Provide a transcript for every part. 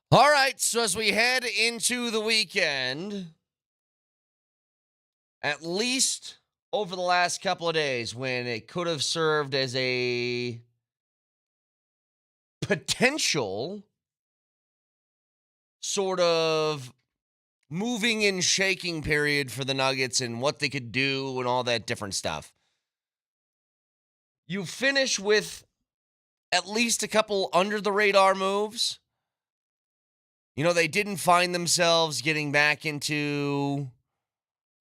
All right, so as we head into the weekend, at least over the last couple of days when it could have served as a potential sort of moving and shaking period for the Nuggets and what they could do and all that different stuff. You finish with at least a couple under the radar moves. You know, they didn't find themselves getting back into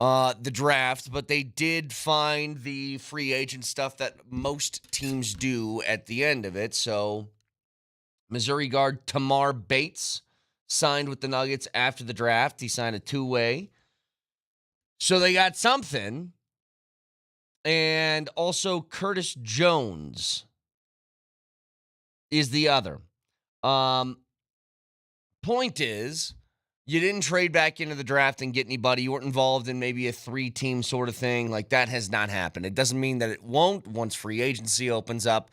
the draft, but they did find the free agent stuff that most teams do at the end of it. So, Missouri guard Tamar Bates signed with the Nuggets after the draft. He signed a two-way. So they got something. And also Curtis Jones is the other. Point is, you didn't trade back into the draft and get anybody. You weren't involved in maybe a three-team sort of thing. Like, that has not happened. It doesn't mean that it won't once free agency opens up.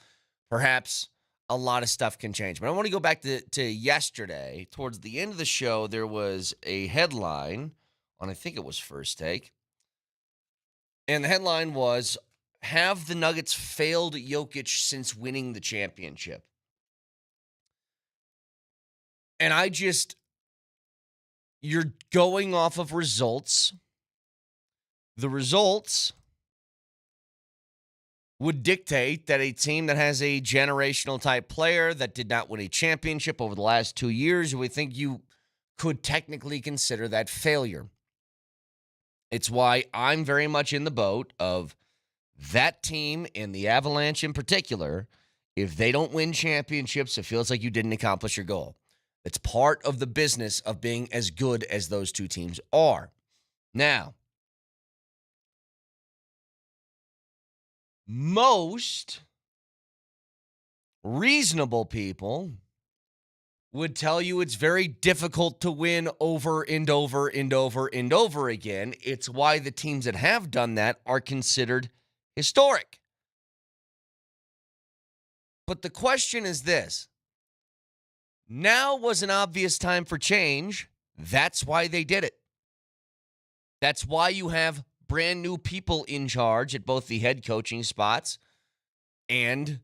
Perhaps a lot of stuff can change. But I want to go back to yesterday. Towards the end of the show, there was a headline on, I think it was First Take. And the headline was, have the Nuggets failed Jokic since winning the championship? And you're going off of results. The results would dictate that a team that has a generational type player that did not win a championship over the last 2 years, we think you could technically consider that failure. It's why I'm very much in the boat of that team and the Avalanche in particular. If they don't win championships, it feels like you didn't accomplish your goal. It's part of the business of being as good as those two teams are. Now, most reasonable people would tell you it's very difficult to win over and over and over and over again. It's why the teams that have done that are considered historic. But the question is this. Now was an obvious time for change. That's why they did it. That's why you have brand new people in charge at both the head coaching spots and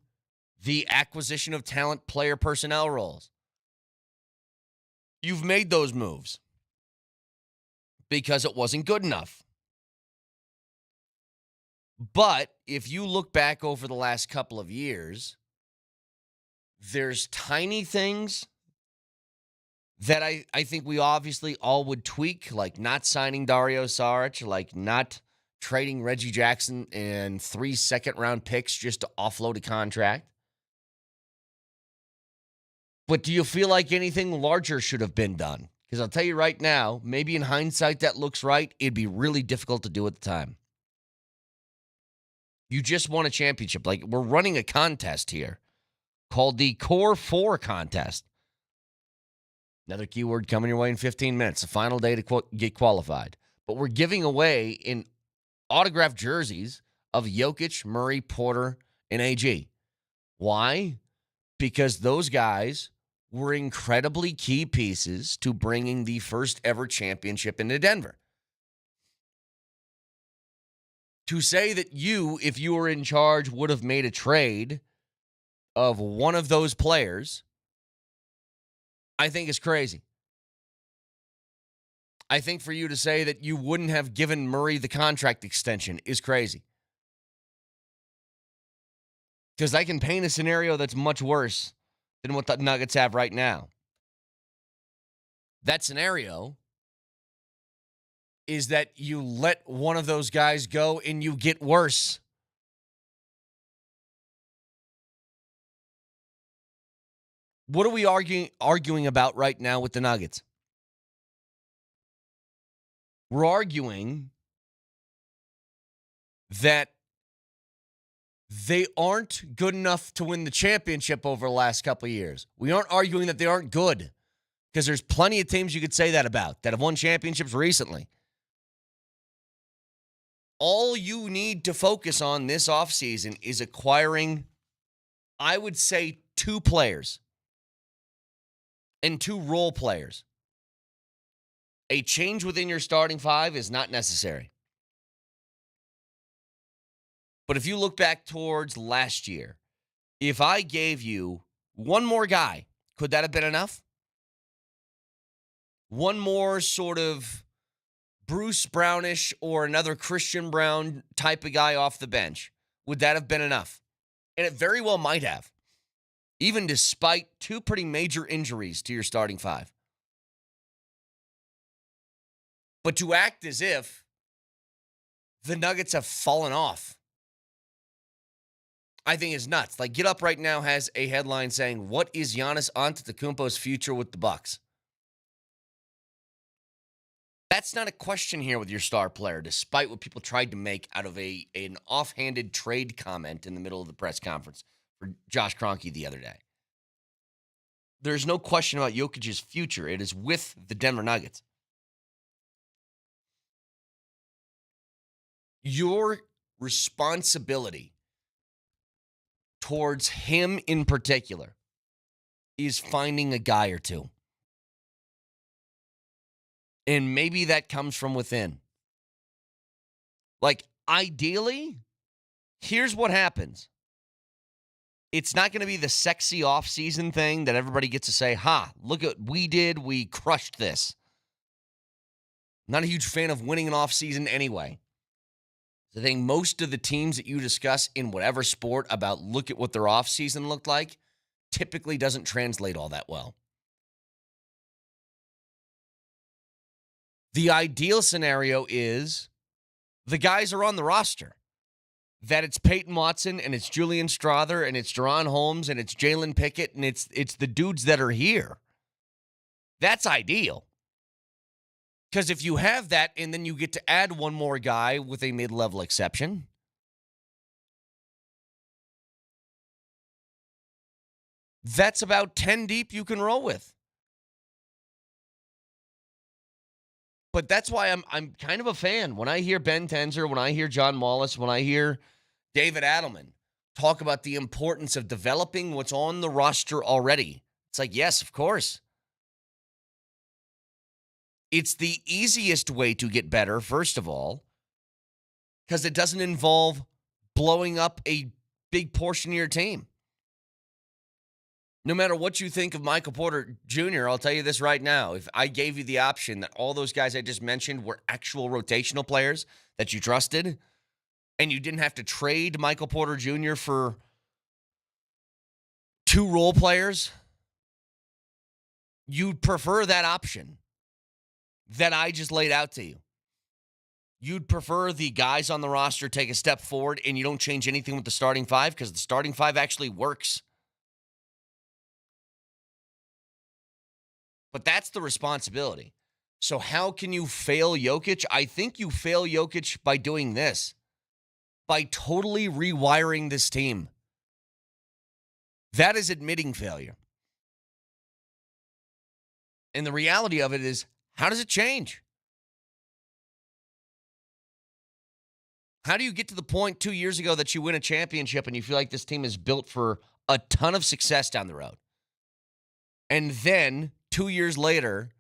the acquisition of talent player personnel roles. You've made those moves because it wasn't good enough. But if you look back over the last couple of years, there's tiny things that I think we obviously all would tweak, like not signing Dario Saric, like not trading Reggie Jackson and 3 second-round picks just to offload a contract. But do you feel like anything larger should have been done? Because I'll tell you right now, maybe in hindsight that looks right. It'd be really difficult to do at the time. You just won a championship. Like, we're running a contest here called the Core 4 contest. Another keyword coming your way in 15 minutes. The final day to get qualified. But we're giving away in autographed jerseys of Jokic, Murray, Porter, and AG. Why? Because those guys were incredibly key pieces to bringing the first ever championship into Denver. To say that you, if you were in charge, would have made a trade of one of those players, I think is crazy. I think for you to say that you wouldn't have given Murray the contract extension is crazy. Because I can paint a scenario that's much worse than what the Nuggets have right now. That scenario is that you let one of those guys go and you get worse. What are we arguing about right now with the Nuggets? We're arguing that they aren't good enough to win the championship over the last couple of years. We aren't arguing that they aren't good, because there's plenty of teams you could say that about that have won championships recently. All you need to focus on this offseason is acquiring, I would say, 2 players. and 2 role players. A change within your starting 5 is not necessary. But if you look back towards last year, if I gave you one more guy, could that have been enough? One more sort of Bruce Brownish or another Christian Brown type of guy off the bench, would that have been enough? And it very well might have, even despite 2 pretty major injuries to your starting 5. But to act as if the Nuggets have fallen off, I think is nuts. Like, Get Up Right Now has a headline saying, "What is Giannis Antetokounmpo's future with the Bucks?" That's not a question here with your star player, despite what people tried to make out of an offhanded trade comment in the middle of the press conference for Josh Kroenke the other day. There's no question about Jokic's future. It is with the Denver Nuggets. Your responsibility towards him in particular is finding a guy or two. And maybe that comes from within. Like, ideally, here's what happens. It's not going to be the sexy offseason thing that everybody gets to say, look at what we did. We crushed this. Not a huge fan of winning an offseason anyway. I think most of the teams that you discuss in whatever sport about look at what their offseason looked like typically doesn't translate all that well. The ideal scenario is the guys are on the roster. That it's Peyton Watson and it's Julian Strawther and it's Jaron Holmes and it's Jalen Pickett and it's the dudes that are here. That's ideal. Because if you have that and then you get to add one more guy with a mid-level exception, that's about 10 deep you can roll with. But that's why I'm kind of a fan. When I hear Ben Tenzer, when I hear John Wallace, when I hear David Adelman talk about the importance of developing what's on the roster already, it's like, yes, of course. It's the easiest way to get better, first of all, because it doesn't involve blowing up a big portion of your team. No matter what you think of Michael Porter Jr., I'll tell you this right now. If I gave you the option that all those guys I just mentioned were actual rotational players that you trusted, and you didn't have to trade Michael Porter Jr. for 2 role players, you'd prefer that option that I just laid out to you. You'd prefer the guys on the roster take a step forward and you don't change anything with the starting 5 because the starting 5 actually works. But that's the responsibility. So how can you fail Jokic? I think you fail Jokic by doing this. By totally rewiring this team. That is admitting failure. And the reality of it is, how does it change? How do you get to the point 2 years ago that you win a championship and you feel like this team is built for a ton of success down the road? And then 2 years later,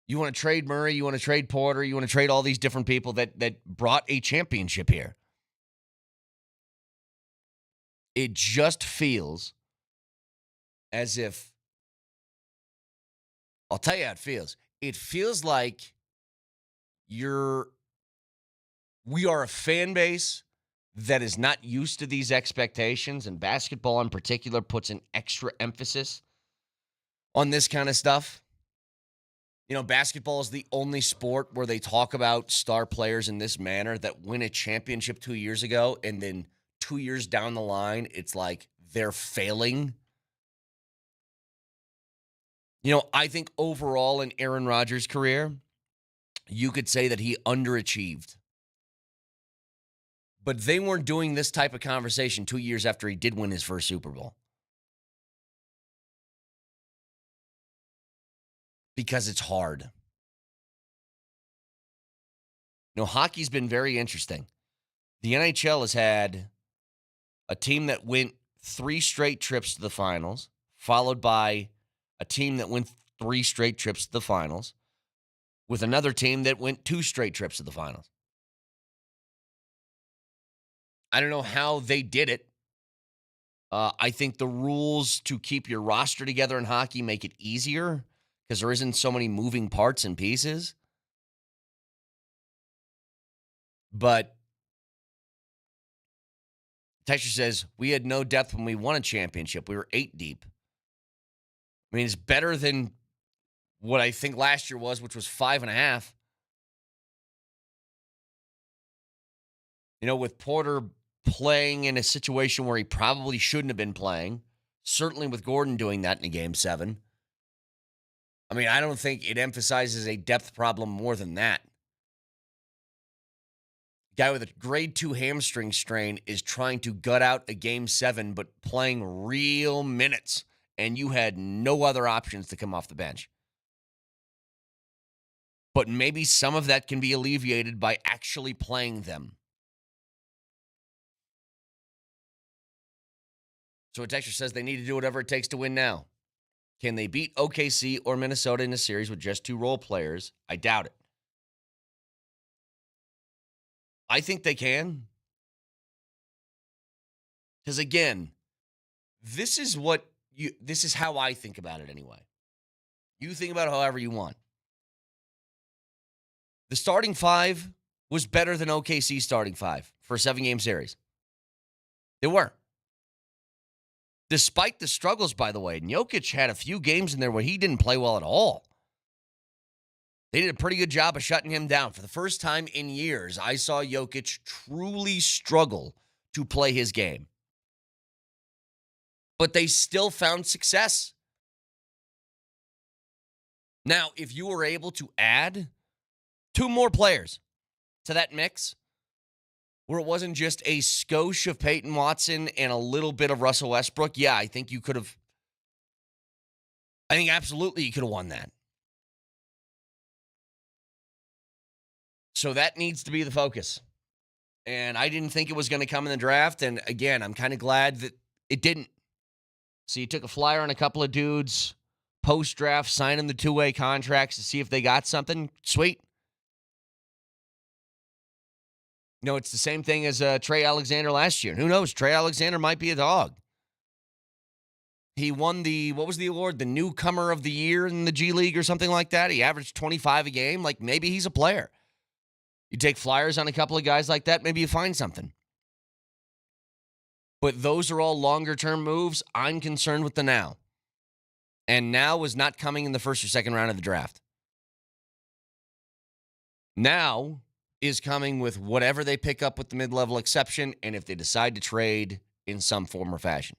you want to trade Murray, you want to trade Porter, you want to trade all these different people that brought a championship here. It just feels as if, I'll tell you how it feels. It feels like we are a fan base that is not used to these expectations, and basketball in particular puts an extra emphasis on this kind of stuff. You know, basketball is the only sport where they talk about star players in this manner that win a championship 2 years ago, and then 2 years down the line, it's like they're failing. You know, I think overall in Aaron Rodgers' career, you could say that he underachieved. But they weren't doing this type of conversation 2 years after he did win his first Super Bowl. Because it's hard. You know, hockey's been very interesting. The NHL has had a team that went 3 straight trips to the finals, followed by a team that went 3 straight trips to the finals with another team that went 2 straight trips to the finals. I don't know how they did it. I think the rules to keep your roster together in hockey make it easier because there isn't so many moving parts and pieces. But Texture says, we had no depth when we won a championship. We were 8 deep. I mean, it's better than what I think last year was, which was 5.5. With Porter playing in a situation where he probably shouldn't have been playing, certainly with Gordon doing that in a Game 7. I mean, I don't think it emphasizes a depth problem more than that. Guy with a grade 2 hamstring strain is trying to gut out a Game 7, but playing real minutes, and you had no other options to come off the bench. But maybe some of that can be alleviated by actually playing them. So a texter says they need to do whatever it takes to win now. Can they beat OKC or Minnesota in a series with just 2 role players? I doubt it. I think they can. Because again, this is how I think about it anyway. You think about it however you want. The starting 5 was better than OKC's starting 5 for a 7-game series. They were. Despite the struggles, by the way, Jokic had a few games in there where he didn't play well at all. They did a pretty good job of shutting him down. For the first time in years, I saw Jokic truly struggle to play his game. But they still found success. Now, if you were able to add 2 more players to that mix, where it wasn't just a skosh of Peyton Watson and a little bit of Russell Westbrook, yeah, I think absolutely you could have won that. So that needs to be the focus. And I didn't think it was going to come in the draft. And again, I'm kind of glad that it didn't. So you took a flyer on a couple of dudes post-draft, signing the 2-way contracts to see if they got something. Sweet. It's the same thing as Trey Alexander last year. Who knows? Trey Alexander might be a dog. He won what was the award? The newcomer of the year in the G League or something like that. He averaged 25 a game. Like, maybe he's a player. You take flyers on a couple of guys like that, maybe you find something. But those are all longer-term moves. I'm concerned with the now. And now is not coming in the first or second round of the draft. Now is coming with whatever they pick up with the mid-level exception and if they decide to trade in some form or fashion.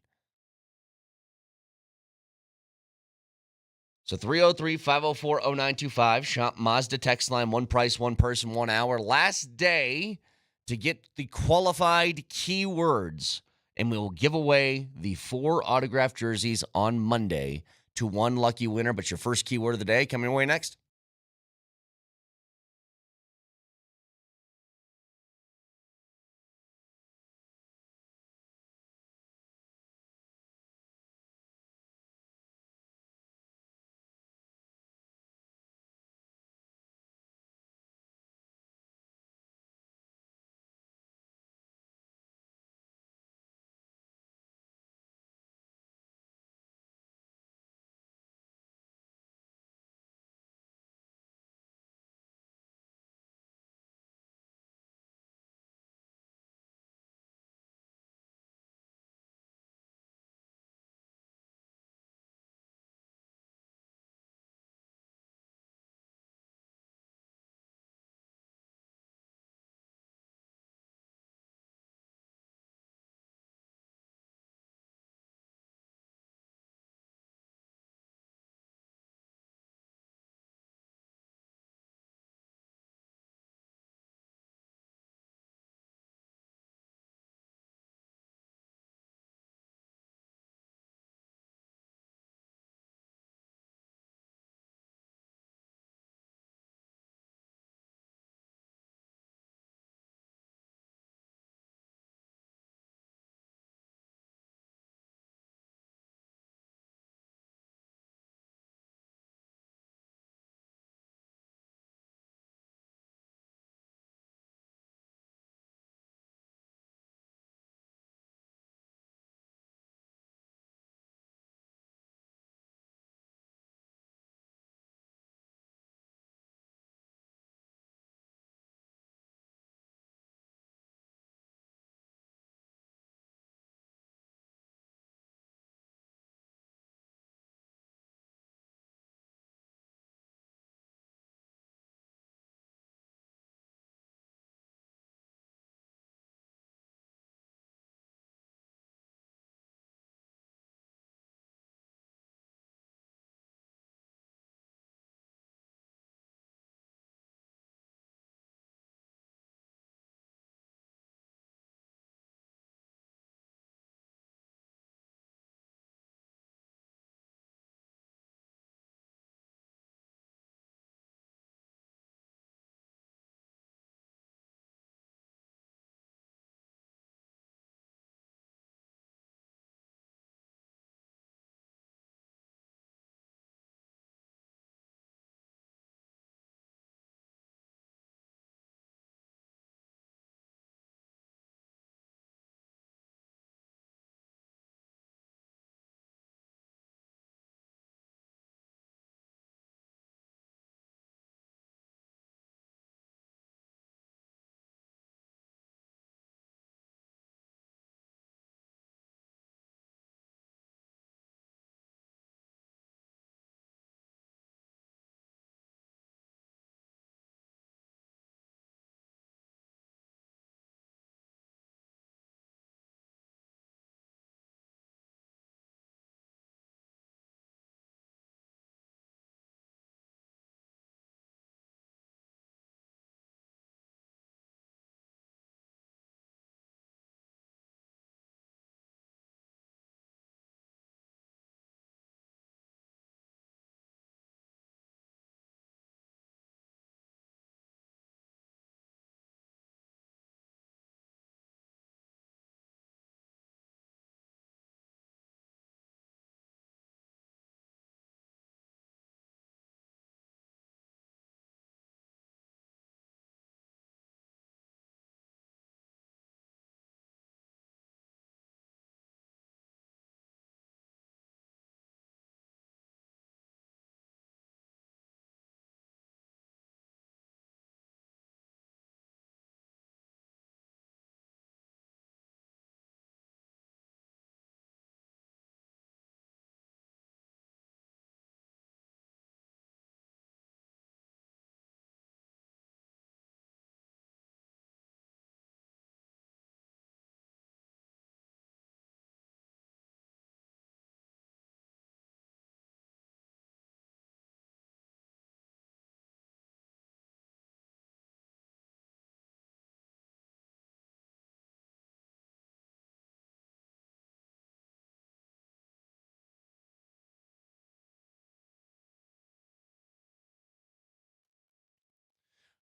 So 303-504-0925. Shop Mazda text line, one price, one person, 1 hour. Last day to get the qualified keywords. And we will give away the 4 autographed jerseys on Monday to one lucky winner. But your first keyword of the day coming away next.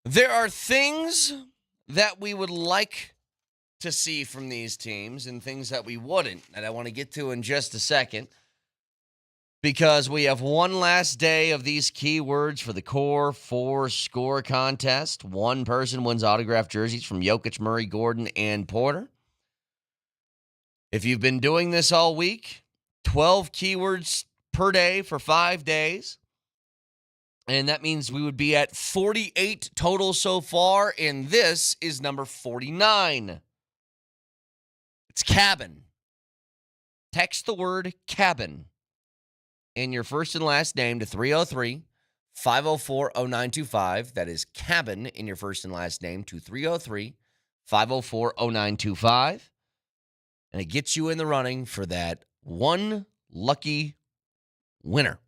There are things that we would like to see from these teams and things that we wouldn't, that I want to get to in just a second, because we have one last day of these keywords for the Core 4 Score contest. One person wins autographed jerseys from Jokic, Murray, Gordon, and Porter. If you've been doing this all week, 12 keywords per day for 5 days. And that means we would be at 48 total so far, and this is number 49. It's cabin. Text the word cabin in your first and last name to 303-504-0925. That is cabin in your first and last name to 303-504-0925. And it gets you in the running for that one lucky winner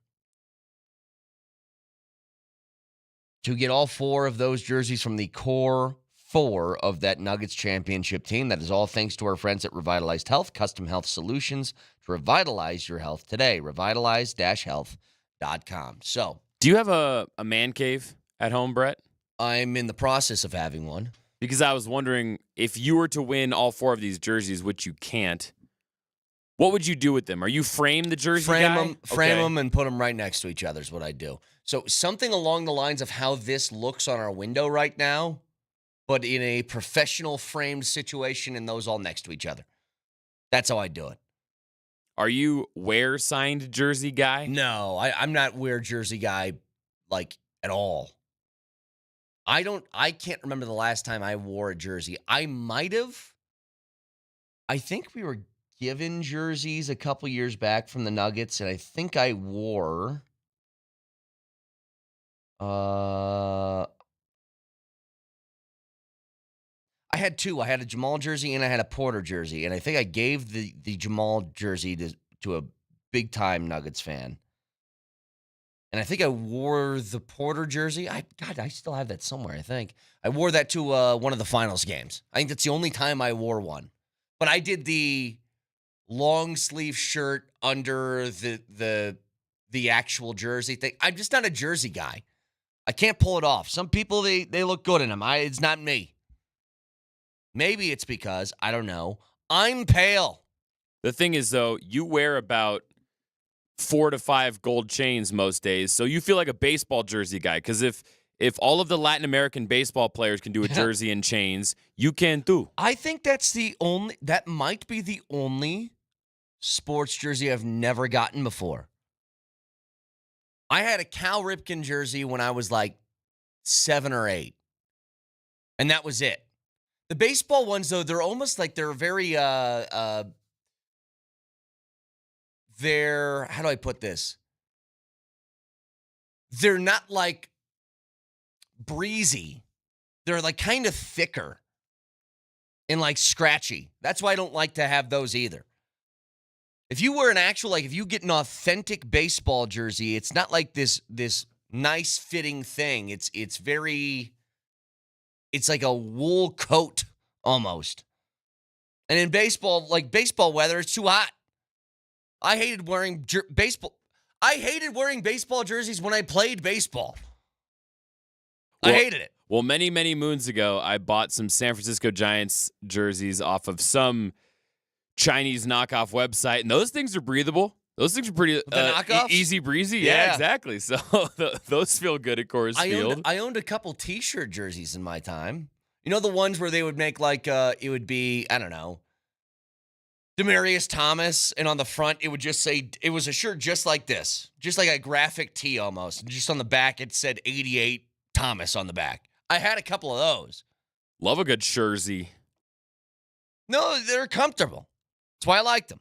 to get all 4 of those jerseys from the Core 4 of that Nuggets championship team. That is all thanks to our friends at Revitalized Health, custom health solutions to revitalize your health today. Revitalize-health.com. So, do you have a man cave at home, Brett? I'm in the process of having one. Because I was wondering, if you were to win all 4 of these jerseys, which you can't, what would you do with them? Are you frame the jersey Frame them and put them right next to each other is what I do. So something along the lines of how this looks on our window right now, but in a professional framed situation and those all next to each other. That's how I do it. Are you wear signed jersey guy? No, I'm not wear jersey guy like at all. I can't remember the last time I wore a jersey. I might have. I think we were given jerseys a couple years back from the Nuggets, and I think I wore I had 2. I had a Jamal jersey and I had a Porter jersey, and I think I gave the Jamal jersey to a big-time Nuggets fan. And I think I wore the Porter jersey. I still have that somewhere, I think. I wore that to one of the finals games. I think that's the only time I wore one. But I did the long sleeve shirt under the actual jersey thing. I'm just not a jersey guy. I can't pull it off. Some people, they look good in them. It's not me. Maybe it's because, I don't know, I'm pale. The thing is, though, you wear about 4 to 5 gold chains most days, so you feel like a baseball jersey guy. Because if all of the Latin American baseball players can do a jersey and chains, you can too. I think that might be the only sports jersey I've never gotten before. I had a Cal Ripken jersey when I was like 7 or 8. And that was it. The baseball ones, though, they're almost like they're very, how do I put this? They're not like breezy. They're like kind of thicker and like scratchy. That's why I don't like to have those either. If you wear an actual, like if you get an authentic baseball jersey, it's not like this nice fitting thing. It's like a wool coat almost. And in baseball, like baseball weather, it's too hot. I hated wearing baseball jerseys when I played baseball. I hated it. Well, many, many moons ago, I bought some San Francisco Giants jerseys off of some Chinese knockoff website, and those things are breathable. Those things are pretty easy breezy. Yeah, exactly. So those feel good at Coors Field. I owned a couple T-shirt jerseys in my time. You know the ones where they would make like it would be, I don't know, Demaryius Thomas, and on the front it would just say, it was a shirt just like this, just like a graphic tee almost. And just on the back it said 88 Thomas on the back. I had a couple of those. Love a good jersey. No, they're comfortable. That's why I like them.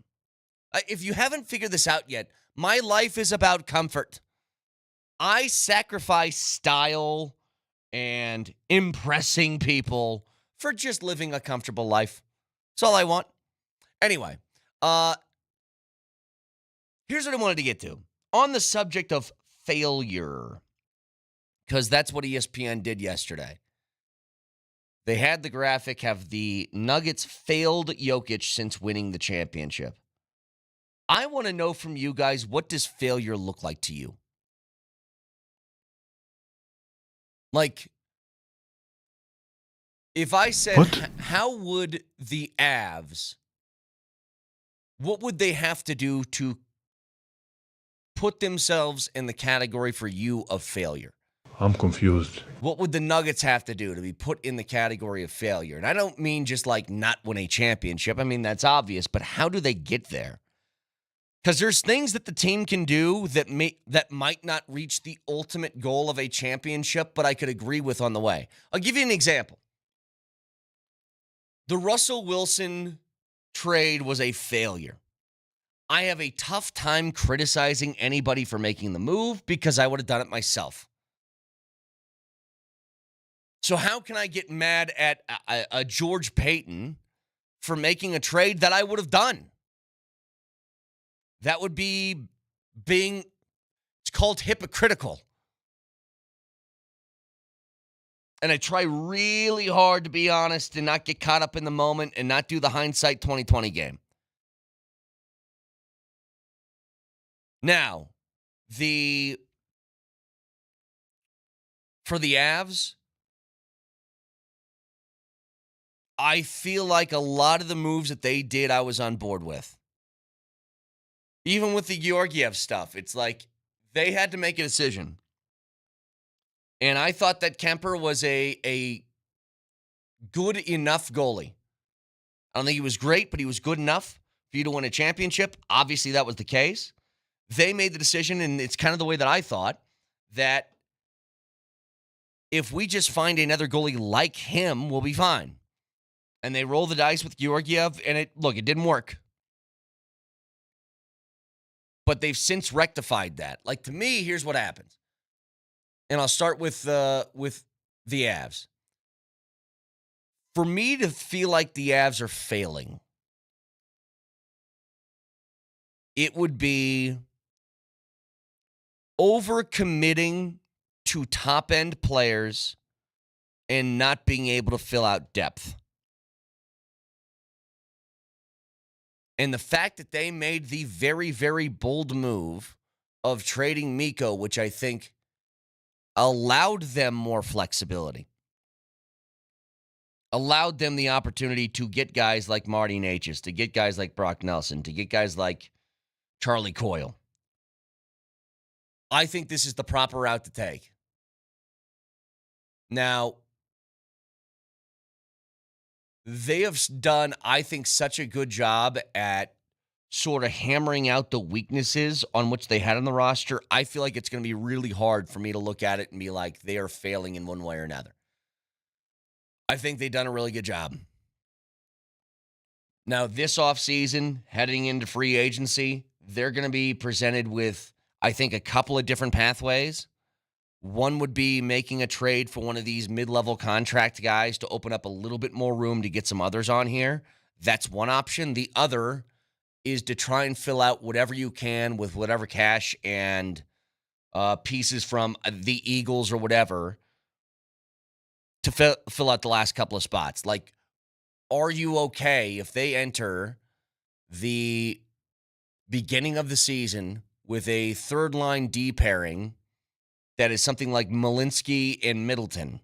If you haven't figured this out yet, my life is about comfort. I sacrifice style and impressing people for just living a comfortable life. That's all I want. Anyway, here's what I wanted to get to. On the subject of failure, because that's what ESPN did yesterday. They had the graphic, have the Nuggets failed Jokic since winning the championship. I want to know from you guys, what does failure look like to you? Like, If I said, how would the Avs, what would they have to do to put themselves in the category for you of failure? I'm confused. What would the Nuggets have to do to be put in the category of failure? And I don't mean just like not win a championship. I mean, that's obvious, but how do they get there? Because there's things that the team can do that might not reach the ultimate goal of a championship, but I could agree with on the way. I'll give you an example. The Russell Wilson trade was a failure. I have a tough time criticizing anybody for making the move because I would have done it myself. So how can I get mad at a George Payton for making a trade that I would have done? That would be it's called hypocritical. And I try really hard to be honest and not get caught up in the moment and not do the hindsight 2020 game. Now, for the Avs, I feel like a lot of the moves that they did, I was on board with. Even with the Georgiev stuff, it's like they had to make a decision. And I thought that Kemper was a good enough goalie. I don't think he was great, but he was good enough for you to win a championship. Obviously, that was the case. They made the decision, and it's kind of the way that I thought, that if we just find another goalie like him, we'll be fine. And they roll the dice with Georgiev, and it didn't work. But they've since rectified that. Like, to me, here's what happens. And I'll start with the Avs. For me to feel like the Avs are failing, it would be overcommitting to top-end players and not being able to fill out depth. And the fact that they made the very, very bold move of trading Mikko, which I think allowed them more flexibility, allowed them the opportunity to get guys like Marty Necas, to get guys like Brock Nelson, to get guys like Charlie Coyle. I think this is the proper route to take. Now, they have done, I think, such a good job at sort of hammering out the weaknesses on which they had on the roster. I feel like it's going to be really hard for me to look at it and be like, they are failing in one way or another. I think they've done a really good job. Now, this offseason, heading into free agency, they're going to be presented with, I think, a couple of different pathways. One would be making a trade for one of these mid-level contract guys to open up a little bit more room to get some others on here. That's one option. The other is to try and fill out whatever you can with whatever cash and pieces from the Eagles or whatever to fill out the last couple of spots. Like, are you okay if they enter the beginning of the season with a third-line D pairing that is something like Malinsky and Middleton?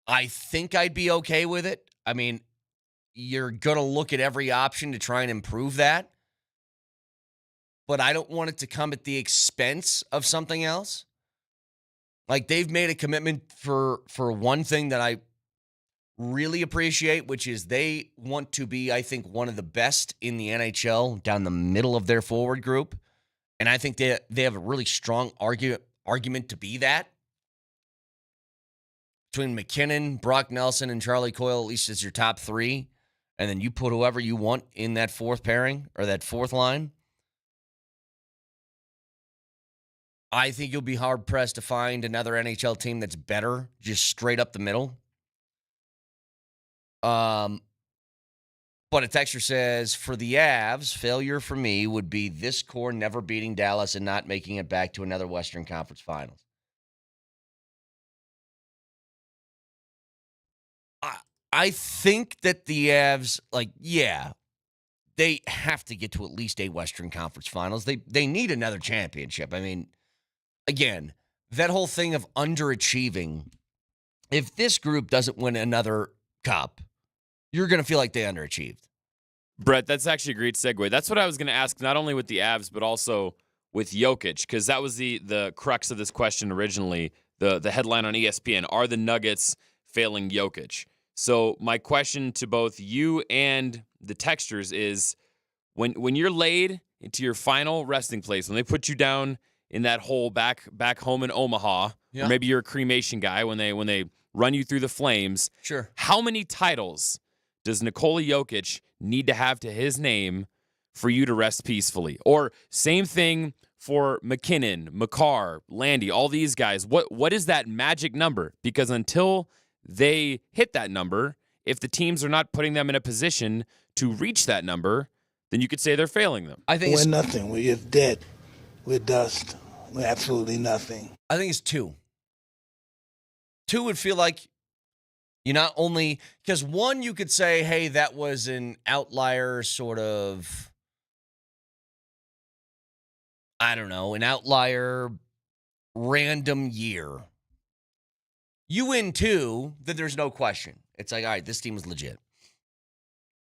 I think I'd be okay with it. I mean, you're going to look at every option to try and improve that. But I don't want it to come at the expense of something else. Like, they've made a commitment for one thing that I really appreciate, which is they want to be, I think, one of the best in the NHL down the middle of their forward group. And I think they have a really strong argument to be that. Between McKinnon, Brock Nelson, and Charlie Coyle, at least as your top three. And then you put whoever you want in that fourth pairing or that fourth line. I think you'll be hard-pressed to find another NHL team that's better, just straight up the middle. But a texter says, for the Avs, failure for me would be this core never beating Dallas and not making it back to another Western Conference Finals. I think that the Avs, they have to get to at least a Western Conference Finals. They need another championship. I mean, again, that whole thing of underachieving, if this group doesn't win another cup, you're going to feel like they underachieved. Brett, that's actually a great segue. That's what I was going to ask, not only with the Avs, but also with Jokic, because that was the crux of this question originally, the headline on ESPN, are the Nuggets failing Jokic? So my question to both you and the texters is, when you're laid into your final resting place, when they put you down in that hole back home in Omaha, or maybe you're a cremation guy when they run you through the flames, sure, how many titles does Nikola Jokic need to have to his name for you to rest peacefully? Or same thing for McKinnon, McCarr, Landy, all these guys. What is that magic number? Because until they hit that number, if the teams are not putting them in a position to reach that number, then you could say they're failing them. I think we're nothing. We're just dead. We're dust. We're absolutely nothing. I think it's 2. 2 would feel like you not only, because 1, you could say, hey, that was an outlier sort of, I don't know, an outlier random year. You win 2, then there's no question. It's like, all right, this team is legit.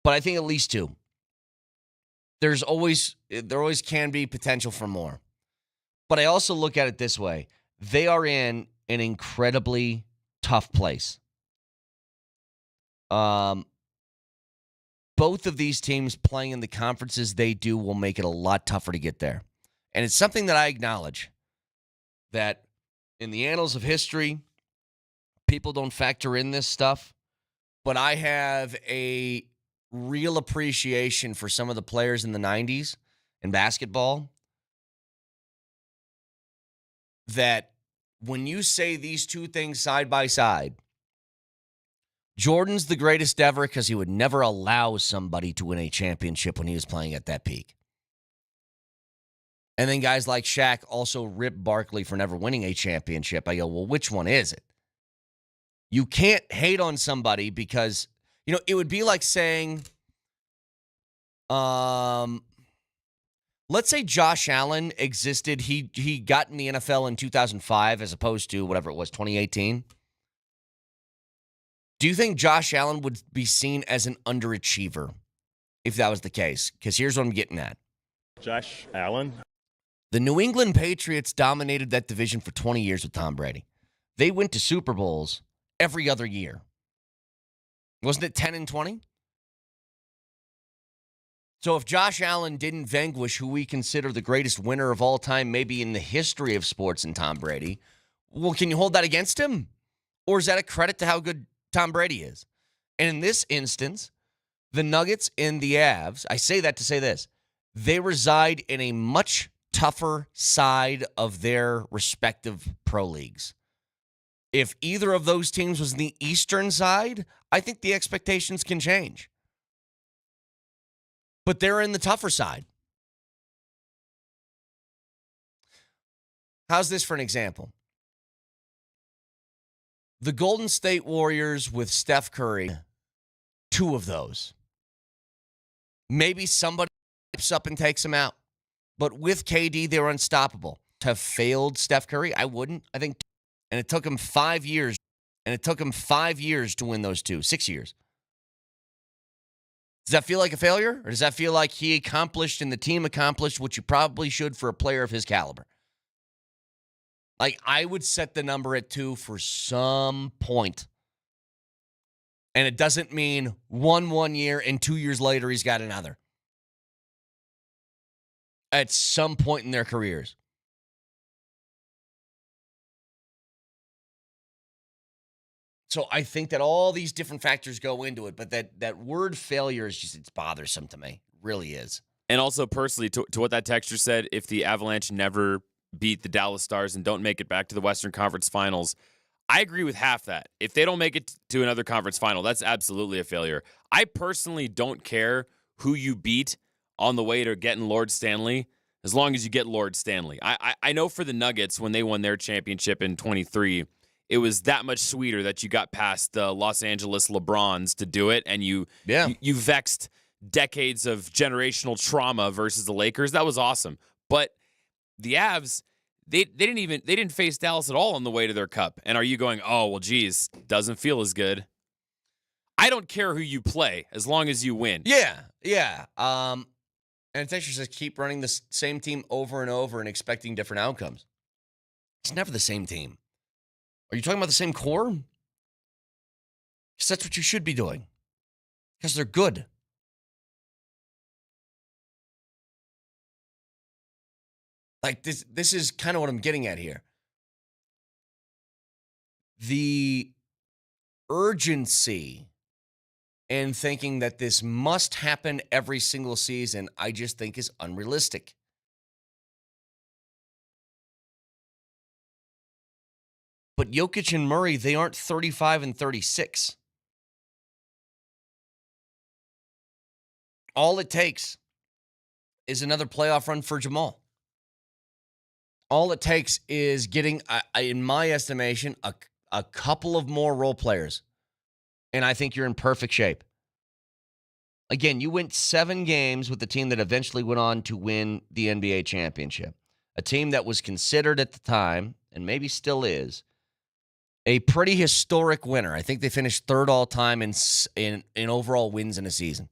But I think at least 2. There always can be potential for more. But I also look at it this way. They are in an incredibly tough place. Both of these teams playing in the conferences they do will make it a lot tougher to get there. And it's something that I acknowledge, that in the annals of history, people don't factor in this stuff. But I have a real appreciation for some of the players in the 90s in basketball, that when you say these two things side by side, Jordan's the greatest ever because he would never allow somebody to win a championship when he was playing at that peak. And then guys like Shaq also rip Barkley for never winning a championship. I go, well, which one is it? You can't hate on somebody because, it would be like saying, let's say Josh Allen existed. He got in the NFL in 2005 as opposed to whatever it was, 2018. Do you think Josh Allen would be seen as an underachiever if that was the case? Because here's what I'm getting at. Josh Allen? The New England Patriots dominated that division for 20 years with Tom Brady. They went to Super Bowls every other year. Wasn't it 10 and 20? So if Josh Allen didn't vanquish who we consider the greatest winner of all time, maybe in the history of sports, in Tom Brady, well, can you hold that against him? Or is that a credit to how good Tom Brady is? And in this instance, the Nuggets and the Avs, I say that to say this, they reside in a much tougher side of their respective pro leagues. If either of those teams was in the eastern side, I think the expectations can change. But they're in the tougher side. How's this for an example? The Golden State Warriors with Steph Curry, 2 of those. Maybe somebody steps up and takes him out. But with KD, they were unstoppable. To have failed Steph Curry, I wouldn't. I think, and it took him 5 years. And it took him 5 years to win those 2, 6 years. Does that feel like a failure? Or does that feel like he accomplished and the team accomplished what you probably should for a player of his caliber? Like, I would set the number at 2 for some point. And it doesn't mean one year and 2 years later he's got another. At some point in their careers. So I think that all these different factors go into it, but that word failure is just, it's bothersome to me. It really is. And also personally, to what that texter said, if the Avalanche never beat the Dallas Stars and don't make it back to the Western Conference Finals, I agree with half that. If they don't make it to another conference final, that's absolutely a failure. I personally don't care who you beat on the way to getting Lord Stanley, as long as you get Lord Stanley. I know for the Nuggets, when they won their championship in 23, it was that much sweeter that you got past the Los Angeles LeBrons to do it, and you vexed decades of generational trauma versus the Lakers. That was awesome. But the Avs, they didn't face Dallas at all on the way to their cup. And are you going, oh well, geez, doesn't feel as good? I don't care who you play as long as you win. Yeah. And Texture says keep running the same team over and over and expecting different outcomes. It's never the same team. Are you talking about the same core? Because that's what you should be doing. Because they're good. Like this is kind of what I'm getting at here. The urgency in thinking that this must happen every single season, I just think is unrealistic. But Jokic and Murray, they aren't 35 and 36. All it takes is another playoff run for Jamal. All it takes is getting, in my estimation, a couple of more role players. And I think you're in perfect shape. Again, you went 7 games with the team that eventually went on to win the NBA championship. A team that was considered at the time, and maybe still is, a pretty historic winner. I think they finished 3rd all time in overall wins in a season.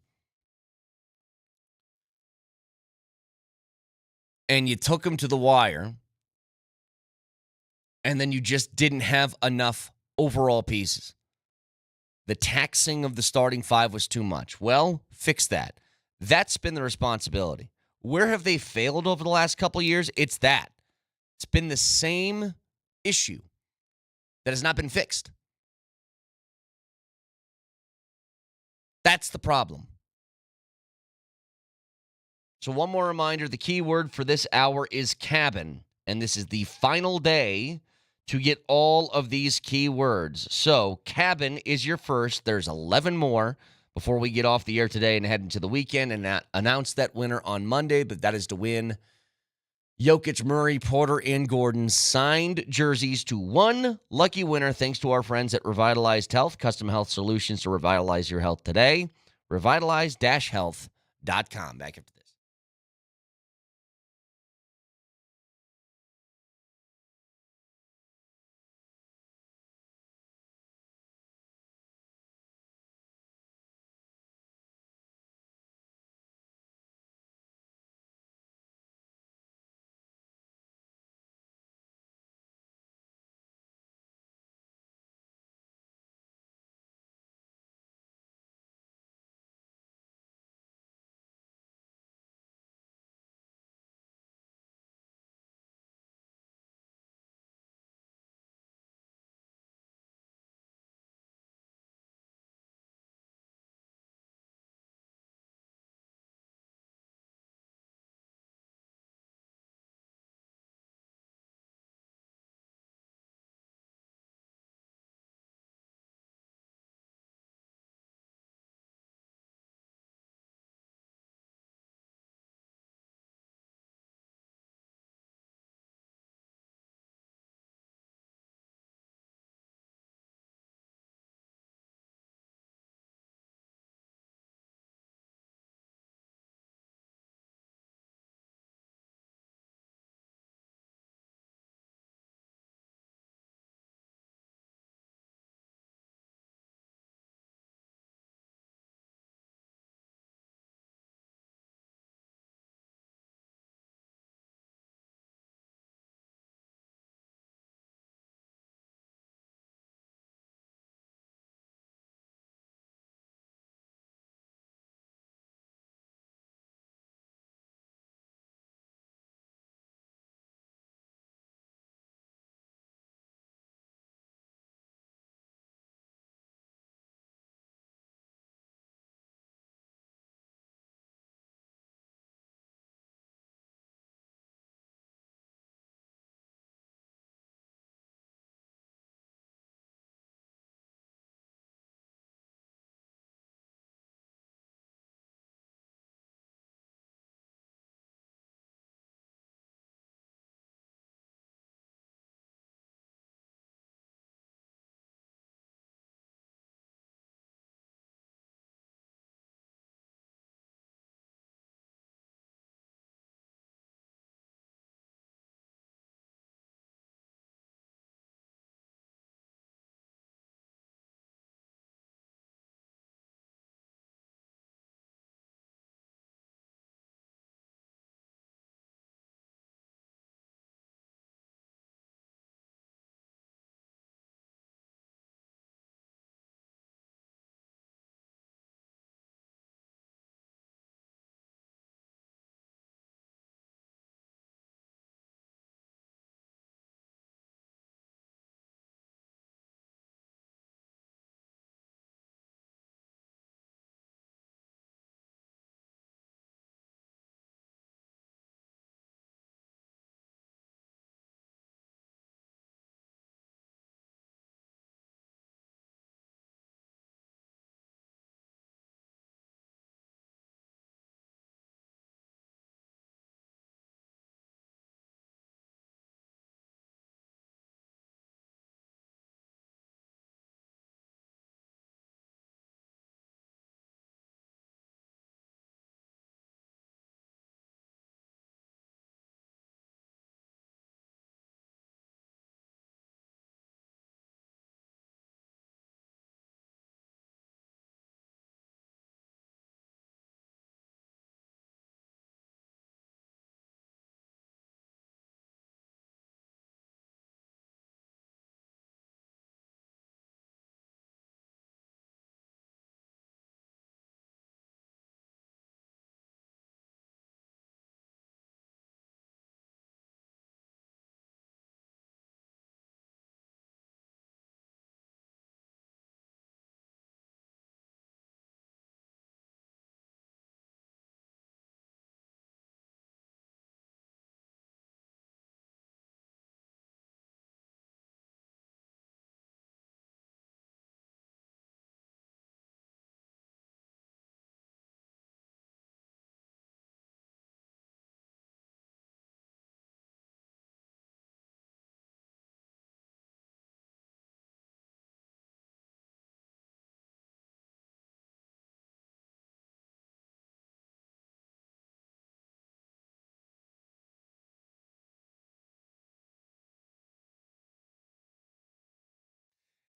And you took them to the wire, and then you just didn't have enough overall pieces. The taxing of the starting 5 was too much. Well, fix that. That's been the responsibility. Where have they failed over the last couple of years? It's that. It's been the same issue that has not been fixed. That's the problem. So one more reminder, the key word for this hour is cabin, and this is the final day to get all of these key words. So cabin is your first. There's 11 more before we get off the air today and head into the weekend and announce that winner on Monday, but that is to win Jokic, Murray, Porter, and Gordon signed jerseys to one lucky winner thanks to our friends at Revitalized Health, custom health solutions to revitalize your health today. Revitalize-health.com. Back after this.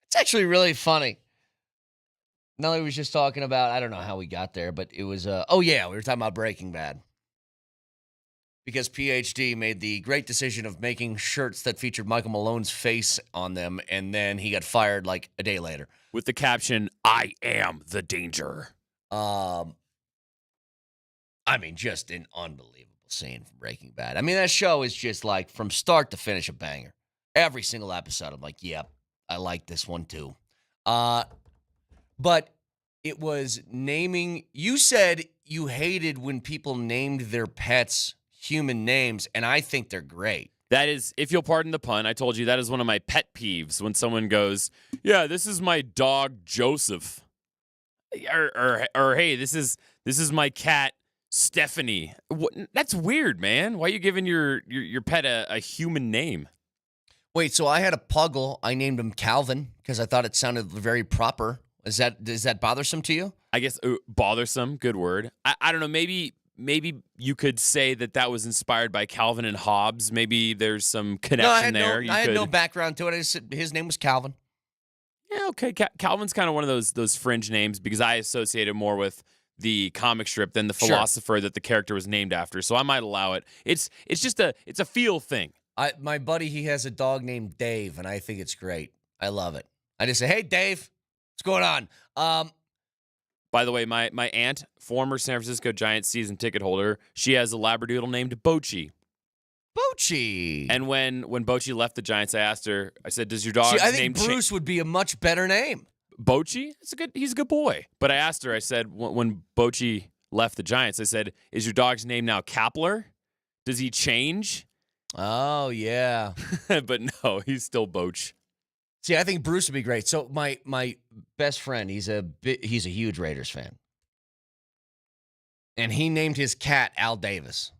It's actually really funny. Nelly was just talking about, I don't know how we got there, but it was, we were talking about Breaking Bad. Because PhD made the great decision of making shirts that featured Michael Malone's face on them, and then he got fired like a day later. With the caption, "I am the danger." I mean, just an unbelievable scene from Breaking Bad. I mean, that show is just like from start to finish a banger. Every single episode, I'm like, yep, I like this one too. But it was naming. You said you hated when people named their pets human names, and I think they're great. That is, if you'll pardon the pun, I told you that is one of my pet peeves when someone goes, "Yeah, this is my dog Joseph," or "Hey, this is my cat Stephanie." That's weird, man. Why are you giving your pet a human name? Wait, so I had a puggle. I named him Calvin because I thought it sounded very proper. Is that bothersome to you? I guess bothersome. Good word. I don't know. Maybe you could say that was inspired by Calvin and Hobbes. Maybe there's some connection there. I had no background to it. I just said his name was Calvin. Yeah, okay. Calvin's kind of one of those fringe names because I associate it more with the comic strip than the philosopher that the character was named after. So I might allow it. It's just a feel thing. My buddy, he has a dog named Dave, and I think it's great. I love it. I just say, "Hey, Dave, what's going on?" By the way, my aunt, former San Francisco Giants season ticket holder, she has a Labradoodle named Bochy. Bochy. And when Bochy left the Giants, I asked her, I said, "Does your dog's I name think Bruce would be a much better name. Bochy? He's a good boy." But I asked her, I said, when Bochy left the Giants, I said, "Is your dog's name now Kapler? Does he change?" Oh, yeah. But no, he's still Boch. See, I think Bruce would be great. So my best friend, he's a huge Raiders fan. And he named his cat Al Davis.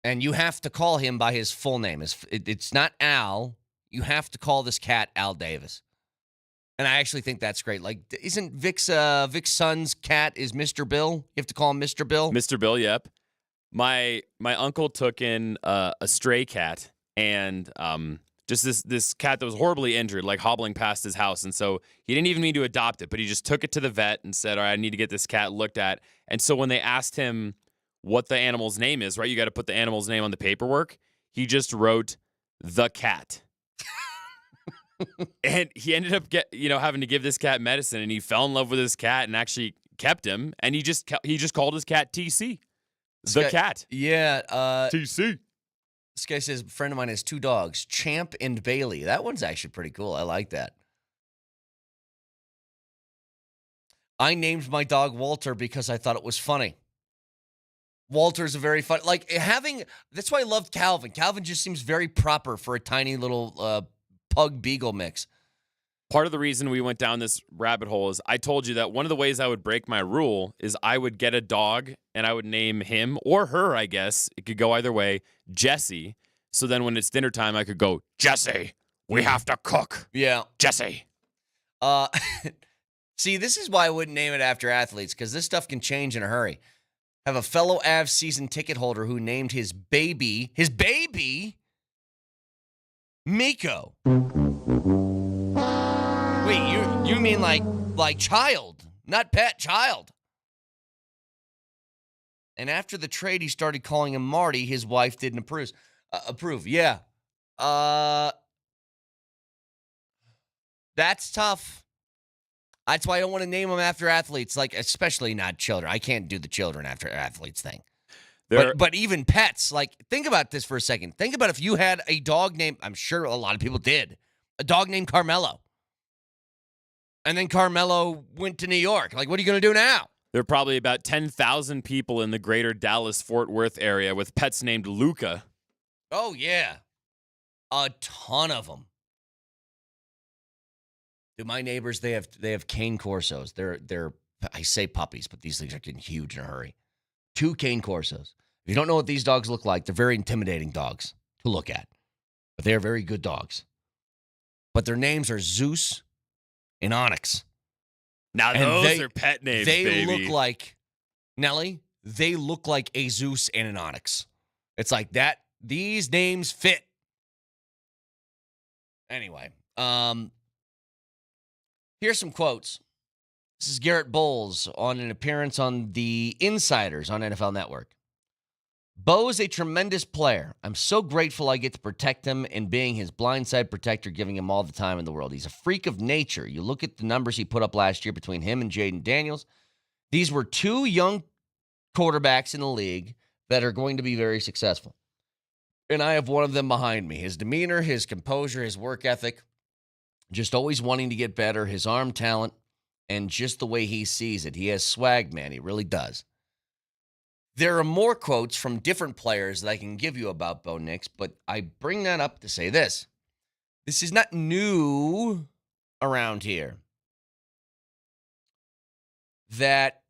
And you have to call him by his full name. It's not Al. You have to call this cat Al Davis. And I actually think that's great. Like, isn't Vic's son's cat is Mr. Bill? You have to call him Mr. Bill? Mr. Bill, yep. My uncle took in a stray cat and just this cat that was horribly injured, like hobbling past his house. And so he didn't even mean to adopt it, but he just took it to the vet and said, "All right, I need to get this cat looked at." And so when they asked him what the animal's name is, right, you got to put the animal's name on the paperwork, he just wrote "the cat." And he ended up having to give this cat medicine, and he fell in love with his cat and actually kept him. And he just called his cat TC. The cat. Yeah. TC. This guy says, a friend of mine has 2 dogs, Champ and Bailey. That one's actually pretty cool. I like that. I named my dog Walter because I thought it was funny. Walter's a very fun, that's why I loved Calvin. Calvin just seems very proper for a tiny little pug beagle mix. Part of the reason we went down this rabbit hole is I told you that one of the ways I would break my rule is I would get a dog and I would name him or her, I guess. It could go either way, Jesse. So then when it's dinner time, I could go, "Jesse, we have to cook." Yeah. Jesse. See, this is why I wouldn't name it after athletes, because this stuff can change in a hurry. I have a fellow Avs season ticket holder who named his baby, Miko. Wait, you mean like child, not pet, child. And after the trade, he started calling him Marty. His wife didn't approve. Yeah. That's tough. That's why I don't want to name them after athletes, especially not children. I can't do the children after athletes thing. But even pets, think about this for a second. Think about if you had a dog named, I'm sure a lot of people did, a dog named Carmelo. And then Carmelo went to New York. What are you going to do now? There are probably about 10,000 people in the greater Dallas-Fort Worth area with pets named Luca. Oh, yeah. A ton of them. Dude, my neighbors, they have Kane Corsos. They're I say puppies, but these things are getting huge in a hurry. 2 Kane Corsos. If you don't know what these dogs look like, they're very intimidating dogs to look at. But they are very good dogs. But their names are Zeus and Onyx. Now those are pet names, They baby. look like, Nelly, they look like a Zeus and an Onyx. It's like that. These names fit. Anyway, Here's some quotes. This is Garrett Bowles on an appearance on the Insiders on NFL Network. Bo's a tremendous player. I'm so grateful I get to protect him and being his blindside protector, giving him all the time in the world. He's a freak of nature. You look at the numbers he put up last year between him and Jaden Daniels. These were two young quarterbacks in the league that are going to be very successful. And I have one of them behind me. His demeanor, his composure, his work ethic, just always wanting to get better, his arm talent, and just the way he sees it. He has swag, man. He really does. There are more quotes from different players that I can give you about Bo Nix, but I bring that up to say this. This is not new around here. That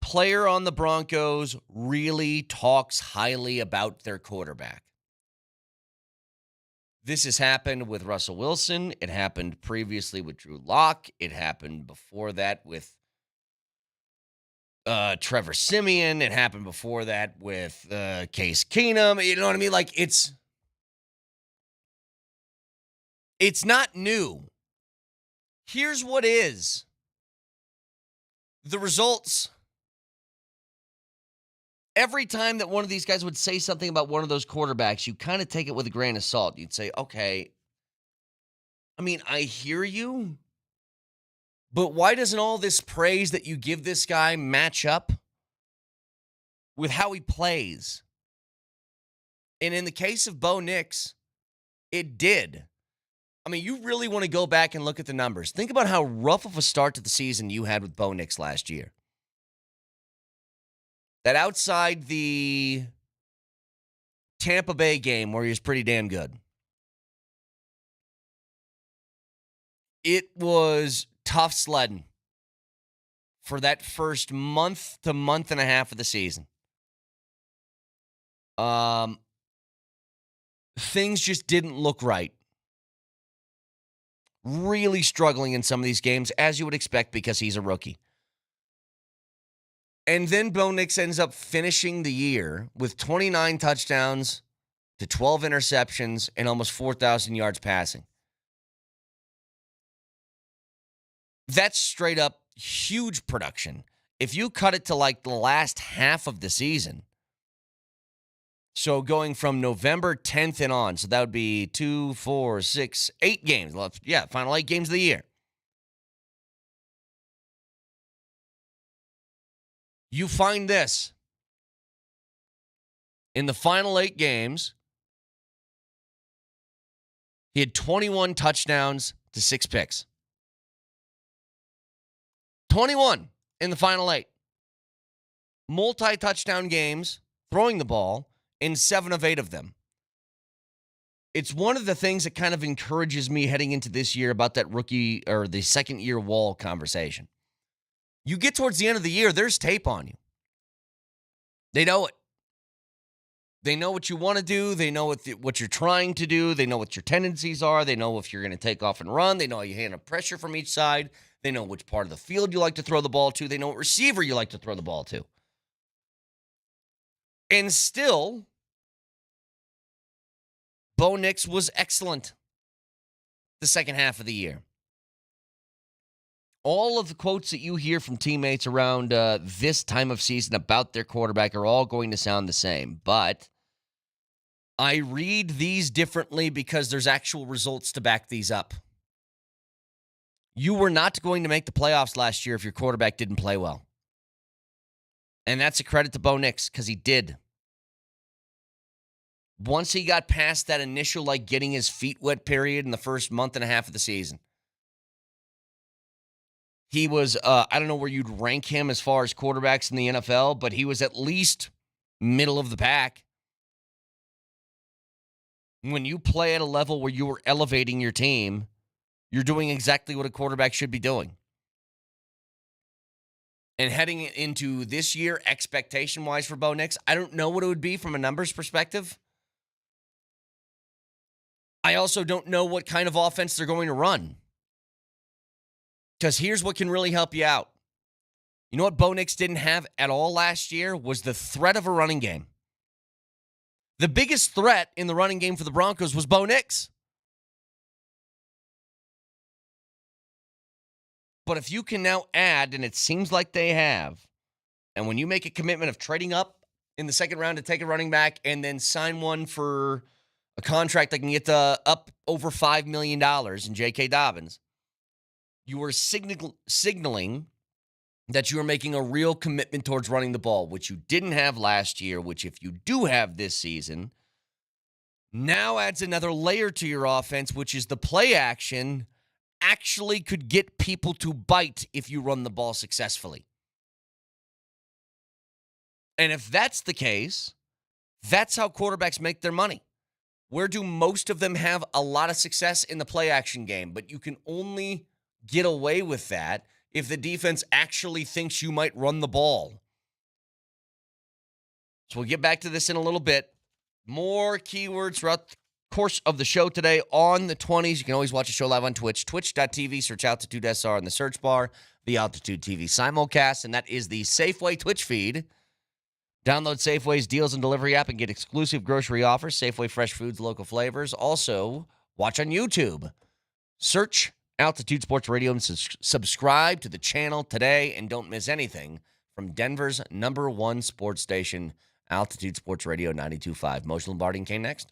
player on the Broncos really talks highly about their quarterback. This has happened with Russell Wilson. It happened previously with Drew Lock. It happened before that with Trevor Siemian. It happened before that with Case Keenum. You know what I mean? Like, it's not new. Here's what is. The results. Every time that one of these guys would say something about one of those quarterbacks, you kind of take it with a grain of salt. You'd say, okay, I mean, I hear you, but why doesn't all this praise that you give this guy match up with how he plays? And in the case of Bo Nix, it did. I mean, you really want to go back and look at the numbers. Think about how rough of a start to the season you had with Bo Nix last year. That outside the Tampa Bay game where he was pretty damn good, it was tough sledding for that first month to month and a half of the season. Things just didn't look right. Really struggling in some of these games, as you would expect, because he's a rookie. And then Bo Nix ends up finishing the year with 29 touchdowns to 12 interceptions and almost 4,000 yards passing. That's straight up huge production. If you cut it to like the last half of the season, so going from November 10th and on, so that would be 2, 4, 6, 8 games. Yeah, final 8 games of the year. You find this. In the final 8 games, he had 21 touchdowns to 6 picks. 21 in the final 8. Multi-touchdown games, throwing the ball, in 7 of 8 of them. It's one of the things that kind of encourages me heading into this year about that rookie or the second-year wall conversation. You get towards the end of the year, there's tape on you. They know it. They know what you want to do. They know what you're trying to do. They know what your tendencies are. They know if you're going to take off and run. They know how you handle pressure from each side. They know which part of the field you like to throw the ball to. They know what receiver you like to throw the ball to. And still, Bo Nix was excellent the second half of the year. All of the quotes that you hear from teammates around this time of season about their quarterback are all going to sound the same. But I read these differently because there's actual results to back these up. You were not going to make the playoffs last year if your quarterback didn't play well. And that's a credit to Bo Nix because he did. Once he got past that initial, like, getting his feet wet period in the first month and a half of the season, he was, I don't know where you'd rank him as far as quarterbacks in the NFL, but he was at least middle of the pack. When you play at a level where you are elevating your team, you're doing exactly what a quarterback should be doing. And heading into this year, expectation-wise for Bo Nix, I don't know what it would be from a numbers perspective. I also don't know what kind of offense they're going to run. Because here's what can really help you out. You know what Bo Nix didn't have at all last year was the threat of a running game. The biggest threat in the running game for the Broncos was Bo Nix. But if you can now add, and it seems like they have, and when you make a commitment of trading up in the second round to take a running back and then sign one for a contract that can get up over $5 million in J.K. Dobbins, you are signaling that you are making a real commitment towards running the ball, which you didn't have last year, which if you do have this season, now adds another layer to your offense, which is the play action actually could get people to bite if you run the ball successfully. And if that's the case, that's how quarterbacks make their money. Where do most of them have a lot of success? In the play action game, but you can only get away with that if the defense actually thinks you might run the ball. So we'll get back to this in a little bit. More keywords throughout the course of the show today on the 20s. You can always watch the show live on Twitch, twitch.tv, search Altitude SR in the search bar, the Altitude TV simulcast, and that is the Safeway Twitch feed. Download Safeway's deals and delivery app and get exclusive grocery offers, Safeway fresh foods, local flavors. Also, watch on YouTube. Search Altitude Sports Radio and subscribe to the channel today and don't miss anything from Denver's #1 sports station, Altitude Sports Radio 92.5. Moser, Lombardi, and Kane next.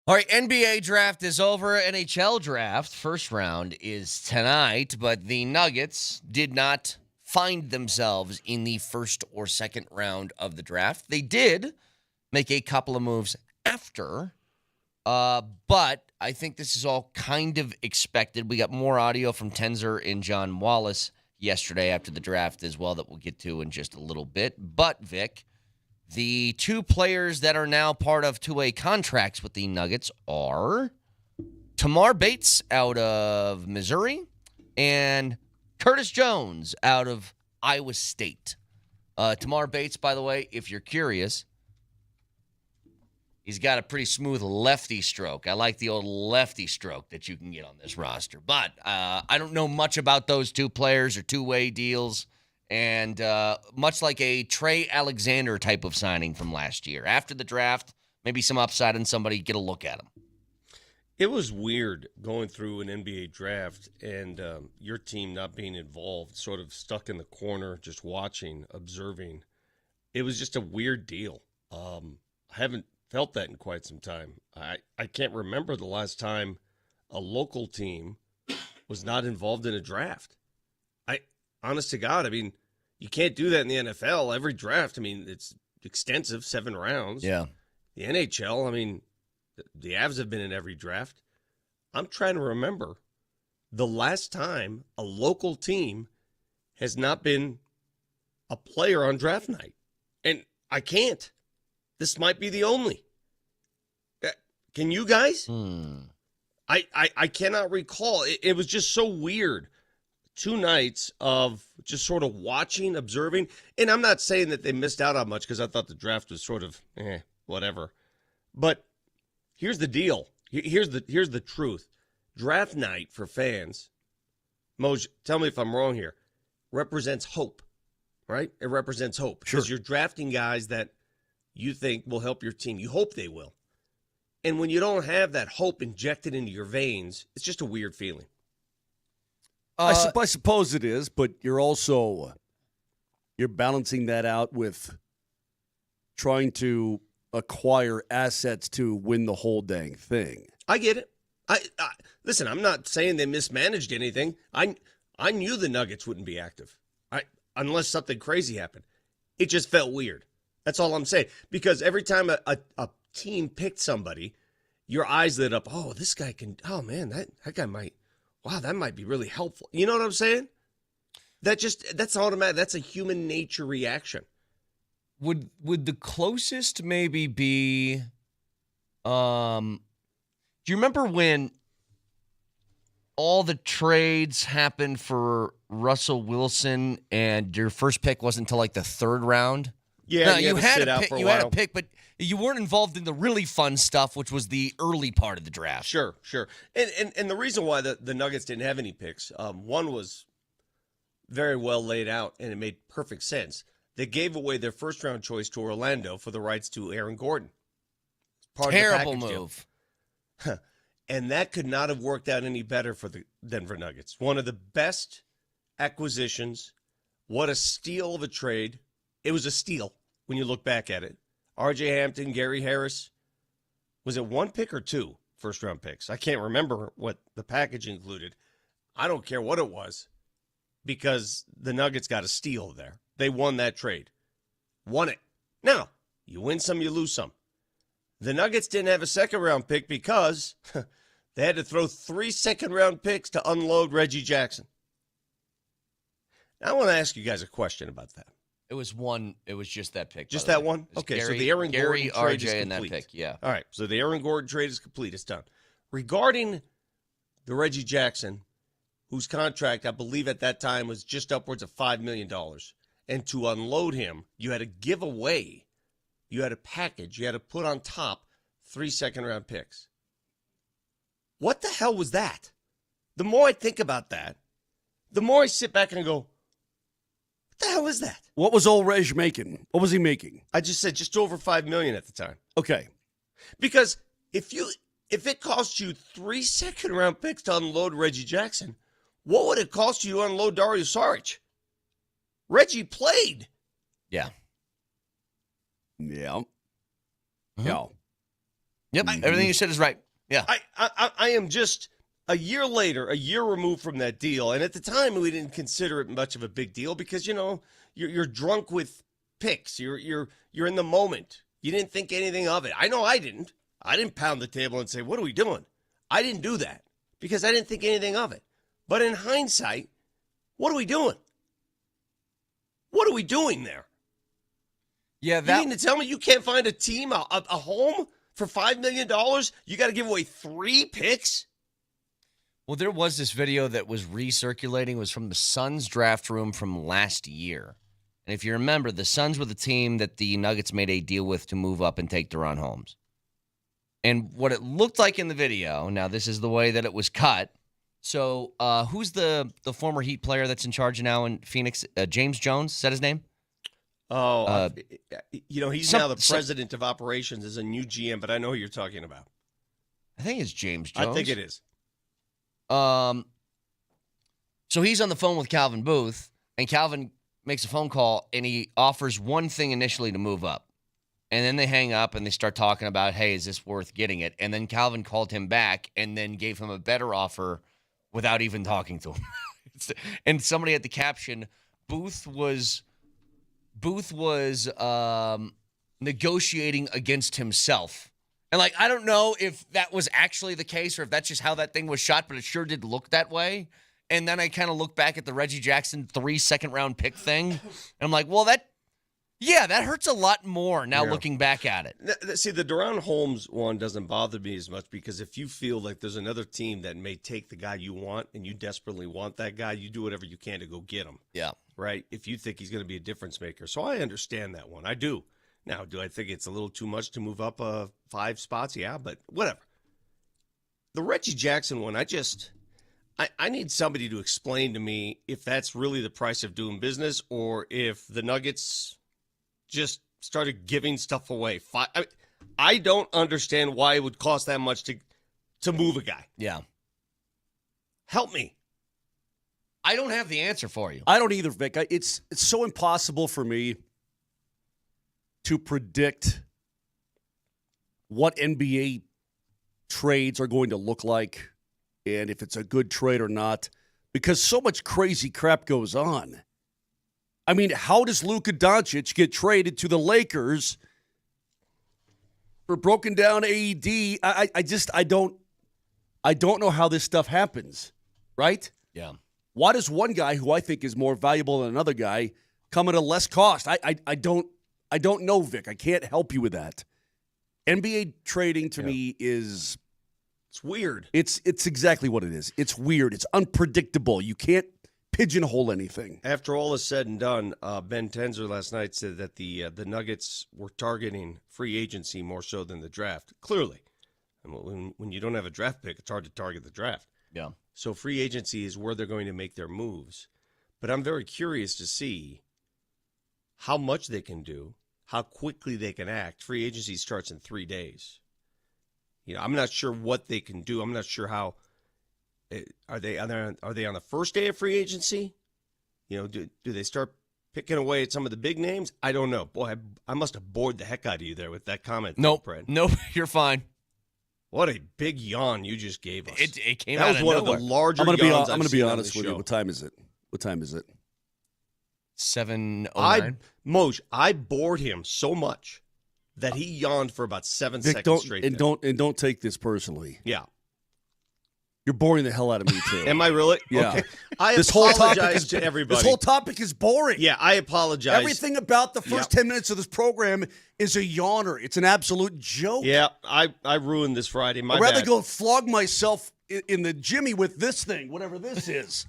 All right, NBA draft is over. NHL draft, first round, is tonight, but the Nuggets did not find themselves in the first or second round of the draft. They did make a couple of moves after, but I think this is all kind of expected. We got more audio from Tenzer and John Wallace yesterday after the draft as well that we'll get to in just a little bit. But, Vic, the two players that are now part of two-way contracts with the Nuggets are Tamar Bates out of Missouri and Curtis Jones out of Iowa State. Tamar Bates, by the way, if you're curious, he's got a pretty smooth lefty stroke. I like the old lefty stroke that you can get on this roster. But I don't know much about those two players or two-way deals. And much like a Trey Alexander type of signing from last year. After the draft, maybe some upside and somebody get a look at him. It was weird going through an NBA draft and your team not being involved, sort of stuck in the corner, just watching, observing. It was just a weird deal. I haven't felt that in quite some time. I can't remember the last time a local team was not involved in a draft. Honest to God, I mean, you can't do that in the NFL. Every draft, I mean, it's extensive, 7 rounds. Yeah. The NHL, I mean, the Avs have been in every draft. I'm trying to remember the last time a local team has not been a player on draft night. And I can't. This might be the only. Can you guys? I cannot recall. It was just so weird. 2 nights of just sort of watching, observing. And I'm not saying that they missed out on much because I thought the draft was sort of whatever. But here's the deal. Here's the truth. Draft night for fans, Moser, tell me if I'm wrong here, represents hope, right? It represents hope. Because you're drafting guys that you think will help your team. You hope they will. And when you don't have that hope injected into your veins, it's just a weird feeling. I suppose it is, but you're balancing that out with trying to acquire assets to win the whole dang thing. I get it. I listen, I'm not saying they mismanaged anything. I knew the Nuggets wouldn't be active. Unless something crazy happened. It just felt weird. That's all I'm saying. Because every time a team picked somebody, your eyes lit up. Oh, this guy can. Oh man, that guy might. Wow, that might be really helpful. You know what I'm saying? That's automatic. That's a human nature reaction. Would the closest maybe be do you remember when all the trades happened for Russell Wilson and your first pick wasn't until like the 3rd round? Yeah, now, you had a pick, but you weren't involved in the really fun stuff, which was the early part of the draft. Sure. And the reason why the Nuggets didn't have any picks, one was very well laid out, and it made perfect sense. They gave away their first-round choice to Orlando for the rights to Aaron Gordon. Terrible move. And that could not have worked out any better for the Denver Nuggets. One of the best acquisitions. What a steal of a trade. It was a steal when you look back at it. R.J. Hampton, Gary Harris. Was it 1 pick or 2 first-round picks? I can't remember what the package included. I don't care what it was because the Nuggets got a steal there. They won that trade. Won it. Now, you win some, you lose some. The Nuggets didn't have a second-round pick because they had to throw 3 second-round picks to unload Reggie Jackson. Now, I want to ask you guys a question about that. It was one. It was just that pick. Just that one? Okay, so the Aaron Gordon trade is complete. And that pick, yeah. All right, so the Aaron Gordon trade is complete. It's done. Regarding the Reggie Jackson, whose contract I believe at that time was just upwards of $5 million, and to unload him, you had to give away, you had to package, you had to put on top 3 second-round picks. What the hell was that? The more I think about that, the more I sit back and go, what the hell is that? What was old Reg making? What was he making? I just said just over $5 million at the time. Okay. Because if it cost you 3 second-round picks to unload Reggie Jackson, what would it cost you to unload Dario Saric? Reggie played. Yeah. Yeah. Mm-hmm. Yep, everything you said is right. Yeah. I am just a year later, a year removed from that deal, and at the time we didn't consider it much of a big deal because you're drunk with picks. You're in the moment. You didn't think anything of it. I know I didn't. I didn't pound the table and say, "What are we doing?" I didn't do that because I didn't think anything of it. But in hindsight, what are we doing? What are we doing there? Yeah, You mean to tell me you can't find a team, a home for $5 million? You got to give away 3 picks? Well, there was this video that was recirculating. It was from the Suns draft room from last year. And if you remember, the Suns were the team that the Nuggets made a deal with to move up and take Deron Holmes. And what it looked like in the video, now this is the way that it was cut. So who's the former Heat player that's in charge now in Phoenix? James Jones, is that his name? Oh, he's now the president of operations as a new GM, but I know who you're talking about. I think it's James Jones. I think it is. So he's on the phone with Calvin Booth, and Calvin makes a phone call, and he offers one thing initially to move up. And then they hang up, and they start talking about, hey, is this worth getting it? And then Calvin called him back and then gave him a better offer without even talking to him. And somebody had the caption, Booth was negotiating against himself. And, I don't know if that was actually the case or if that's just how that thing was shot, but it sure did look that way. And then I kind of look back at the Reggie Jackson 3 second-round pick thing, and I'm like, well, that hurts a lot more now looking back at it. See, the Deron Holmes one doesn't bother me as much because if you feel like there's another team that may take the guy you want and you desperately want that guy, you do whatever you can to go get him. Yeah. Right? If you think he's going to be a difference maker. So I understand that one. I do. Now, do I think it's a little too much to move up 5 spots? Yeah, but whatever. The Reggie Jackson one, I need somebody to explain to me if that's really the price of doing business or if the Nuggets just started giving stuff away. I don't understand why it would cost that much to move a guy. Yeah. Help me. I don't have the answer for you. I don't either, Vic. It's so impossible for me to predict what NBA trades are going to look like and if it's a good trade or not, because so much crazy crap goes on. I mean, how does Luka Doncic get traded to the Lakers for broken down AED? I don't know how this stuff happens, right? Yeah. Why does one guy who I think is more valuable than another guy come at a less cost? I don't know, Vic. I can't help you with that. NBA trading to me is it's weird. It's exactly what it is. It's weird. It's unpredictable. You can't pigeonhole anything. After all is said and done, Ben Tenzer last night said that the Nuggets were targeting free agency more so than the draft. Clearly, and when you don't have a draft pick, it's hard to target the draft. Yeah. So free agency is where they're going to make their moves. But I'm very curious to see how much they can do, how quickly they can act. Free agency starts in 3 days. I'm not sure what they can do. I'm not sure how. Are they on the first day of free agency? Do they start picking away at some of the big names? I don't know. Boy, I must have bored the heck out of you there with that comment. Nope, you're fine. What a big yawn you just gave us. It came that out was of one nowhere. of the larger I'm yawns going I've to be seen on honest this with show. you. What time is it? 7:09. Moj, I bored him so much that he yawned for about 7 seconds straight. Don't take this personally. Yeah. You're boring the hell out of me too. Am I really? Yeah. Okay. I This whole apologize to everybody. This whole topic is boring. Yeah, I apologize. Everything about the first 10 minutes of this program is a yawner. It's an absolute joke. Yeah, I ruined this Friday. I'd rather go flog myself in the Jimmy with this thing, whatever this is.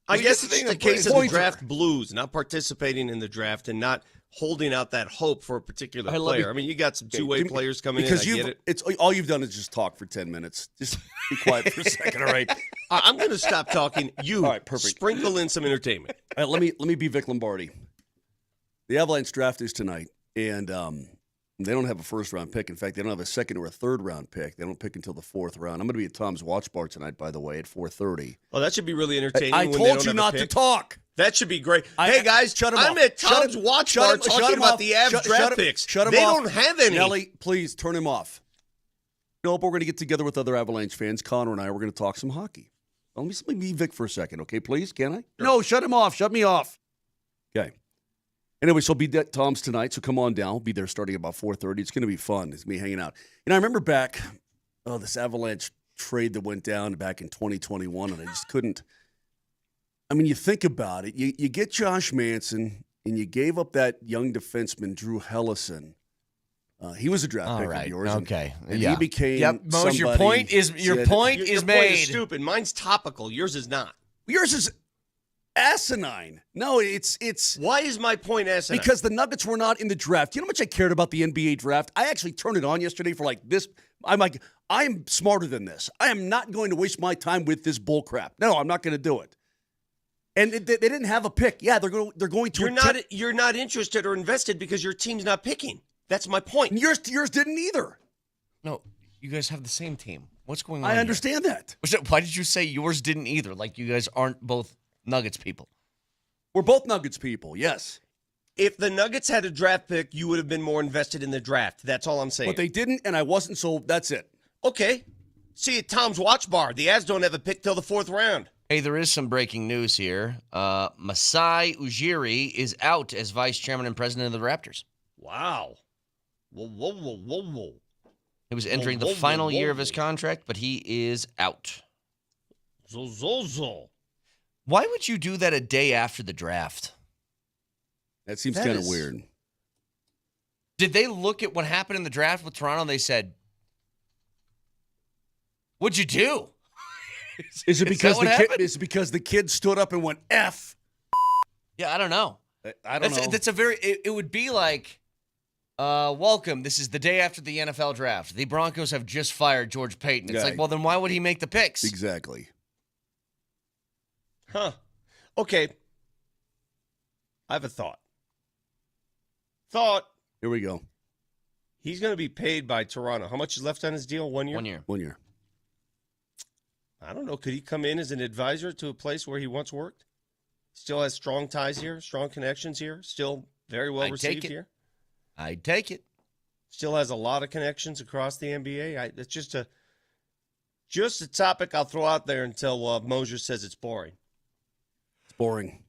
I guess it's the case of the draft blues, not participating in the draft and not holding out that hope for a particular player. I mean, you got some two-way players coming in. I get it. It's all you've done is just talk for 10 minutes. Just be quiet for a second, all right? I'm going to stop talking. You all right, perfect. Sprinkle in some entertainment. All right, let me be Vic Lombardi. The Avalanche draft is tonight, and they don't have a first-round pick. In fact, they don't have a second or a third-round pick. They don't pick until the fourth round. I'm going to be at Tom's Watch Bar tonight, by the way, at 4:30. Oh, that should be really entertaining. I told you not to talk. That should be great. Hey, guys, I'm at Tom's Watch Bar talking about the Avs draft picks. Shut him off. They off. don't have any. Nelly, please turn him off. No, but we're going to get together with other Avalanche fans. Connor and I, we're going to talk some hockey. Let me be Vic for a second, okay, please? Can I? Sure. No, shut him off. Shut me off. Okay. Anyway, so I'll be at Tom's tonight, so come on down. I'll be there starting about 4:30. It's going to be fun. It's me hanging out. And I remember back, this Avalanche trade that went down back in 2021, and I just couldn't. I mean, you think about it. You get Josh Manson, and you gave up that young defenseman, Drew Hellison. He was a draft pick of yours. Okay. And he became Mose, your point is made. Your point is stupid. Mine's topical. Yours is not. Yours is asinine. No, it's. Why is my point asinine? Because the Nuggets were not in the draft. You know how much I cared about the NBA draft? I actually turned it on yesterday for like this. I'm like, I am smarter than this. I am not going to waste my time with this bull crap. No, I'm not going to do it. And they didn't have a pick. Yeah, they're going to. You're not interested or invested because your team's not picking. That's my point. And yours didn't either. No, you guys have the same team. What's going on? I understand that. Why did you say yours didn't either? Like you guys aren't both Nuggets people. We're both Nuggets people, yes. If the Nuggets had a draft pick, you would have been more invested in the draft. That's all I'm saying. But they didn't, and I wasn't, so that's it. Okay. See you at Tom's Watch Bar. The Avs don't have a pick till the 4th round. Hey, there is some breaking news here. Masai Ujiri is out as vice chairman and president of the Raptors. Wow. Whoa. He was entering the final year of his contract, but he is out. Why would you do that a day after the draft? That seems kind of weird. Did they look at what happened in the draft with Toronto and they said, what'd you do? Is it because the kid stood up and went F? Yeah, I don't know. I don't know. That's a very. It would be like, welcome. This is the day after the NFL draft. The Broncos have just fired George Payton. It's like, well, then why would he make the picks? Exactly. Huh. Okay. I have a thought. Here we go. He's going to be paid by Toronto. How much is left on his deal? 1 year? 1 year. 1 year. I don't know. Could he come in as an advisor to a place where he once worked? Still has strong ties here, strong connections here, still very well received here. I'd take it. Still has a lot of connections across the NBA. It's just a topic I'll throw out there until Moser says it's boring. It's boring.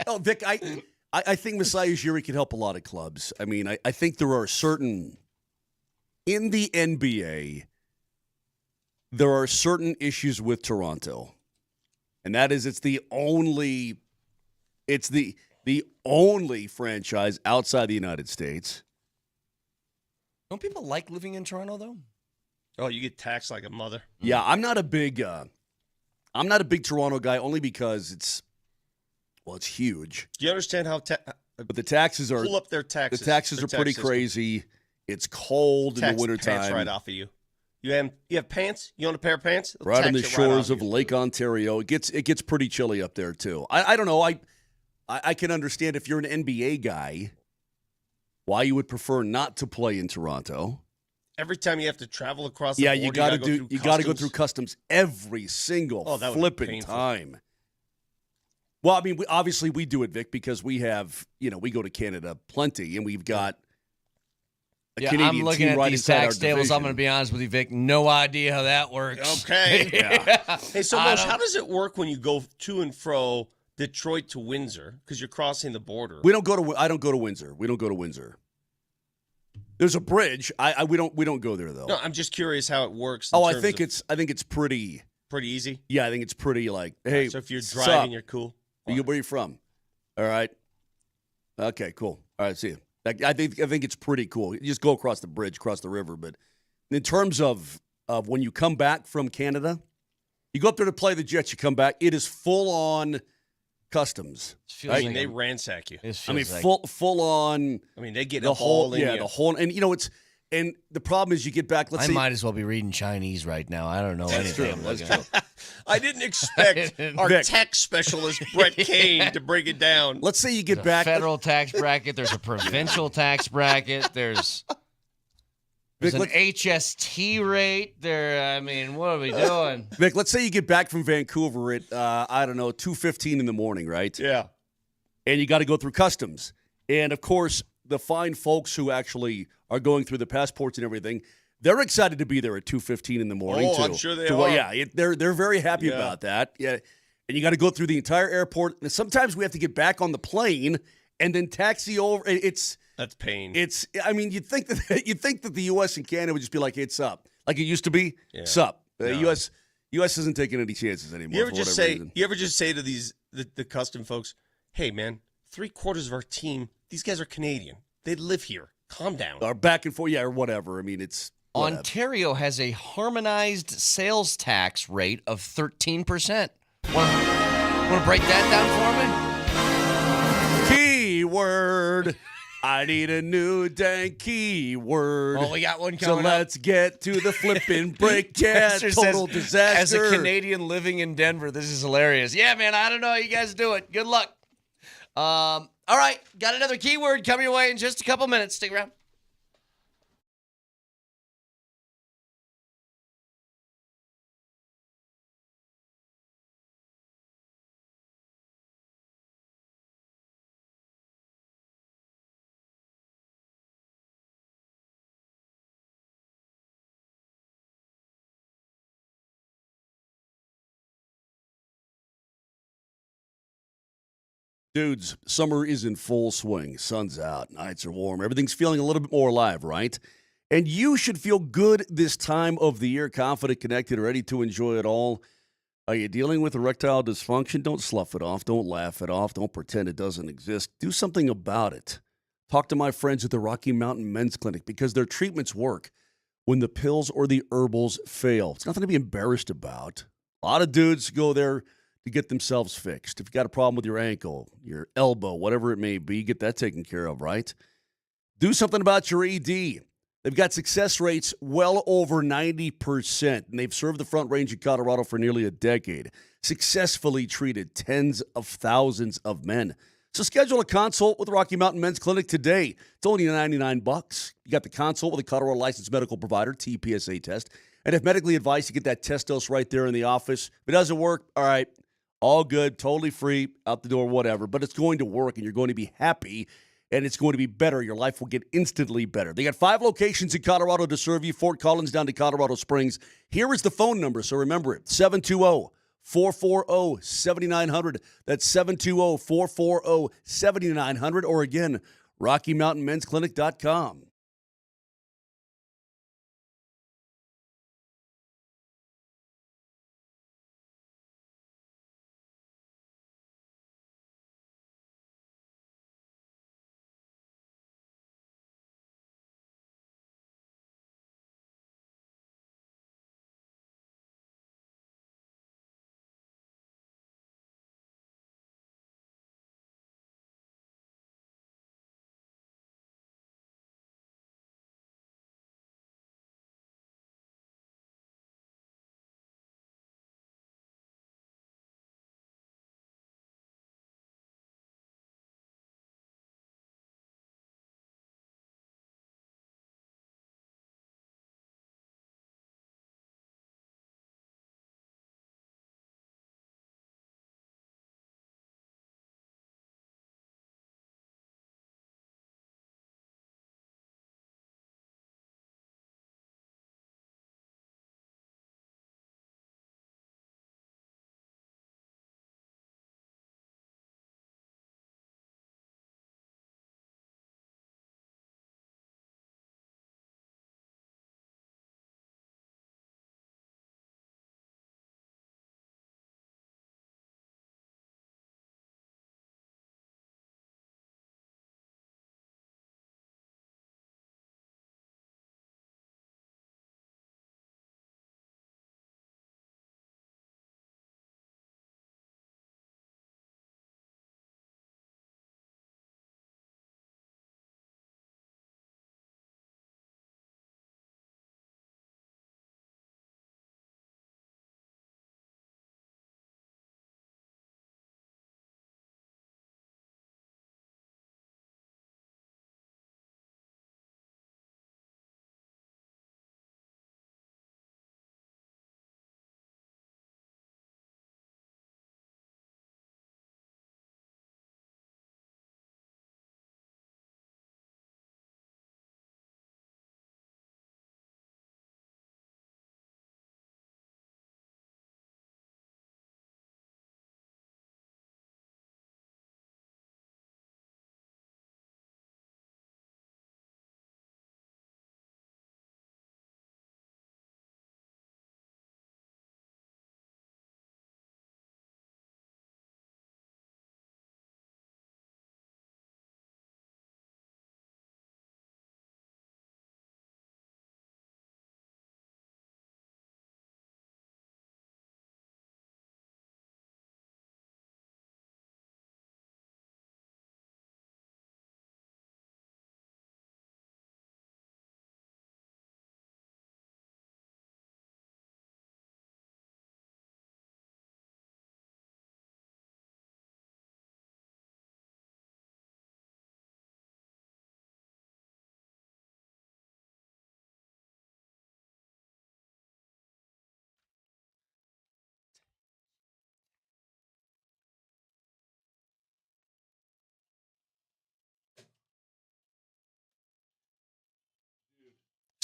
Oh, Vic, I think Masai Ujiri can help a lot of clubs. I mean, I think there are certain in the NBA. There are certain issues with Toronto, and that is it's the only franchise outside the United States. Don't people like living in Toronto though? Oh, you get taxed like a mother. Yeah, I'm not a big Toronto guy only because it's huge. Do you understand how? But the taxes are pull up their taxes. The taxes are pretty crazy. It's cold in the wintertime. Pants right off of you. You have pants? You own a pair of pants? They'll right on the shores of Lake Ontario. It gets pretty chilly up there too. I don't know. I can understand if you're an NBA guy, why you would prefer not to play in Toronto. Every time you have to travel across the border, you got to go through customs every single flipping time. Well, I mean, obviously we do it, Vic, because we have, we go to Canada plenty, and we've got a Canadian I'm looking team at right these inside tax our tables. division. I'm going to be honest with you, Vic. No idea how that works. Okay. Yeah. Hey, so Mose, how does it work when you go to and fro Detroit to Windsor? Because you're crossing the border. I don't go to Windsor. We don't go to Windsor. There's a bridge. We don't go there though. No, I'm just curious how it works. I think it's pretty easy. Yeah, I think it's pretty hey. So if you're driving, you're cool. Where are you from? All right. Okay, cool. All right, see you. I think it's pretty cool. You just go across the bridge, across the river. But in terms of when you come back from Canada, you go up there to play the Jets. You come back, it is full on customs. I mean, they ransack you. Full on. I mean, they get the whole and and the problem is you get back. I might as well be reading Chinese right now. I don't know anything. That's true. I didn't expect our tax specialist, Brett Kane, to break it down. Let's say you get back. Federal tax bracket. There's a provincial tax bracket. There's an HST rate. I mean, what are we doing? Vic, let's say you get back from Vancouver at, 2:15 in the morning, right? Yeah. And you got to go through customs. And, of course, the fine folks who actually are going through the passports and everything, they're excited to be there at 2:15 in the morning, too. I'm sure they are. Yeah, they're very happy about that. Yeah, and you got to go through the entire airport. And sometimes we have to get back on the plane and then taxi over. That's pain. I mean, you'd think that the U.S. and Canada would just be like, it's up. Like it used to be, it's up. The U.S. isn't taking any chances anymore. You ever just say to the custom folks, hey, man, 3/4 of our team, these guys are Canadian. They live here. Calm down. Or back and forth, or whatever. I mean, it's... Whatever. Ontario has a harmonized sales tax rate of 13%. Want to break that down for me? Keyword. I need a new dang keyword. Oh, we got one coming So let's get to the flipping break. Yeah, total disaster. As a Canadian living in Denver, this is hilarious. Yeah, man, I don't know how you guys do it. Good luck. All right, got another keyword coming your way in just a couple minutes. Stick around. Dudes, summer is in full swing. Sun's out, nights are warm. Everything's feeling a little bit more alive, right? And you should feel good this time of the year, confident, connected, ready to enjoy it all. Are you dealing with erectile dysfunction? Don't slough it off. Don't laugh it off. Don't pretend it doesn't exist. Do something about it. Talk to my friends at the Rocky Mountain Men's Clinic because their treatments work when the pills or the herbals fail. It's nothing to be embarrassed about. A lot of dudes go there to get themselves fixed. If you got a problem with your ankle, your elbow, whatever it may be, get that taken care of, right? Do something about your ED. They've got success rates well over 90%, and they've served the Front Range of Colorado for nearly a decade, successfully treated tens of thousands of men. So schedule a consult with Rocky Mountain Men's Clinic today. It's only $99. You got the consult with a Colorado licensed medical provider, TPSA test. And if medically advised, you get that test dose right there in the office. If it doesn't work, all right, all good, totally free, out the door, whatever. But it's going to work, and you're going to be happy, and it's going to be better. Your life will get instantly better. They got 5 locations in Colorado to serve you, Fort Collins down to Colorado Springs. Here is the phone number, so remember it, 720-440-7900. That's 720-440-7900. Or again, RockyMountainMen'sClinic.com.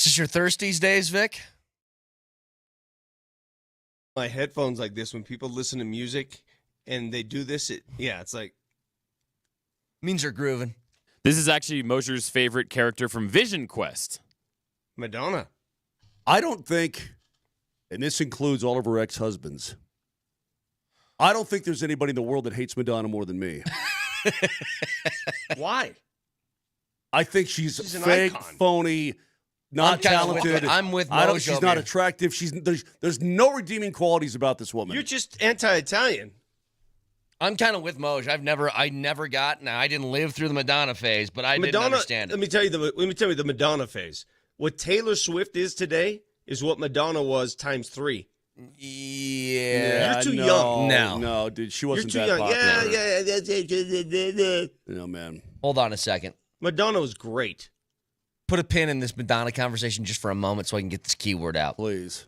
Is this your Thirsties days, Vic? My headphones like this, when people listen to music and they do this, it's like... Means they're grooving. This is actually Moser's favorite character from Vision Quest. Madonna. I don't think, and this includes all of her ex-husbands, I don't think there's anybody in the world that hates Madonna more than me. Why? I think she's an fake, icon. phony, not talented. I'm with She's not attractive. There's no redeeming qualities about this woman. You're just anti-Italian. I'm kind of with Moj. I never got. Now I didn't live through the Madonna phase, but I didn't understand it. Let me tell you the Madonna phase. What Taylor Swift is today is what Madonna was times 3. Yeah, you're too young. No, dude, she wasn't You're too that young. popular. No, man. Hold on a second. Madonna was great. Put a pin in this Madonna conversation just for a moment so I can get this keyword out. Please.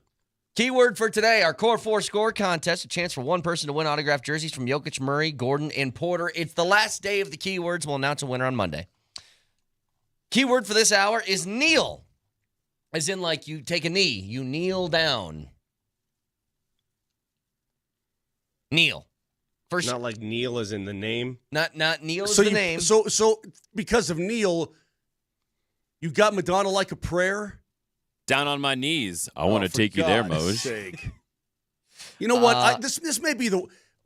Keyword for today, our Core 4 Score contest, a chance for one person to win autographed jerseys from Jokic, Murray, Gordon, and Porter. It's the last day of the keywords. We'll announce a winner on Monday. Keyword for this hour is kneel. As in, like, you take a knee. You kneel down. Kneel. First, Not like Neil as in the name. Not Neil is the name. So because of Neil, you got Madonna like a prayer? Down on my knees. I want to take you there, Moj. You know what? This may be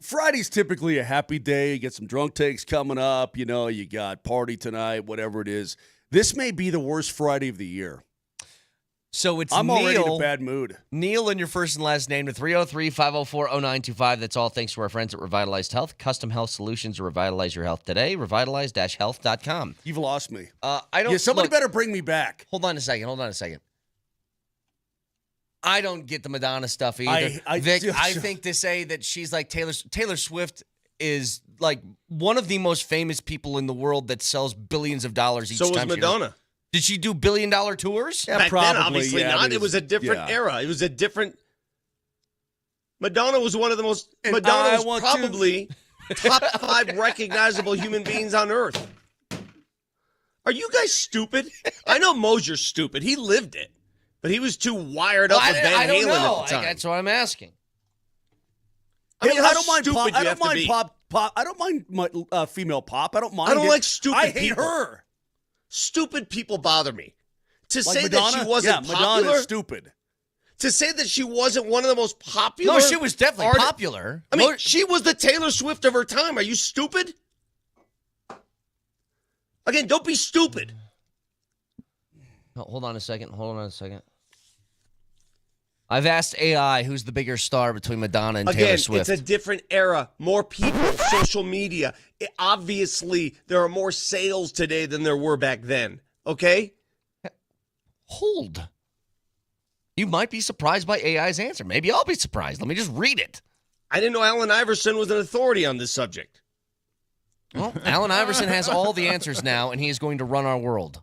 Friday's typically a happy day. You get some drunk takes coming up. You know, you got party tonight, whatever it is. This may be the worst Friday of the year. So it's I'm Neil, already in a bad mood. Neil and your first and last name to 303-504-0925. That's all thanks to our friends at Revitalized Health. Custom health solutions to revitalize your health today. Revitalize-health.com. You've lost me. Somebody better bring me back. Hold on a second. I don't get the Madonna stuff either. Vic, I think to say that she's like Taylor Swift is like one of the most famous people in the world that sells billions of dollars each time. So was Madonna. Did she do billion-dollar tours? Yeah, Back probably. then, obviously not. I mean, it was a different era. It was a different... Madonna was one of the most... Madonna was probably top 5 recognizable human beings on Earth. Are you guys stupid? I know Moser's stupid. He lived it. But he was too wired up with Van Halen at the time. That's what I'm asking. I mean, I don't mind pop. I don't mind pop. I don't mind female pop. I don't mind. I don't like stupid people. I hate her. Stupid people bother me. To Like say Madonna? that she wasn't popular. Madonna's stupid. To say that she wasn't one of the most popular. No, she was definitely popular. I mean, she was the Taylor Swift of her time. Are you stupid? Again, don't be stupid. Oh, hold on a second. I've asked AI who's the bigger star between Madonna and Taylor Swift. It's a different era. More people, social media. Obviously, there are more sales today than there were back then. Okay? Hold. You might be surprised by AI's answer. Maybe I'll be surprised. Let me just read it. I didn't know Allen Iverson was an authority on this subject. Well, Allen Iverson has all the answers now, and he is going to run our world.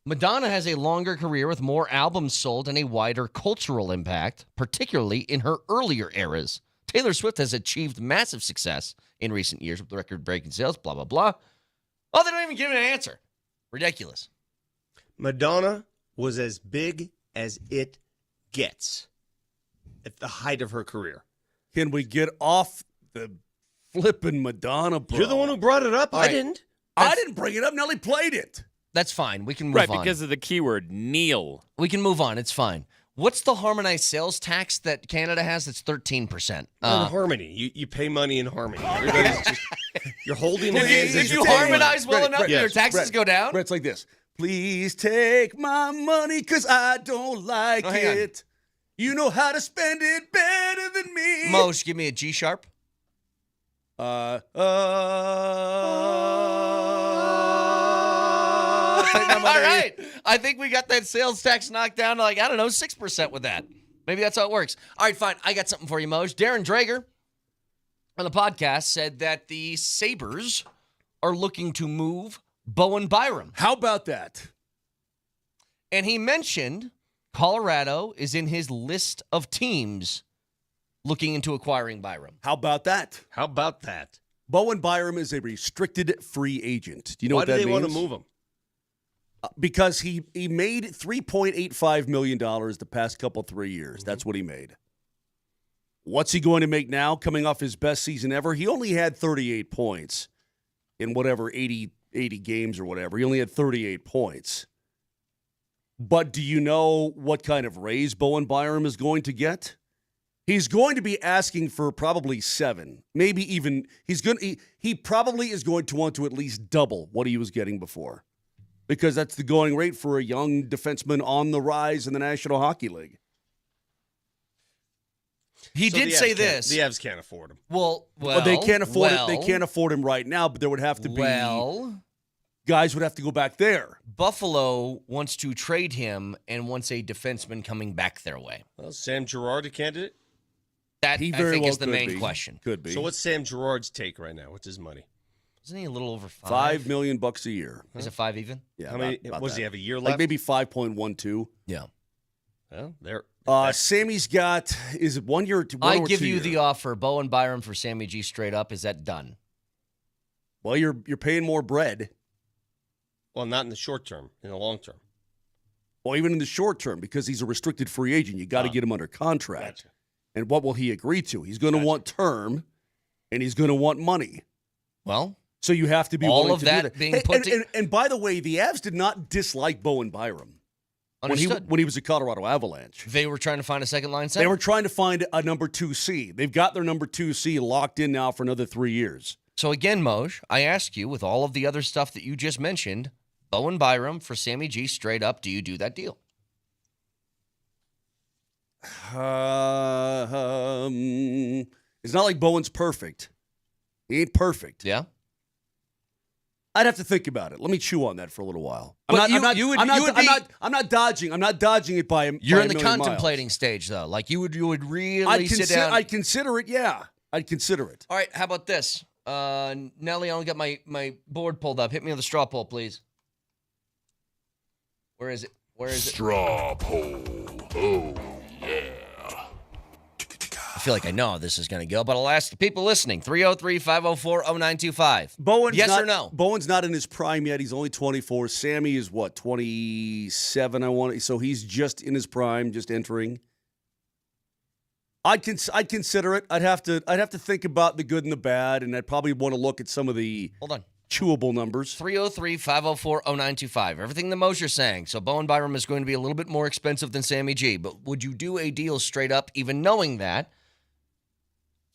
Madonna has a longer career with more albums sold and a wider cultural impact, particularly in her earlier eras. Taylor Swift has achieved massive success in recent years with record-breaking sales, blah, blah, blah. Oh, they don't even give an answer. Ridiculous. Madonna was as big as it gets at the height of her career. Can we get off the flipping Madonna, bro? You're the one who brought it up. All I right. didn't. I didn't bring it up. Nelly played it. That's fine. We can move Right, on. because of the keyword kneel. We can move on. It's fine. What's the harmonized sales tax that Canada has? That's 13%. In harmony. You pay money in harmony. Everybody's just, you're holding hands. If you harmonize well enough, your taxes go down? Brett's like this. Please take my money because I don't like it. You know how to spend it better than me. Moj, give me a G sharp. All right. I think we got that sales tax knocked down to 6% with that. Maybe that's how it works. All right, fine. I got something for you, Moj. Darren Drager on the podcast said that the Sabres are looking to move Bowen Byram. How about that? And he mentioned Colorado is in his list of teams looking into acquiring Byram. How about that? How about that? Bowen Byram is a restricted free agent. Do you know Why what that do they means? want to move him? Because he made $3.85 million the past 3 years. That's what he made. What's he going to make now coming off his best season ever? He only had 38 points in whatever, 80 games or whatever. He only had 38 points. But do you know what kind of raise Bowen Byram is going to get? He's going to be asking for probably 7. Maybe even he probably is going to want to at least double what he was getting before. Because that's the going rate for a young defenseman on the rise in the National Hockey League. He did say this. The Avs can't afford him. Well, they can't afford it. They can't afford him right now, but there would have to be guys would have to go back there. Buffalo wants to trade him and wants a defenseman coming back their way. Well, Sam Girard a candidate? That I think is the main question. Could be. So what's Sam Girard's take right now? What's his money? Isn't he a little over 5? $5 million a year. Is it 5 even? Yeah. How many? Does he have a year left? Like maybe 5.12. Yeah. Well, there. Sammy's got, is it 1 year or 2? I give you the offer, Bowen Byram for Sammy G straight up. Is that done? Well, you're paying more bread. Well, not in the short term, in the long term. Well, even in the short term, because he's a restricted free agent, you got to get him under contract. Gotcha. And what will he agree to? He's going to want term, and he's going to want money. Well, so you have to be all willing of to that do that. being put and by the way, the Avs did not dislike Bowen Byram when he was a Colorado Avalanche. They were trying to find a second line center. They were trying to find a number 2C. They've got their number 2C locked in now for another 3 years. So again, Moj, I ask you, with all of the other stuff that you just mentioned, Bowen Byram for Sammy G straight up, do you do that deal? It's not like Bowen's perfect. He ain't perfect. Yeah. I'd have to think about it. Let me chew on that for a little while. I'm not dodging. I'm not dodging it by. You're by in the a million contemplating miles. stage, though. Like you would really sit down. I'd consider it. Yeah, I'd consider it. All right. How about this? Nelly, I only got my board pulled up. Hit me with a straw poll, please. Where is it? Straw poll. Oh, yeah. I feel like I know how this is going to go, but I'll ask the people listening. 303-504-0925. Bowen's yes not, or no? Bowen's not in his prime yet. He's only 24. Sammy is what, 27? So he's just in his prime, just entering. I'd consider it. I'd have to think about the good and the bad, and I'd probably want to look at some of the chewable numbers. 303-504-0925. Everything the Moser's saying. So Bowen Byram is going to be a little bit more expensive than Sammy G, but would you do a deal straight up, even knowing that?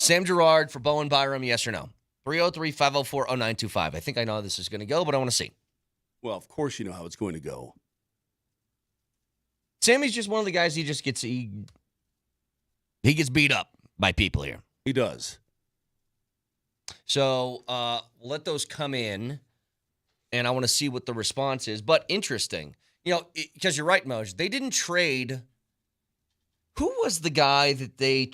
Sam Girard for Bowen Byram, yes or no? 303-504-0925. I think I know how this is going to go, but I want to see. Well, of course you know how it's going to go. Sammy's just one of the guys he gets beat up by people here. He does. So let those come in, and I want to see what the response is. But interesting, because you're right, Moj. They didn't trade. Who was the guy that they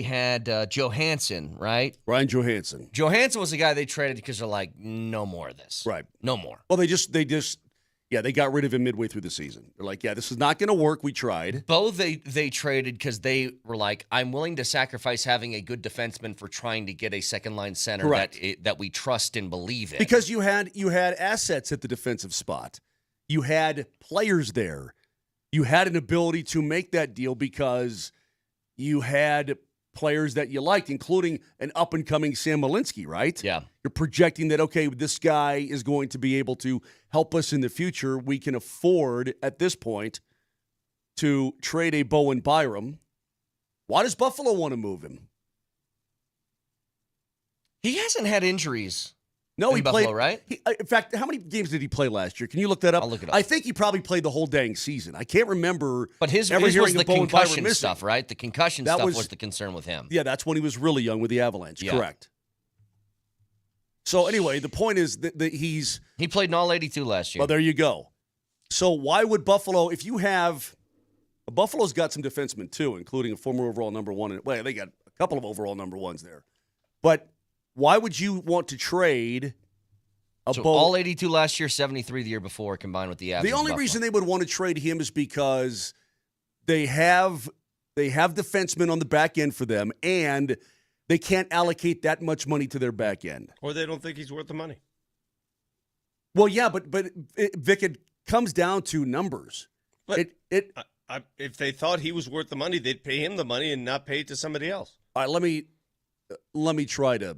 had? Johansson, right? Ryan Johansson. Johansson was the guy they traded because they're like, no more of this. Right. No more. Well, they got rid of him midway through the season. They're like, this is not going to work. We tried. Both they traded because they were like, I'm willing to sacrifice having a good defenseman for trying to get a second line center that we trust and believe in. Because you had assets at the defensive spot. You had players there. You had an ability to make that deal because you had players that you liked, including an up-and-coming Sam Malinsky, right? Yeah. You're projecting that, okay, this guy is going to be able to help us in the future. We can afford, at this point, to trade a Bowen Byram. Why does Buffalo want to move him? He hasn't had injuries. No, he Buffalo, played, right? In fact, how many games did he play last year? Can you look that up? I'll look it up. I think he probably played the whole dang season. I can't remember. But his was the concussion stuff, right? The concussion stuff was the concern with him. Yeah, that's when he was really young with the Avalanche. Yeah. Correct. So anyway, the point is that he played in all 82 last year. Well, there you go. So why would Buffalo, if you have – Buffalo's got some defensemen too, including a former overall number one. Well, they got a couple of overall number ones there. But why would you want to trade – all 82 last year, 73 the year before, combined with the Avs. The only reason they would want to trade him is because they have defensemen on the back end for them, and they can't allocate that much money to their back end. Or they don't think he's worth the money. Well, yeah, but Vic had comes down to numbers. But if they thought he was worth the money, they'd pay him the money and not pay it to somebody else. All right, let me try to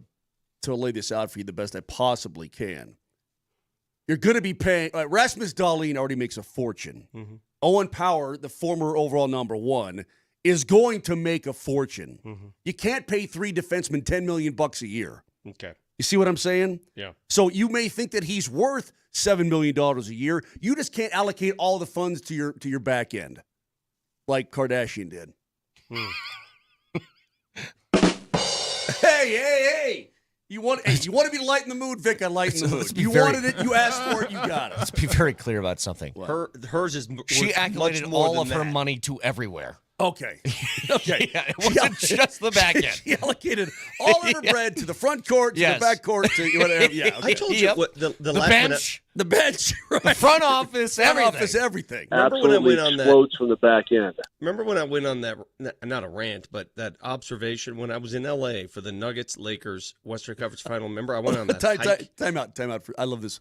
lay this out for you the best I possibly can. You're going to be paying. Rasmus Dahlin already makes a fortune. Mm-hmm. Owen Power, the former overall number 1, is going to make a fortune. Mm-hmm. You can't pay 3 defensemen $10 million a year. Okay. You see what I'm saying? Yeah. So you may think that he's worth $7 million a year. You just can't allocate all the funds to your back end, like Kardashian did. Hey! You want me to lighten the mood, Vic? I lighten the mood. You wanted it. You asked for it. You got it. Let's be very clear about something. Hers is She worth accumulated much more all than of her that. money to everywhere. Okay. Yeah, it wasn't just the back end. She allocated all of her bread to the front court, to the back court, to whatever. Yeah, okay. I told you what, the last bench, the bench, right. the front office, everything. Remember when I went on that? Explodes from the back end. Remember when I went on that? Not a rant, but that observation when I was in L.A. for the Nuggets Lakers Western Conference Final. Remember I went on that hike? Time out. I love this.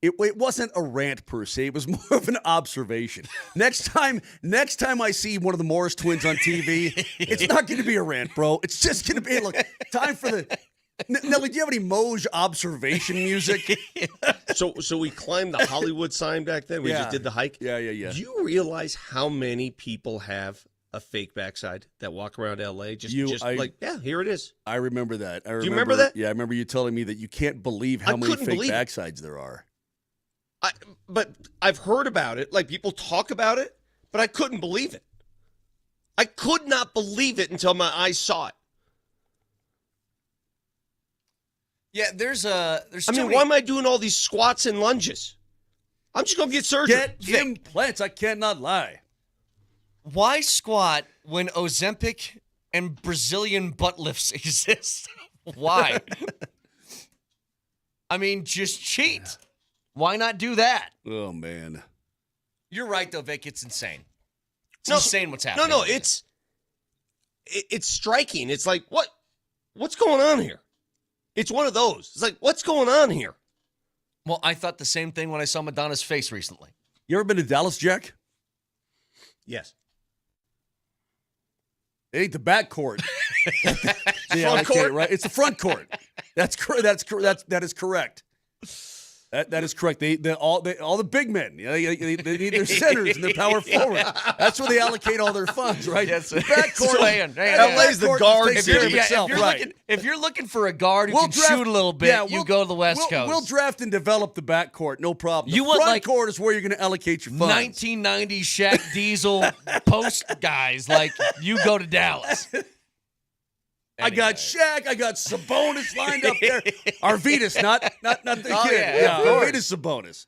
It wasn't a rant per se. It was more of an observation. Next time I see one of the Morris twins on TV, it's not going to be a rant, bro. It's just going to be, look, time for the... Nelly, do you have any Moj observation music? So we climbed the Hollywood sign back then. We just did the hike. Yeah. Do you realize how many people have a fake backside that walk around L.A. Here it is. I remember that. Do you remember that? Yeah, I remember you telling me that you can't believe how many fake backsides there are. But I've heard about it. Like, people talk about it, but I couldn't believe it. I could not believe it until my eyes saw it. Yeah, there's why am I doing all these squats and lunges? I'm just going to get surgery. Get implants. I cannot lie. Why squat when Ozempic and Brazilian butt lifts exist? Why? I mean, just cheat. Why not do that? Oh, man. You're right, though, Vic. It's insane. It's insane what's happening. No, it's striking. It's like, what's going on here? It's one of those. It's like, what's going on here? Well, I thought the same thing when I saw Madonna's face recently. You ever been to Dallas, Jack? Yes. It ain't the back court. Front court? Right? It's the front court. That is correct. That is correct. All the big men, they need their centers and their power forward. That's where they allocate all their funds, right? Yes. The backcourt. LA's the guard city. If you're looking for a guard who can shoot a little bit, you go to the West Coast. We'll draft and develop the backcourt, no problem. The want front court is where you're going to allocate your funds. 1990 Shaq Diesel post guys, like you go to Dallas. Anyway. I got Shaq. I got Sabonis lined up there. Arvydas, not the kid. Yeah, Arvydas Sabonis.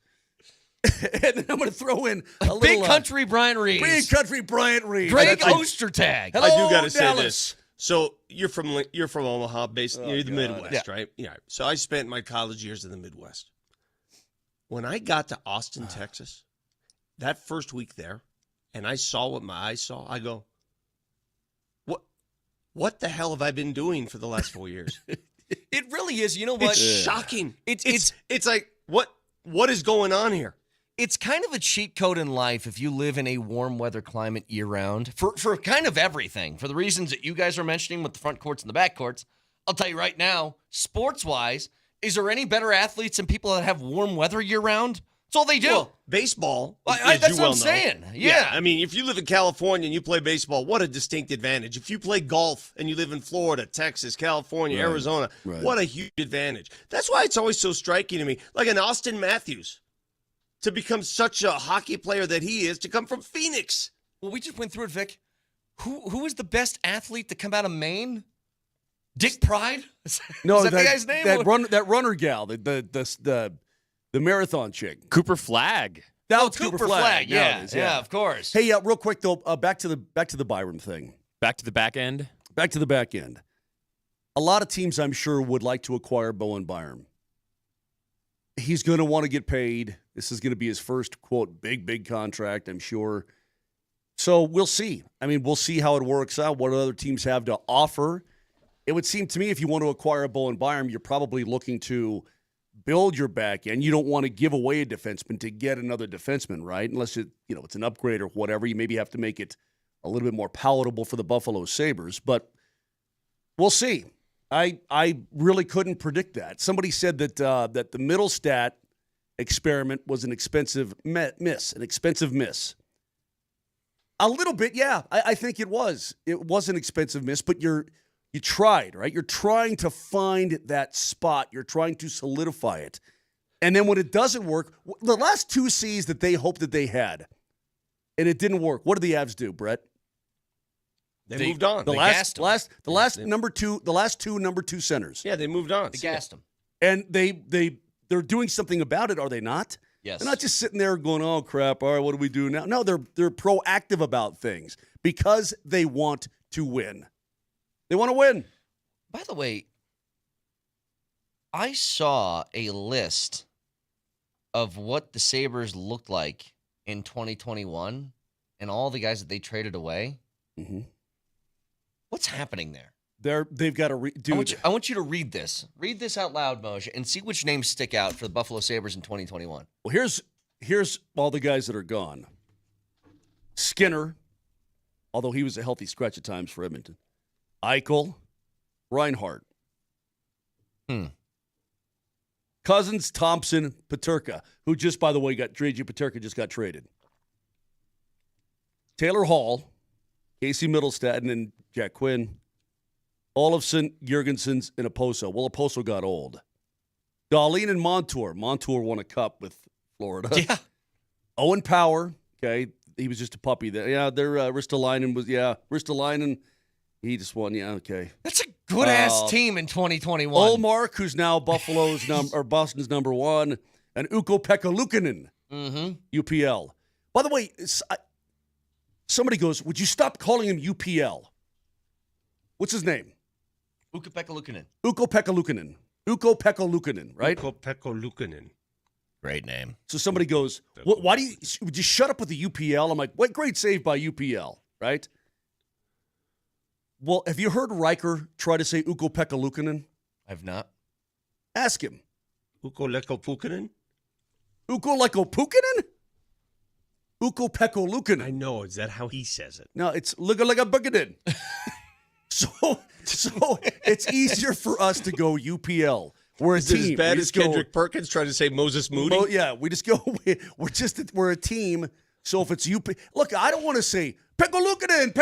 And then I'm going to throw in a little Big Country Bryant Reeves. Big Country Bryant Reeves. Greg Ostertag. Hello, I do got to say Dallas. this. So you're from Omaha, you're the Midwest, right? Yeah. So I spent my college years in the Midwest. When I got to Austin, Texas, that first week there, and I saw what my eyes saw, I go, what the hell have I been doing for the last 4 years? It really is. You know what? It's shocking. It's like, what is going on here? It's kind of a cheat code in life if you live in a warm weather climate year round for kind of everything. For the reasons that you guys are mentioning with the front courts and the back courts, I'll tell you right now, sports wise, is there any better athletes than people that have warm weather year round? That's all they do. Well, baseball. That's what I'm saying. Yeah. I mean, if you live in California and you play baseball, what a distinct advantage. If you play golf and you live in Florida, Texas, California, Arizona, what a huge advantage. That's why it's always so striking to me. Like an Austin Matthews, to become such a hockey player that he is, to come from Phoenix. Well, we just went through it, Vic. Who is the best athlete to come out of Maine? Dick Pride? No, is that the guy's name? That runner gal, the marathon chick. Cooper Flagg. That was Cooper Flagg. Yeah, of course. Hey, real quick though, back to the Byram thing. Back to the back end. Back to the back end. A lot of teams, I'm sure, would like to acquire Bowen Byram. He's going to want to get paid. This is going to be his first, quote, big contract, I'm sure. So we'll see. I mean, we'll see how it works out, what other teams have to offer. It would seem to me if you want to acquire a Bowen Byram, you're probably looking to build your back end. You don't want to give away a defenseman to get another defenseman, right? Unless it's an upgrade or whatever. You maybe have to make it a little bit more palatable for the Buffalo Sabres, but we'll see. I really couldn't predict that. Somebody said that the Middlestat experiment was an expensive miss. A little bit, yeah. I think it was. It was an expensive miss, but you tried, right? You're trying to find that spot. You're trying to solidify it. And then when it doesn't work, the last 2 Cs that they hoped that they had, and it didn't work, what did the Avs do, Brett? They moved on. The last number two centers. Yeah, they moved on. They gassed them. And they're doing something about it, are they not? Yes. They're not just sitting there going, "Oh crap, all right, what do we do now?" No, they're proactive about things because they want to win. They want to win. By the way, I saw a list of what the Sabres looked like in 2021 and all the guys that they traded away. Mm-hmm. What's happening there? They've got to dude. I want you to read this. Read this out loud, Moser, and see which names stick out for the Buffalo Sabres in 2021. Well, here's all the guys that are gone. Skinner, although he was a healthy scratch at times for Edmonton. Eichel, Reinhart. Cousins, Thompson, Peterka, who just, by the way, Peterka just got traded. Taylor Hall, Casey Middlestat, and Jack Quinn. Olofsson, Jurgensen's, and Oposo. Well, Oposo got old. Dahlin and Montour. Montour won a cup with Florida. Yeah. Owen Power. Okay, he was just a puppy there. Yeah, Ristolainen. He just won. Yeah, okay. That's a good-ass team in 2021. Olmark, who's now Boston's number one, and Ukko-Pekka Luukkonen, UPL. By the way, somebody goes, would you stop calling him UPL? What's his name? Ukko-Pekka Luukkonen. Ukko-Pekka Luukkonen, right? Ukko-Pekka Luukkonen. Great name. So somebody goes, why would you shut up with the UPL? I'm like, what great save by UPL, right? Well, have you heard Riker try to say Ukko-Pekka Luukkonen? I've not. Ask him. Ukko-Pekka Luukkonen? Ukko-Pekka Luukkonen. I know. Is that how he says it? No, it's Lugga-Lugga-Buggadin. So it's easier for us to go UPL. We're a Is team. it as bad as Kendrick Perkins trying to say Moses Moody? We just go. We're a team. So if it's UP, look, I don't want to say Pekka Luukkonen.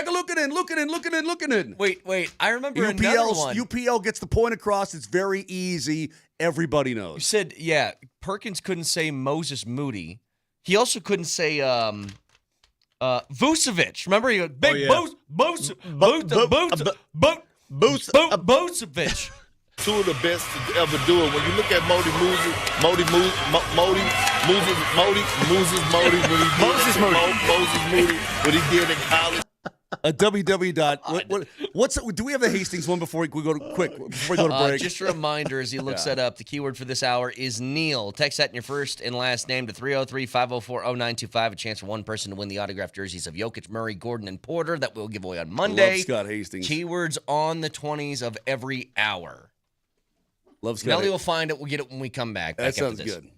Wait. I remember another one. UPL gets the point across. It's very easy. Everybody knows. You said, yeah, Perkins couldn't say Moses Moody. He also couldn't say Vucevic. Remember, he goes, big Vucevic. Two of the best to ever do it. When you look at Moses Moody, what he did in college. Do we have the Hastings one before we go to break? Just a reminder as he looks that up, the keyword for this hour is Neil. Text that in your first and last name to 303-504-0925. A chance for one person to win the autographed jerseys of Jokic, Murray, Gordon, and Porter that we'll give away on Monday. Love Scott Hastings. Keywords on the 20s of every hour. Love Scott. Nelly will find it. We'll get it when we come back. That sounds good.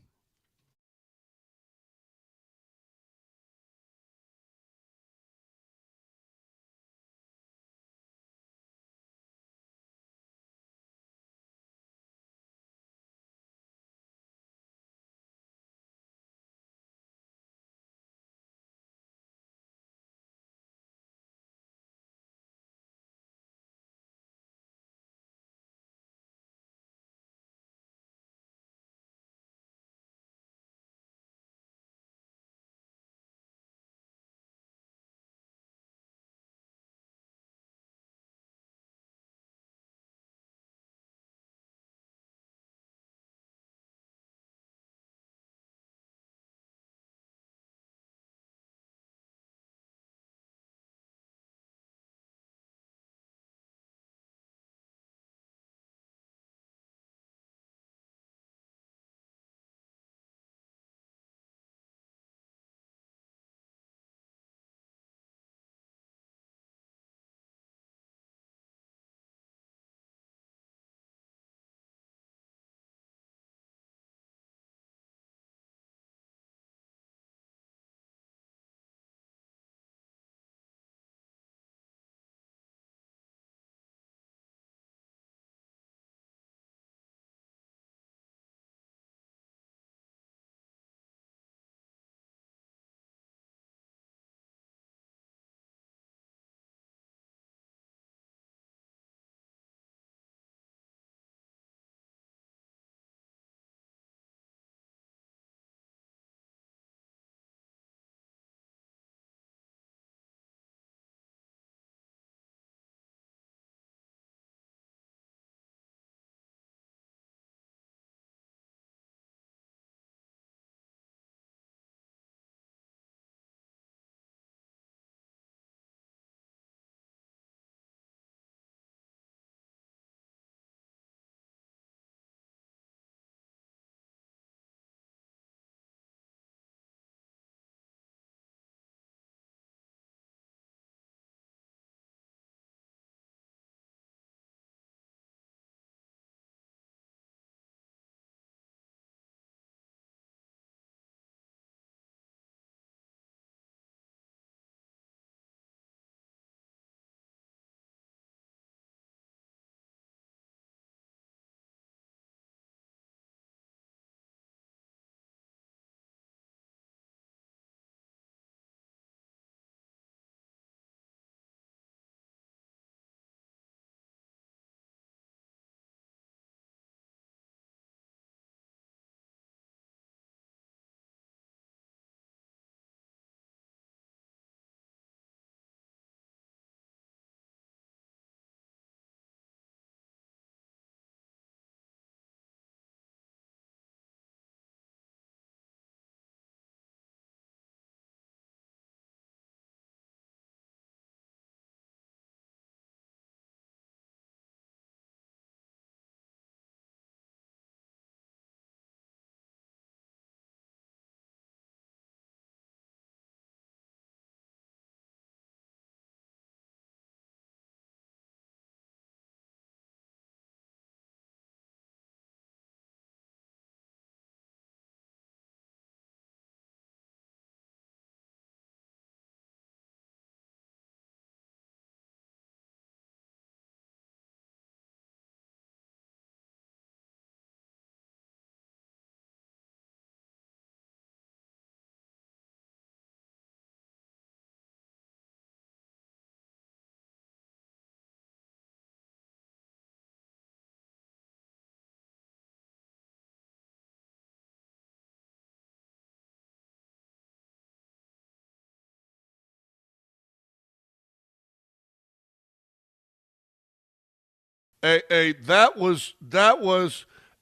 That was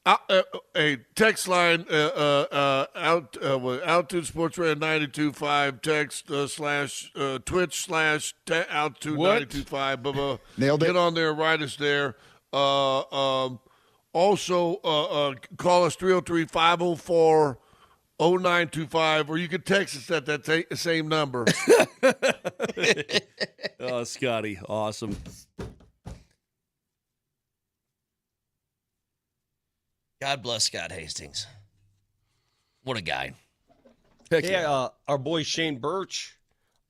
a text line Altitude Sports Radio 92.5 text / Twitch / Altitude 92.5. Nailed it. Get on there, write us there. Also, call us 303-504-0925, or you can text us at that same number. Oh, Scotty, awesome. God bless Scott Hastings. What a guy. Heck Yeah, our boy Shane Birch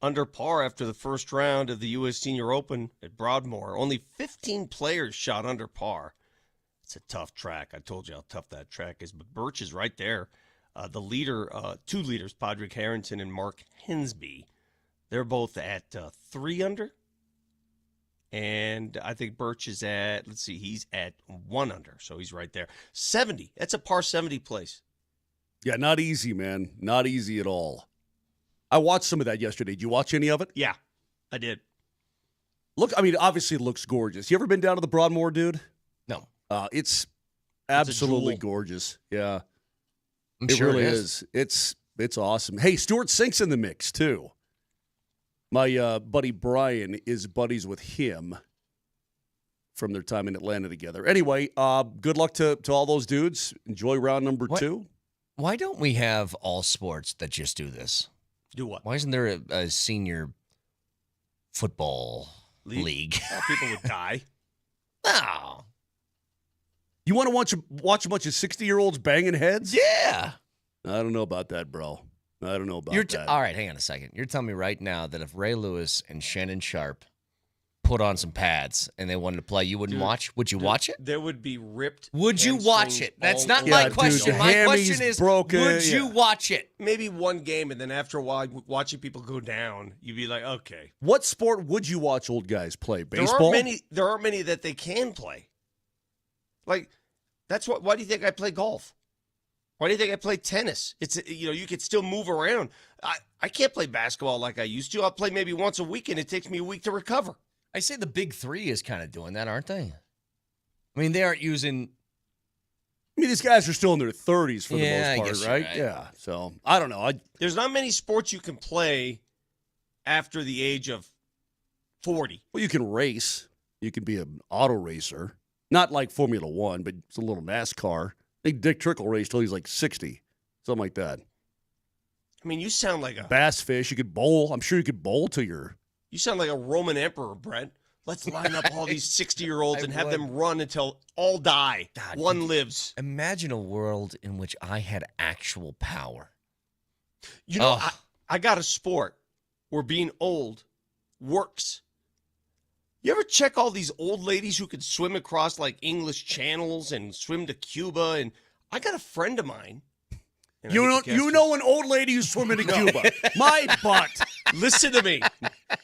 under par after the first round of the U.S. Senior Open at Broadmoor. Only 15 players shot under par. It's a tough track. I told you how tough that track is, but Birch is right there. The leader, two leaders, Padraig Harrington and Mark Hensby, they're both at 3 under. And I think Birch is at, he's at 1 under, so he's right there. 70, that's a par 70 place. Yeah, not easy, man. Not easy at all. I watched some of that yesterday. Did you watch any of it? Yeah, I did. Look, I mean, obviously it looks gorgeous. You ever been down to the Broadmoor, dude? No. It's absolutely gorgeous. Yeah. I'm sure really it is. It's awesome. Hey, Stuart Sink's in the mix, too. My buddy Brian is buddies with him from their time in Atlanta together. Anyway, good luck to all those dudes. Enjoy round number 2. Why don't we have all sports that just do this? Do what? Why isn't there a senior football league? People would die. No. You want to watch a bunch of 60-year-olds banging heads? Yeah. I don't know about that, bro. I don't know about that. All right, hang on a second. You're telling me right now that if Ray Lewis and Shannon Sharp put on some pads and they wanted to play, you wouldn't watch? Would you watch it? There would be ripped. Would you watch it? That's not over. my Yeah, question. dude, My question is, broken. would you watch it? Maybe one game, and then after a while, watching people go down, you'd be like, okay. What sport would you watch old guys play? Baseball? There aren't many that they can play. Like, that's what. Why do you think I play golf? Why do you think I play tennis? It's, you could still move around. I can't play basketball like I used to. I'll play maybe once a week, and it takes me a week to recover. I say the big three is kind of doing that, aren't they? I mean, they aren't using. I mean, these guys are still in their 30s for the Yeah, I most guess part, you're right? right. Yeah. So I don't know. There's not many sports you can play after the age of 40. Well, you can race. You can be an auto racer. Not like Formula One, but it's a little NASCAR. I think Dick Trickle raced till he's like 60, something like that. I mean, you sound like a Bass fish. You could bowl. I'm sure you could bowl till you're. You sound like a Roman emperor, Brent. Let's line up all these 60-year-olds and have them run until all die. God, one lives. Imagine a world in which I had actual power. I got a sport where being old works. You ever check all these old ladies who could swim across like English channels and swim to Cuba? And I got a friend of mine. You know an old lady who's swimming to Cuba. My butt. Listen to me.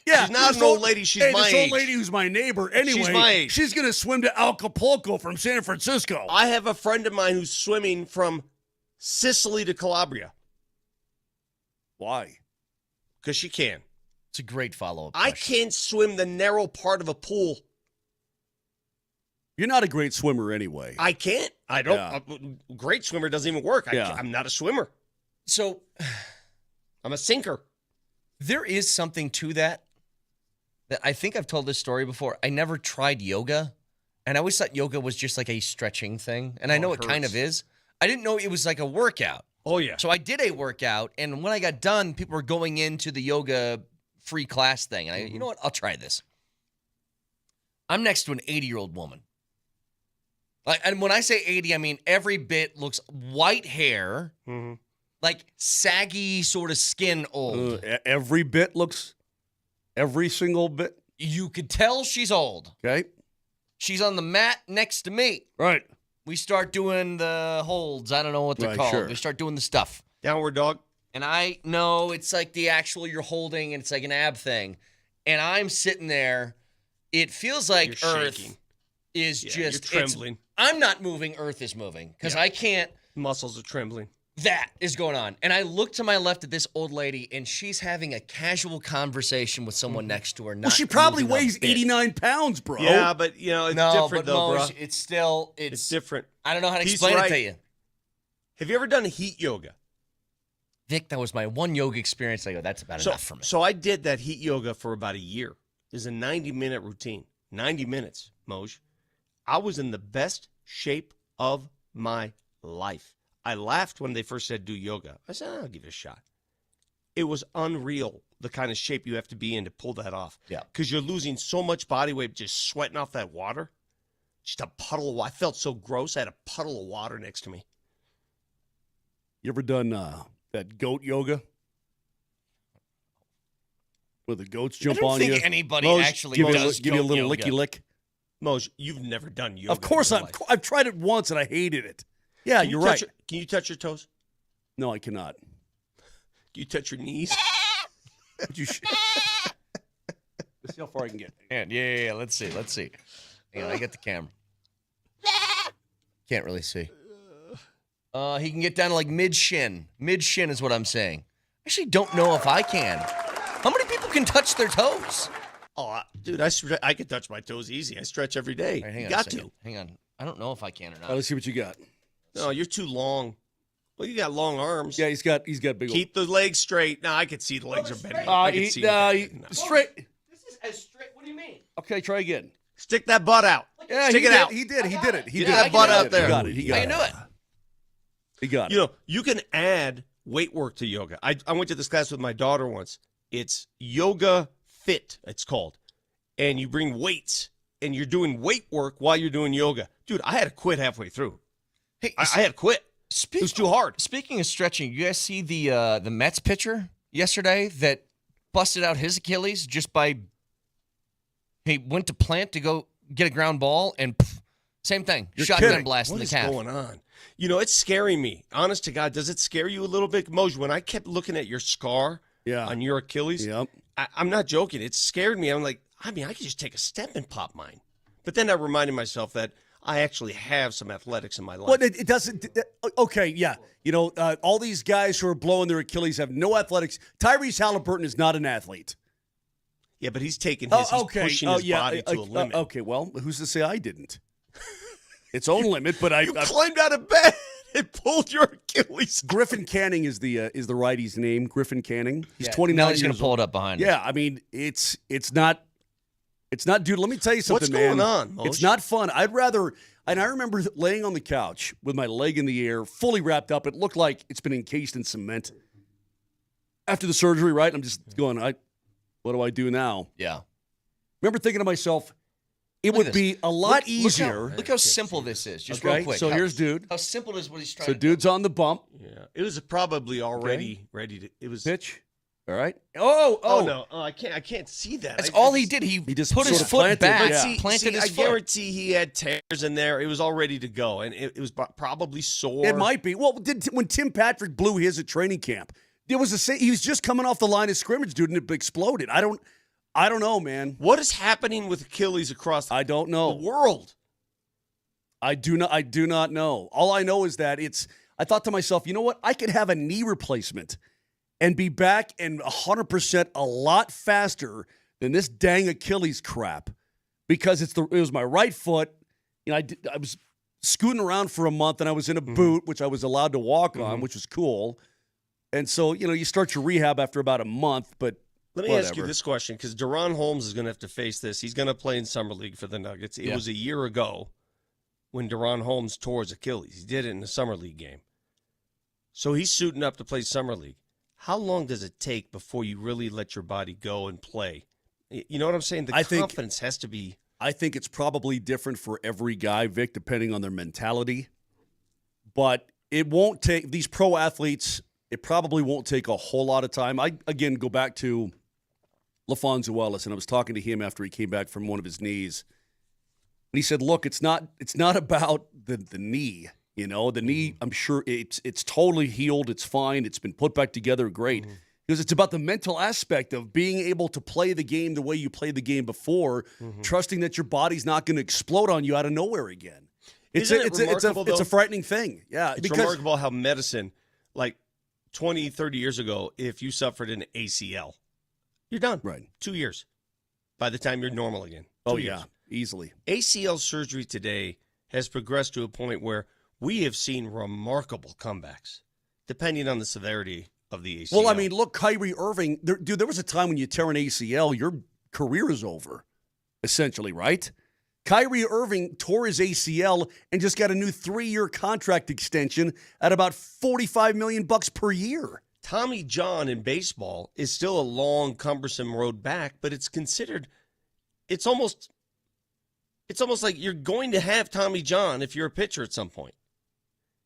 Yeah, she's not an old lady. She's my this age. old lady who's my neighbor. Anyway, She's my age. She's going to swim to Acapulco from San Francisco. I have a friend of mine who's swimming from Sicily to Calabria. Why? Because she can. It's a great follow-up I question. can't swim the narrow part of a pool. You're not a great swimmer anyway. I can't. I don't. Yeah. Great swimmer doesn't even work. I'm not a swimmer. So I'm a sinker. there is something to that. I think I've told this story before. I never tried yoga, and I always thought yoga was just like a stretching thing, and I know it kind of is. I didn't know it was like a workout. Oh, yeah. So I did a workout, and when I got done, people were going into the yoga free class thing. And you know what? I'll try this. I'm next to an 80-year-old woman. And when I say 80, I mean every bit looks white hair, like saggy sort of skin old. Every bit looks, every single bit. You could tell she's old. Okay. She's on the mat next to me. Right. We start doing the holds. I don't know what they're called. Sure. We start doing the stuff. Downward dog. And I know it's like the actual you're holding, and it's like an ab thing. And I'm sitting there. It feels like You're Earth shaking. is Yeah, just you're trembling. I'm not moving. Earth is moving because I can't. Muscles are trembling. That is going on. And I look to my left at this old lady, and she's having a casual conversation with someone next to her. Well, she probably weighs 89 pounds, bro. Yeah, but, it's different, though, bro. It's still, it's different. I don't know how to explain it to you. Have you ever done heat yoga? Vic, that was my one yoga experience. I go, that's about enough for me. So I did that heat yoga for about a year. It's a 90-minute routine. 90 minutes, Moj. I was in the best shape of my life. I laughed when they first said do yoga. I said, I'll give it a shot. It was unreal, the kind of shape you have to be in to pull that off. Yeah. Because you're losing so much body weight just sweating off that water. Just a puddle of water. I felt so gross. I had a puddle of water next to me. You ever done that goat yoga? Where the goats jump on you? I don't think anybody actually does give you a little yoga. licky lick. Moj, you've never done yoga. Of course, I've tried it once and I hated it. Yeah, you're right. Can you touch your toes? No, I cannot. Can you touch your knees? Let's see how far I can get. Yeah. Let's see. Hang on, I get the camera. Can't really see. He can get down to like mid-shin. Mid-shin is what I'm saying. I actually don't know if I can. How many people can touch their toes? Oh, dude, I can touch my toes easy. I stretch every day. Right, hang on you got a second. to. Hang on. I don't know if I can or not. Let's see what you got. No, you're too long. Well, you got long arms. Yeah, he's got big. Keep the legs straight. No, I can see the legs are bending. I can see straight. This is as straight. What do you mean? Okay, try again. Stick that butt out. Yeah, Stick it out. He did it. Get that butt out there. He got it. I can do it. He got it. You know, you can add weight work to yoga. I went to this class with my daughter once. It's Yoga Fit, it's called. And you bring weights, and you're doing weight work while you're doing yoga. Dude, I had to quit halfway through. Hey, I had to quit. It was too hard. Speaking of stretching, you guys see the Mets pitcher yesterday that busted out his Achilles just by he went to plant to go get a ground ball and same thing. Shotgun blast in the calf. What is going on? You know, it's scaring me. Honest to God, does it scare you a little bit? Moj, when I kept looking at your scar on your Achilles, I'm not joking. It scared me. I'm like, I could just take a step and pop mine. But then I reminded myself that I actually have some athletics in my life. Well, it doesn't. Okay, yeah. You know, all these guys who are blowing their Achilles have no athletics. Tyrese Halliburton is not an athlete. Yeah, but he's taking his, he's pushing his body to a limit. Okay, well, who's to say I didn't? Its own limit, but You climbed out of bed and pulled your Achilles. Griffin Canning is the righty's name. Griffin Canning. He's 29 now years he's going to pull it up behind him. Yeah, I mean, it's not, dude, let me tell you something, man. What's going on, Moj? It's not fun. I'd rather, and I remember laying on the couch with my leg in the air, fully wrapped up. It looked like it's been encased in cement. After the surgery, right? I'm just going, what do I do now? Yeah. Remember thinking to myself, it would be a lot easier. Look how simple this is. Just real quick. So here's dude. How simple is what he's trying So to do. dude's on the bump. Yeah, it was probably already ready to. It was Pitch. All right. Oh no! Oh, I can't see that. That's all he did. He just put his sort of foot planted, back, yeah. planted his I foot. guarantee he had tears in there. It was all ready to go, and it was probably sore. It might be. Well, when Tim Patrick blew his at training camp, it was the same. He was just coming off the line of scrimmage, dude, and it exploded. I don't know, man. What is happening with Achilles across I don't know. the world? I do not know. All I know is that I thought to myself, you know what? I could have a knee replacement and be back and 100% a lot faster than this dang Achilles crap because it was my right foot. You know, I was scooting around for a month and I was in a boot, which I was allowed to walk on, which was cool. And so, you know, you start your rehab after about a month, but let me ask you this question, because Deron Holmes is going to have to face this. He's going to play in Summer League for the Nuggets. It was a year ago when Deron Holmes tore his Achilles. He did it in the Summer League game. So he's suiting up to play Summer League. How long does it take before you really let your body go and play? You know what I'm saying? The confidence has to be. I think it's probably different for every guy, Vic, depending on their mentality. But it won't take these pro athletes. It probably won't take a whole lot of time. I, again, go back to LaFonso Ellis, and I was talking to him after he came back from one of his knees. And he said, look, it's not about the knee. You know, the knee, I'm sure it's totally healed. It's fine. It's been put back together. Great. Because it's about the mental aspect of being able to play the game the way you played the game before, trusting that your body's not going to explode on you out of nowhere again. It's a frightening thing. Yeah. It's remarkable how medicine, like 20, 30 years ago, if you suffered an ACL, you're done. Right. 2 years. By the time you're normal again. 2 years. Easily. ACL surgery today has progressed to a point where we have seen remarkable comebacks, depending on the severity of the ACL. Well, I mean, look, Kyrie Irving, there was a time when you tear an ACL, your career is over, essentially, right? Kyrie Irving tore his ACL and just got a new 3-year contract extension at about $45 million per year. Tommy John in baseball is still a long, cumbersome road back, but it's considered, it's almost like you're going to have Tommy John if you're a pitcher at some point.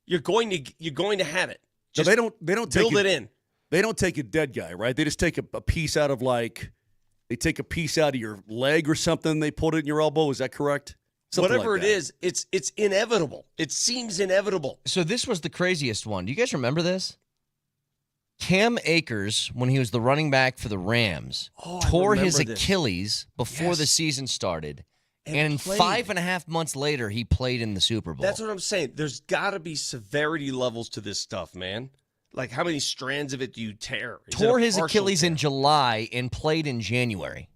You're going to have it. Just so they don't build it in. They don't take a dead guy, right? They just take a piece out of they take a piece out of your leg or something. They put it in your elbow. Is that correct? Something Whatever like it is, it's inevitable. It seems inevitable. So this was the craziest one. Do you guys remember this? Cam Akers, when he was the running back for the Rams, tore his Achilles before the season started. And 5.5 months later, he played in the Super Bowl. That's what I'm saying. There's got to be severity levels to this stuff, man. Like, how many strands of it do you tear? Tore his Achilles in July and played in January.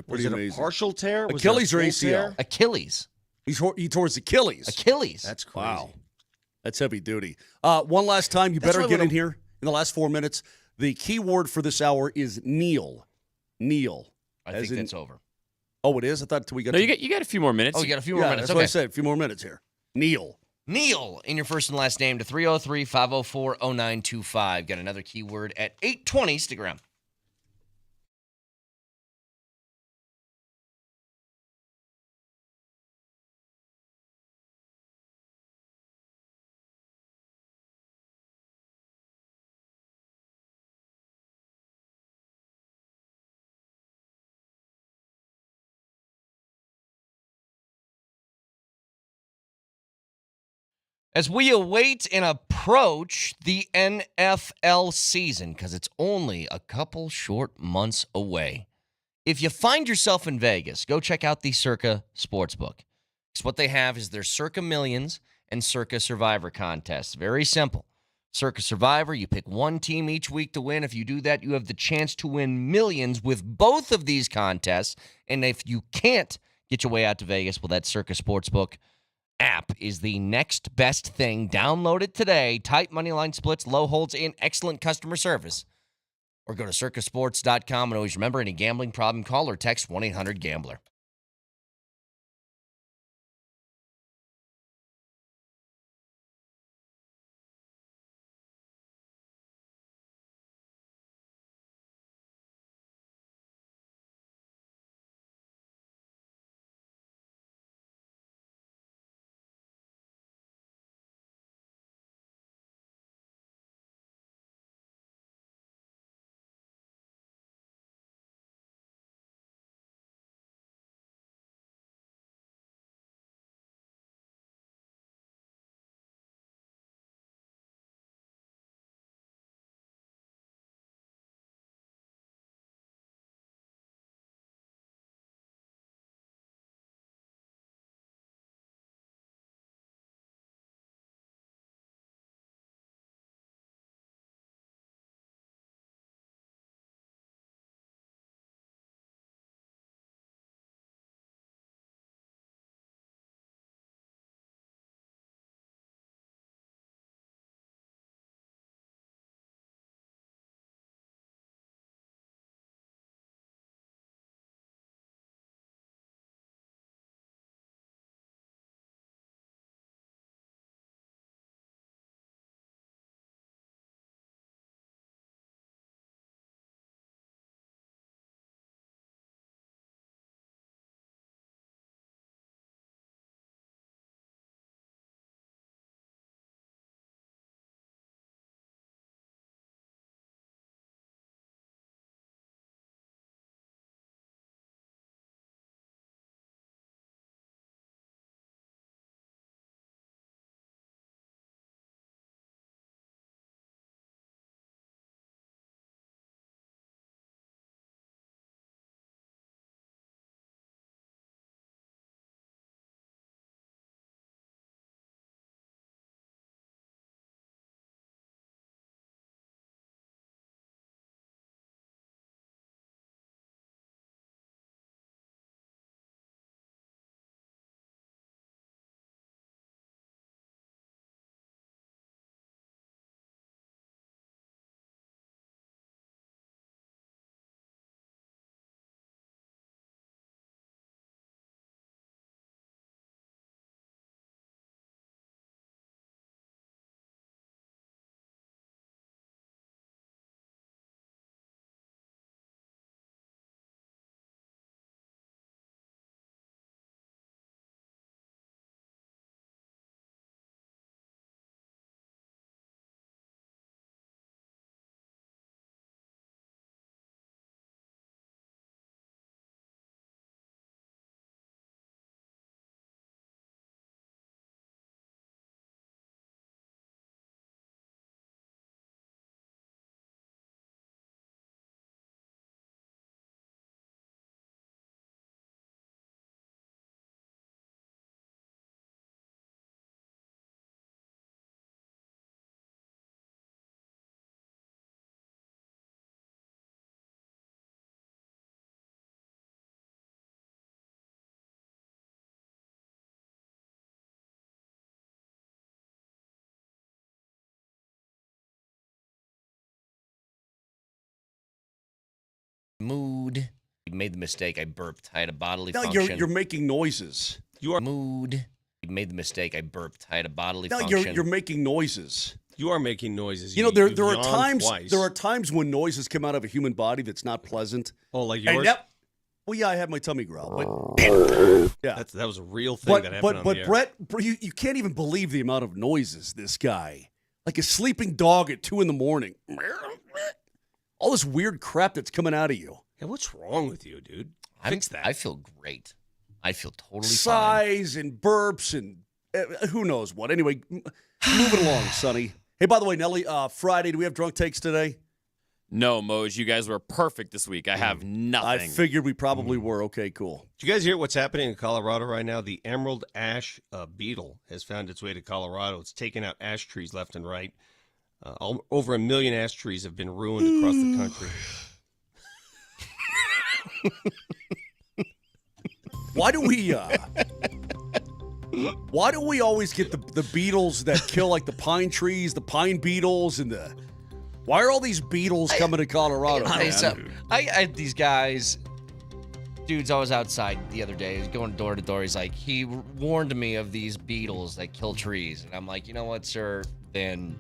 Was it a partial tear? Achilles or ACL? Tear? Achilles. He tore his Achilles. Achilles. That's crazy. Wow. That's heavy duty. One last time, you better get in here in the last 4 minutes. The key word for this hour is kneel. Kneel. I think that's over. Oh, it is? I thought we got. No, you got a few more minutes. Oh, you got a few more minutes. That's what I said. A few more minutes here. Kneel. Kneel in your first and last name to 303-504-0925. Got another keyword at 8:20. Stick around. As we await and approach the NFL season, because it's only a couple short months away, if you find yourself in Vegas, go check out the Circa Sportsbook. Because what they have is their Circa Millions and Circa Survivor contests. Very simple. Circa Survivor, you pick one team each week to win. If you do that, you have the chance to win millions with both of these contests. And if you can't get your way out to Vegas, well, that Circa Sportsbook app is the next best thing. Download it today. Tight moneyline splits, low holds, and excellent customer service. Or go to circasports.com. And always remember, any gambling problem, call or text 1-800-GAMBLER. Mood. You made the mistake. I burped. I had a bodily function. No, you're making noises. You are mood. You made the mistake. I burped. I had a bodily No, function. you're making noises. You are making noises. You know, there are yawned times twice. there are times when noises come out of a human body that's not pleasant. Oh, like yours? Well, yeah, I have my tummy growl, but yeah, that was a real thing that happened on the air. Brett, you can't even believe the amount of noises this guy, like a sleeping dog at 2 a.m. All this weird crap that's coming out of you. Yeah, what's wrong with you, dude? Fix that. I feel great. I feel totally Sighs and burps and who knows what. Anyway, moving along, Sonny. Hey, by the way, Nelly, Friday, do we have drunk takes today? No, Moj, you guys were perfect this week. I have nothing. I figured we probably were. Okay, cool. Did you guys hear what's happening in Colorado right now? The emerald ash beetle has found its way to Colorado. It's taking out ash trees left and right. Over 1 million ash trees have been ruined across the country. Why do we always get the beetles that kill like the pine trees, the pine beetles, and the... Why are all these beetles coming to Colorado? I had these guys, dudes, I was outside the other day, going door to door. He's like, he warned me of these beetles that kill trees. And I'm like, you know what, sir? Then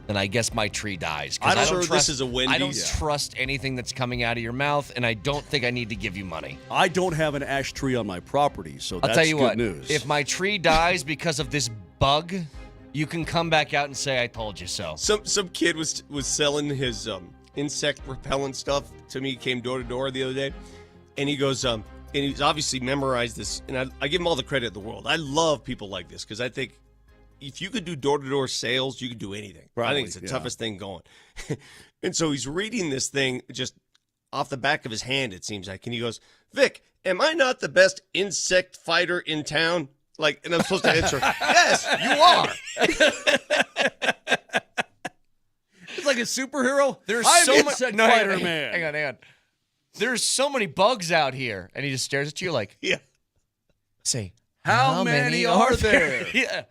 I guess my tree dies. I don't trust, this is a Wendy's. I don't trust anything that's coming out of your mouth, and I don't think I need to give you money. I don't have an ash tree on my property, so that's I'll tell you good what, news. If my tree dies because of this bug, you can come back out and say, I told you so. Some kid was selling his insect repellent stuff to me. He came door to door the other day, and he goes, and he's obviously memorized this, and I give him all the credit in the world. I love people like this because I think if you could do door-to-door sales, you could do anything. Probably, I think it's the toughest thing going. And so he's reading this thing just off the back of his hand, it seems like, and he goes, Vic, am I not the best insect fighter in town? Like, and I'm supposed to answer, yes, you are. It's like a superhero. There's I'm so much Spider-Man. Hang on. There's so many bugs out here, and he just stares at you like, yeah. Say, how many are there? Yeah.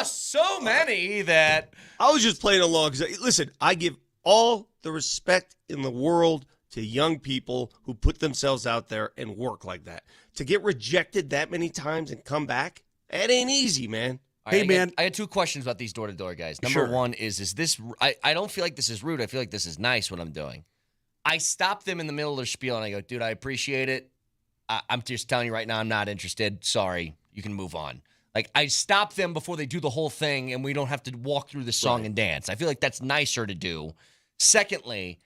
So many that I was just playing along. Listen, I give all the respect in the world to young people who put themselves out there and work like that. To get rejected that many times and come back, that ain't easy, man. Hey, man. I had 2 questions about these door-to-door guys. Number one is this, I don't feel like this is rude. I feel like this is nice what I'm doing. I stop them in the middle of their spiel and I go, dude, I appreciate it. I'm just telling you right now, I'm not interested. Sorry, you can move on. Like, I stop them before they do the whole thing and we don't have to walk through the song and dance. I feel like that's nicer to do. Secondly,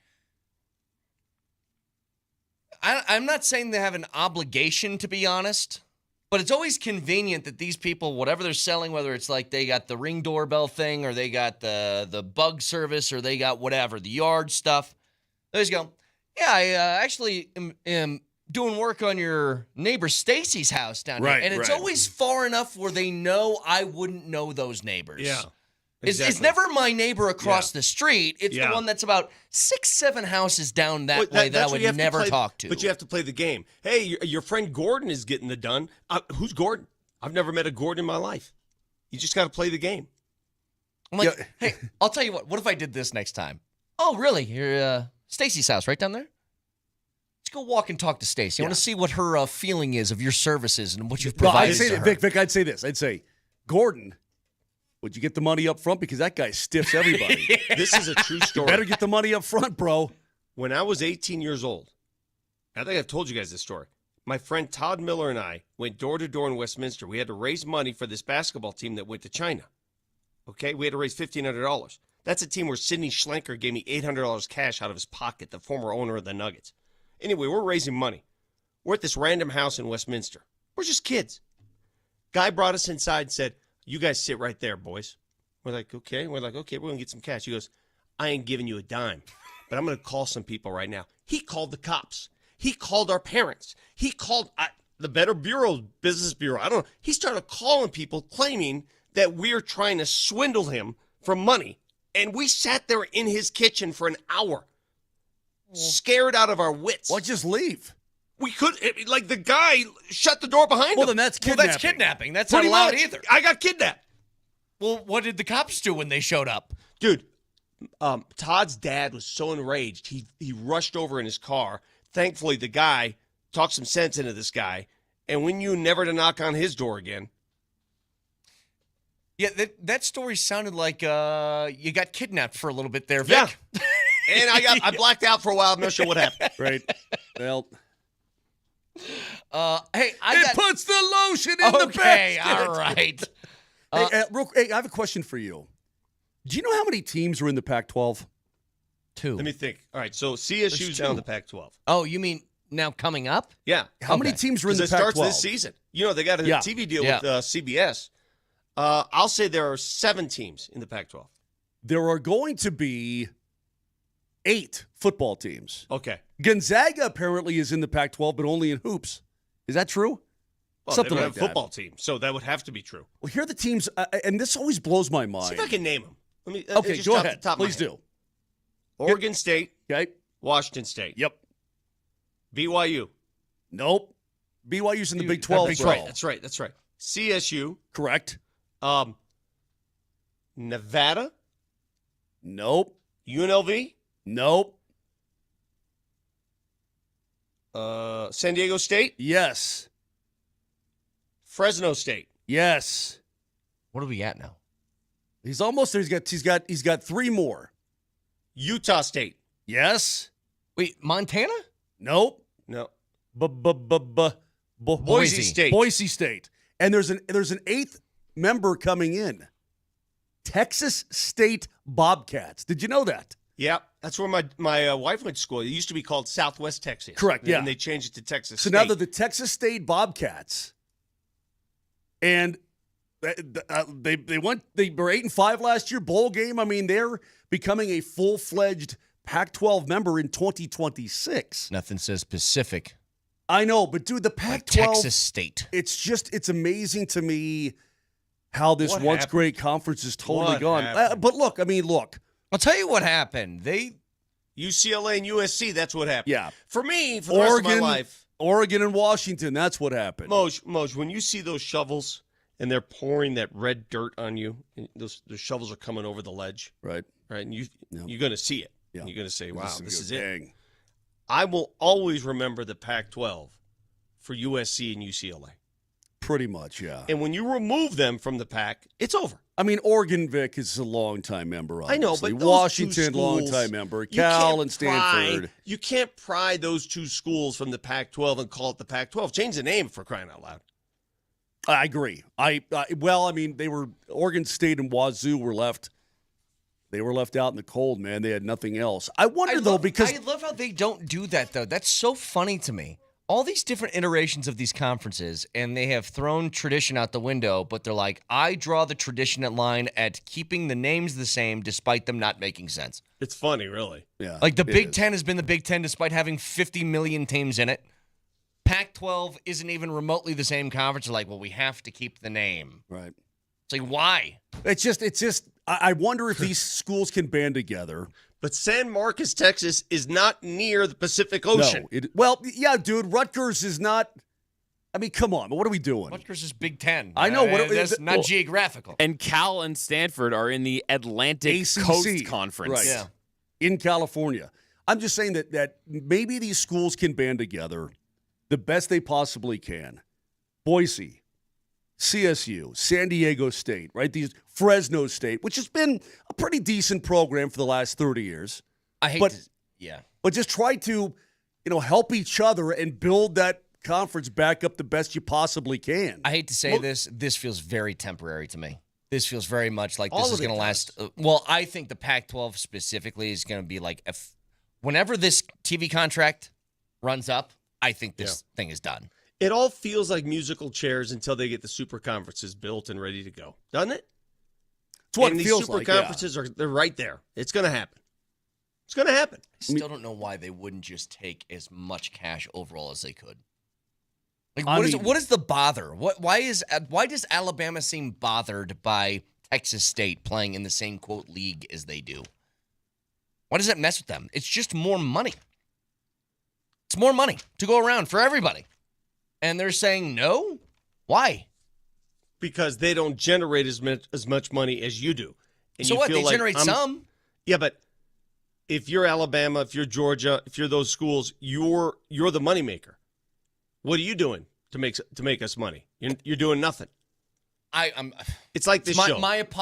I'm not saying they have an obligation, to be honest, but it's always convenient that these people, whatever they're selling, whether it's like they got the Ring doorbell thing or they got the bug service or they got whatever, the yard stuff, they just go, yeah, I actually am doing work on your neighbor Stacy's house down here. And it's always far enough where they know I wouldn't know those neighbors. Yeah. Exactly. It's never my neighbor across the street. It's the one that's about 6-7 houses down that way that I would never talk to. But you have to play the game. Hey, your friend Gordon is getting it done. Who's Gordon? I've never met a Gordon in my life. You just got to play the game. I'm like, hey, I'll tell you what if I did this next time? Oh, really? You're Stacy's house right down there? Let's go walk and talk to Stacy. I want to see what her feeling is of your services and what you've provided to her. Vic, I'd say this. I'd say, Gordon, would you get the money up front? Because that guy stiffs everybody. This is a true story. You better get the money up front, bro. When I was 18 years old, I think I've told you guys this story. My friend Todd Miller and I went door to door in Westminster. We had to raise money for this basketball team that went to China. Okay? We had to raise $1,500. That's a team where Sidney Schlenker gave me $800 cash out of his pocket, the former owner of the Nuggets. Anyway, we're raising money. We're at this random house in Westminster. We're just kids. Guy brought us inside and said, you guys sit right there, boys. We're like, okay. We're going to get some cash. He goes, I ain't giving you a dime, but I'm going to call some people right now. He called the cops. He called our parents. He called the Better Bureau, Business Bureau. I don't know. He started calling people claiming that we're trying to swindle him for money. And we sat there in his kitchen for an hour, scared out of our wits. Well, just leave. We could, like the guy shut the door behind him. Well, then that's kidnapping. Well, that's kidnapping. That's not allowed either. I got kidnapped. Well, what did the cops do when they showed up? Dude, Todd's dad was so enraged, he rushed over in his car, thankfully, the guy talked some sense into this guy, and we knew never to knock on his door again. Yeah, that story sounded like you got kidnapped for a little bit there, Vic. Yeah. And I blacked out for a while. I'm not sure what happened. Right. Well, hey, puts the lotion in the basket. Okay, all right. Hey, I have a question for you. Do you know how many teams are in the Pac-12? 2. Let me think. All right, so CSU's now in the Pac-12. Oh, you mean now coming up? Yeah. How many teams are in the Because Pac-12? it starts this season. You know, they got a TV deal with CBS. I'll say there are 7 teams in the Pac-12. There are going to be 8 football teams. Okay. Gonzaga apparently is in the Pac-12, but only in hoops. Is that true? Well, Something they like have a football team, so that would have to be true. Well, here are the teams, and this always blows my mind. See if I can name them. Let me. Okay, just go off ahead. the top of my Please head. do. Oregon State, Okay. Washington State. Yep. BYU. Nope. BYU's in the Big 12. That's bro. right. That's right. CSU. Correct. Nevada. Nope. UNLV. Nope. San Diego State. Yes. Fresno State. Yes. What are we at now? He's almost there. He's got 3 more. Utah State. Yes. Wait, Montana? Nope. No. Boise State. Boise State. And there's an 8th member coming in. Texas State Bobcats. Did you know that? Yeah, that's where my wife went to school. It used to be called Southwest Texas. Correct, yeah. And they changed it to Texas So State. now they're the Texas State Bobcats. And they were 8-5 last year, bowl game. I mean, they're becoming a full-fledged Pac-12 member in 2026. Nothing says Pacific. I know, but dude, the Pac-12 Like Texas State. It's amazing to me how this What once happened? great conference is totally What gone. happened? But look, I'll tell you what happened. UCLA and USC, that's what happened. Yeah. For me, for the rest of my life, Oregon and Washington, that's what happened. Moj, when you see those shovels and they're pouring that red dirt on you, and those shovels are coming over the ledge, Right. and you're going to see it. Yeah. And you're going to say, wow, this is it. Dang. I will always remember the Pac-12 for USC and UCLA. Pretty much, yeah. And when you remove them from the Pac, it's over. I mean, Oregon Vic is a longtime member, obviously. I know, but those Washington, 2 schools, longtime member. you Cal can't and Stanford. You can't pry those 2 schools from the Pac-12 and call it the Pac-12. Change the name, for crying out loud. I agree. They were Oregon State and Wazoo were left. They were left out in the cold, man. They had nothing else. I wonder because I love how they don't do that though. That's so funny to me. All these different iterations of these conferences, and they have thrown tradition out the window, but they're like, I draw the tradition line at keeping the names the same despite them not making sense. It's funny, really. yeah, Like the it Big is. Ten has been the Big Ten despite having 50 million teams in it. Pac-12 isn't even remotely the same conference. They're like, well, we have to keep the name. Right. It's like, why? It's just. I wonder if these schools can band together. But San Marcos, Texas is not near the Pacific Ocean. No, yeah, dude. Rutgers is not. I mean, come on. What are we doing? Rutgers is Big Ten. I know. That's not geographical. And Cal and Stanford are in the Atlantic ACC, Coast Conference. right? Yeah. In California. I'm just saying that maybe these schools can band together the best they possibly can. Boise, CSU, San Diego State, right? These Fresno State, which has been a pretty decent program for the last 30 years. But just try to, help each other and build that conference back up the best you possibly can. I hate to say this feels very temporary to me. This feels very much like All this is of it going to last. I think the Pac-12 specifically is going to be like, whenever this TV contract runs up, I think this thing is done. It all feels like musical chairs until they get the super conferences built and ready to go, doesn't it? It's what and it these feels super like, conferences they're right there. It's going to happen. It's going to happen. I still don't know why they wouldn't just take as much cash overall as they could. Like, what is the bother? Why does Alabama seem bothered by Texas State playing in the same quote league as they do? Why does that mess with them? It's just more money. It's more money to go around for everybody. And they're saying no? Why? Because they don't generate as much money as you do. And So you what? feel They like generate some. Yeah, but if you're Alabama, if you're Georgia, if you're those schools, you're the moneymaker. What are you doing to make us money? You're doing nothing. It's like this show.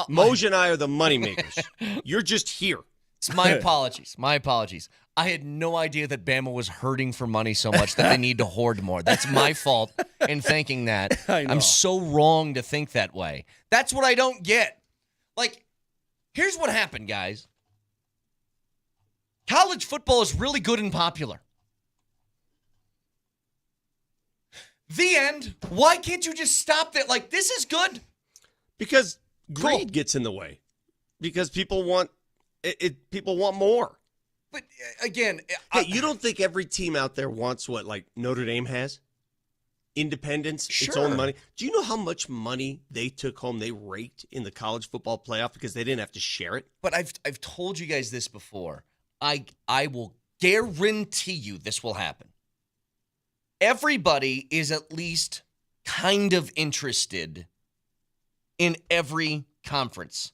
Moser and I are the moneymakers. You're just here. It's my apologies. My apologies. I had no idea that Bama was hurting for money so much that they need to hoard more. That's my fault in thinking that. I'm so wrong to think that way. That's what I don't get. Like, here's what happened, guys. College football is really good and popular. The end. Why can't you just stop that? Like, this is good. Because greed gets in the way. Because people want people want more. But again, hey, you don't think every team out there wants what like Notre Dame has? Independence, its own money. Do you know how much money they took home? They raked in the college football playoff because they didn't have to share it. But I've told you guys this before. I will guarantee you this will happen. Everybody is at least kind of interested in every conference.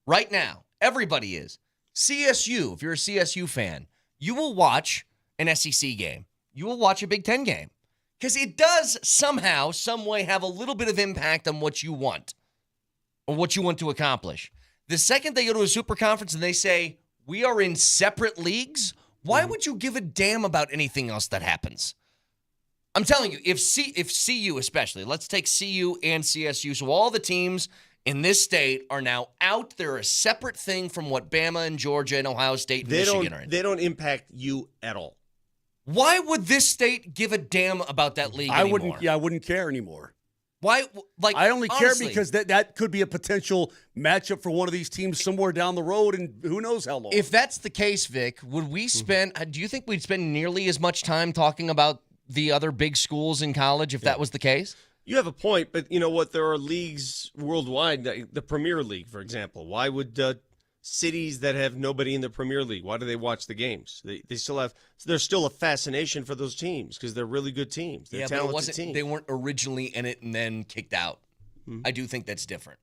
Right now, everybody is. CSU, if you're a CSU fan, you will watch an SEC game. You will watch a Big Ten game. Because it does somehow, some way have a little bit of impact on what you want or what you want to accomplish. The second they go to a super conference and they say, we are in separate leagues, why would you give a damn about anything else that happens? I'm telling you, if CU especially, let's take CU and CSU, so all the teams in this state are now out. They're a separate thing from what Bama and Georgia and Ohio State and Michigan are in. They don't impact you at all. Why would this state give a damn about that league anymore? I wouldn't care anymore. Why? Like, I only honestly, care because that could be a potential matchup for one of these teams somewhere down the road, and who knows how long. If that's the case, Vic, would we spend? Do you think we'd spend nearly as much time talking about the other big schools in college if that was the case? You have a point, but you know what? There are leagues worldwide, the Premier League, for example. Why would cities that have nobody in the Premier League, why do they watch the games? They still have. There's still a fascination for those teams because they're really good teams. They're talented teams. They weren't originally in it and then kicked out. I do think that's different.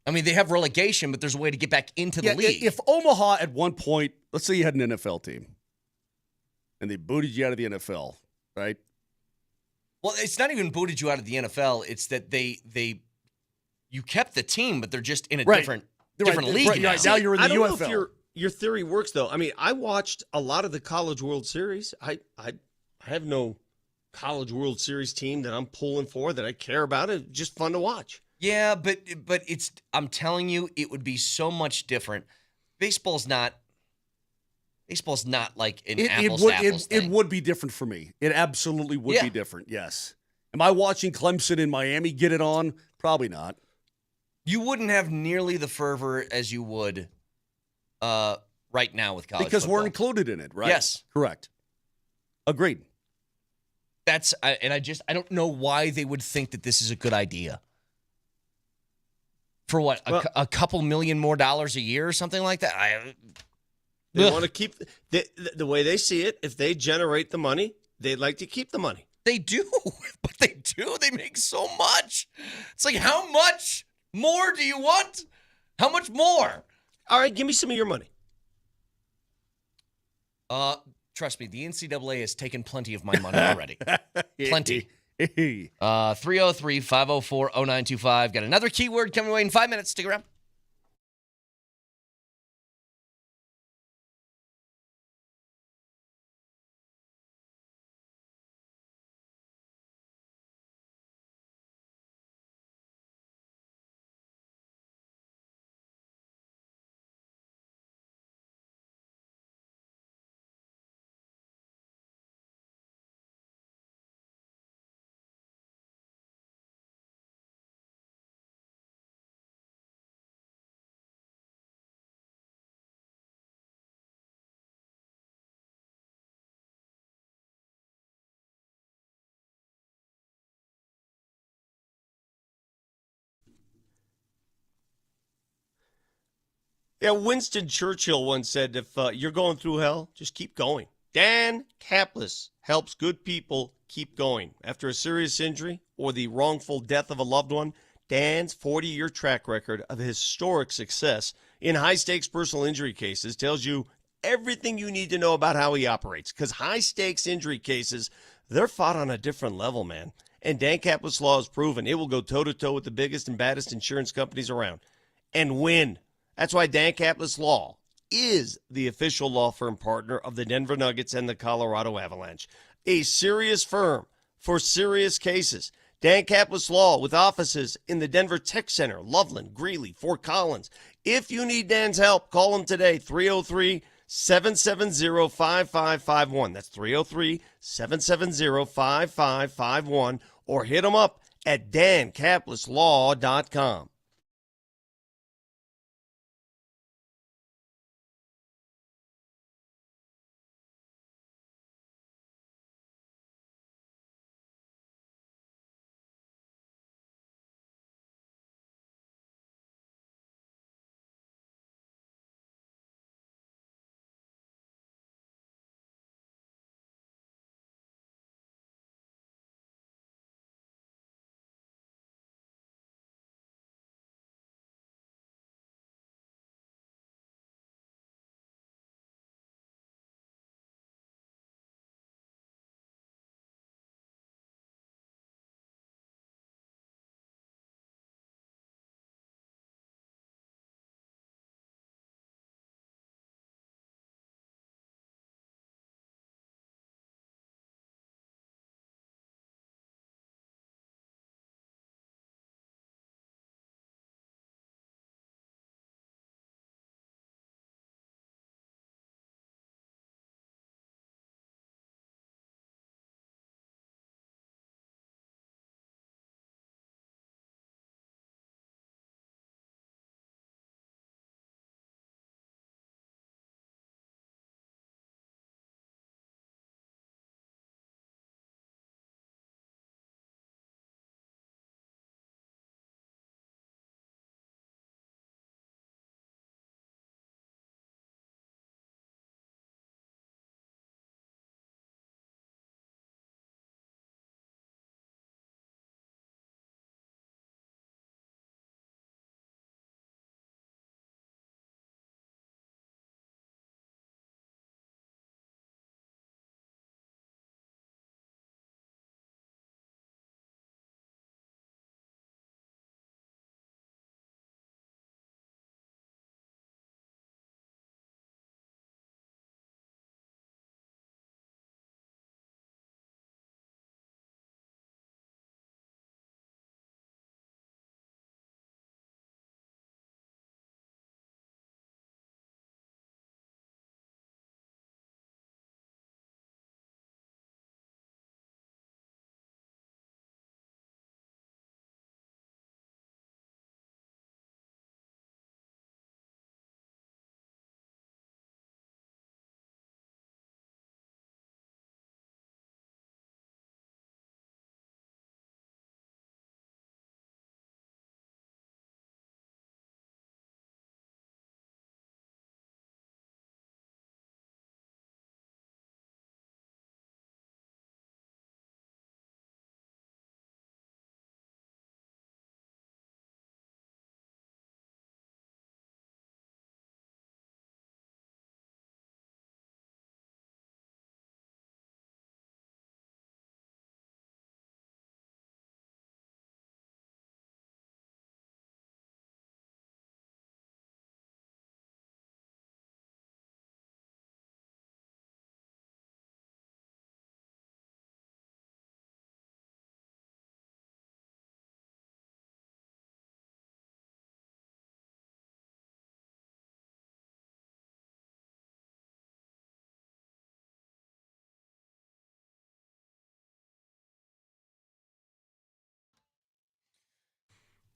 I mean, they have relegation, but there's a way to get back into the league. If Omaha at one point, let's say you had an NFL team, and they booted you out of the NFL, right? Well, it's not even booted you out of the NFL. It's that you kept the team, but they're just in a different league. Right, now you're in the UFL. I don't know if your theory works, though. I mean, I watched a lot of the College World Series. I have no College World Series team that I'm pulling for that I care about. It's just fun to watch. Yeah, but it's. I'm telling you, it would be so much different. Baseball's not like an apples to apples thing. It would be different for me. It absolutely would be different, yes. Am I watching Clemson in Miami get it on? Probably not. You wouldn't have nearly the fervor as you would right now with college because football. we're included in it, right? Yes. Correct. Agreed. I don't know why they would think that this is a good idea. For what, a couple million more dollars a year or something like that? They want to keep the way they see it. If they generate the money, they'd like to keep the money. They do, but they do. They make so much. It's like, how much more do you want? How much more? All right, give me some of your money. Trust me, the NCAA has taken plenty of my money already. Plenty. 303-504-0925. Got another keyword coming away in 5 minutes. Stick around. Yeah, Winston Churchill once said, if you're going through hell, just keep going. Dan Caplis helps good people keep going. After a serious injury or the wrongful death of a loved one, Dan's 40-year track record of historic success in high-stakes personal injury cases tells you everything you need to know about how he operates. Because high-stakes injury cases, they're fought on a different level, man. And Dan Capless Law has proven it will go toe-to-toe with the biggest and baddest insurance companies around and win. That's why Dan Capless Law is the official law firm partner of the Denver Nuggets and the Colorado Avalanche. A serious firm for serious cases. Dan Capless Law with offices in the Denver Tech Center, Loveland, Greeley, Fort Collins. If you need Dan's help, call him today, 303-770-5551. That's 303-770-5551. Or hit him up at dancaplisslaw.com.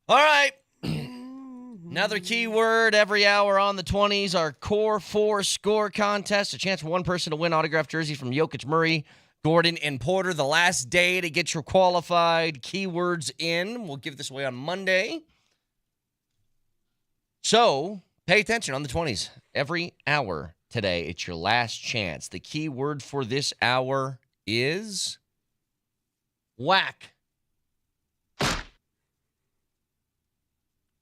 All right. Another keyword every hour on the 20s, our Core 4 score contest. A chance for one person to win autographed jersey from Jokic, Murray, Gordon, and Porter. The last day to get your qualified keywords in. We'll give this away on Monday. So pay attention on the 20s. Every hour today, it's your last chance. The keyword for this hour is whack.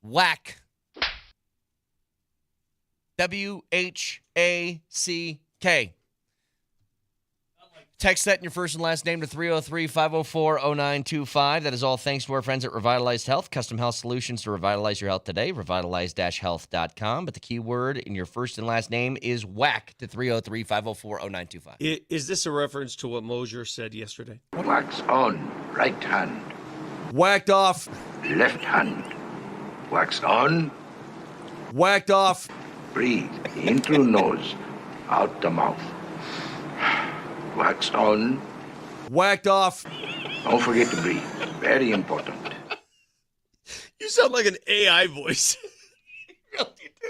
Whack. WHACK. Text that in your first and last name to 303-504-0925. That is all thanks to our friends at Revitalized Health. Custom health solutions to revitalize your health today. Revitalize-health.com. But the key word in your first and last name is whack to 303-504-0925. Is this a reference to what Moser said yesterday? Wax on, right hand. Whacked off. Left hand. Wax on. Whacked off. Breathe in through nose, out the mouth. Wax on. Whacked off. Don't forget to breathe. Very important. You sound like an AI voice. You really do.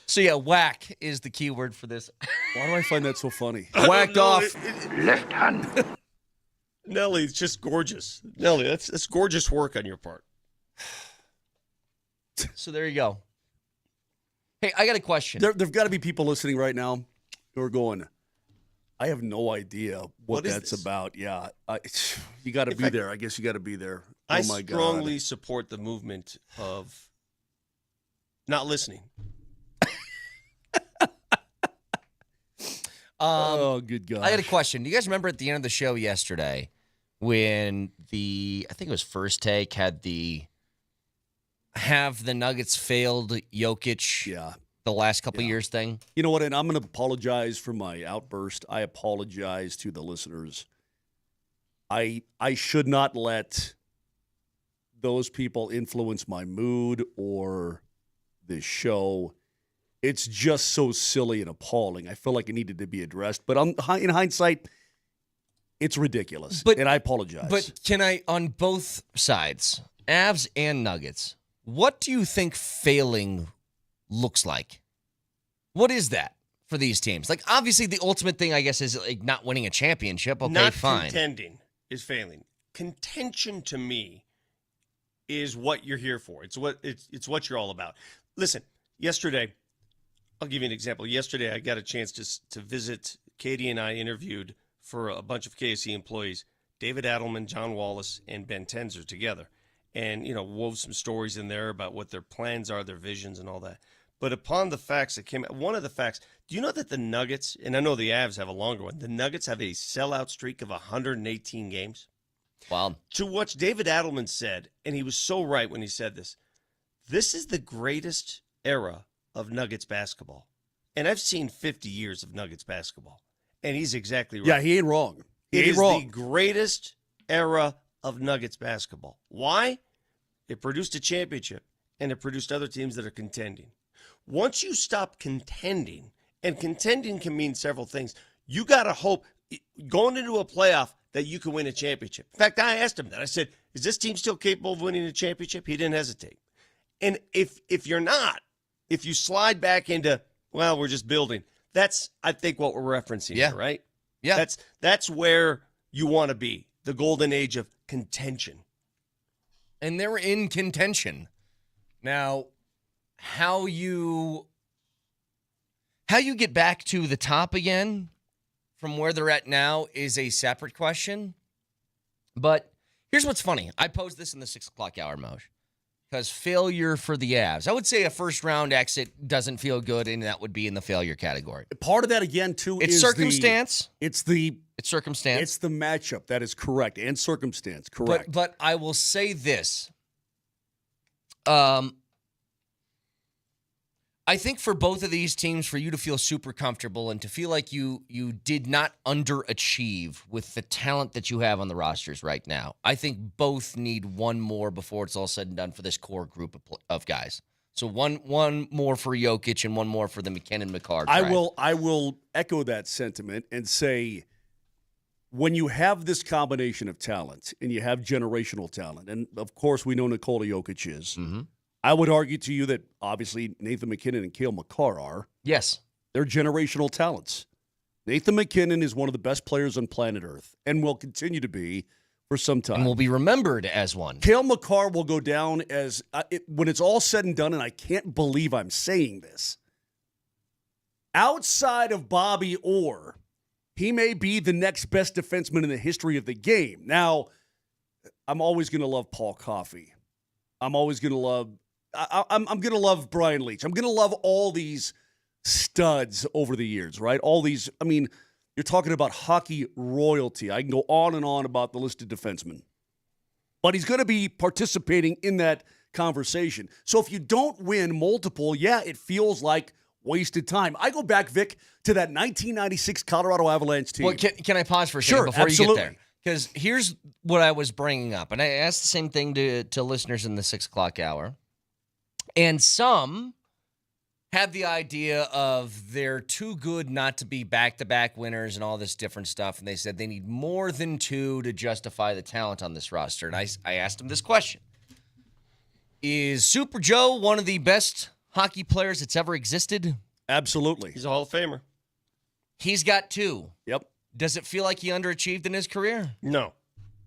So yeah, whack is the key word for this. Why do I find that so funny? Whacked off. Left hand. Nelly, it's just gorgeous. Nelly, that's gorgeous work on your part. So there you go. Hey, I got a question. There've got to be people listening right now who are going, I have no idea what that's this? about. Yeah, you got to be there. I guess you got to be there. I Oh, my God. strongly support the movement of not listening. Oh, good God. I had a question. Do you guys remember at the end of the show yesterday when I think it was First Take, had have the Nuggets failed Jokic the last couple years thing? You know what? And I'm going to apologize for my outburst. I apologize to the listeners. I should not let those people influence my mood or this show. It's just so silly and appalling. I feel like it needed to be addressed. But in hindsight, it's ridiculous. And I apologize. But can I, on both sides, Avs and Nuggets, what do you think failing looks like? What is that for these teams? Like, obviously, the ultimate thing, I guess, is like not winning a championship. Okay, not fine. contending is failing. Contention to me is what you're here for. It's what you're all about. Listen, yesterday, I'll give you an example. Yesterday, I got a chance to visit. Katie and I interviewed for a bunch of KSC employees, David Adelman, John Wallace, and Ben Tenzer together. And, wove some stories in there about what their plans are, their visions, and all that. But upon the facts that came out, one of the facts, do you know that the Nuggets, and I know the Avs have a longer one, the Nuggets have a sellout streak of 118 games? Wow. To which David Adelman said, and he was so right when he said this is the greatest era of Nuggets basketball. And I've seen 50 years of Nuggets basketball. And he's exactly right. Yeah, he ain't wrong. It is the greatest era of Nuggets basketball. Why? It produced a championship, and it produced other teams that are contending. Once you stop contending, and contending can mean several things, you got to hope going into a playoff that you can win a championship. In fact, I asked him that. I said, is this team still capable of winning a championship? He didn't hesitate. And if you're not, if you slide back into, well, we're just building, that's, I think, what we're referencing here, right? Yeah. That's where you want to be, the golden age of contention. And they're in contention. Now, how you get back to the top again from where they're at now is a separate question. But here's what's funny. I posed this in the 6 o'clock hour, Moj. Because failure for the Avs. I would say a first-round exit doesn't feel good, and that would be in the failure category. Part of that, again, too, it's is circumstance. It's circumstance. It's the matchup. That is correct. And circumstance. Correct. But I will say this. I think for both of these teams, for you to feel super comfortable and to feel like you did not underachieve with the talent that you have on the rosters right now, I think both need one more before it's all said and done for this core group of guys. So one more for Jokic and one more for the McKinnon-McCarr. I will echo that sentiment and say, when you have this combination of talent and you have generational talent, and of course we know Nikola Jokic is. Mm-hmm. I would argue to you that obviously Nathan McKinnon and Cale Makar are. Yes. They're generational talents. Nathan McKinnon is one of the best players on planet Earth and will continue to be for some time. And will be remembered as one. Cale Makar will go down as, when it's all said and done, and I can't believe I'm saying this, outside of Bobby Orr, he may be the next best defenseman in the history of the game. Now, I'm always going to love Paul Coffey. I'm always going to love I'm going to love Brian Leach. I'm going to love all these studs over the years, right? All these, I mean, you're talking about hockey royalty. I can go on and on about the listed defensemen. But he's going to be participating in that conversation. So if you don't win multiple, yeah, it feels like wasted time. I go back, Vic, to that 1996 Colorado Avalanche team. Well, can I pause for a second before absolutely. you get there? Because here's what I was bringing up, and I asked the same thing to listeners in the 6 o'clock hour. And some have the idea of they're too good not to be back-to-back winners and all this different stuff, and they said they need more than 2 to justify the talent on this roster. And I asked them this question. Is Super Joe one of the best hockey players that's ever existed? Absolutely. He's a Hall of Famer. He's got 2. Yep. Does it feel like he underachieved in his career? No.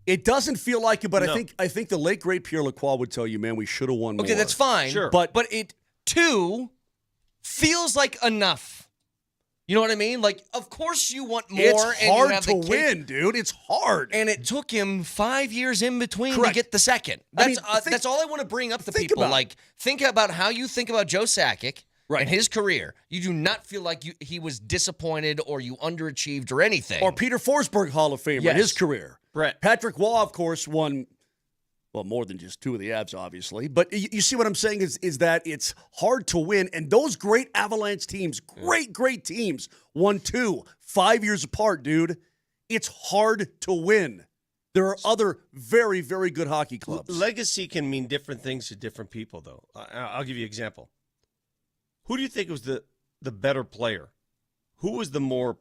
It doesn't feel like it, but No. I think the late great Pierre Lacroix would tell you, man, we should have won more. Okay, that's fine. Sure. But it 2 feels like enough. You know what I mean? Like, of course you want more. It's and you hard have to the win, dude. It's hard. And it took him 5 years in between Correct. to get the second. I mean, That's all I want to bring up to think people. about it. Like, think about how you think about Joe Sakic Right. and his career. You do not feel like he was disappointed or you underachieved or anything. Or Peter Forsberg, Hall of Famer, in his career. Brett. Patrick Waugh, of course, won, well, more than just 2 of the Avs, obviously. But you see what I'm saying is that it's hard to win. And those great Avalanche teams, great teams, won 2, 5 years apart, dude. It's hard to win. There are other very, very good hockey clubs. Legacy can mean different things to different people, though. I'll give you an example. Who do you think was the better player? Who was the more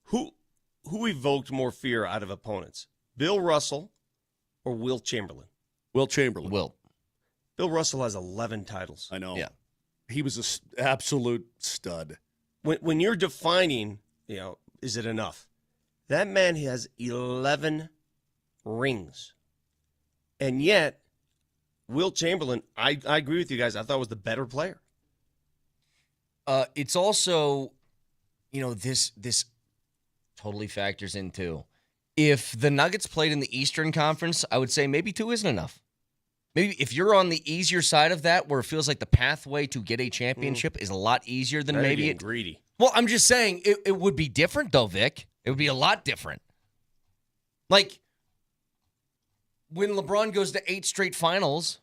who evoked more fear out of opponents? Bill Russell or Will Chamberlain? Will Chamberlain. Bill Russell has 11 titles. I know. Yeah. He was an absolute stud. When you're defining, is it enough? That man has 11 rings. And yet, Will Chamberlain, I agree with you guys, I thought was the better player. It's also, this totally factors into, if the Nuggets played in the Eastern Conference, I would say maybe 2 isn't enough. Maybe if you're on the easier side of that, where it feels like the pathway to get a championship is a lot easier than maybe it. Greedy. Well, I'm just saying it would be different though, Vic. It would be a lot different. Like when LeBron goes to 8 straight finals,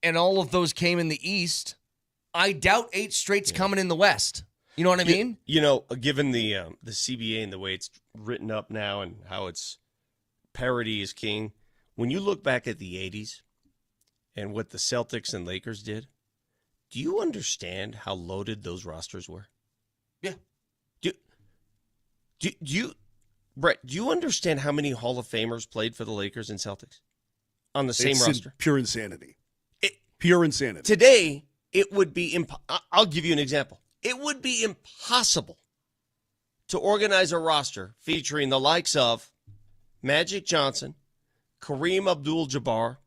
and all of those came in the East, I doubt 8 straight's coming in the West. You know what I mean? Given the CBA and the way it's written up now and how it's parity is king, when you look back at the 80s and what the Celtics and Lakers did, do you understand how loaded those rosters were? Yeah. Do you, Brett, do you understand how many Hall of Famers played for the Lakers and Celtics on the same roster? Pure insanity. Pure insanity. Today, it would be I'll give you an example. It would be impossible to organize a roster featuring the likes of Magic Johnson, Kareem Abdul-Jabbar,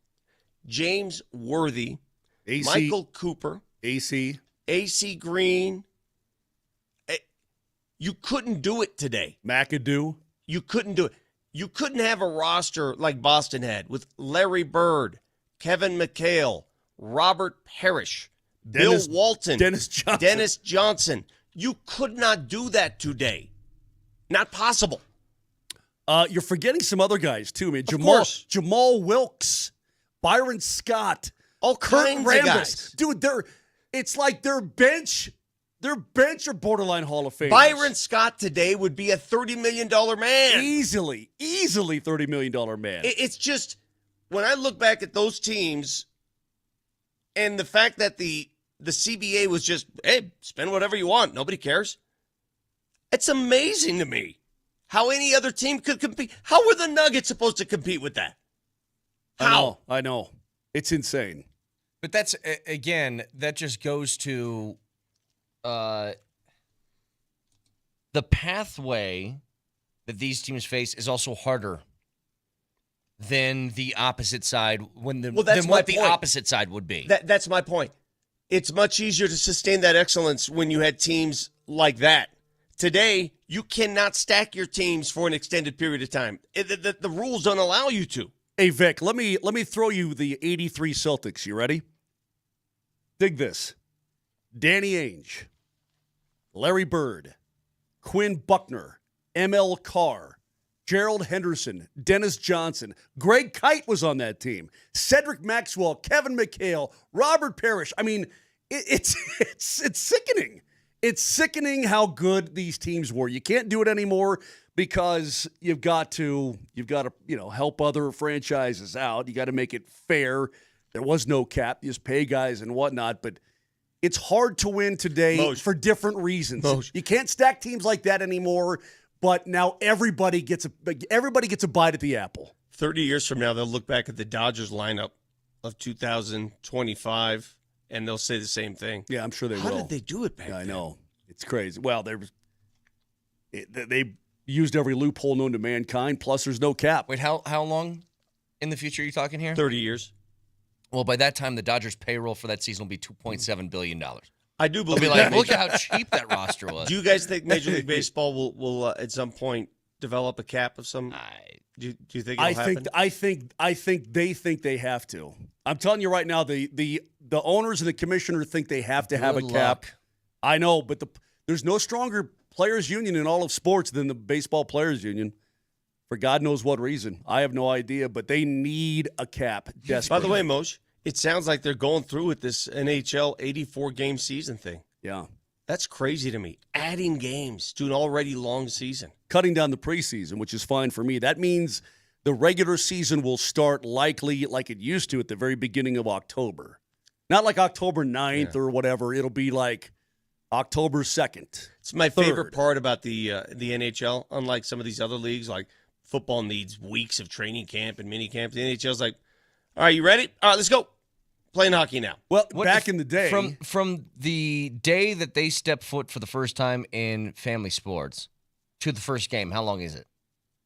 James Worthy, AC, Michael Cooper, AC Green. You couldn't do it today. McAdoo. You couldn't do it. You couldn't have a roster like Boston had with Larry Bird, Kevin McHale, Robert Parrish, Bill Walton, Dennis Johnson. You could not do that today. Not possible. You're forgetting some other guys too, man. Jamal Wilkes, Byron Scott, all kinds of guys. Dude, it's like their bench are borderline Hall of Famers. Byron Scott today would be a $30 million man. Easily $30 million man. It's just, when I look back at those teams and the fact that the CBA was just, hey, spend whatever you want. Nobody cares. It's amazing to me how any other team could compete. How were the Nuggets supposed to compete with that? How? I know. It's insane. But that's, again, that just goes to the pathway that these teams face is also harder than the opposite side than what the opposite side would be. That's my point. It's much easier to sustain that excellence when you had teams like that. Today, you cannot stack your teams for an extended period of time. The rules don't allow you to. Hey, Vic, let me throw you the 83 Celtics. You ready? Dig this. Danny Ainge, Larry Bird, Quinn Buckner, M.L. Carr, Gerald Henderson, Dennis Johnson. Greg Kite was on that team. Cedric Maxwell, Kevin McHale, Robert Parrish. I mean, it's sickening. It's sickening how good these teams were. You can't do it anymore because you've got to help other franchises out. You got to make it fair. There was no cap. You just pay guys and whatnot, but it's hard to win today for different reasons. You can't stack teams like that anymore, but now everybody gets a bite at the apple. 30 years from now, they'll look back at the Dodgers lineup of 2025, and they'll say the same thing. Yeah, I'm sure they will. How did they do it back then? I know. It's crazy. Well, they used every loophole known to mankind, plus there's no cap. Wait, how long in the future are you talking here? 30 years. Well, by that time, the Dodgers' payroll for that season will be $2.7 billion. I do believe. They'll be like, look at how cheap that roster was. Do you guys think Major League Baseball will at some point develop a cap of some? Do you think it'll happen? I think they think they have to. I'm telling you right now, the owners and the commissioner think they have to have a cap. I know, but there's no stronger players union in all of sports than the baseball players union. For God knows what reason. I have no idea, but they need a cap desperately. By the way, Moj, it sounds like they're going through with this NHL 84-game season thing. Yeah. That's crazy to me. Adding games to an already long season. Cutting down the preseason, which is fine for me. That means the regular season will start likely like it used to at the very beginning of October. Not like October 9th or whatever. It'll be like October 2nd. It's my favorite part about the NHL, unlike some of these other leagues, like football needs weeks of training camp and mini camp. The NHL's like, all right, you ready? All right, let's go. Playing hockey now. Well, back in the day. From the day that they step foot for the first time in family sports to the first game, how long is it?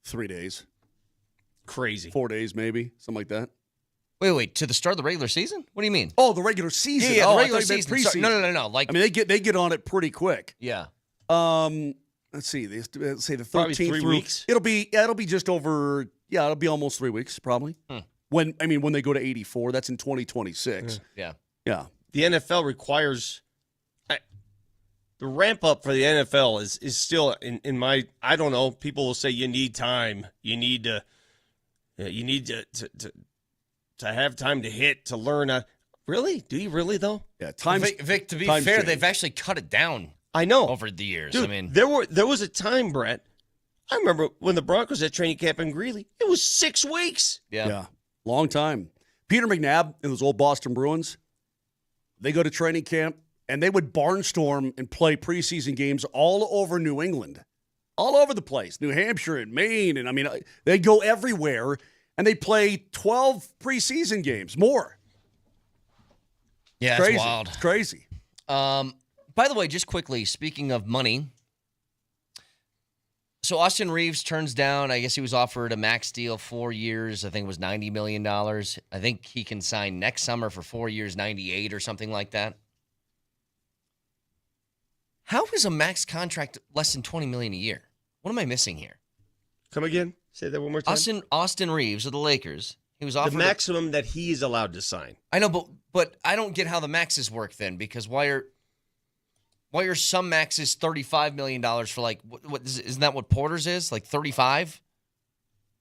3 days. Crazy. 4 days, maybe. Something like that. Wait. To the start of the regular season? What do you mean? Oh, the regular season. Yeah, the regular season. Preseason. No. Like, I mean, they get on it pretty quick. Yeah. Let's see. Let's say the 13th Probably 3 through, weeks. It'll be just over. Yeah, it'll be almost 3 weeks probably. When they go to 84, that's in 2026. Yeah. The NFL requires the ramp up for the NFL is still in my, I don't know. People will say you need time. You need to have time to hit, to learn. Really? Do you really though? Yeah. Time. Vic, to be fair, they've actually cut it down. I know. Over the years. Dude, I mean, there was a time, Brett. I remember when the Broncos had training camp in Greeley. It was 6 weeks. Yeah. Long time. Peter McNabb and those old Boston Bruins, they go to training camp, and they would barnstorm and play preseason games all over New England, all over the place, New Hampshire and Maine. And, I mean, they'd go everywhere, and they'd play 12 preseason games, more. Yeah, it's it's wild. It's crazy. By the way, just quickly, speaking of money, so Austin Reeves turns down, I guess he was offered a max deal, 4 years. I think it was $90 million. I think he can sign next summer for 4 years, 98 or something like that. How is a max contract less than $20 million a year? What am I missing here? Come again? Say that one more time. Austin Reeves of the Lakers. He was offered the maximum that he is allowed to sign. I know, but I don't get how the maxes work then, because why are some maxes $35 million for, like, what isn't that what Porter's is? Like 35?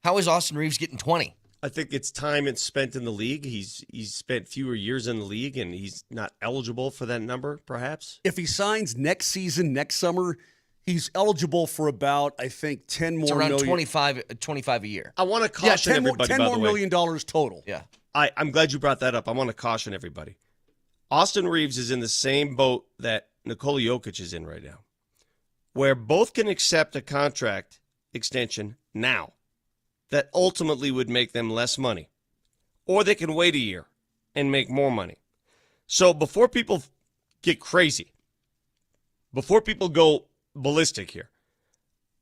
How is Austin Reeves getting 20? I think it's time it's spent in the league. He's spent fewer years in the league, and he's not eligible for that number, perhaps. If he signs next season, next summer, he's eligible for about, I think, 10 more it's around million. 25 a year. I want to caution everybody, $10 by more the way. million dollars total. Yeah. I'm glad you brought that up. I want to caution everybody. Austin Reeves is in the same boat that Nikola Jokic is in right now, where both can accept a contract extension now that ultimately would make them less money, or they can wait a year and make more money. So before people get crazy, before people go ballistic here,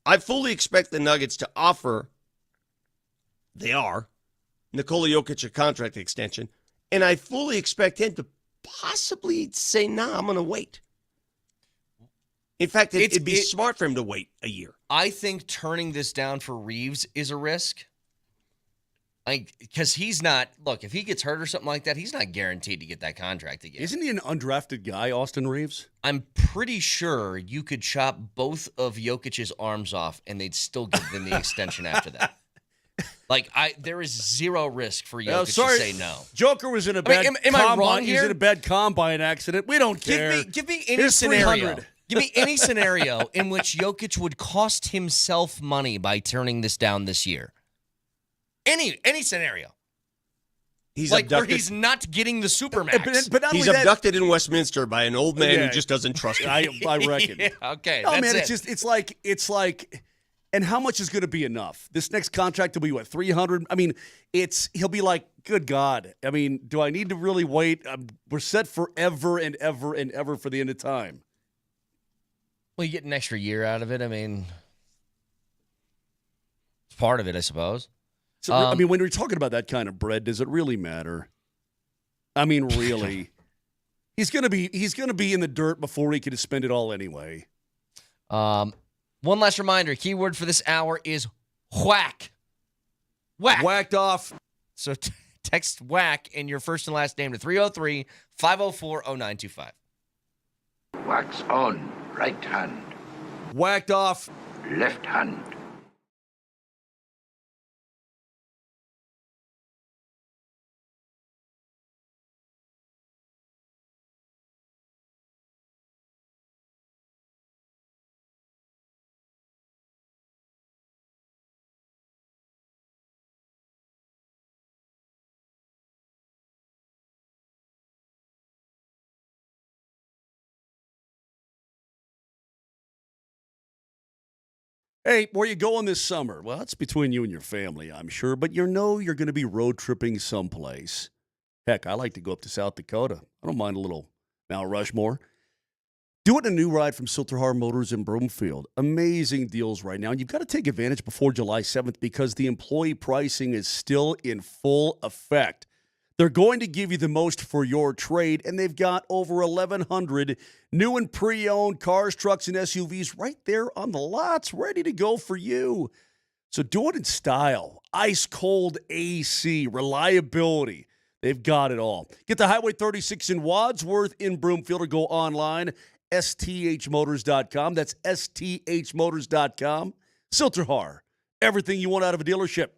I fully expect the Nuggets to offer, Nikola Jokic a contract extension, and I fully expect him to possibly say, nah, I'm going to wait. In fact, it'd be smart for him to wait a year. I think turning this down for Reeves is a risk. Because he's not, look, if he gets hurt or something like that, he's not guaranteed to get that contract again. Isn't he an undrafted guy, Austin Reeves? I'm pretty sure you could chop both of Jokic's arms off and they'd still give them the extension after that. There is zero risk for Jokic to say no. Joker was in a bad am I wrong here? He's in a bad combine accident. We don't care. Give me any scenario. Give me any scenario in which Jokic would cost himself money by turning this down this year. Any scenario. He's where abducted. he's not getting the Supermax. But he's abducted in Westminster by an old man who just doesn't trust him. I reckon. Okay. No, man, it's like, and how much is going to be enough? This next contract will be what, 300? I mean, he'll be like, good God. I mean, do I need to really wait? We're set forever and ever and ever for the end of time. Well, you get an extra year out of it. I mean, it's part of it, I suppose. So, I mean, when we're talking about that kind of bread, does it really matter? I mean, really, he's gonna be in the dirt before he can spend it all anyway. One last reminder: keyword for this hour is whack. Whacked off. So text whack in your first and last name to 303-504-0925. Wax on, right hand. Whacked off. Left hand. Hey, where you going this summer? Well, it's between you and your family, I'm sure, but you're going to be road tripping someplace. Heck, I like to go up to South Dakota. I don't mind a little Mount Rushmore. Do it in a new ride from Silterhar Motors in Broomfield. Amazing deals right now. And you've got to take advantage before July 7th because the employee pricing is still in full effect. They're going to give you the most for your trade, and they've got over 1,100 new and pre-owned cars, trucks, and SUVs right there on the lots, ready to go for you. So do it in style. Ice-cold AC, reliability. They've got it all. Get the Highway 36 in Wadsworth in Broomfield or go online, sthmotors.com. That's sthmotors.com. Silterhar, everything you want out of a dealership.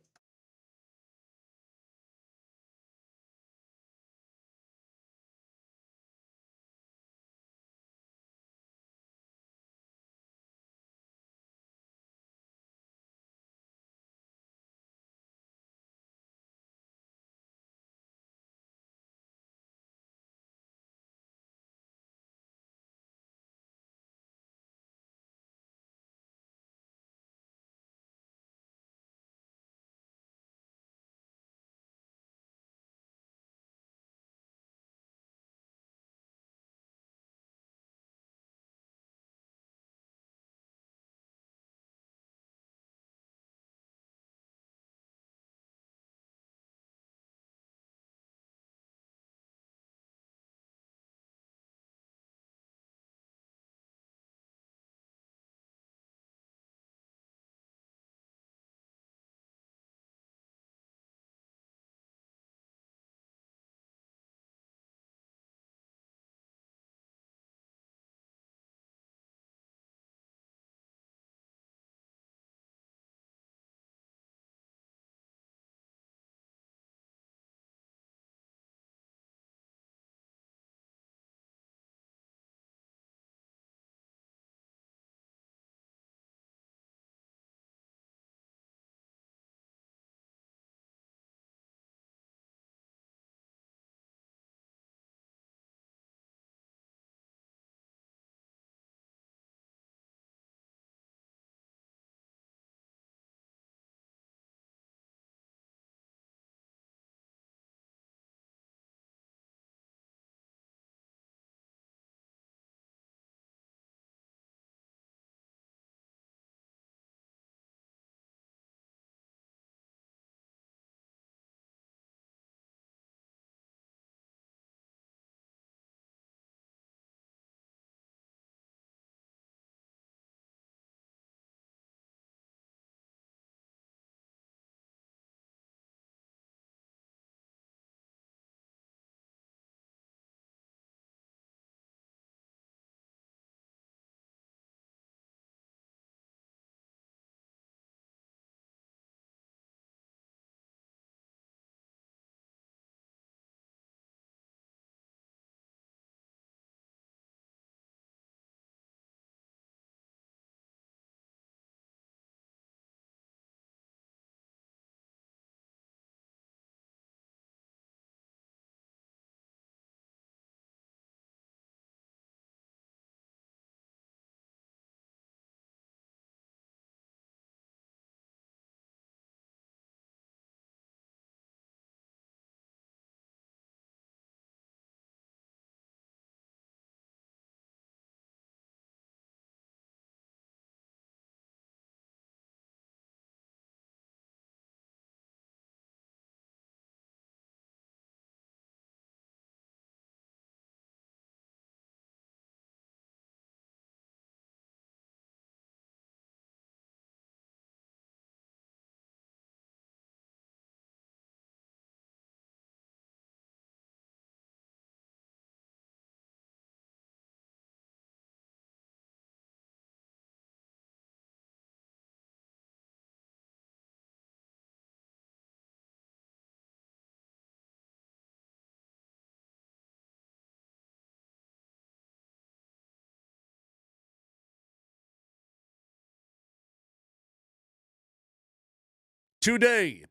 Today,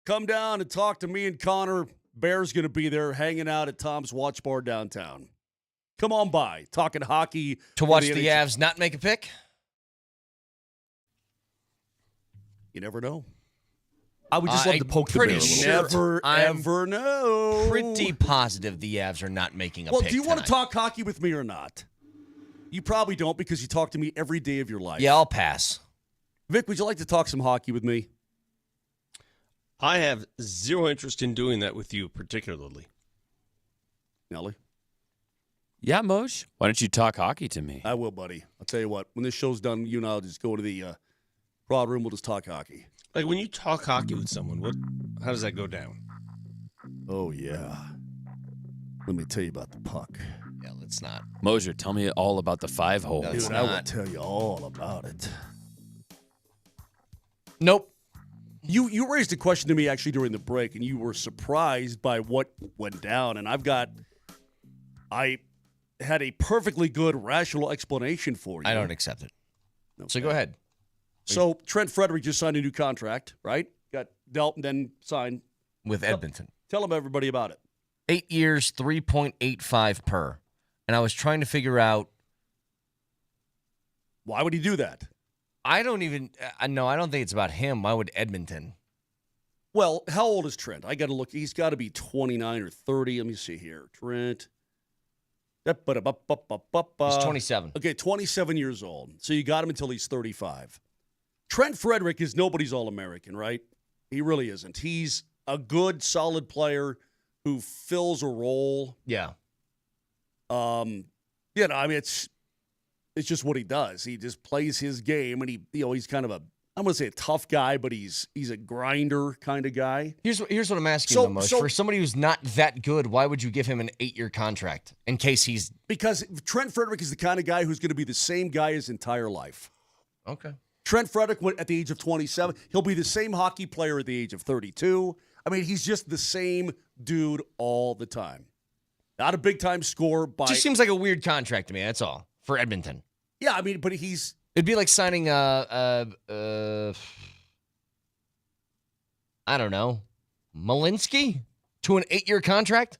come down and talk to me and Connor. Bear's going to be there hanging out at Tom's Watch Bar downtown. Come on by, talking hockey. To watch the Avs not make a pick? You never know. I would just love to poke the bear a little. Sure Never, ever know. Pretty positive the Avs are not making a pick. Well, do you want to tonight. talk hockey with me or not? You probably don't because you talk to me every day of your life. Yeah, I'll pass. Vic, would you like to talk some hockey with me? I have zero interest in doing that with you, particularly. Nelly? Yeah, Moj. Why don't you talk hockey to me? I will, buddy. I'll tell you what. When this show's done, you and I'll just go to the broad room. We'll just talk hockey. Like when you talk hockey with someone, how does that go down? Oh, yeah. Let me tell you about the puck. Yeah, let's not. Moser, tell me all about the 5-hole. No, Dude, I will tell you all about it. Nope. You raised a question to me actually during the break, and you were surprised by what went down. And I had a perfectly good, rational explanation for you. I don't accept it. Okay. So go ahead. So Trent Frederick just signed a new contract, right? Got dealt and then signed. With Edmonton. Tell them everybody about it. 8 years, 3.85 per. And I was trying to figure out. Why would he do that? I don't think it's about him. Why would Edmonton? Well, how old is Trent? I got to look. He's got to be 29 or 30. Let me see here. Trent. He's 27. Okay, 27 years old. So you got him until he's 35. Trent Frederick is nobody's All-American, right? He really isn't. He's a good, solid player who fills a role. Yeah. I mean, it's just what he does. He just plays his game, and he's kind of I'm going to say a tough guy, but he's a grinder kind of guy. Here's what I'm asking the most. For somebody who's not that good, why would you give him an 8-year contract in case he's... Because Trent Frederick is the kind of guy who's going to be the same guy his entire life. Okay. Trent Frederick went at the age of 27. He'll be the same hockey player at the age of 32. I mean, he's just the same dude all the time. Not a big-time scorer by... Just seems like a weird contract to me, that's all, for Edmonton. Yeah, I mean, but he's... It'd be like signing I don't know, Malinsky to an 8-year contract?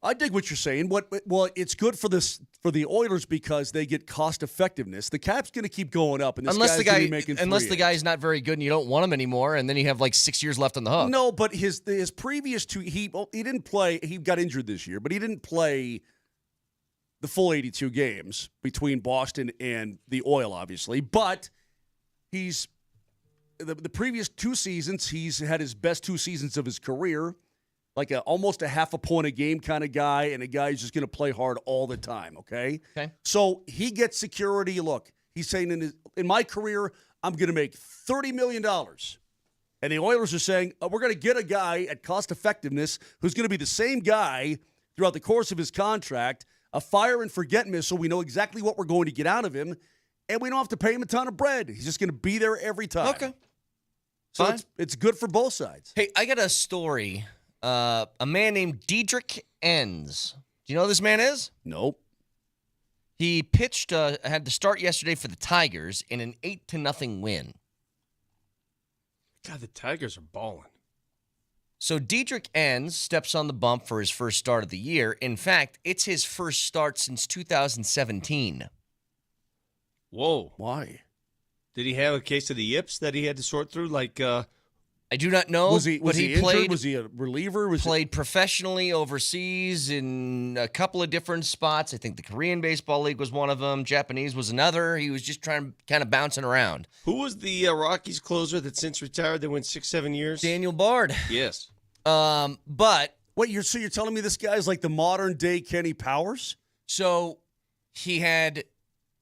I dig what you're saying. Well, it's good for the Oilers because they get cost effectiveness. The cap's going to keep going up, and unless the guy's not very good and you don't want him anymore, and then you have like 6 years left on the hook. No, but his previous two, he didn't play. He got injured this year, but he didn't play the full 82 games between Boston and the Oil, obviously. But he's the previous 2 seasons. He's had his best 2 seasons of his career. Like almost a half a point a game kind of guy, and a guy who's just going to play hard all the time, okay? So he gets security. Look, he's saying in my career, I'm going to make $30 million. And the Oilers are saying, we're going to get a guy at cost effectiveness who's going to be the same guy throughout the course of his contract, a fire and forget missile. We know exactly what we're going to get out of him, and we don't have to pay him a ton of bread. He's just going to be there every time. Okay. So it's good for both sides. Hey, I got a story. A man named Diedrich Enns. Do you know who this man is? Nope. He pitched, had to start yesterday for the Tigers in an 8-0 win. God, the Tigers are balling. So Diedrich Enns steps on the bump for his first start of the year. In fact, it's his first start since 2017. Whoa. Why? Did he have a case of the yips that he had to sort through? I do not know. Was he injured? Played, was he a reliever? Played professionally overseas in a couple of different spots. I think the Korean Baseball League was one of them. Japanese was another. He was just kind of bouncing around. Who was the Rockies closer that since retired that went 6-7 years? Daniel Bard. Yes. But wait, you're telling me this guy's like the modern day Kenny Powers? So he had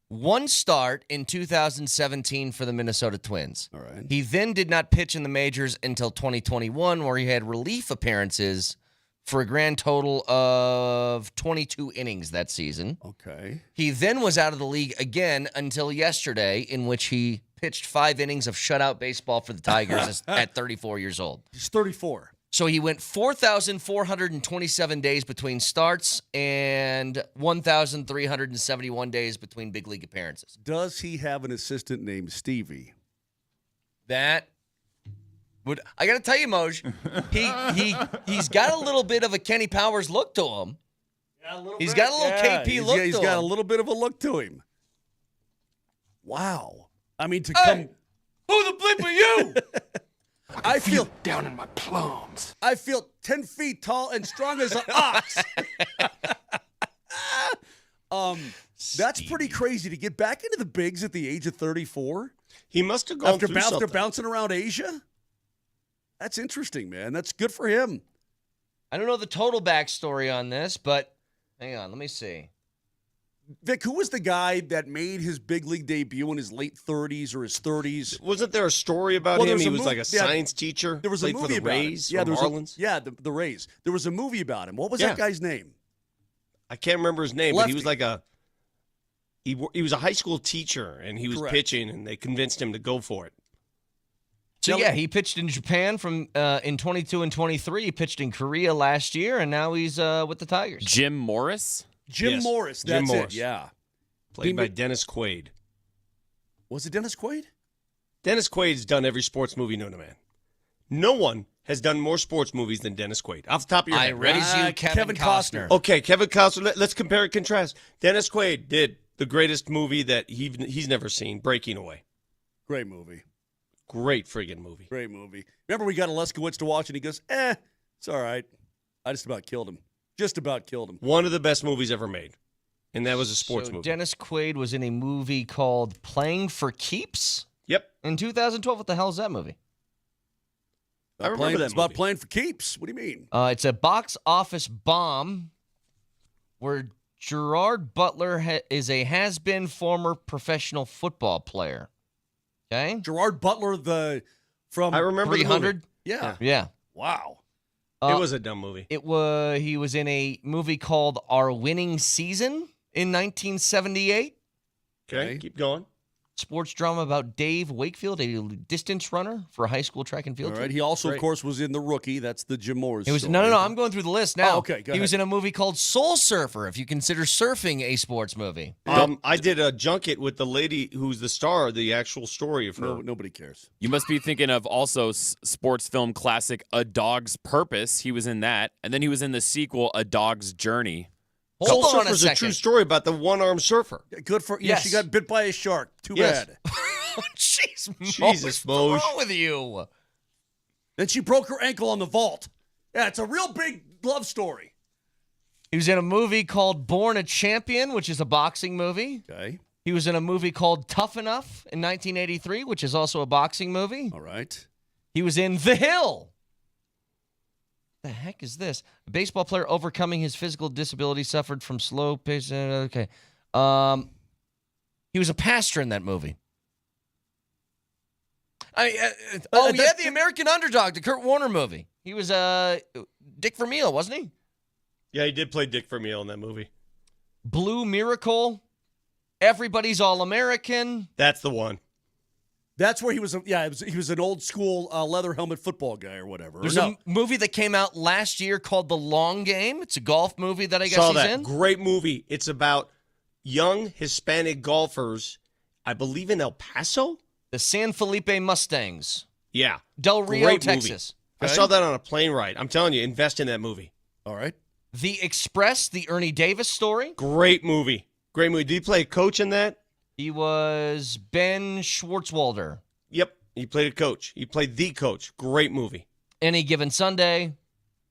one start in 2017 for the Minnesota Twins. All right. He then did not pitch in the majors until 2021, where he had relief appearances for a grand total of 22 innings that season. Okay. He then was out of the league again until yesterday, in which he pitched 5 innings of shutout baseball for the Tigers at 34 years old. He's 34. So he went 4,427 days between starts and 1,371 days between big league appearances. Does he have an assistant named Stevie? That would, I got to tell you, Moj, he's got a little bit of a Kenny Powers look to him. Yeah, he's got a little KP look to him. He's got a little bit of a look to him. Wow. I mean, to come. Who the bleep are you? I feel down in my plums. I feel 10 feet tall and strong as an ox. That's pretty crazy to get back into the bigs at the age of 34. He must have gone through something. After bouncing around Asia? That's interesting, man. That's good for him. I don't know the total backstory on this, but hang on, let me see. Vic, who was the guy that made his big league debut in his late 30s or his 30s? Wasn't there a story about him? He was like a science teacher. There was a movie about Rays him. Yeah, the Rays. There was a movie about him. What was that guy's name? I can't remember his name, Lefty. but he was like he was a high school teacher, and he was pitching, and they convinced him to go for it. So, he pitched in Japan in 22 and 23. He pitched in Korea last year, and now he's with the Tigers. Jim Morris? Jim Morris. That's it, yeah. Played by Dennis Quaid. Was it Dennis Quaid? Dennis Quaid's done every sports movie known to man. No one has done more sports movies than Dennis Quaid. Off the top of your head. I raise you Kevin Costner. Okay, Kevin Costner. Let's compare and contrast. Dennis Quaid did the greatest movie that he's never seen, Breaking Away. Great movie. Great friggin' movie. Great movie. Remember we got Leskowitz to watch, and he goes, it's all right. I just about killed him. Just about killed him. One of the best movies ever made. And that was a sports movie. Dennis Quaid was in a movie called Playing for Keeps? Yep. In 2012. What the hell is that movie? I remember that It's about playing for keeps. What do you mean? It's a box office bomb where Gerard Butler is a has-been former professional football player. Okay? Gerard Butler, from I remember 300? Yeah. Wow. It was a dumb movie. He was in a movie called Our Winning Season in 1978. Okay, keep going. Sports drama about Dave Wakefield, a distance runner for a high school track and field All team. right. He also, of course, was in The Rookie. That's the Jim Morris story. No. I'm going through the list now. Oh, okay, go ahead. He was in a movie called Soul Surfer, if you consider surfing a sports movie. I did a junket with the lady who's the star, the actual story of her. No, nobody cares. You must be thinking of also sports film classic A Dog's Purpose. He was in that. And then he was in the sequel, A Dog's Journey. Soul Surfer's a true story about the one-armed surfer. Good for yes. She got bit by a shark. Too bad. Jeez, Jesus, what's wrong with you? Then she broke her ankle on the vault. Yeah, it's a real big love story. He was in a movie called Born a Champion, which is a boxing movie. Okay. He was in a movie called Tough Enough in 1983, which is also a boxing movie. All right. He was in The Hill. The heck is this? A baseball player overcoming his physical disability suffered from slow pace. Okay. He was a pastor in that movie. The American Underdog, the Kurt Warner movie. He was Dick Vermeil, wasn't he? Yeah, he did play Dick Vermeil in that movie. Blue Miracle, Everybody's All-American. That's the one. That's where he was. He was an old school leather helmet football guy or whatever. There's a movie that came out last year called The Long Game. It's a golf movie that I guess he's in. Great movie. It's about young Hispanic golfers, I believe in El Paso. The San Felipe Mustangs. Yeah. Del Rio, Great Texas. Movie. I saw that on a plane ride. I'm telling you, invest in that movie. All right. The Express, the Ernie Davis story. Great movie. Great movie. Did he play a coach in that? He was Ben Schwartzwalder. Yep. He played a coach. He played the coach. Great movie. Any Given Sunday.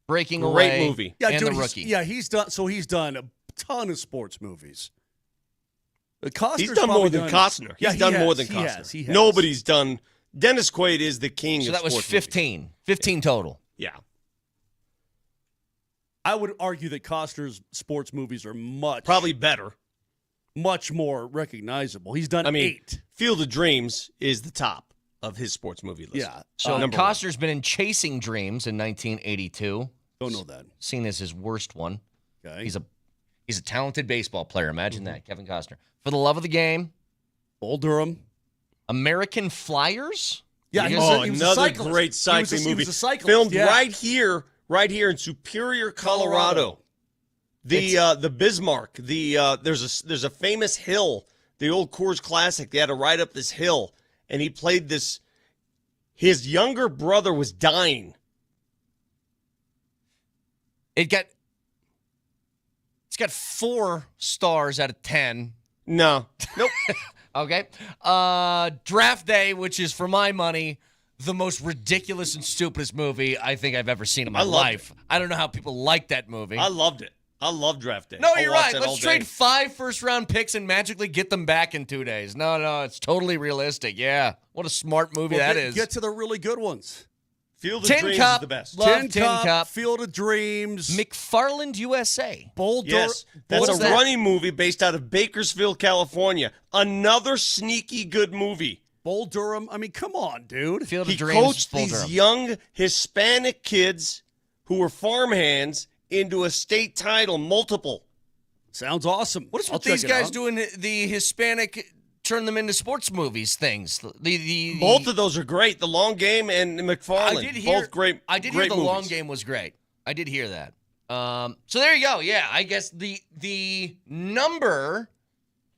Breaking Away. Great movie. Yeah, and dude, The Rookie. He's done a ton of sports movies. He's done more than Costner. He's done more than Costner. He has. Nobody's done. Dennis Quaid is the king of sports. So that was 15. Movies. 15 total. Yeah. I would argue that Costner's sports movies are probably better. Much more recognizable. He's done 8. Field of Dreams is the top of his sports movie list. Yeah. So Costner's been in Chasing Dreams in 1982. Don't know that. Seen as his worst one. Okay. He's a talented baseball player. Imagine that, Kevin Costner. For the Love of the Game. Bull Durham. American Flyers. Yeah, he was another great cycling movie. He was a cyclist. Filmed right here in Superior, Colorado. The Bismarck. There's a famous hill, the old Coors Classic. They had to ride up this hill, and he played this His younger brother was dying. It's got 4 stars out of 10. No. Nope. Okay. Draft Day, which is, for my money, the most ridiculous and stupidest movie I think I've ever seen in my life. I don't know how people like that movie. I loved it. I love Draft Day. No, you're right. Let's trade 5 first-round picks and magically get them back in 2 days. No, it's totally realistic. Yeah. What a smart movie that is. Get to the really good ones. Field of Dreams is the best. Love Tin Cup. Field of Dreams. McFarland, USA. Boulder. Yes, that's a running movie based out of Bakersfield, California. Another sneaky good movie. Bull Durham. I mean, come on, dude. Field He of Dreams. coached these young Hispanic kids who were farmhands into a state title, multiple. Sounds awesome. What is with these guys doing the Hispanic turn them into sports movies things? Both of those are great. The Long Game and McFarland. Both great. I did hear the movies. Long Game was great. I did hear that. So there you go. Yeah, I guess the number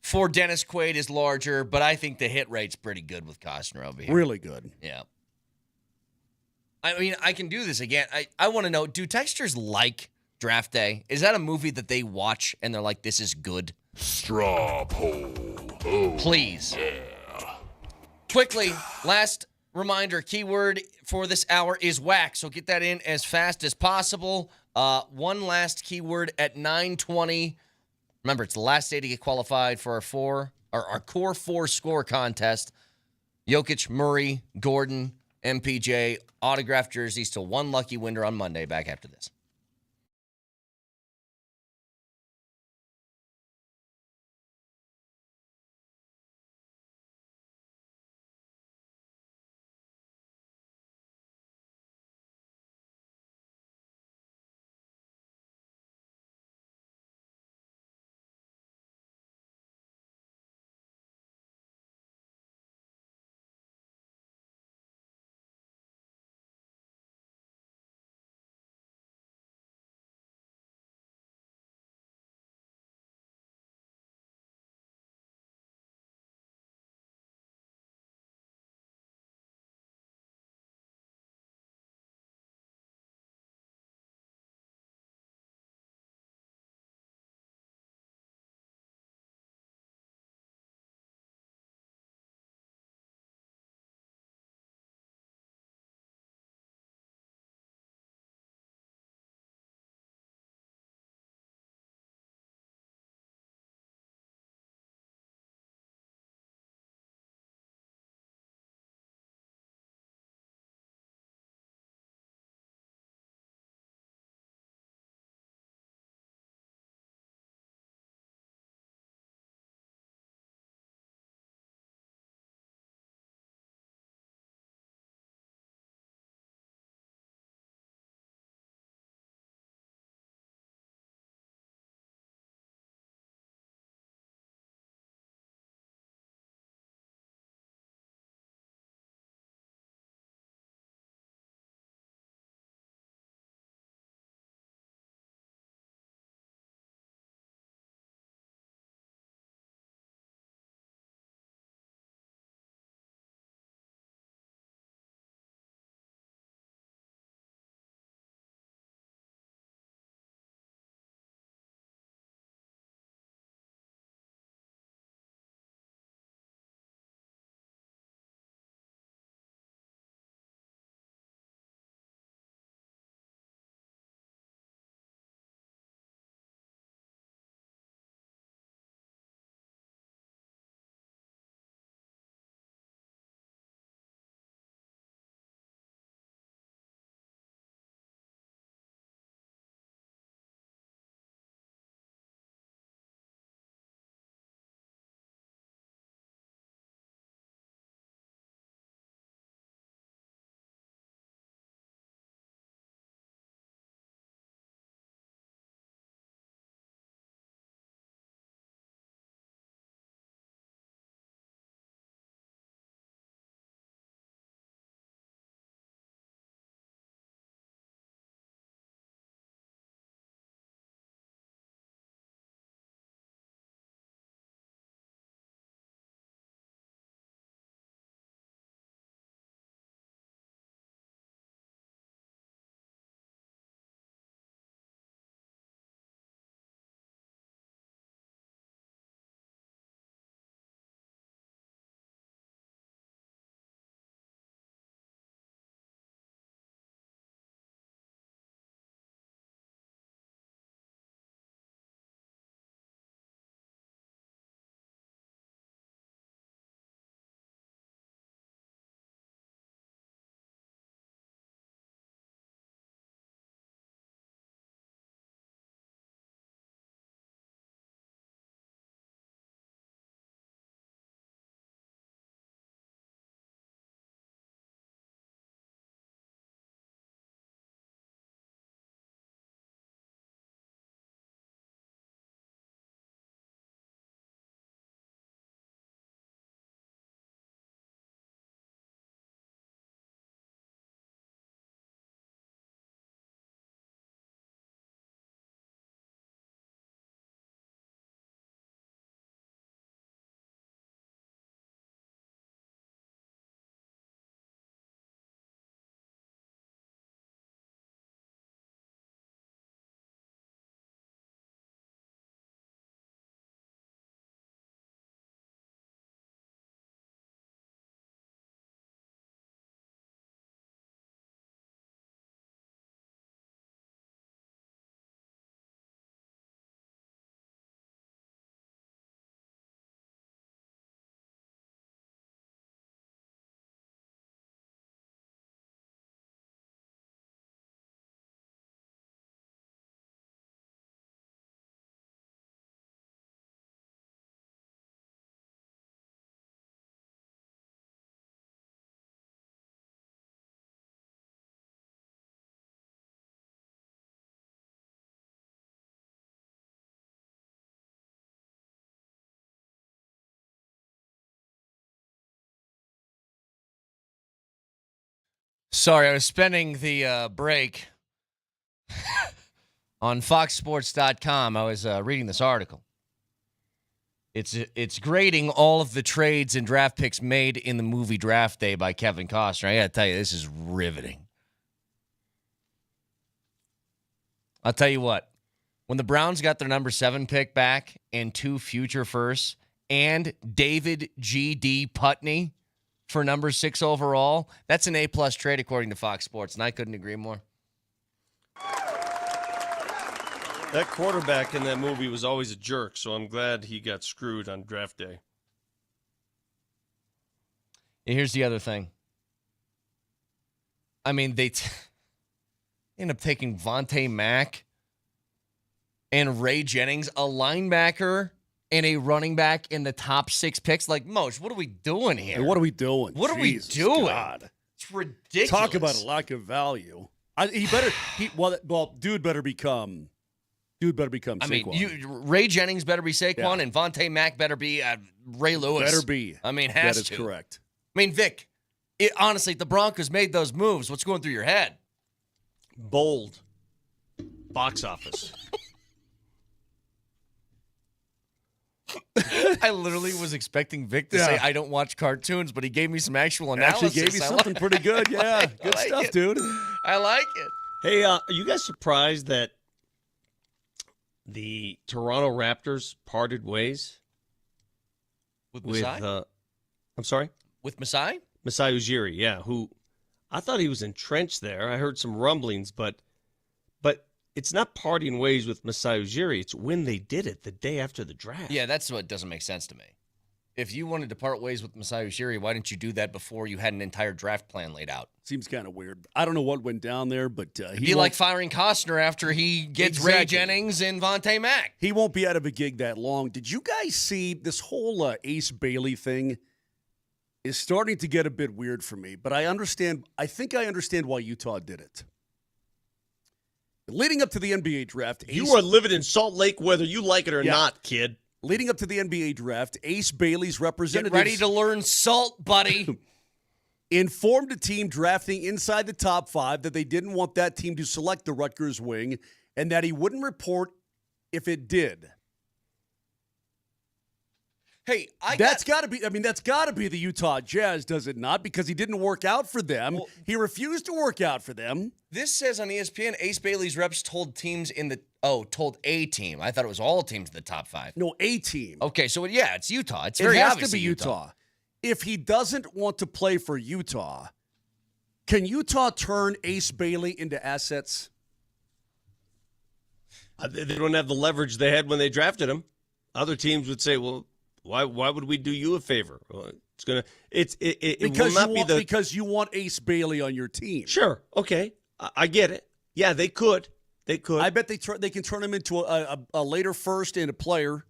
for Dennis Quaid is larger, but I think the hit rate's pretty good with Costner over here. Really good. Yeah. I mean, I can do this again. I want to know, do texters like Draft Day? Is that a movie that they watch and they're like, this is good? Straw poll. Oh, please. Yeah. Quickly, last reminder, keyword for this hour is whack, so get that in as fast as possible. One last keyword at 9:20. Remember, it's the last day to get qualified for our core 4 score contest. Jokic, Murray, Gordon, MPJ, autographed jerseys to one lucky winner on Monday. Back after this. Sorry, I was spending the break on FoxSports.com. I was reading this article. It's grading all of the trades and draft picks made in the movie Draft Day by Kevin Costner. I got to tell you, this is riveting. I'll tell you what. When the Browns got their number 7 pick back and 2 future firsts and David G.D. Putney for number 6 overall, that's an A-plus trade according to Fox Sports, and I couldn't agree more. That quarterback in that movie was always a jerk, so I'm glad he got screwed on draft day. And here's the other thing. I mean, they end up taking Vontae Mack and Ray Jennings, a linebacker and a running back in the top 6 picks. Like, Moj, what are we doing here? What are we doing? What are we doing? God. It's ridiculous. Talk about a lack of value. Dude better become Saquon. I mean, Ray Jennings better be Saquon, and Vontae Mack better be Ray Lewis. Better be. I mean, that is correct. I mean, Vic, honestly, the Broncos made those moves. What's going through your head? Bold. Box office. I literally was expecting Vic to say, I don't watch cartoons, but he gave me some actual analysis. Actually gave me something pretty good. Yeah, good stuff, dude. I like it. Hey, are you guys surprised that the Toronto Raptors parted ways with Masai? I'm sorry? With Masai? Masai Ujiri, yeah, who I thought he was entrenched there. I heard some rumblings, but it's not parting ways with Masai Ujiri. It's when they did it, the day after the draft. Yeah, that's what doesn't make sense to me. If you wanted to part ways with Masai Ujiri, why didn't you do that before you had an entire draft plan laid out? Seems kind of weird. I don't know what went down there, but it'd be like firing Costner after he gets Ray Jennings and Vontae Mack. He won't be out of a gig that long. Did you guys see this whole Ace Bailey thing is starting to get a bit weird for me, but I think I understand why Utah did it. Leading up to the NBA draft, you are living in Salt Lake whether you like it or not, kid. Leading up to the NBA draft, Ace Bailey's representatives... Get ready to learn salt, buddy. ...informed a team drafting inside the top 5 that they didn't want that team to select the Rutgers wing and that he wouldn't report if it did. Hey, that's got to be the Utah Jazz, does it not? Because he didn't work out for them. Well, he refused to work out for them. This says on ESPN, Ace Bailey's reps told teams told a team. I thought it was all teams in the top 5. No, a team. Okay, so yeah, it's Utah. It's very obvious to be Utah. If he doesn't want to play for Utah, can Utah turn Ace Bailey into assets? They don't have the leverage they had when they drafted him. Other teams would say, well, why would we do you a favor? Well, because you want Ace Bailey on your team. Sure. Okay. I get it. Yeah, they could. I bet they can turn him into a later first and a player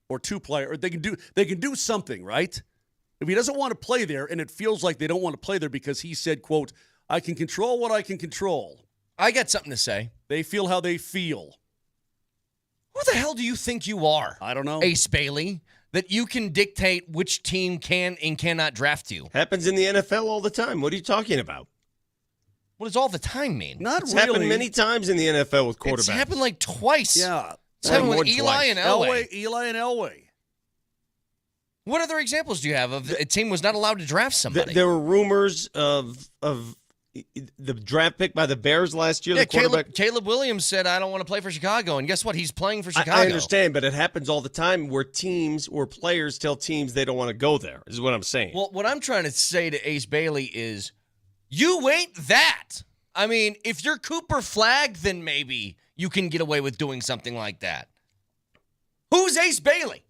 or 2 player. Or they can do something, right? If he doesn't want to play there and it feels like they don't want to play there because he said, quote, I can control what I can control. I got something to say. They feel how they feel. Who the hell do you think you are? I don't know. Ace Bailey. That you can dictate which team can and cannot draft you. Happens in the NFL all the time. What are you talking about? What does all the time mean? It's happened many times in the NFL with quarterbacks. It's happened like twice. Yeah. It's happened with Eli and Elway. Eli and Elway. What other examples do you have of a team was not allowed to draft somebody? There were rumors of the draft pick by the Bears last year. Yeah, the quarterback Caleb Williams said, I don't want to play for Chicago. And guess what? He's playing for Chicago. I understand, but it happens all the time where players tell teams they don't want to go there, is what I'm saying. Well, what I'm trying to say to Ace Bailey is, you ain't that. I mean, if you're Cooper Flagg, then maybe you can get away with doing something like that. Who's Ace Bailey?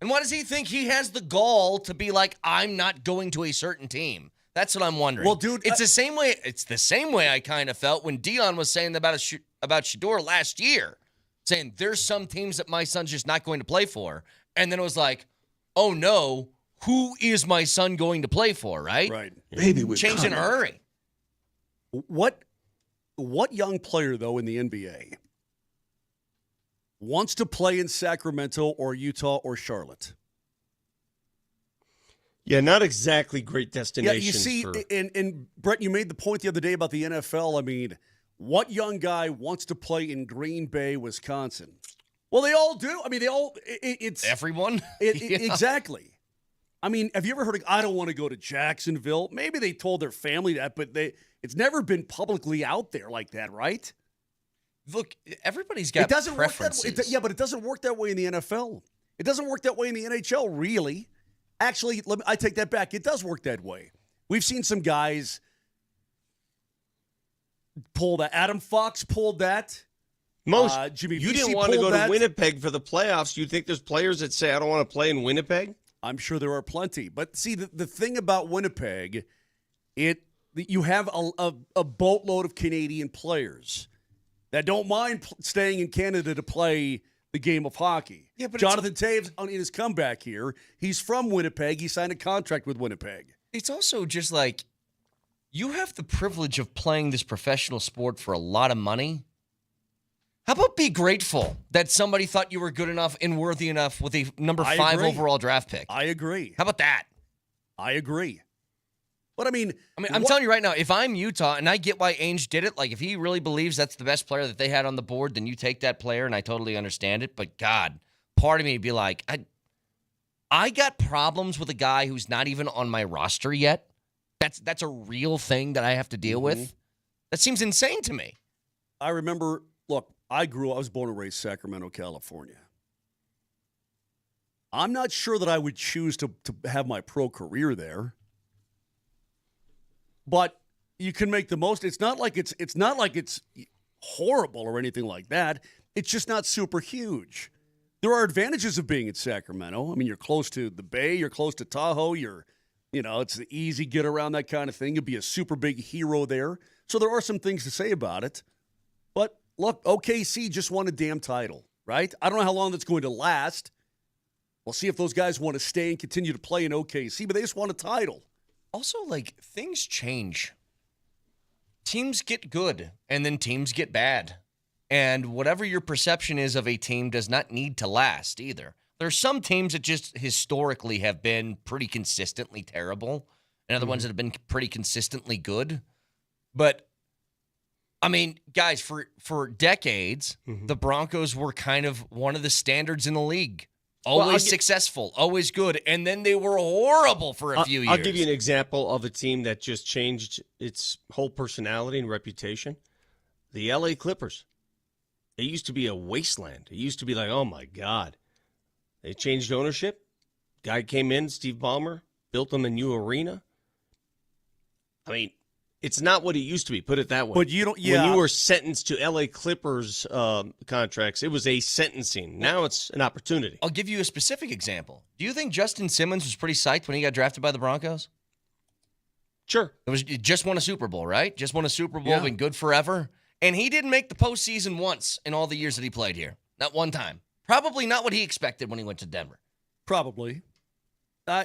And why does he think he has the gall to be like, I'm not going to a certain team? That's what I'm wondering. Well, dude, it's the same way. It's the same way I kind of felt when Dion was saying about Shedeur last year, saying there's some teams that my son's just not going to play for, and then it was like, oh no, who is my son going to play for? Right. Right. Baby, we changed in a hurry. What young player though in the NBA wants to play in Sacramento or Utah or Charlotte? Yeah, not exactly great destination. Yeah, you see, and Brett, you made the point the other day about the NFL. I mean, what young guy wants to play in Green Bay, Wisconsin? Well, they all do. I mean, they all. It's everyone. Exactly. I mean, have you ever heard of, I don't want to go to Jacksonville? Maybe they told their family that, but it's never been publicly out there like that, right? Look, everybody's got preferences. Work that way. Yeah, but it doesn't work that way in the NFL. It doesn't work that way in the NHL, really. Actually, I take that back. It does work that way. We've seen some guys pull that. Adam Fox pulled that. Jimmy, you didn't want to go to Winnipeg for the playoffs. You think there's players that say, I don't want to play in Winnipeg? I'm sure there are plenty. But see, the thing about Winnipeg, you have a boatload of Canadian players that don't mind staying in Canada to play the game of hockey. Yeah, but Jonathan Toews, in his comeback here, he's from Winnipeg. He signed a contract with Winnipeg. It's also just like, you have the privilege of playing this professional sport for a lot of money. How about be grateful that somebody thought you were good enough and worthy enough with a number 5 overall draft pick? I agree. How about that? I agree. But I mean, I'm telling you right now, if I'm Utah, and I get why Ainge did it, like if he really believes that's the best player that they had on the board, then you take that player, and I totally understand it. But God, part of me would be like, I got problems with a guy who's not even on my roster yet. That's a real thing that I have to deal with. That seems insane to me. I remember, look, I was born and raised Sacramento, California. I'm not sure that I would choose to have my pro career there. But you can make the most. It's not like it's horrible or anything like that. It's just not super huge. There are advantages of being in Sacramento. I mean, you're close to the Bay, you're close to Tahoe, it's the easy get around, that kind of thing. You'll be a super big hero there. So there are some things to say about it. But look, OKC just won a damn title, right? I don't know how long that's going to last. We'll see if those guys want to stay and continue to play in OKC, but they just won a title. Also, things change. Teams get good, and then teams get bad. And whatever your perception is of a team does not need to last either. There are some teams that just historically have been pretty consistently terrible, and other ones that have been pretty consistently good. But, I mean, guys, for decades, the Broncos were kind of one of the standards in the league. Always successful, always good, and then they were horrible for a few years. I'll give you an example of a team that just changed its whole personality and reputation. The LA Clippers. It used to be a wasteland. It used to be like, oh, my God. They changed ownership. Guy came in, Steve Ballmer, built them a new arena. I mean, it's not what it used to be, put it that way. But you don't, yeah. When you were sentenced to LA Clippers contracts, it was a sentencing. Now it's an opportunity. I'll give you a specific example. Do you think Justin Simmons was pretty psyched when he got drafted by the Broncos? Sure. It just won a Super Bowl, right? Just won a Super Bowl, been good forever. And he didn't make the postseason once in all the years that he played here. Not one time. Probably not what he expected when he went to Denver. Probably.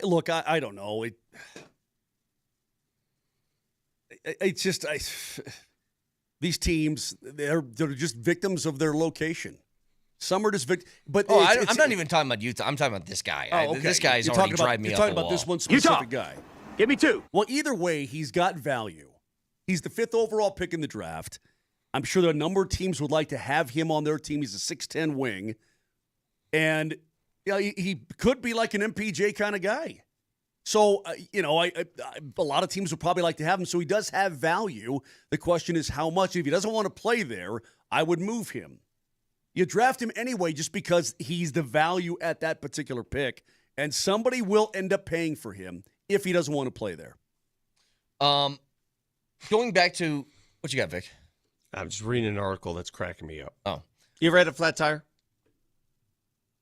Look, I don't know. It's just these teams, they're just victims of their location. Some are just victims. But I'm not even talking about Utah. I'm talking about this guy. Okay. This guy's already driving me up the wall. You're talking about this one specific guy. Give me 2. Well, either way, he's got value. He's the 5th overall pick in the draft. I'm sure that a number of teams would like to have him on their team. He's a 6'10 wing. And he could be like an MPJ kind of guy. So, a lot of teams would probably like to have him. So he does have value. The question is how much. If he doesn't want to play there, I would move him. You draft him anyway just because he's the value at that particular pick. And somebody will end up paying for him if he doesn't want to play there. Going back to what you got, Vic? I'm just reading an article that's cracking me up. Oh. You ever had a flat tire?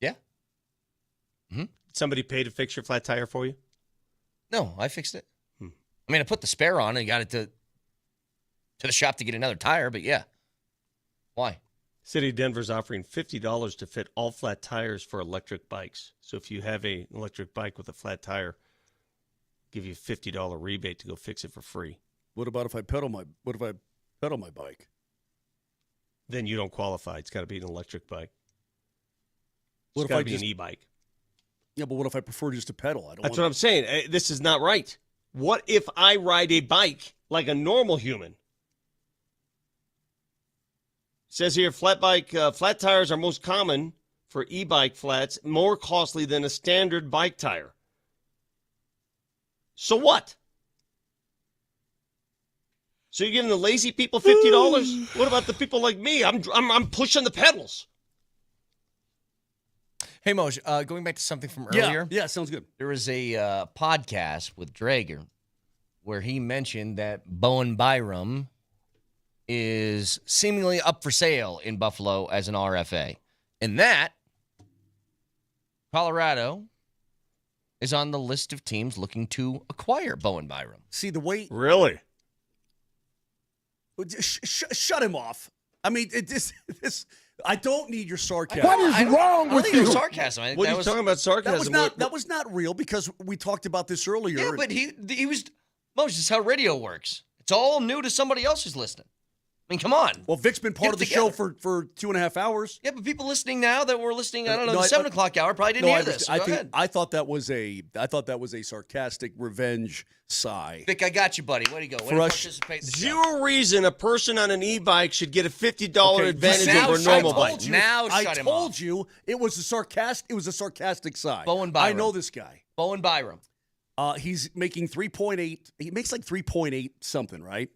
Yeah. Mm-hmm. Somebody pay to fix your flat tire for you? No, I fixed it. I mean, I put the spare on and got it to the shop to get another tire, but yeah. Why? City of Denver's offering $50 to fit all flat tires for electric bikes. So if you have an electric bike with a flat tire, give you a $50 rebate to go fix it for free. What about if I pedal my bike? Then you don't qualify. It's got to be an electric bike. What It's if got I to be just an e-bike? Yeah, but what if I prefer just to pedal? That's what I'm saying. This is not right. What if I ride a bike like a normal human? It says here, flat tires are most common for e-bike flats, more costly than a standard bike tire. So what? So you're giving the lazy people $50? What about the people like me? I'm pushing the pedals. Hey, Moj, going back to something from earlier. Yeah, sounds good. There was a podcast with Drager where he mentioned that Bowen Byram is seemingly up for sale in Buffalo as an RFA. And that Colorado is on the list of teams looking to acquire Bowen Byram. See, the way... Really? Shut him off. I mean, I don't need your sarcasm. What is wrong with you? Sarcasm. What are you talking about sarcasm? That was not real because we talked about this earlier. Yeah, but he was... Moj, this is how radio works. It's all new to somebody else who's listening. I mean, come on. Well, Vic's been part of the show for 2.5 hours. Yeah, but people listening now that were listening, I don't know, the 7 o'clock hour probably didn't hear this. I thought that was a sarcastic revenge sigh. Vic, I got you, buddy. Way to go. Way to participate in the show. Zero reason a person on an e-bike should get a $50 advantage over a normal bike. I told you it was a sarcastic sigh. Bowen Byram. I know this guy. Bowen Byram. He's making 3.8. He makes like 3.8 something, right?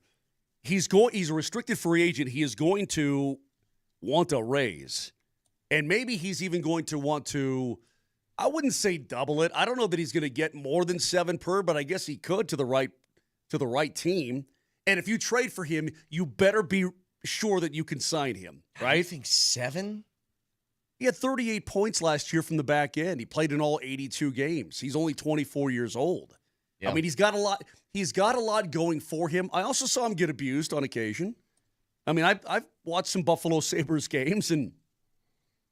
He's a restricted free agent. He is going to want a raise. And maybe he's even going to want to, I wouldn't say double it. I don't know that he's going to get more than 7 per, but I guess he could to the right team. And if you trade for him, you better be sure that you can sign him, right? You think 7? He had 38 points last year from the back end. He played in all 82 games. He's only 24 years old. Yeah. I mean, he's got a lot. He's got a lot going for him. I also saw him get abused on occasion. I mean, I've watched some Buffalo Sabres games, and it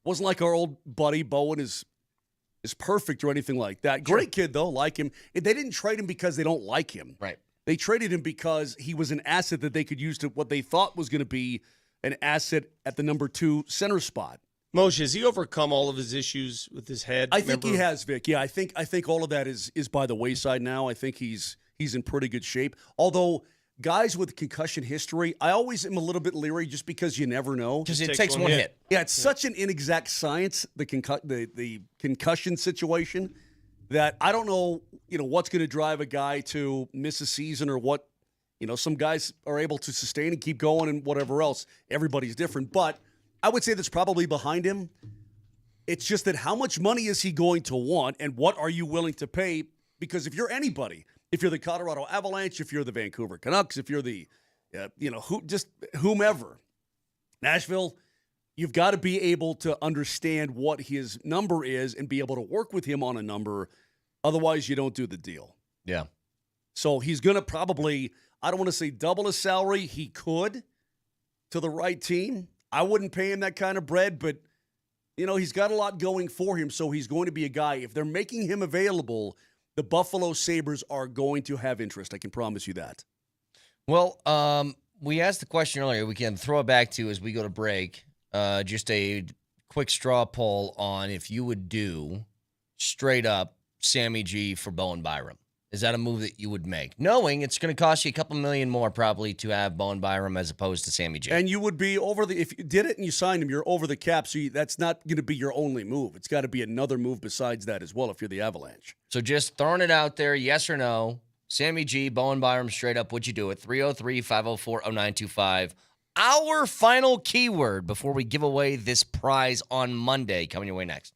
wasn't like our old buddy Bowen is perfect or anything like that. Great kid, though. Like him. They didn't trade him because they don't like him. Right. They traded him because he was an asset that they could use to what they thought was going to be an asset at the number 2 center spot. Moshe, has he overcome all of his issues with his head? I think he has, Vic. Yeah, I think all of that is by the wayside now. I think he's in pretty good shape. Although guys with concussion history, I always am a little bit leery just because you never know. Because it takes one hit. Yeah, it's such an inexact science, the concussion situation, that I don't know, what's going to drive a guy to miss a season or what, some guys are able to sustain and keep going and whatever else. Everybody's different, but I would say that's probably behind him. It's just that how much money is he going to want and what are you willing to pay? Because if you're anybody, if you're the Colorado Avalanche, if you're the Vancouver Canucks, if you're the, whomever, Nashville, you've got to be able to understand what his number is and be able to work with him on a number. Otherwise, you don't do the deal. Yeah. So he's going to probably, I don't want to say double his salary. He could to the right team. I wouldn't pay him that kind of bread, but, he's got a lot going for him, so he's going to be a guy. If they're making him available, the Buffalo Sabres are going to have interest. I can promise you that. Well, we asked the question earlier. We can throw it back to as we go to break. Just a quick straw poll on if you would do straight up Sammy G for Bowen Byram. Is that a move that you would make? Knowing it's going to cost you a couple million more probably to have Bowen Byram as opposed to Sammy G. And you would be if you did it and you signed him, you're over the cap. So that's not going to be your only move. It's got to be another move besides that as well if you're the Avalanche. So just throwing it out there, yes or no, Sammy G, Bowen Byram straight up, would you do it? 303-504-0925. Our final keyword before we give away this prize on Monday coming your way next.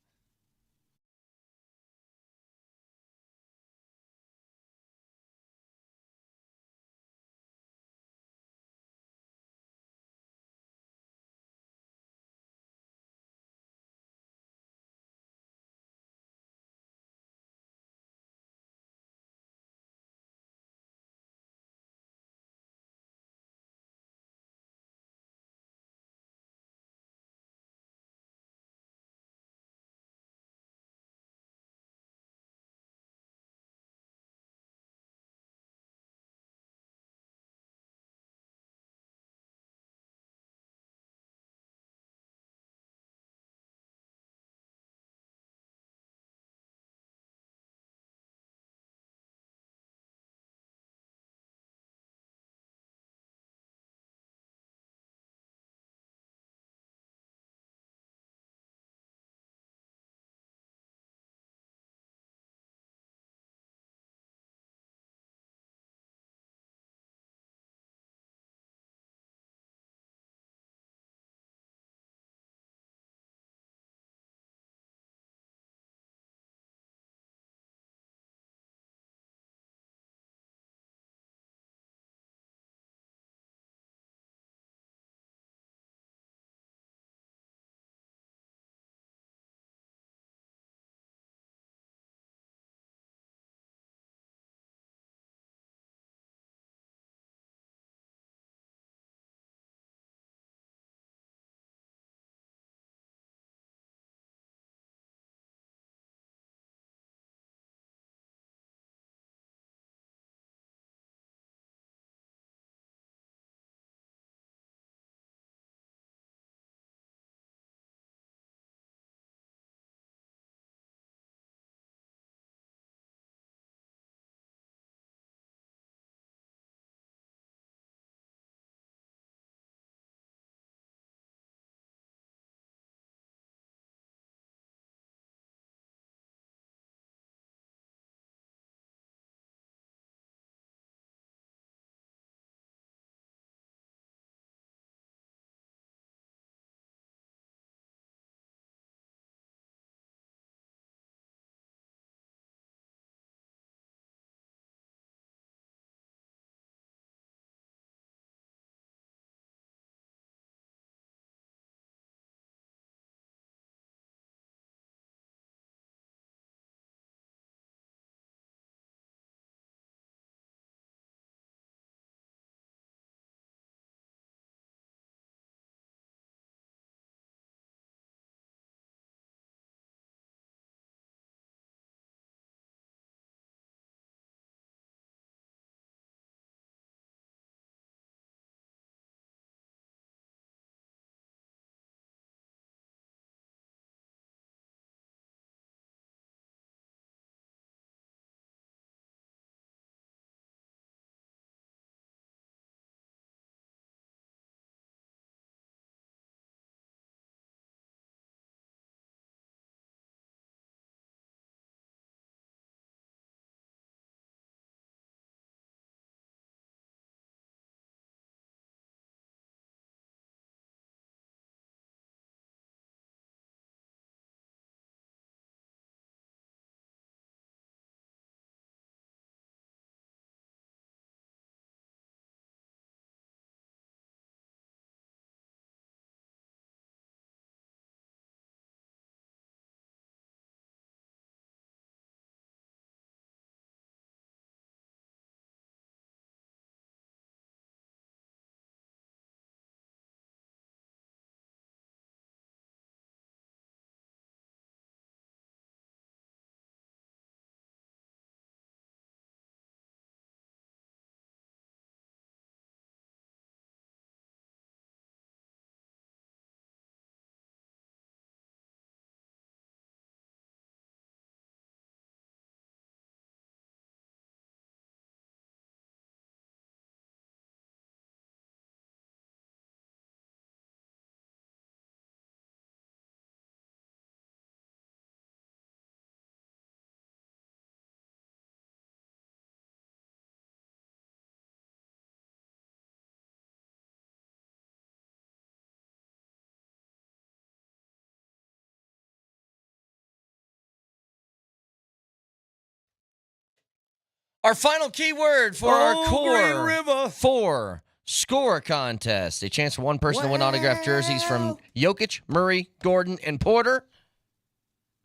Our final keyword for our Green core River. 4 score contest. A chance for one person to win autographed jerseys from Jokic, Murray, Gordon, and Porter.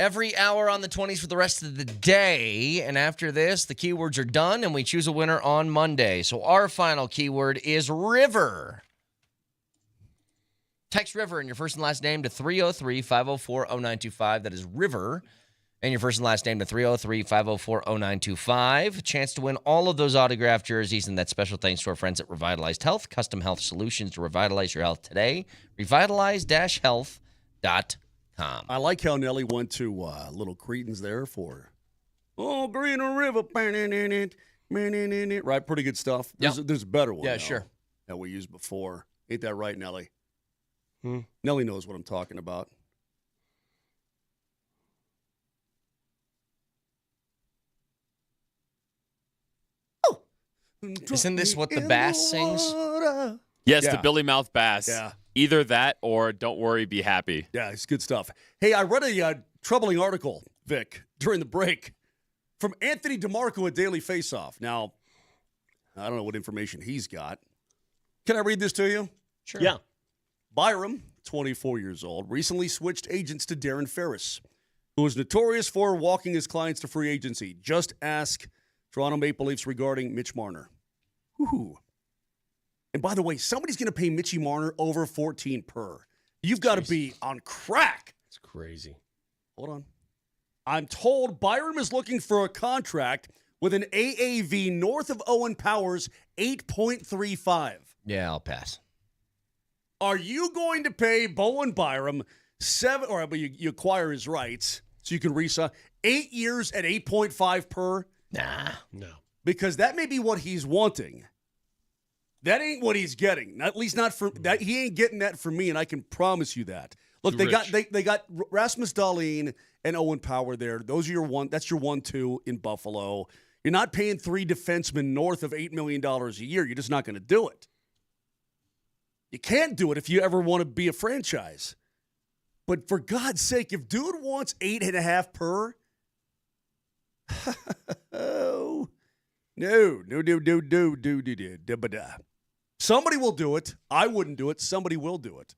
Every hour on the 20s for the rest of the day. And after this, the keywords are done, and we choose a winner on Monday. So our final keyword is river. Text river and your first and last name to 303-504-0925. That is river. And your first and last name to 303-504-0925. A chance to win all of those autographed jerseys. And that special thanks to our friends at Revitalized Health. Custom health solutions to revitalize your health today. Revitalize-health.com. I like how Nelly went to Little Cretans there for Green River. Right, pretty good stuff. There's a better one. Yeah, sure. That we used before. Ain't that right, Nelly? Nelly knows what I'm talking about. Isn't this what the bass sings? Yes, Yeah. the Billy Mouth Bass. Yeah. Either that or Don't Worry, Be Happy. Yeah, it's good stuff. Hey, I read a troubling article, Vic, during the break from Anthony DeMarco at Daily Faceoff. Now, I don't know what information he's got. Can I read this to you? Sure. Yeah. Byram, 24 years old, recently switched agents to Darren Ferris, who is notorious for walking his clients to free agency. Just ask Toronto Maple Leafs regarding Mitch Marner. Woo-hoo. And by the way, somebody's going to pay Mitchie Marner over 14 per. You've got to be on crack. It's crazy. Hold on. I'm told Byram is looking for a contract with an AAV north of Owen Power's 8.35. Yeah, I'll pass. Are you going to pay Bowen Byram you acquire his rights so you can re-sign 8 years at 8.5 per? Nah. No. Because that may be what he's wanting. That ain't what he's getting. At least not for that. He ain't getting that from me, and I can promise you that. Look, they got Rasmus Dahlin and Owen Power there. Those are your one. That's your 1-2 in Buffalo. You're not paying 3 defensemen north of $8 million a year. You're just not going to do it. You can't do it if you ever want to be a franchise. But for God's sake, if dude wants 8.5 per, oh. No. Somebody will do it. I wouldn't do it. Somebody will do it.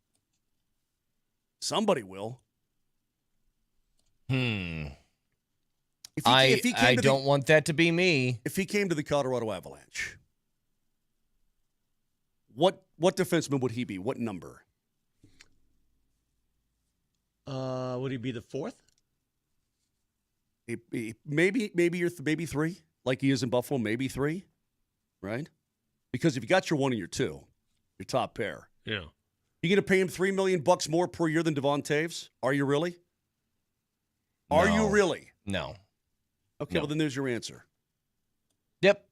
Somebody will. I don't want that to be me. If he came to the Colorado Avalanche, what defenseman would he be? What number? Would he be the fourth? Maybe 3, like he is in Buffalo. Maybe 3, right? Because if you got your 1 and your 2, your top pair, Yeah. you going to pay him $3 million more per year than Devon Taves? Are you really? Are you really? No. Okay, No. well then there's your answer. Yep.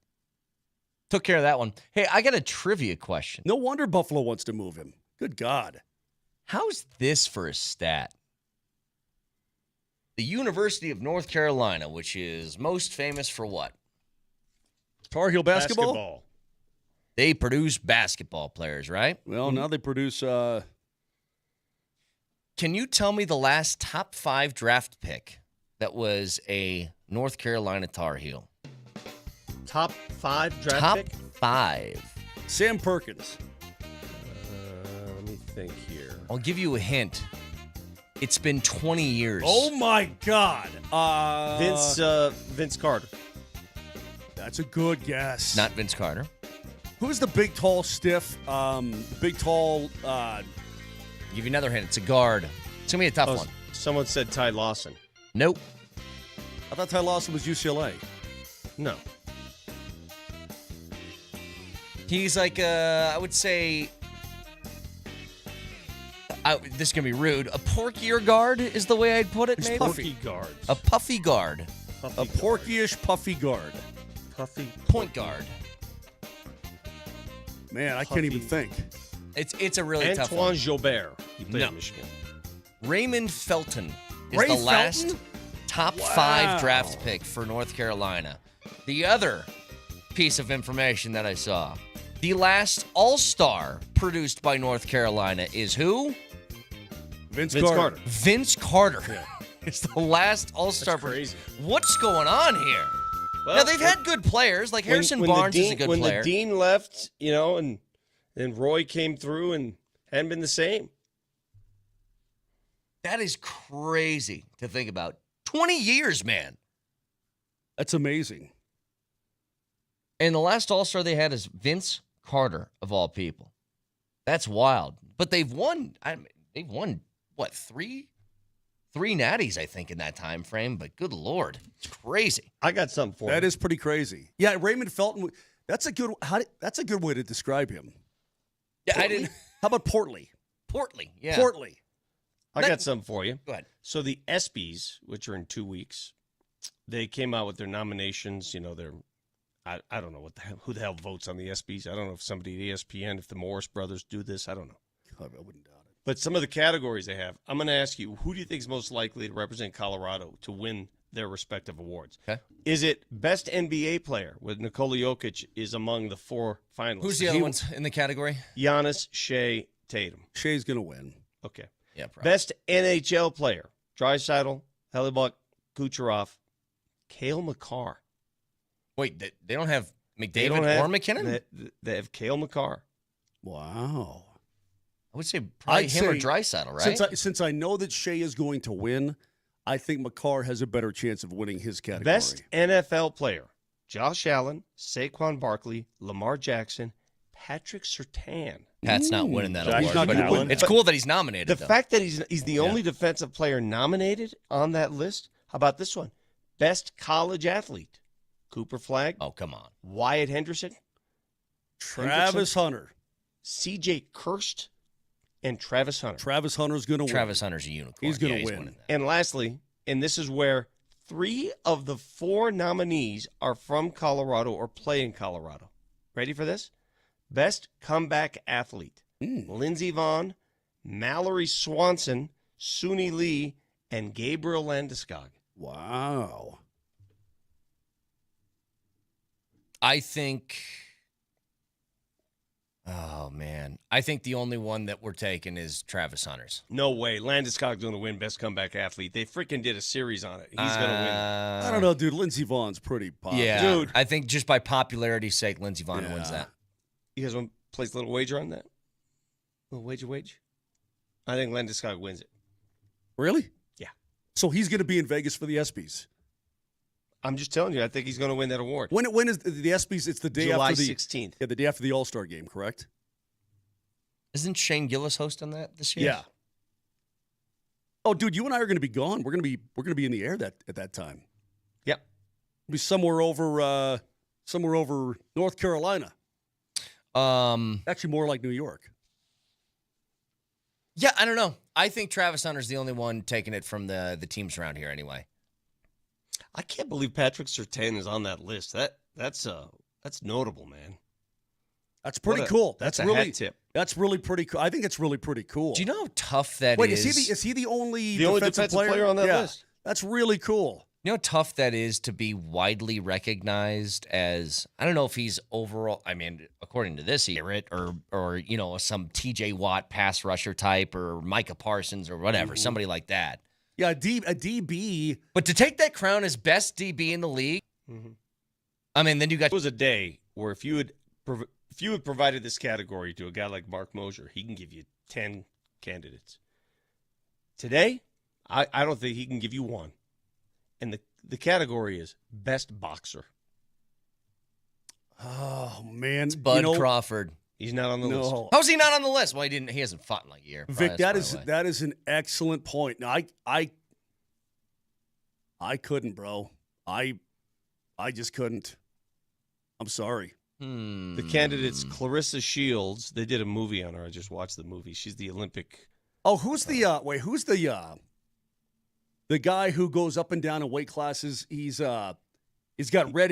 Took care of that one. Hey, I got a trivia question. No wonder Buffalo wants to move him. Good God. How's this for a stat? The University of North Carolina, which is most famous for what? Tar Heel basketball? They produce basketball players, right? Well, now they produce... Can you tell me the last top 5 draft pick that was a North Carolina Tar Heel? Top 5 draft Top pick? 5. Sam Perkins. Let me think here. I'll give you a hint. It's been 20 years. Oh, my God. Vince Carter. That's a good guess. Not Vince Carter. Who's the big, tall, stiff, big, tall... I'll give you another hint. It's a guard. It's going to be a tough one. Someone said Ty Lawson. Nope. I thought Ty Lawson was UCLA. No. He's like, I would say... this is going to be rude. A porkier guard is the way I'd put it, maybe? Puffy guards. A puffy guard. A porky-ish, puffy guard. Puffy Point guard. Man, I can't even think. It's a really tough Antoine one. Jobert. He played No. in Michigan. Raymond Felton is Ray the last Felton? top 5 draft pick for North Carolina. The other piece of information that I saw, the last All-Star produced by North Carolina is who? Vince Vince Carter. Carter. Vince Carter. It's the last All-Star. That's crazy. What's going on here? Now, they've had good players. Like Harrison Barnes is a good player. When the Dean left, and Roy came through and hadn't been the same. That is crazy to think about. 20 years, man. That's amazing. And the last All-Star they had is Vince Carter, of all people. That's wild. But they've won. They've won, what, three natties, I think, in that time frame. But good Lord, it's crazy. I got something for you. That is pretty crazy. Yeah, Raymond Felton. That's a good way to describe him. Yeah, Portly? I didn't. How about Portly? Portly, yeah. Portly. I got something for you. Go ahead. So the ESPYs, which are in 2 weeks, they came out with their nominations. I don't know who the hell votes on the ESPYs. I don't know if somebody at ESPN, if the Morris brothers do this. I don't know. I wouldn't doubt it. But some of the categories they have, I'm going to ask you, who do you think is most likely to represent Colorado to win their respective awards? Okay. Is it best NBA player, with Nikola Jokic is among the 4 finalists? Who's the other ones in the category? Giannis, Shea, Tatum. Shea's going to win. Okay. Yeah, probably. Best NHL player, Draisaitl, Hellebuck, Kucherov, Cale Makar. Wait, they don't have McDavid or McKinnon? They have Cale Makar. Wow. I would say probably I'd him or say, Draisaitl, right? Since I know that Shea is going to win, I think Makar has a better chance of winning his category. Best NFL player, Josh Allen, Saquon Barkley, Lamar Jackson, Patrick Surtain. Pat's not winning that Josh award, but Allen. it's cool that he's nominated. The fact that he's the only defensive player nominated on that list. How about this one? Best college athlete, Cooper Flagg. Oh, come on. Wyatt Henderson. Travis Hunter. C.J. Kirst and Travis Hunter. Travis Hunter's going to win. Travis Hunter's a unicorn. He's going to winning win. that. And lastly, and this is where 3 of the 4 nominees are from Colorado or play in Colorado. Ready for this? Best comeback athlete, Lindsey Vonn, Mallory Swanson, Suni Lee, and Gabriel Landeskog. Wow. I think the only one that we're taking is Travis Hunter's. No way. Landeskog's going to win best comeback athlete. They freaking did a series on it. He's going to win it. I don't know, dude. Lindsey Vohn's pretty popular. Yeah, Dude. I think just by popularity's sake, Lindsey Vonn wins that. You guys want to place a little wager on that? A little wage? I think Landeskog wins it. Really? Yeah. So he's going to be in Vegas for the ESPYs. I'm just telling you, I think he's going to win that award. When is the ESPYs? It's the day July after the 16th. Yeah, the day after the All-Star game, correct? Isn't Shane Gillis hosting that this year? Yeah. Oh, dude, you and I are going to be gone. We're going to be in the air at that time. Yep. We'll be somewhere over North Carolina. Actually, more like New York. Yeah, I don't know. I think Travis Hunter's the only one taking it from the teams around here anyway. I can't believe Patrick Surtain is on that list. That's notable, man. That's pretty cool. That's a really hat tip. That's really pretty cool. I think it's really pretty cool. Do you know how tough that Wait, is? is he the only defensive player on that list? That's really cool. You know how tough that is to be widely recognized as, I don't know if he's overall, I mean, according to this, or some TJ Watt pass rusher type or Micah Parsons or whatever, somebody like that. Yeah, a DB. But to take that crown as best DB in the league, I mean, then you got. It was a day where if you had provided this category to a guy like Mark Moser, he can give you 10 candidates. Today, I don't think he can give you one. And the category is best boxer. Oh man, Bud Crawford. He's not on the list. How's he not on the list? Well, he hasn't fought in like a year. Vic, that is an excellent point. Now, I couldn't, bro. I just couldn't. I'm sorry. The candidates, Clarissa Shields, they did a movie on her. I just watched the movie. She's the Olympic. Oh, who's the guy who goes up and down in weight classes? He's got red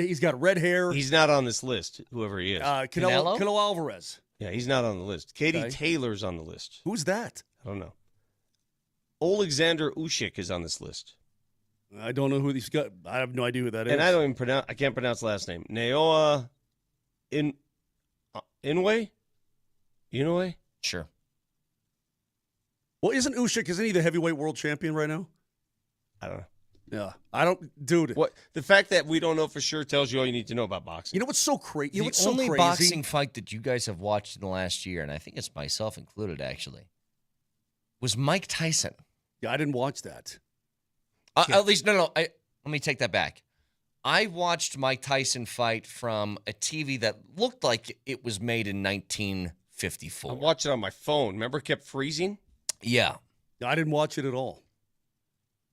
hair. He's not on this list, whoever he is. Canelo Alvarez. Yeah, he's not on the list. Katie Taylor's on the list. Who's that? I don't know. Alexander Usyk is on this list. I don't know who he's got. I have no idea who that is. And I can't pronounce the last name. Naoa Inoue? Sure. Well, isn't he the heavyweight world champion right now? I don't know. Yeah. I don't, dude. What the fact that we don't know for sure tells you all you need to know about boxing. You know what's so crazy? You know what's The so only crazy? boxing fight that you guys have watched in the last year, and I think it's myself included, actually, was Mike Tyson. Yeah, I didn't watch that. At least, no. Let me take that back. I watched Mike Tyson fight from a TV that looked like it was made in 1954. I watched it on my phone. Remember, it kept freezing? Yeah. I didn't watch it at all.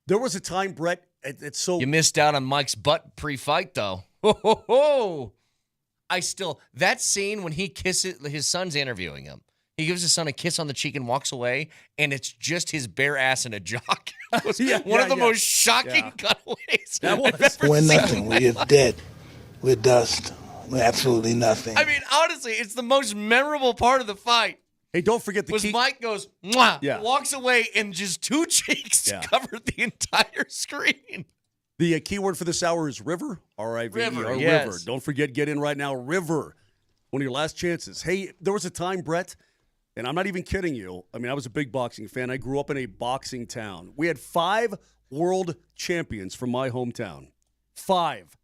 There was a time, Brett, it's so... You missed out on Mike's butt pre-fight, though. Ho. That scene when he kisses, his son's interviewing him. He gives his son a kiss on the cheek and walks away, and it's just his bare ass in a jock. It was one of the most shocking cutaways I've ever We're seen. nothing. We're dead. We're dust. We're absolutely nothing. I mean, honestly, it's the most memorable part of the fight. Hey, don't forget the key. Mike goes, mwah, Yeah. walks away, and just two cheeks covered the entire screen. The key word for this hour is river. R-I-V-E-R, River, yes. river. Don't forget, get in right now, river. One of your last chances. Hey, there was a time, Brett, and I'm not even kidding you. I mean, I was a big boxing fan. I grew up in a boxing town. We had 5 world champions from my hometown. 5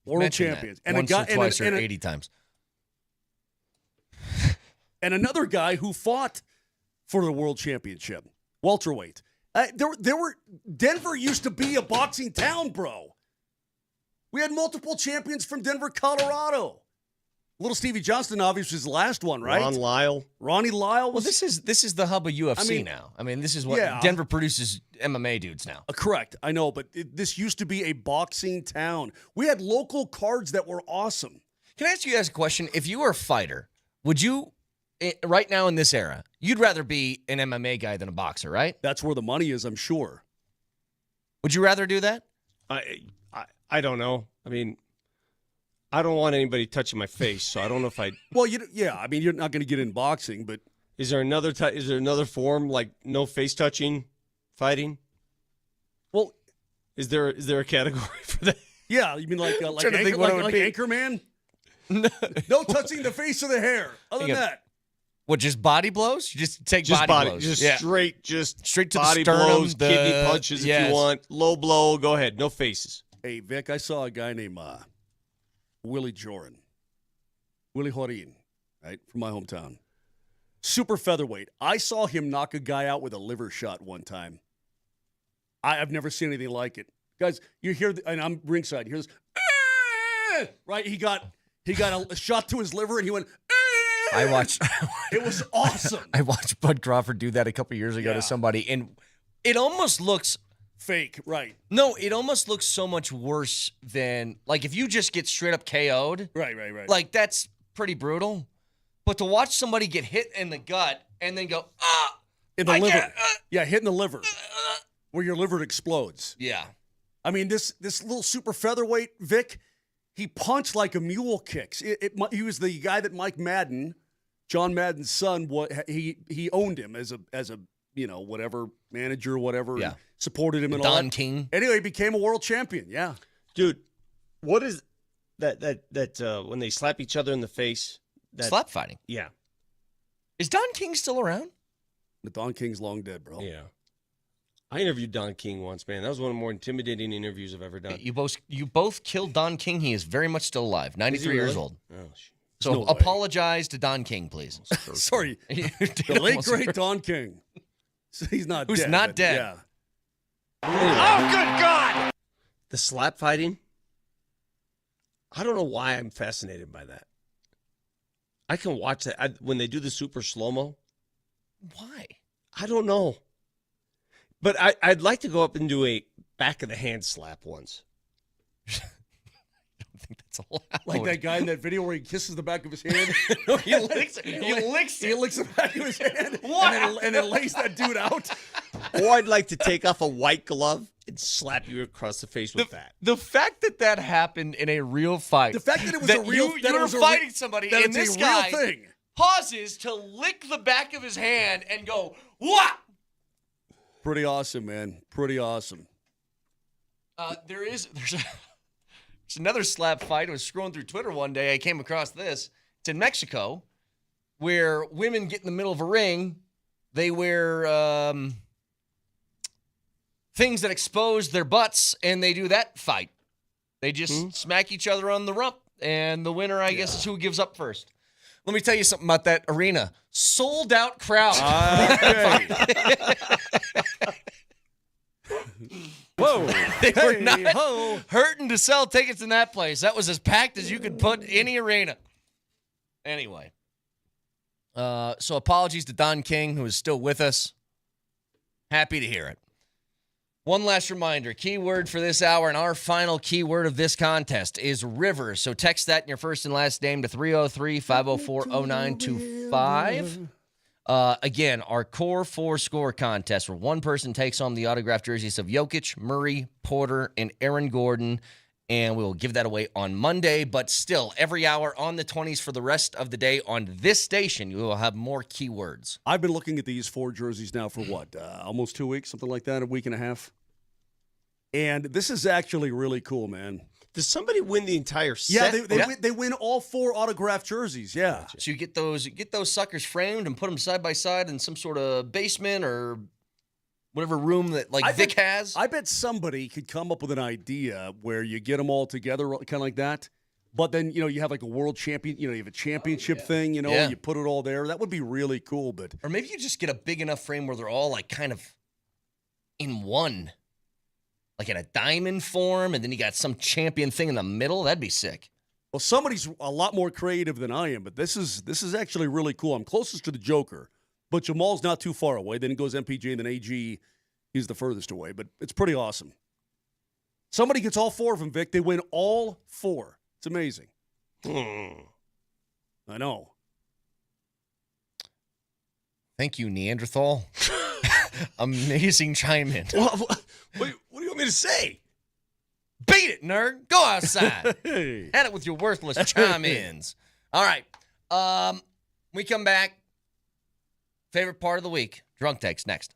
world champions. And once or twice or 80 times. And another guy who fought for the world championship, welterweight. There were Denver used to be a boxing town, bro. We had multiple champions from Denver, Colorado. Little Stevie Johnston, obviously, was the last one, right? Ronnie Lyle was. Well, this is the hub of UFC now. I mean, this is what Denver produces MMA dudes now. Correct, I know, but this used to be a boxing town. We had local cards that were awesome. Can I ask you guys a question? If you were a fighter, would you, right now in this era, you'd rather be an MMA guy than a boxer, right? That's where the money is, I'm sure. Would you rather do that? I don't know. I mean, I don't want anybody touching my face, so I don't know if I. Well, I mean, you're not going to get in boxing, but is there another form like no face touching fighting? Well, is there a category for that? Yeah, you mean like Anchorman? No touching the face or the hair. Other than that. What, just body blows? You just take body blows. Just straight to body the sternum, blows, kidney punches if you want. Low blow, go ahead. No faces. Hey, Vic, I saw a guy named Willie Jorin. Willie Jorin, right, from my hometown. Super featherweight. I saw him knock a guy out with a liver shot one time. I've never seen anything like it. Guys, you hear, and I'm ringside, you hear this, right? He got a shot to his liver, and he went, I watched. It was awesome. I watched Bud Crawford do that a couple years ago to somebody, and it almost looks fake, right? No, it almost looks so much worse than, like, if you just get straight up KO'd. Right. Like, that's pretty brutal. But to watch somebody get hit in the gut and then go, in the liver. Hit in the liver, where your liver explodes. Yeah. I mean, this little super featherweight, Vic, he punched like a mule kicks. He was the guy that Mike Madden, John Madden's son, he owned him as a whatever manager, whatever. Yeah. Supported him and all that. Don King. Anyway, he became a world champion. Yeah. Dude, what is that when they slap each other in the face? Slap fighting. Yeah. Is Don King still around? The Don King's long dead, bro. Yeah. I interviewed Don King once, man. That was one of the more intimidating interviews I've ever done. You both killed Don King. He is very much still alive. 93 years old. Oh, shit. So apologize to Don King, please. Sorry. The late, great Don King. He's not dead. Who's not dead. Yeah. Oh, good God! The slap fighting, I don't know why I'm fascinated by that. I can watch that when they do the super slow-mo. Why? I don't know. But I'd like to go up and do a back of the hand slap once. I don't think that's allowed. Like that guy in that video where he kisses the back of his hand. No, he licks it. He licks it. He licks the back of his hand. And then lays that dude out. Or I'd like to take off a white glove and slap you across the face with that. The fact that happened in a real fight. The fact that it was a real thing. You were fighting somebody, and this guy thing. pauses to lick the back of his hand and go, what? Pretty awesome, man. Pretty awesome. There's another slap fight. I was scrolling through Twitter one day. I came across this. It's in Mexico, where women get in the middle of a ring. They wear things that expose their butts, and they do that fight. They just smack each other on the rump, and the winner, I guess, is who gives up first. Let me tell you something about that arena. Sold out crowd. Okay. Whoa. They were not hurting to sell tickets in that place. That was as packed as you could put any arena. Anyway. So apologies to Don King, who is still with us. Happy to hear it. One last reminder, keyword for this hour, and our final keyword of this contest is river. So text that in your first and last name to 303-504-0925. Again, our core 4-score contest where one person takes home the autographed jerseys of Jokic, Murray, Porter, and Aaron Gordon, and we will give that away on Monday. But still, every hour on the 20s for the rest of the day on this station, you will have more keywords. I've been looking at these 4 jerseys now for what, almost 2 weeks, something like that, a week and a half. And this is actually really cool, man. Does somebody win the entire set? Yeah, they win all 4 autographed jerseys, yeah. So you get those suckers framed and put them side by side in some sort of basement or whatever room that Vic has. I bet somebody could come up with an idea where you get them all together, kind of like that. But then, you have like a world champion, you have a championship thing, you put it all there. That would be really cool. But or maybe you just get a big enough frame where they're all like kind of in one. Like in a diamond form, and then you got some champion thing in the middle. That'd be sick. Well, somebody's a lot more creative than I am, but this is actually really cool. I'm closest to the Joker, but Jamal's not too far away. Then it goes MPJ, and then AG. He's the furthest away, but it's pretty awesome. Somebody gets all 4 of them, Vic. They win all 4. It's amazing. I know. Thank you, Neanderthal. Amazing chime in. What do you want me to say? Beat it, nerd. Go outside. Had it with your worthless chime ins. All right. We come back. Favorite part of the week. Drunk text next.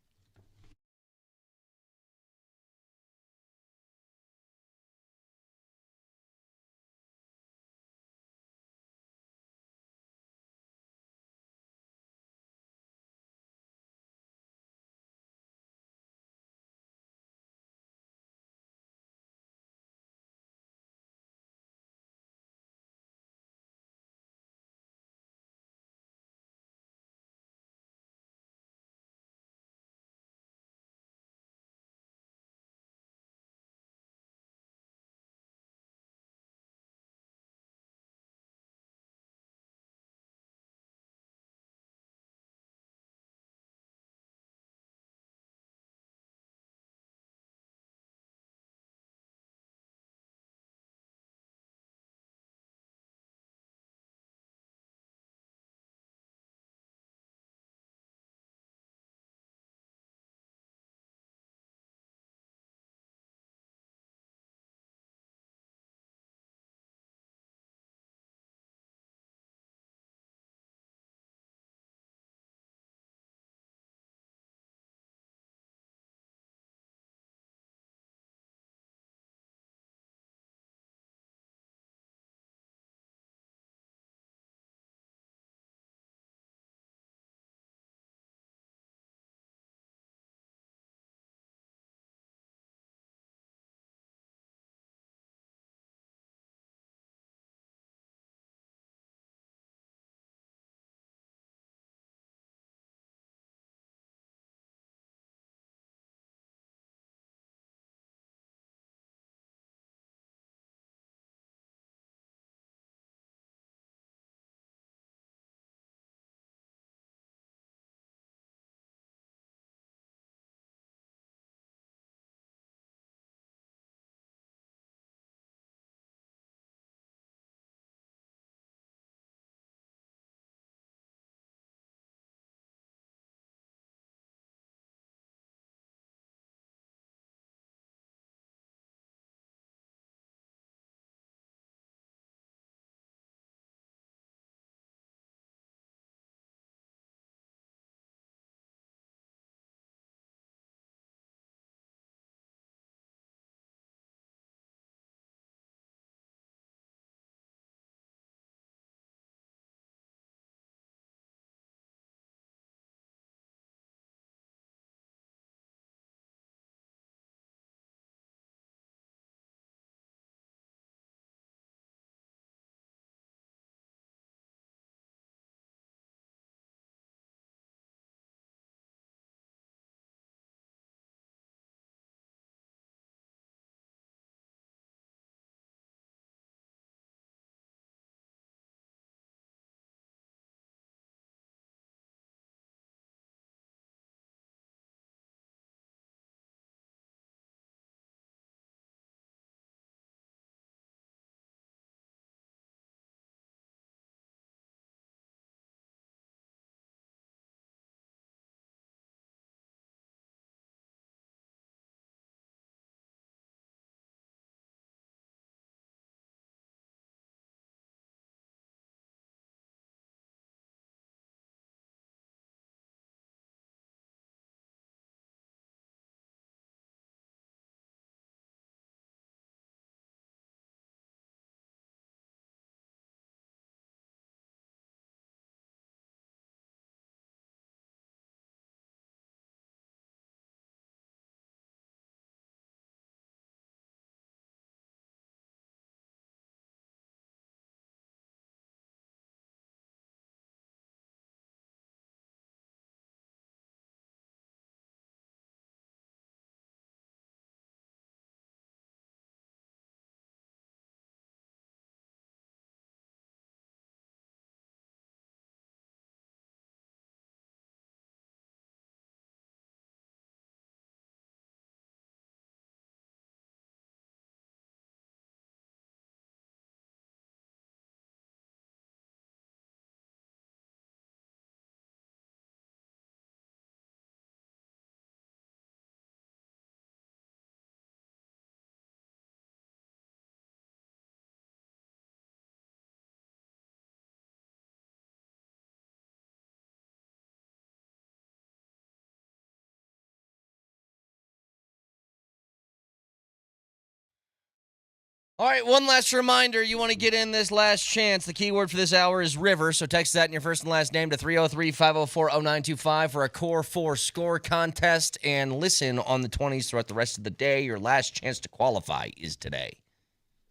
All right, one last reminder. You want to get in this last chance. The keyword for this hour is river, so text that in your first and last name to 303-504-0925 for a Core 4 score contest, and listen on the 20s throughout the rest of the day. Your last chance to qualify is today.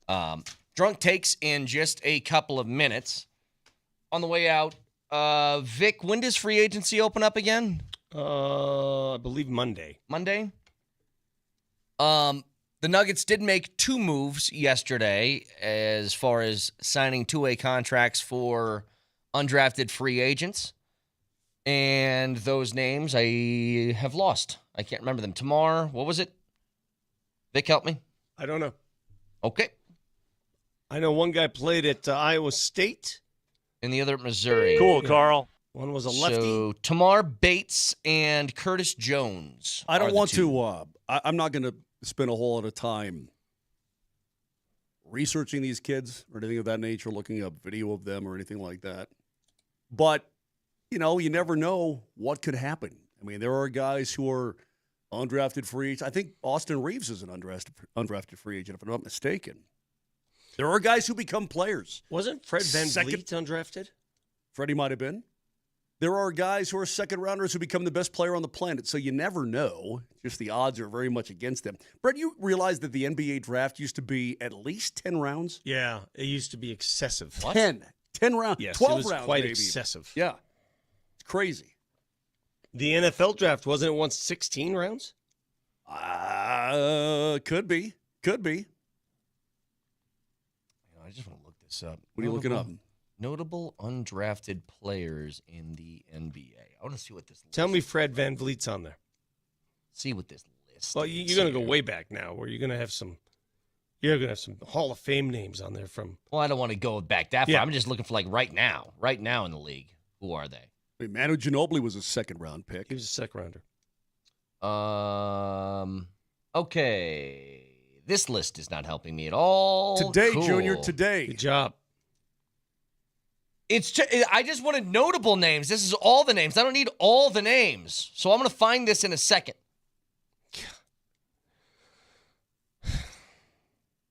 Drunk takes in just a couple of minutes. On the way out, Vic, when does free agency open up again? I believe Monday. Monday? The Nuggets did make 2 moves yesterday as far as signing 2-way contracts for undrafted free agents. And those names I have lost. I can't remember them. Tamar, what was it? Vic, help me. I don't know. Okay. I know one guy played at Iowa State. And the other at Missouri. Cool, Carl. One was a lefty. So Tamar Bates and Curtis Jones. I don't want to. I'm not going to spend a whole lot of time researching these kids or anything of that nature, looking up video of them or anything like that. But, you never know what could happen. I mean, there are guys who are undrafted free agents. I think Austin Reeves is an undrafted free agent, if I'm not mistaken. There are guys who become players. Wasn't Fred Van Vliet undrafted? Freddie might have been. There are guys who are second-rounders who become the best player on the planet, so you never know. Just the odds are very much against them. Brett, you realize that the NBA draft used to be at least 10 rounds? Yeah, it used to be excessive. What? 10 rounds. Yes, 12 it was rounds, quite maybe. excessive. Yeah. It's crazy. The NFL draft, wasn't it once 16 rounds? Could be. I just want to look this up. What are you looking up? Notable undrafted players in the NBA. I want to see what this list Tell me Fred Van Vliet's on there. See what this list Well, is you're going to go here. way back now, where you're going to have some Hall of Fame names on there from. Well, I don't want to go back that far. Yeah. I'm just looking for right now in the league. Who are they? I mean, Manu Ginobili was a second-round pick. He was a second rounder. Okay. This list is not helping me at all. Today, Cool. Junior, today. Good job. I just wanted notable names. This is all the names. I don't need all the names. So I'm going to find this in a second.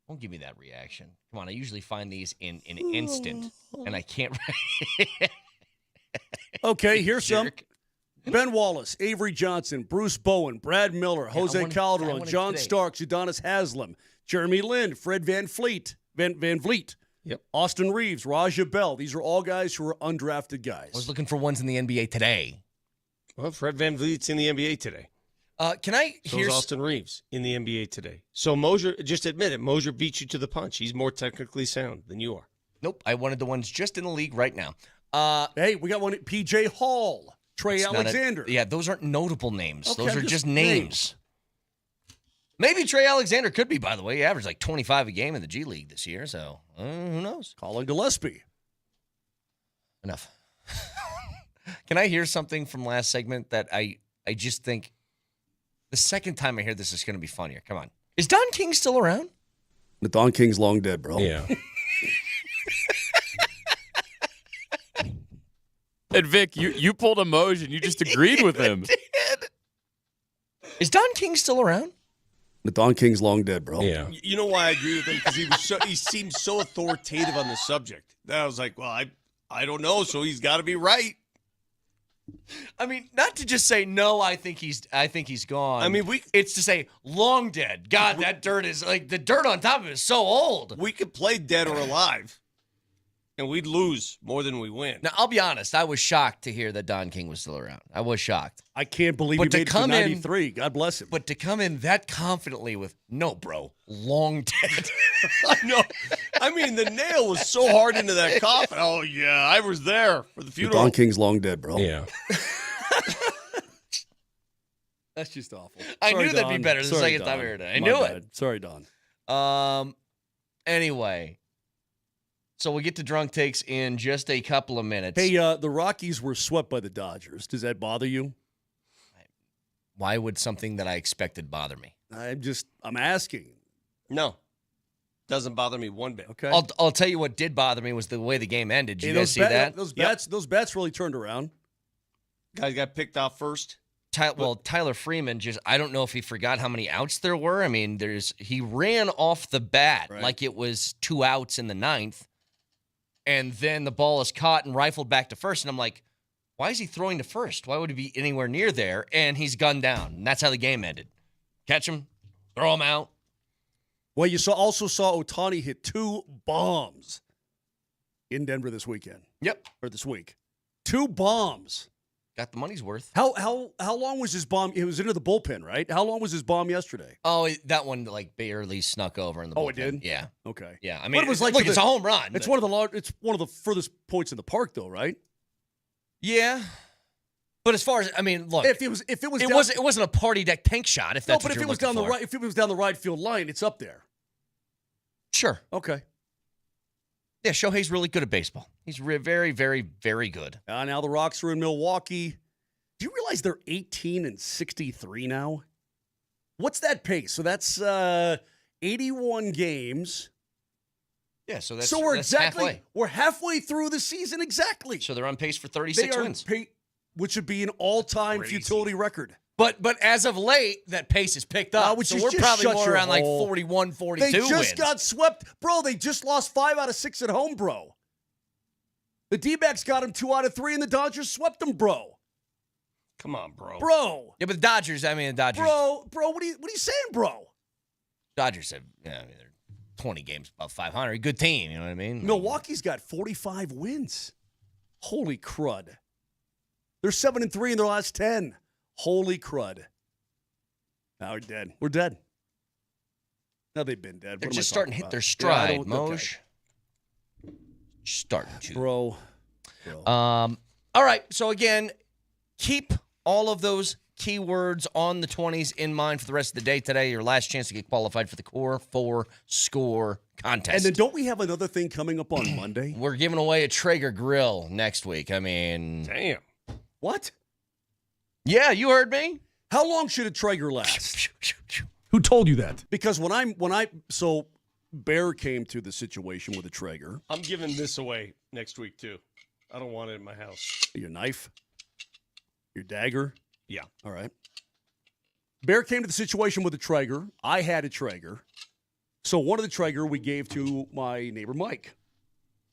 Don't give me that reaction. Come on, I usually find these in an instant, and I can't. Okay, here's some. Jerk. Ben Wallace, Avery Johnson, Bruce Bowen, Brad Miller, Jose I Calderon, wanted John today. Starks, Udonis Haslam, Jeremy Lin, Fred Van Vliet, Van Vliet, Yep. Austin Reeves, Raja Bell. These are all guys who are undrafted guys. I was looking for ones in the NBA today. Well, Fred Van Vliet's in the NBA today. Can I So hear is Austin Reeves in the NBA today. So Moser, just admit it, Moser beat you to the punch. He's more technically sound than you are. Nope, I wanted the ones just in the league right now. Hey, we got one at PJ Hall, Trey It's not Alexander. yeah, those aren't notable names. Okay, Those are just just names. Maybe Trey Alexander could be, by the way. He averaged 25 a game in the G League this year, so who knows? Colin Gillespie. Enough. Can I hear something from last segment that I just think the second time I hear this is going to be funnier? Come on. Is Don King still around? The Don King's long dead, bro. Yeah. And Vic, you pulled a Moj and you just agreed with him. Is Don King still around? The Don King's long dead, bro. Yeah. You know why I agree with him? Because he seemed so authoritative on the subject that I was like, well, I don't know, so he's got to be right. I mean, not to just say no. I think he's gone. I mean, it's to say long dead. God, that dirt is the dirt on top of it is so old. we could play dead or alive, and we'd lose more than we win. Now, I'll be honest. I was shocked to hear that Don King was still around. I was shocked. I can't believe But he to made it to come in- 93. God bless him. But to come in that confidently with, no, bro, long dead. I know. I mean, the nail was so hard into that coffin. Oh, yeah, I was there for the The funeral. Don King's long dead, bro. Yeah. That's just awful. I Sorry, knew that'd be Don. better the Sorry, second time I Don. heard it. I My knew bad. Sorry, Don. it. Anyway, so we get to drunk takes in just a couple of minutes. Hey, the Rockies were swept by the Dodgers. Does that bother you? Why would something that I expected bother me? I'm asking. No. Doesn't bother me one bit. Okay. I'll tell you what did bother me was the way the game ended. Did you Hey, guys see that? Those bats really turned around. Guys got picked off first. Tyler Freeman I don't know if he forgot how many outs there were. I mean, he ran off the bat like it was 2 outs in the 9th, and then the ball is caught and rifled back to first, and I'm like, why is he throwing to first? Why would he be anywhere near there? And he's gunned down, and that's how the game ended. Catch him, throw him out. Well, you also saw Ohtani hit 2 bombs in Denver this weekend. Yep. Or this week. 2 bombs. Got the money's worth. How long was his bomb? It was into the bullpen, right? How long was his bomb yesterday? Oh, that one barely snuck over in the bullpen. Oh, it did? Yeah. Okay. Yeah. I mean, but it was like it's a home run. It's one of the furthest points in the park, though, right? Yeah. But as far as look, it wasn't a party deck tank shot. If that's if it was down the right field line, it's up there. Sure. Okay. Yeah, Shohei's really good at baseball. He's very, very, very good. Now the Rocks are in Milwaukee. Do you realize they're 18-63 now? What's that pace? So that's 81 games. Yeah, so we're halfway. We're halfway through the season exactly. So they're on pace for 36 wins, which would be an all-time futility record. But as of late, that pace has picked up. Which so is we're probably more around like hole. 41, 42 They just wins. got swept. Bro, they just lost 5 out of 6 at home, bro. The D-backs got them 2 out of 3, and the Dodgers swept them, bro. Come on, bro. Bro. Yeah, but the Dodgers. Bro, what are you saying, bro? Dodgers have, they're 20 games above 500. Good team, you know what I mean? Milwaukee's got 45 wins. Holy crud. They're 7-3 in their last 10. Holy crud. Now we're dead. We're dead. Now they've been dead. They're just starting to hit their stride, Moj. Okay. Starting to. Bro. All right. So, again, keep all of those keywords on the 20s in mind for the rest of the day today. Your last chance to get qualified for the Core 4 Score contest. And then don't we have another thing coming up on Monday? We're giving away a Traeger grill next week. I mean. Damn. What? Yeah, you heard me. How long should a Traeger last? Who told you that? Because so Bear came to the situation with a Traeger. I'm giving this away next week too. I don't want it in my house. Your knife? Your dagger? Yeah. All right. Bear came to the situation with a Traeger. I had a Traeger. So one of the Traeger we gave to my neighbor Mike.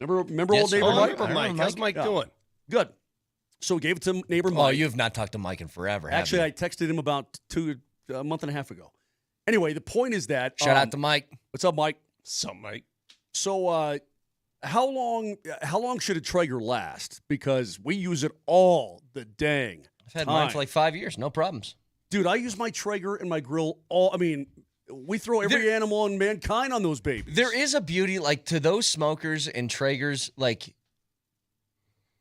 Remember old neighbor Mike? Mike. How's Mike doing? Good. So we gave it to neighbor Mike. Oh, you have not talked to Mike in forever, have Actually, you? I texted him about a month and a half ago. Anyway, the point is that... Shout out to Mike. What's up, Mike? What's up, Mike? So how long should a Traeger last? Because we use it all the dang I've had mine for like 5 years. No problems. Dude, I use my Traeger and my grill we throw every animal in mankind on those babies. There is a beauty, like, to those smokers and Traegers, like...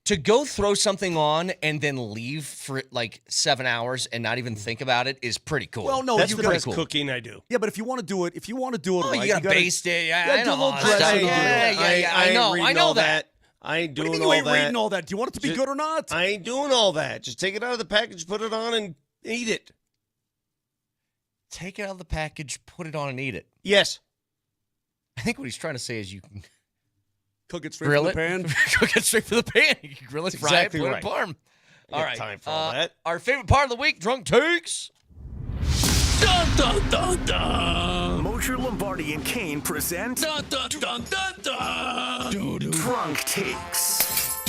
To go throw something on and then leave for like 7 hours and not even think about it is pretty cool. Well, no, that's the best cooking I do. Yeah, but if you want to do it right, you gotta baste it. Yeah, I know. I know that. I ain't doing all that. You ain't reading all that. Do you want it to be good or not? I ain't doing all that. Just take it out of the package, put it on, and eat it. Take it out of the package, put it on, and eat it. Yes. I think what he's trying to say is you can cook it straight from the pan. Cook it straight from the pan. You can grill it, fry exactly it, put right. it in parm. All right. Time for all that. Our favorite part of the week, drunk takes. Dun, dun, dun, dun. Moser, Lombardi, and Kane present Dun, dun, dun, dun, dun. Drunk Takes.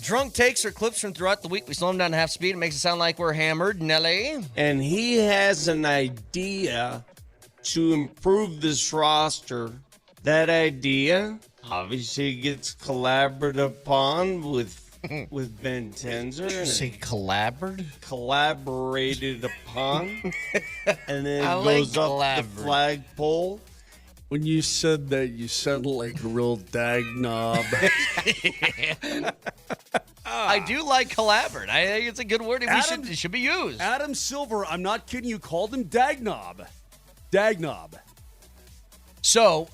Drunk takes are clips from throughout the week. We slow them down to half speed. It makes it sound like we're hammered. Nelly. And he has an idea to improve this roster. That idea obviously gets collaborated upon with Ben Tenzer. Did you say collaborated upon. And then it goes up the flagpole. When you said that, you sounded like a real dag knob. I do like collaborate. I think it's a good word. It should be used. Adam Silver, I'm not kidding you, called him dag knob. Dag knob. So,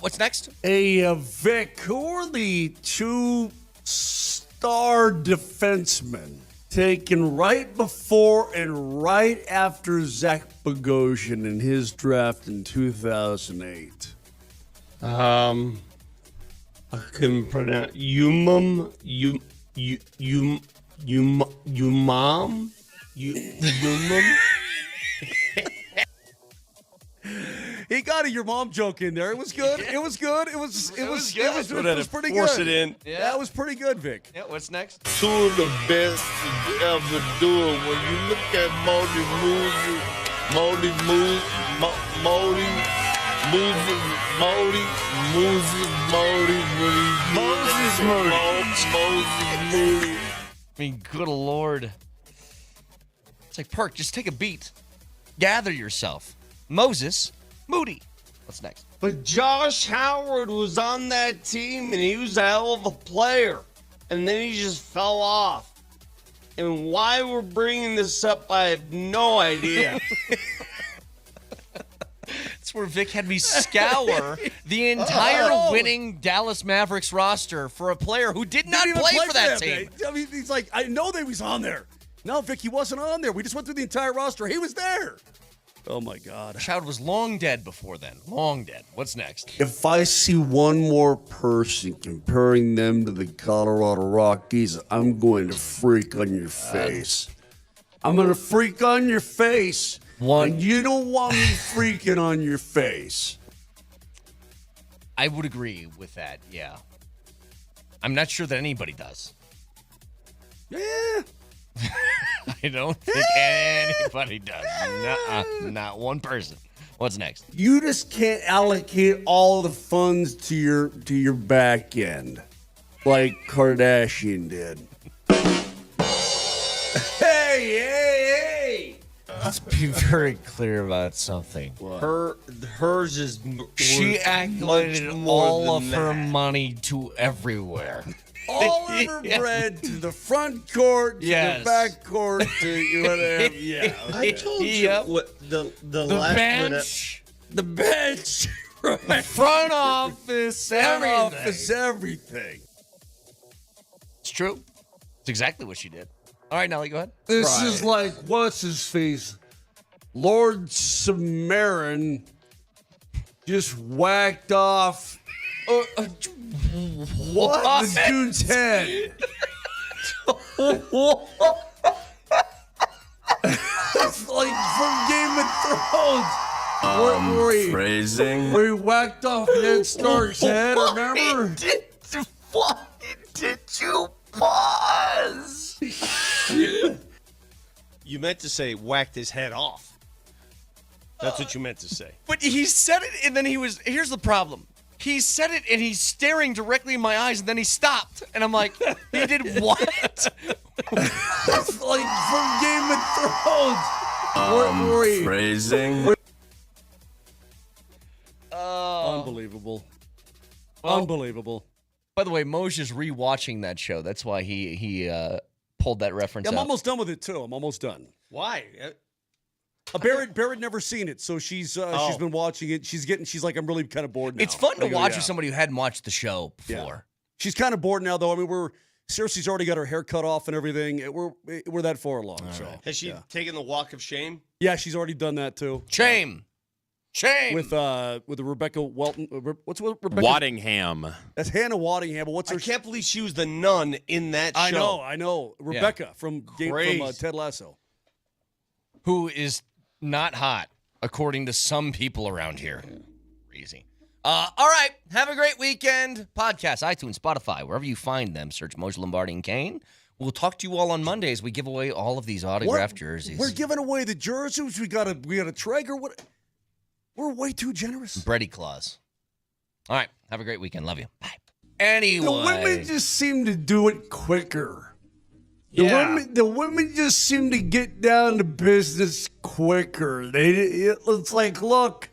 what's next? Vic, who are the 2 star defensemen taken right before and right after Zach Bogosian in his draft in 2008? I couldn't pronounce mom? He got a your mom joke in there. It was good. It was good. It was good. it was pretty good. Force it in. Yeah. That was pretty good, Vic. Yeah, what's next? Two of the best to ever do it. When you look at Modi Moser, Modi Moser, Modi Moser, Modi Moser, Modi Moses Moody. I mean, good Lord. It's like, Perk, just take a beat. Gather yourself. Moses Moody. What's next? But Josh Howard was on that team, and he was a hell of a player. And then he just fell off. And why we're bringing this up, I have no idea. That's where Vic had me scour the entire winning Dallas Mavericks roster for a player who did not play for that team. I mean, he's like, I know that he was on there. No, Vic, he wasn't on there. We just went through the entire roster. He was there. Oh, my God. Howard was long dead before then. Long dead. What's next? If I see one more person comparing them to the Colorado Rockies, I'm going to freak on your face. I'm going to freak on your face. And you don't want me freaking on your face. I would agree with that, yeah. I'm not sure that anybody does. Yeah. I don't think anybody does. Nuh-uh. Not one person. What's next? You just can't allocate all the funds to your back end like Kardashian did. Hey! Let's be very clear about something. Hers is. She acclimated all of her money to everywhere. All of her bread to the front court, to the back court, to whatever. Yeah. I told you what the last bench. The bench. Right. Front office, everything. It's true. It's exactly what she did. All right, Nelly, go ahead. This is like, what's his face? Lord Samarin just whacked off what? The dude's head. It's like from Game of Thrones. Where he whacked off Ned Stark's head, remember? Why did you pause? You meant to say whacked his head off. That's what you meant to say. But he said it, and then here's the problem. He said it, and he's staring directly in my eyes, and then he stopped. And I'm like, he did what? It's like from Game of Thrones. Phrasing. Unbelievable. Well, unbelievable. By the way, Moser's rewatching that show. That's why he pulled that reference I'm out. almost done with it, too. I'm almost done. Why? Barrett never seen it, so she's been watching it. She's like, I'm really kind of bored now. It's fun to watch with somebody who hadn't watched the show before. Yeah. She's kind of bored now, though. I mean, Cersei's already got her hair cut off and everything. We're that far along. So Has she taken the walk of shame? Yeah, she's already done that too. Shame. With the Rebecca Welton. What's Rebecca? Waddingham. That's Hannah Waddingham. But what's her? I can't believe she was the nun in that show. I know. Rebecca from Ted Lasso, who is not hot according to some people around here. Crazy. All right. Have a great weekend. Podcast, iTunes, Spotify, wherever you find them. Search Moser, Lombardi, and Kane. We'll talk to you all on Monday as we give away all of these autographed jerseys. We're giving away the jerseys. We got a Traeger. What? We're way too generous. Bready Claus. All right. Have a great weekend. Love you. Bye. Anyway. The women just seem to do it quicker. The women just seem to get down to business quicker. It's like, look,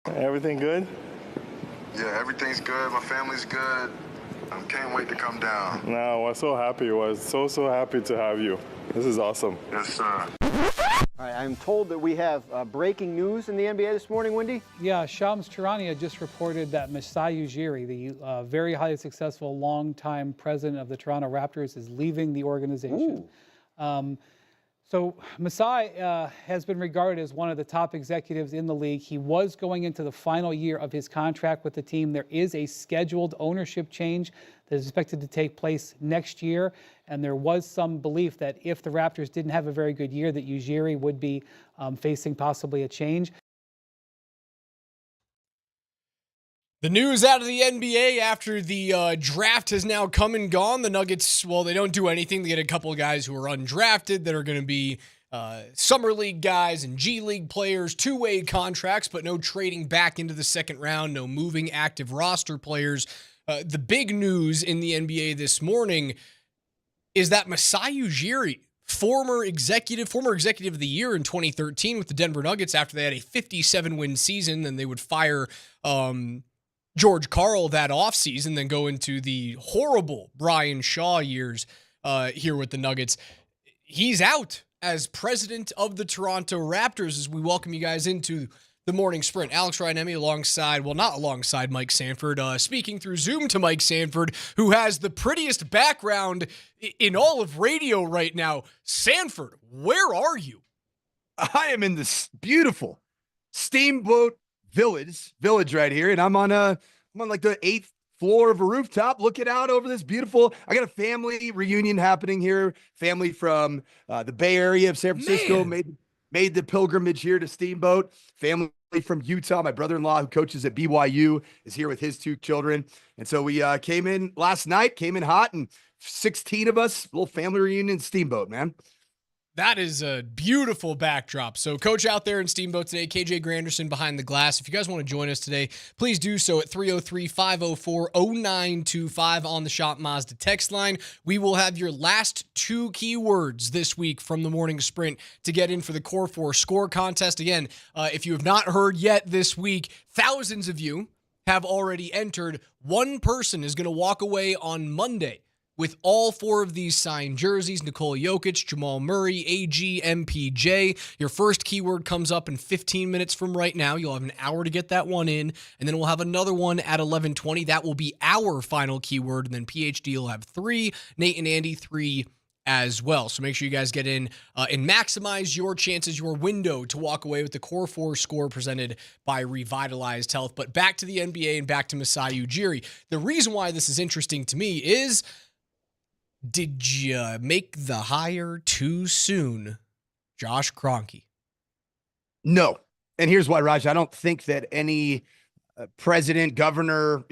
Everything good? Yeah, everything's good. My family's good. Can't wait to come down. No, we're so happy. We're so happy to have you. This is awesome. Yes, sir. All right, I'm told that we have breaking news in the NBA this morning, Wendy. Yeah, Shams Charania just reported that Masai Ujiri, the very highly successful longtime president of the Toronto Raptors, is leaving the organization. So Masai has been regarded as one of the top executives in the league. He was going into the final year of his contract with the team. There is a scheduled ownership change that is expected to take place next year. And there was some belief that if the Raptors didn't have a very good year, that Ujiri would be facing possibly a change. The news out of the NBA after the draft has now come and gone. The Nuggets, well, they don't do anything. They get a couple of guys who are undrafted that are going to be Summer League guys and G League players, two-way contracts, but no trading back into the second round, no moving active roster players. The big news in the NBA this morning is that Masai Ujiri, former executive of the year in 2013 with the Denver Nuggets after they had a 57-win season, then they would fire George Karl that offseason, then go into the horrible Brian Shaw years here with the Nuggets. He's out as president of the Toronto Raptors as we welcome you guys into the morning sprint. Alex Ryanemi alongside, well, not alongside Mike Sanford, speaking through Zoom to Mike Sanford, who has the prettiest background in all of radio right now. Sanford, where are you? I am in this beautiful Steamboat Village right here, and I'm on like the 8th floor of a rooftop looking out over this beautiful. I got a family reunion happening here. Family from the Bay Area of San Francisco made the pilgrimage here to Steamboat. Family from Utah. My brother-in-law who coaches at BYU is here with his 2 children. And so we came in last night, came in hot, and 16 of us, little family reunion Steamboat, man. That is a beautiful backdrop. So coach out there in Steamboat today, KJ Granderson behind the glass. If you guys want to join us today, please do so at 303-504-0925 on the Shop Mazda text line. We will have your last 2 keywords this week from the morning sprint to get in for the Core 4 score contest. Again, if you have not heard yet this week, thousands of you have already entered. One person is going to walk away on Monday with all 4 of these signed jerseys: Nikola Jokic, Jamal Murray, AG, MPJ. Your first keyword comes up in 15 minutes from right now. You'll have an hour to get that one in, and then we'll have another one at 11:20. That will be our final keyword, and then PhD will have 3, Nate and Andy 3 as well. So make sure you guys get in and maximize your chances, your window to walk away with the Core 4 score presented by Revitalized Health. But back to the NBA and back to Masai Ujiri. The reason why this is interesting to me is, did you make the hire too soon, Josh Kroenke? No. And here's why, Raj. I don't think that any president, governor,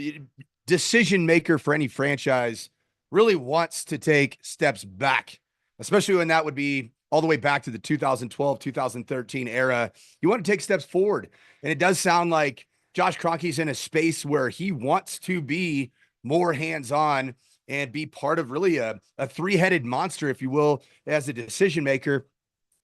decision maker for any franchise really wants to take steps back, especially when that would be all the way back to the 2012, 2013 era. You want to take steps forward. And it does sound like Josh Kroenke's in a space where he wants to be more hands-on and be part of really a 3-headed monster, if you will, as a decision maker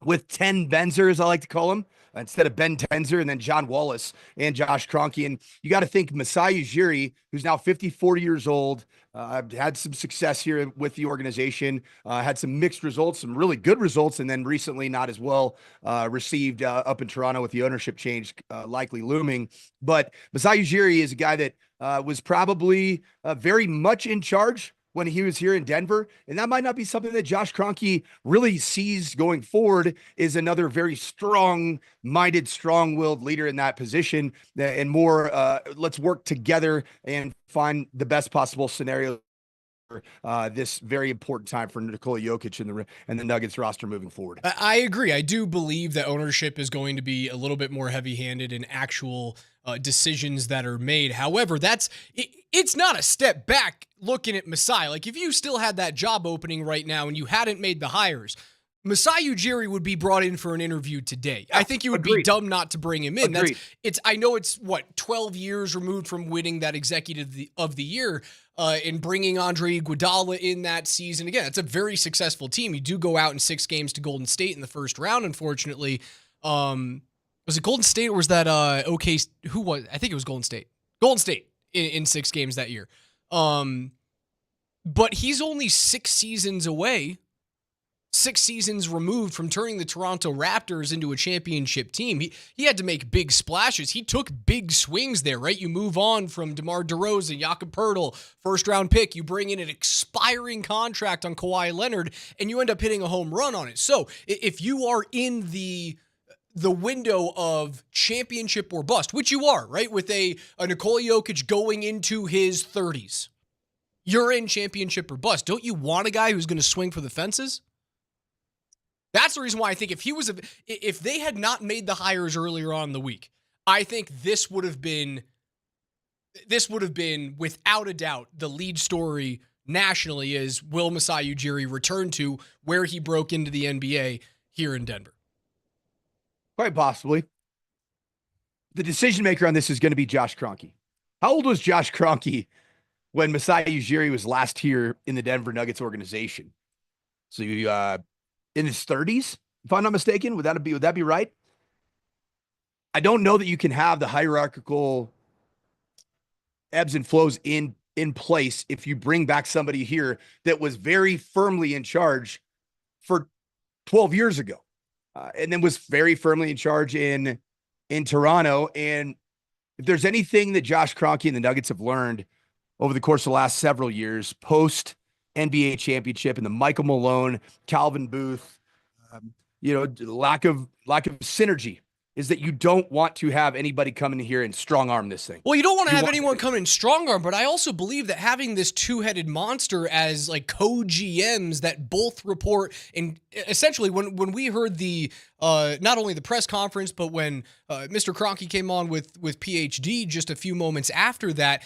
with 10 Benzers, I like to call him, instead of Ben Tenzer, and then John Wallace and Josh Kroenke. And you got to think Masai Ujiri, who's now 54 years old, had some success here with the organization, had some mixed results, some really good results, and then recently not as well received up in Toronto with the ownership change likely looming. But Masai Ujiri is a guy that was probably very much in charge when he was here in Denver. And that might not be something that Josh Kroenke really sees going forward, is another very strong-minded, strong-willed leader in that position, and more let's work together and find the best possible scenario this very important time for Nikola Jokic and the Nuggets roster moving forward. I agree. I do believe that ownership is going to be a little bit more heavy-handed in actual decisions that are made. However, it's not a step back looking at Masai. Like, if you still had that job opening right now and you hadn't made the hires, Masai Ujiri would be brought in for an interview today. I think you would be dumb not to bring him in. I know it's 12 years removed from winning that executive of the year, and bringing Andre Iguodala in that season. Again, it's a very successful team. You do go out in 6 games to Golden State in the first round, unfortunately. Was it Golden State or was that OK? Who was? I think it was Golden State. Golden State in 6 games that year. But he's only 6 seasons away, 6 seasons removed from turning the Toronto Raptors into a championship team. He had to make big splashes. He took big swings there, right? You move on from DeMar DeRozan, Jakob Poeltl, first-round pick. You bring in an expiring contract on Kawhi Leonard, and you end up hitting a home run on it. So if you are in the window of championship or bust, which you are, right? With a Nikola Jokic going into his 30s. You're in championship or bust. Don't you want a guy who's going to swing for the fences? That's the reason why I think if they had not made the hires earlier on in the week, I think this would have been without a doubt the lead story nationally is will Masai Ujiri return to where he broke into the NBA here in Denver? Quite possibly. The decision maker on this is going to be Josh Kroenke. How old was Josh Kroenke when Masai Ujiri was last here in the Denver Nuggets organization? So you in his 30s, if I'm not mistaken. Would that be right? I don't know that you can have the hierarchical ebbs and flows in place if you bring back somebody here that was very firmly in charge for 12 years ago. And then was very firmly in charge in Toronto. And if there's anything that Josh Kroenke and the Nuggets have learned over the course of the last several years, post NBA championship and the Michael Malone, Calvin Booth, lack of synergy, is that you don't want to have anybody come in here and strong arm this thing. Well, you don't want to have anyone come in strong arm, but I also believe that having this two-headed monster as like co-GMs that both report, and essentially when we heard the not only the press conference, but when Mr. Kroenke came on with PhD just a few moments after that,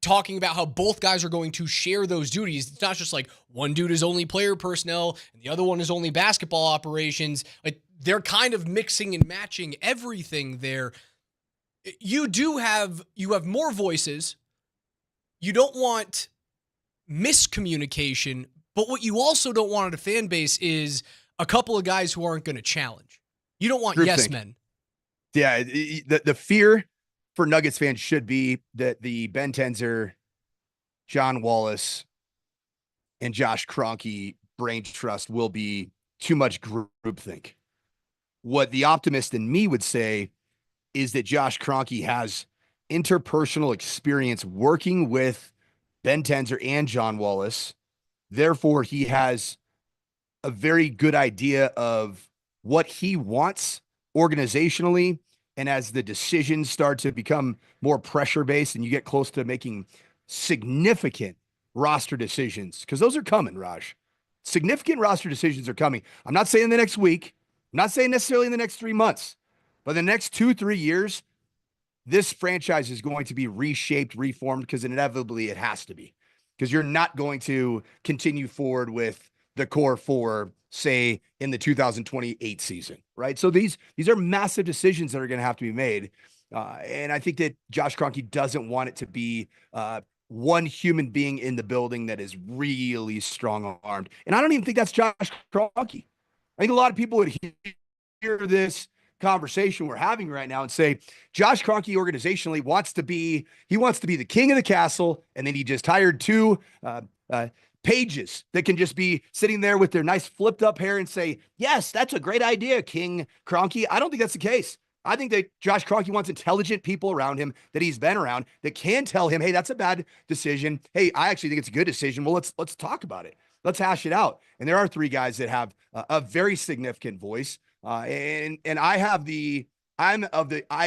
talking about how both guys are going to share those duties. It's not just like one dude is only player personnel and the other one is only basketball operations. Like they're kind of mixing and matching everything there. You have more voices. You don't want miscommunication, but what you also don't want at a fan base is a couple of guys who aren't going to challenge. You don't want yes men. Yeah, the fear for Nuggets fans should be that the Ben Tenzer, John Wallace, and Josh Kroenke brain trust will be too much groupthink. What the optimist in me would say is that Josh Kroenke has interpersonal experience working with Ben Tenzer and John Wallace. Therefore, he has a very good idea of what he wants organizationally. And as the decisions start to become more pressure-based and you get close to making significant roster decisions, because those are coming, Raj. Significant roster decisions are coming. I'm not saying the next week. I'm not saying necessarily in the next 3 months. But the next 2-3 years, this franchise is going to be reshaped, reformed, because inevitably it has to be. Because you're not going to continue forward with the core four, say, in the 2028 season, right? So these are massive decisions that are going to have to be made. And I think that Josh Kroenke doesn't want it to be one human being in the building that is really strong-armed. And I don't even think that's Josh Kroenke. I think a lot of people would hear this conversation we're having right now and say, Josh Kroenke organizationally wants to be the king of the castle, and then he just hired two pages that can just be sitting there with their nice flipped up hair and say, yes, that's a great idea, King Kroenke. I don't think that's the case. I think that Josh Kroenke wants intelligent people around him that he's been around that can tell him, hey, that's a bad decision. Hey, I actually think it's a good decision. Well, let's talk about it. Let's hash it out. And there are 3 guys that have a very significant voice. And I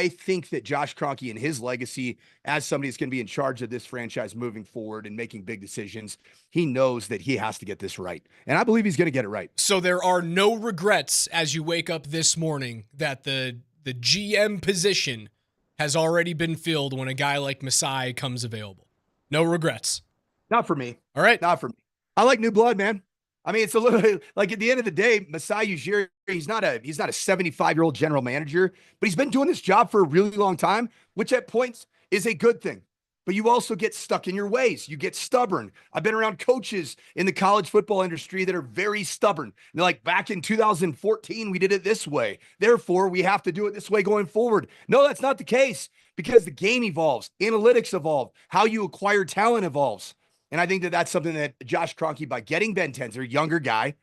think that Josh Kroenke and his legacy as somebody that's going to be in charge of this franchise moving forward and making big decisions, he knows that he has to get this right. And I believe he's going to get it right. So there are no regrets as you wake up this morning that the GM position has already been filled when a guy like Masai comes available. No regrets. Not for me. All right. Not for me. I like new blood, man. I mean, it's a little like at the end of the day, Masai Ujiri, he's not a 75-year-old general manager, but he's been doing this job for a really long time, which at points is a good thing. but you also get stuck in your ways. You get stubborn. I've been around coaches in the college football industry that are very stubborn. And they're like, back in 2014, we did it this way. Therefore, we have to do it this way going forward. No, that's not the case, because the game evolves, analytics evolve, how you acquire talent evolves. And I think that that's something that Josh Kroenke, by getting Ben Tenzer, younger guy,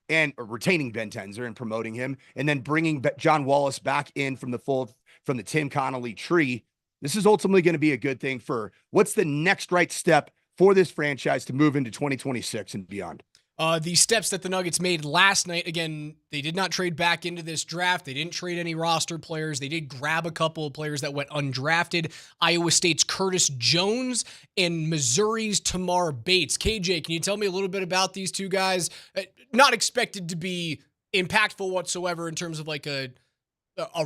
and retaining Ben Tenzer and promoting him, and then bringing John Wallace back in from the fold, from the Tim Connolly tree, this is ultimately going to be a good thing for what's the next right step for this franchise to move into 2026 and beyond. The steps that the Nuggets made last night, again, they did not trade back into this draft. They didn't trade any roster players. They did grab a couple of players that went undrafted. Iowa State's Curtis Jones and Missouri's Tamar Bates. KJ, can you tell me a little bit about these two guys? Not expected to be impactful whatsoever in terms of like a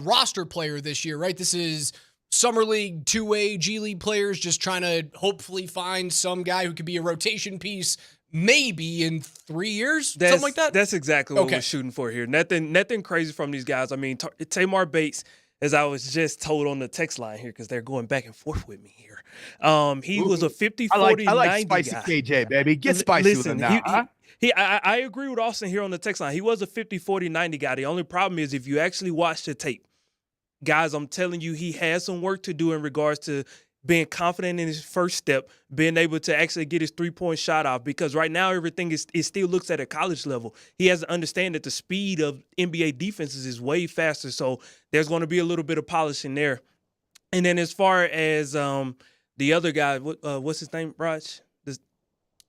roster player this year, right? This is Summer League, two-way G League players just trying to hopefully find some guy who could be a rotation piece maybe in 3 years, something like that? That's exactly what we're shooting for here. Nothing crazy from these guys. I mean, Tamar Bates, as I was just told on the text line here, because they're going back and forth with me here. He was a 50, 40, 90 I like spicy guy. KJ, baby. Get spicy with him now. I agree with Austin here on the text line. He was a 50, 40, 90 guy. The only problem is if you actually watch the tape, guys, I'm telling you, he has some work to do in regards to being confident in his first step, being able to actually get his three-point shot off, because right now everything it still looks at a college level. He has to understand that the speed of NBA defenses is way faster, so there's going to be a little bit of polishing there. And then as far as the other guy, what's his name, Raj?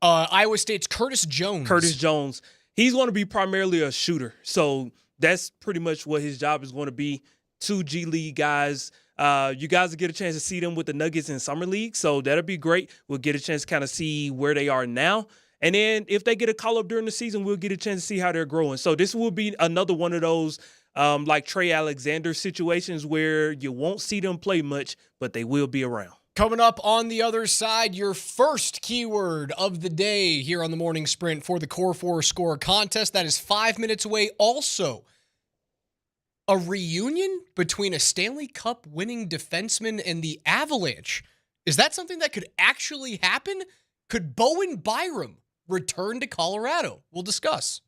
Iowa State's Curtis Jones. Curtis Jones. He's going to be primarily a shooter, so that's pretty much what his job is going to be. Two G League guys. You guys will get a chance to see them with the Nuggets in Summer League, so that'll be great. We'll get a chance to kind of see where they are now. And then if they get a call-up during the season, we'll get a chance to see how they're growing. So this will be another one of those like Trey Alexander situations where you won't see them play much, but they will be around. Coming up on the other side, your first keyword of the day here on the Morning Sprint for the Core 4 Score contest. That is 5 minutes away. Also, a reunion between a Stanley Cup winning defenseman and the Avalanche. Is that something that could actually happen? Could Bowen Byram return to Colorado? We'll discuss.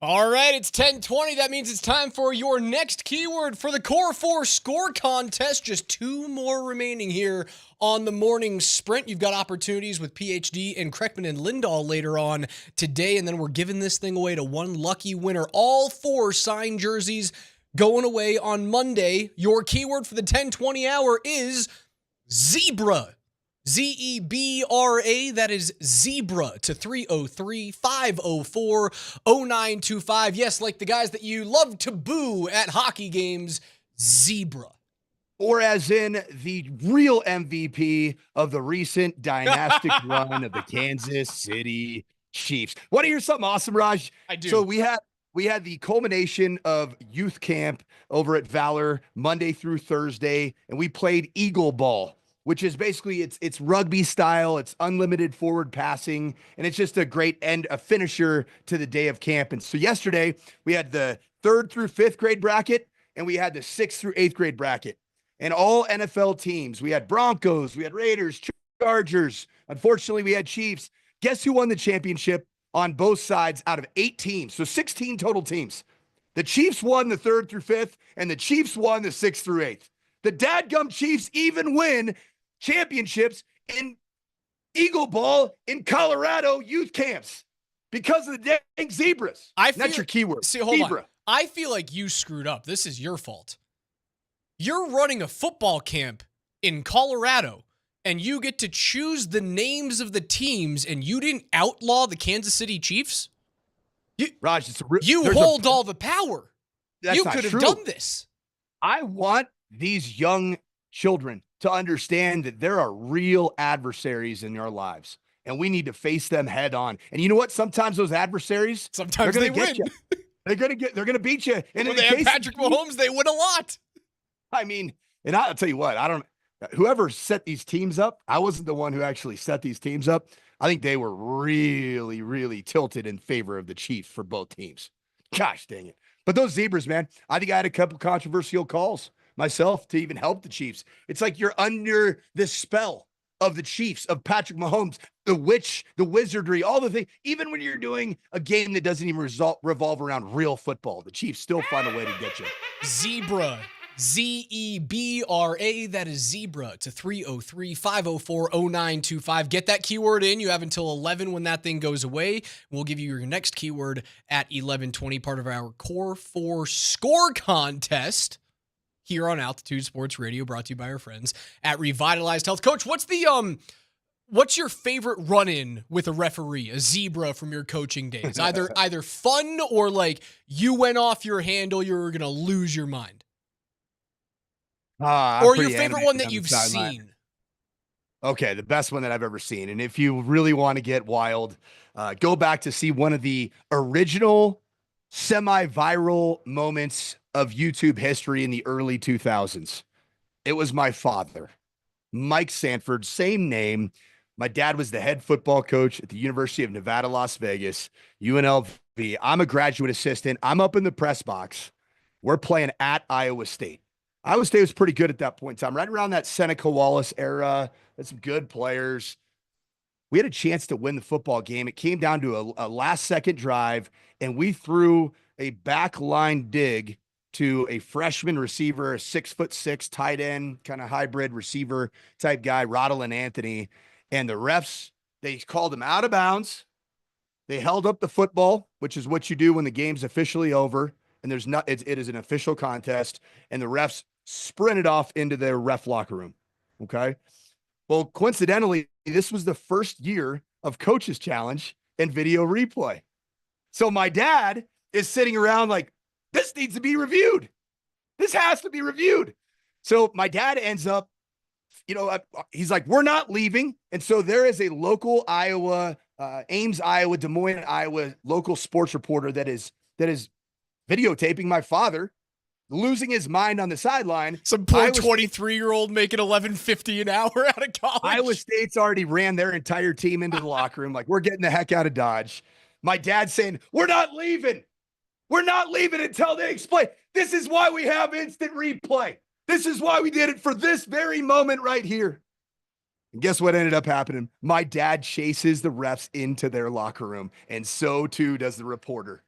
All right, it's 10:20. That means it's time for your next keyword for the Core 4 score contest. Just 2 more remaining here on the morning sprint. You've got opportunities with PhD and Kreckman and Lindahl later on today, and then we're giving this thing away to one lucky winner. All 4 signed jerseys going away on Monday. Your keyword for the 10:20 hour is zebra. Zebra, that is zebra, to 303-504-0925. Yes, like the guys that you love to boo at hockey games, zebra. Or as in the real MVP of the recent dynastic run of the Kansas City Chiefs. Want to hear something awesome, Raj? I do. So we had the culmination of youth camp over at Valor Monday through Thursday, and we played Eagle Ball, which is basically it's rugby style, it's unlimited forward passing, and it's just a great a finisher to the day of camp. And so yesterday we had the 3rd through 5th grade bracket, and we had the 6th through 8th grade bracket. And all NFL teams, we had Broncos, we had Raiders, Chargers. Unfortunately, we had Chiefs. Guess who won the championship on both sides out of 8 teams? So 16 total teams. The Chiefs won the 3rd through 5th, and the Chiefs won the 6th through 8th. The dadgum Chiefs even win championships in Eagle Ball in Colorado youth camps because of the dang zebras. That's your keyword. See, hold on. I feel like you screwed up. This is your fault. You're running a football camp in Colorado, and you get to choose the names of the teams, and you didn't outlaw the Kansas City Chiefs? Raj, you hold all the power. That's You not could have true. done this. I want these young children to understand that there are real adversaries in your lives, and we need to face them head on. And you know what? Sometimes those adversaries, sometimes they win. They're gonna beat you. And when they have Patrick Mahomes, they win a lot. I mean, and I'll tell you what, whoever set these teams up, I wasn't the one who actually set these teams up. I think they were really, really tilted in favor of the Chiefs for both teams. Gosh dang it. But those zebras, man, I think I had a couple controversial calls myself to even help the Chiefs. It's like you're under the spell of the Chiefs, of Patrick Mahomes, the witch, the wizardry, all the things. Even when you're doing a game that doesn't even revolve around real football, the Chiefs still find a way to get you. Zebra. Zebra, that is zebra, to 303-504-0925. Get that keyword in. You have until 11 when that thing goes away. We'll give you your next keyword at 11:20, part of our Core 4 score contest here on Altitude Sports Radio, brought to you by our friends at Revitalized Health. Coach, what's your favorite run-in with a referee, a zebra from your coaching days? Either fun or like you went off your handle, you were going to lose your mind. Or your favorite one that you've seen. Okay, the best one that I've ever seen. And if you really want to get wild, go back to see one of the original semi-viral moments of YouTube history in the early 2000s. It was my father, Mike Sanford, same name. My dad was the head football coach at the University of Nevada, Las Vegas, UNLV. I'm a graduate assistant. I'm up in the press box. We're playing at Iowa State. Iowa State was pretty good at that point in time, right around that Seneca Wallace era. Had some good players. We had a chance to win the football game. It came down to a last-second drive, and we threw a backline dig to a freshman receiver, a 6'6" tight end, kind of hybrid receiver type guy, Rodlin Anthony. And the refs, they called him out of bounds. They held up the football, which is what you do when the game's officially over. And it is an official contest, and the refs sprinted off into their ref locker room. Okay. Well, coincidentally, this was the first year of Coach's Challenge and video replay. So my dad is sitting around like, this needs to be reviewed. This has to be reviewed. So my dad ends up, he's like, we're not leaving. And so there is a local Iowa, Ames, Iowa, Des Moines, Iowa, local sports reporter that is videotaping my father losing his mind on the sideline. Some poor 23-year-old making $11.50 an hour out of college. Iowa State's already ran their entire team into the locker room. Like, we're getting the heck out of Dodge. My dad's saying, we're not leaving. We're not leaving until they explain. This is why we have instant replay. This is why we did it for this very moment right here. And guess what ended up happening? My dad chases the refs into their locker room, and so too does the reporter.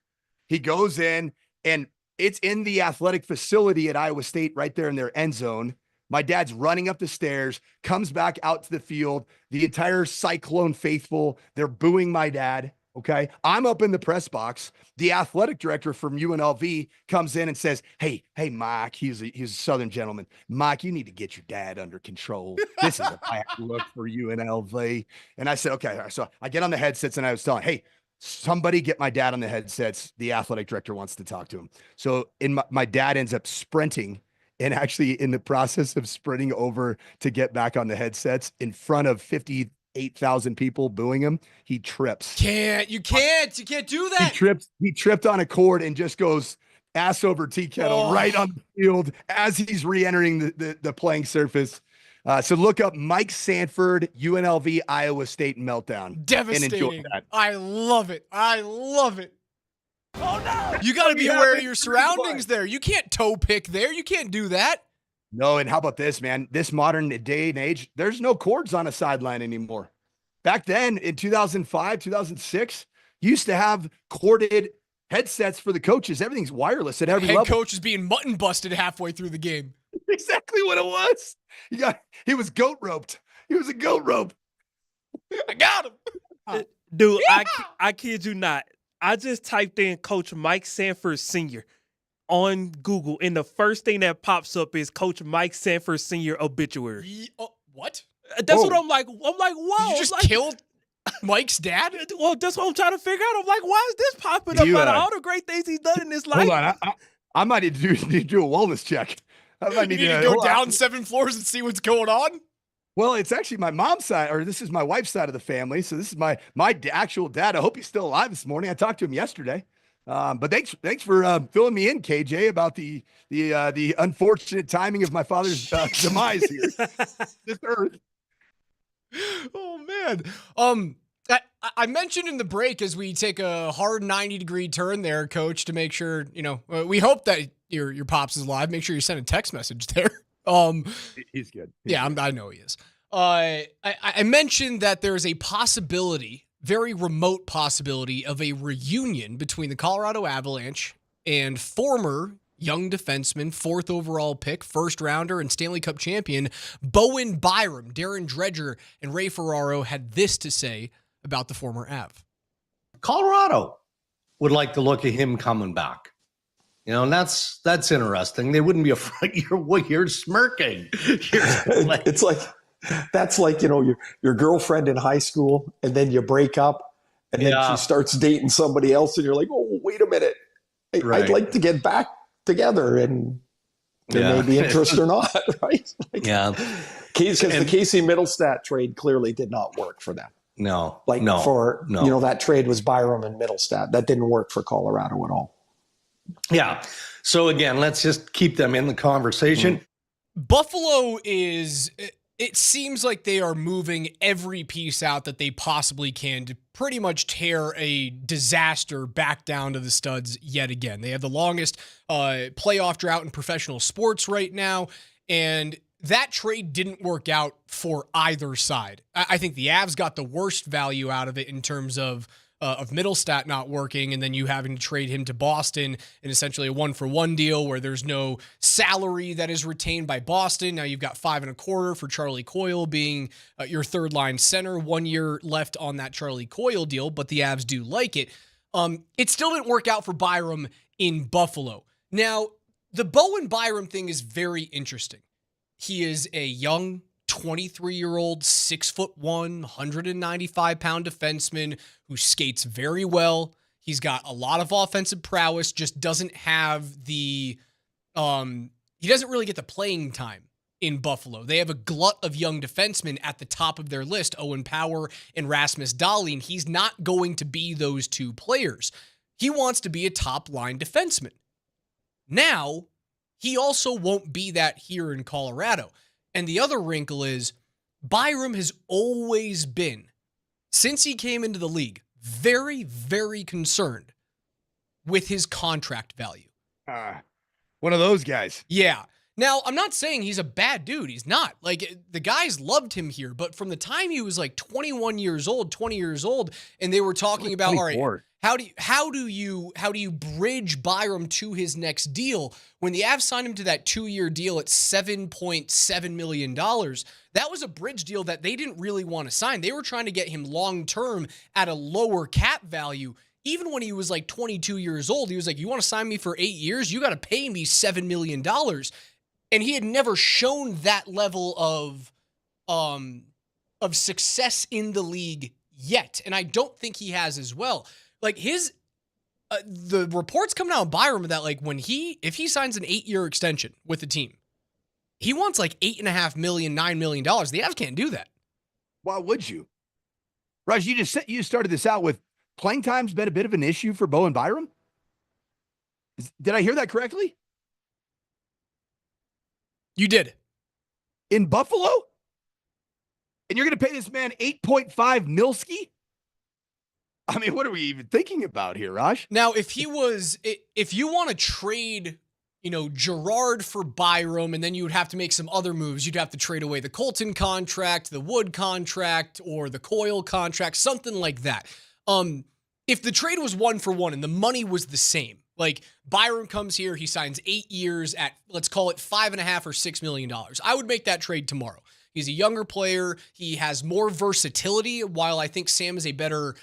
He goes in, and it's in the athletic facility at Iowa State right there in their end zone. My dad's running up the stairs, comes back out to the field. The entire Cyclone faithful, they're booing my dad. Okay. I'm up in the press box. The athletic director from UNLV comes in and says, Hey, Mike, he's a Southern gentleman. Mike, you need to get your dad under control. This is a bad look for UNLV. And I said, okay. So I get on the headsets and I was telling, hey, somebody get my dad on the headsets. The athletic director wants to talk to him. So my dad ends up sprinting, and actually in the process of sprinting over to get back on the headsets in front of 58,000 people booing him, he trips. You can't do that. He tripped on a cord and just goes ass over tea kettle right on the field as he's re-entering the playing surface. So look up Mike Sanford, UNLV, Iowa State meltdown. Devastating. And enjoy that. I love it. Oh no! You got to be aware of your surroundings there. You can't toe pick there. You can't do that. No, and how about this, man? This modern day and age, there's no cords on a sideline anymore. Back then in 2005, 2006, you used to have corded headsets for the coaches. Everything's wireless at every level. Head coach is being mutton busted halfway through the game. Exactly what it was. He was goat roped. He was a goat rope. I got him. Dude, I kid you not. I just typed in Coach Mike Sanford Sr. on Google, and the first thing that pops up is Coach Mike Sanford Sr. obituary. What? That's what I'm like. Whoa. Did you just killed Mike's dad? Well, that's what I'm trying to figure out. I'm like, why is this popping up out of all the great things he's done in his life? Hold on. I might need to do a wellness check. I might need to go down 7 floors and see what's going on. Well, it's actually my mom's side, or this is my wife's side of the family. So this is my actual dad. I hope he's still alive this morning. I talked to him yesterday. But thanks for filling me in, KJ, about the unfortunate timing of my father's demise here. This earth. Oh man. I mentioned in the break, as we take a hard 90-degree turn there, Coach, to make sure, we hope that your pops is alive. Make sure you send a text message there. He's good. I know he is. I mentioned that there's a possibility, very remote possibility, of a reunion between the Colorado Avalanche and former young defenseman, 4th overall pick, first rounder, and Stanley Cup champion Bowen Byram. Darren Dredger and Ray Ferraro had this to say about the former Av. Colorado would like the look of him coming back. And that's interesting. They wouldn't be afraid. You're smirking. It's like that's like your girlfriend in high school, and then you break up, and then she starts dating somebody else, and you're like, oh, wait a minute, I'd like to get back together, and there may be interest or not, right? Because the Casey Middlestat trade clearly did not work for them. That trade was Byram and Middlestat. That didn't work for Colorado at all. Yeah. So again, let's just keep them in the conversation. Buffalo it seems like they are moving every piece out that they possibly can to pretty much tear a disaster back down to the studs yet again. They have the longest playoff drought in professional sports right now, and that trade didn't work out for either side. I think the Avs got the worst value out of it in terms of Middlestat not working, and then you having to trade him to Boston in essentially a 1-for-1 deal where there's no salary that is retained by Boston. Now you've got $5.25 for Charlie Coyle being your third line center. 1 year left on that Charlie Coyle deal, but the Avs do like it. It still didn't work out for Byram in Buffalo. Now, the Bowen Byram thing is very interesting. He is a young 23-year-old, 6'1", 195-pound defenseman who skates very well. He's got a lot of offensive prowess, just doesn't have the he doesn't really get the playing time in Buffalo. They have a glut of young defensemen at the top of their list, Owen Power and Rasmus Dahlin. He's not going to be those two players. He wants to be a top-line defenseman. Now, he also won't be that here in Colorado. And the other wrinkle is Byram has always been, since he came into the league, very, very concerned with his contract value. One of those guys. Yeah. Now, I'm not saying he's a bad dude. He's not. Like, the guys loved him here, but from the time he was like 21 years old, 20 years old, and they were talking about, all right, how do you bridge Byram to his next deal? When the Avs signed him to that 2-year deal at $7.7 million, that was a bridge deal that they didn't really want to sign. They were trying to get him long-term at a lower cap value. Even when he was like 22 years old, he was like, you want to sign me for 8 years? You got to pay me $7 million. And he had never shown that level of success in the league yet. And I don't think he has as well. Like the reports coming out of Byram that like if he signs an 8-year extension with the team, he wants like $8.5 million, $9 million. The Avs can't do that. Why would you? Raj, you started this out with playing time's been a bit of an issue for Bowen Byram. Did I hear that correctly? You did. In Buffalo? And you're going to pay this man $8.5 milski? I mean, what are we even thinking about here, Raj? Now, if you want to trade, Gerard for Byram, and then you would have to make some other moves. You'd have to trade away the Colton contract, the Wood contract, or the Coyle contract, something like that. If the trade was 1-for-1 and the money was the same, like Byram comes here, he signs 8 years at, let's call it $5.5 or $6 million. I would make that trade tomorrow. He's a younger player. He has more versatility. While I think Sam is a better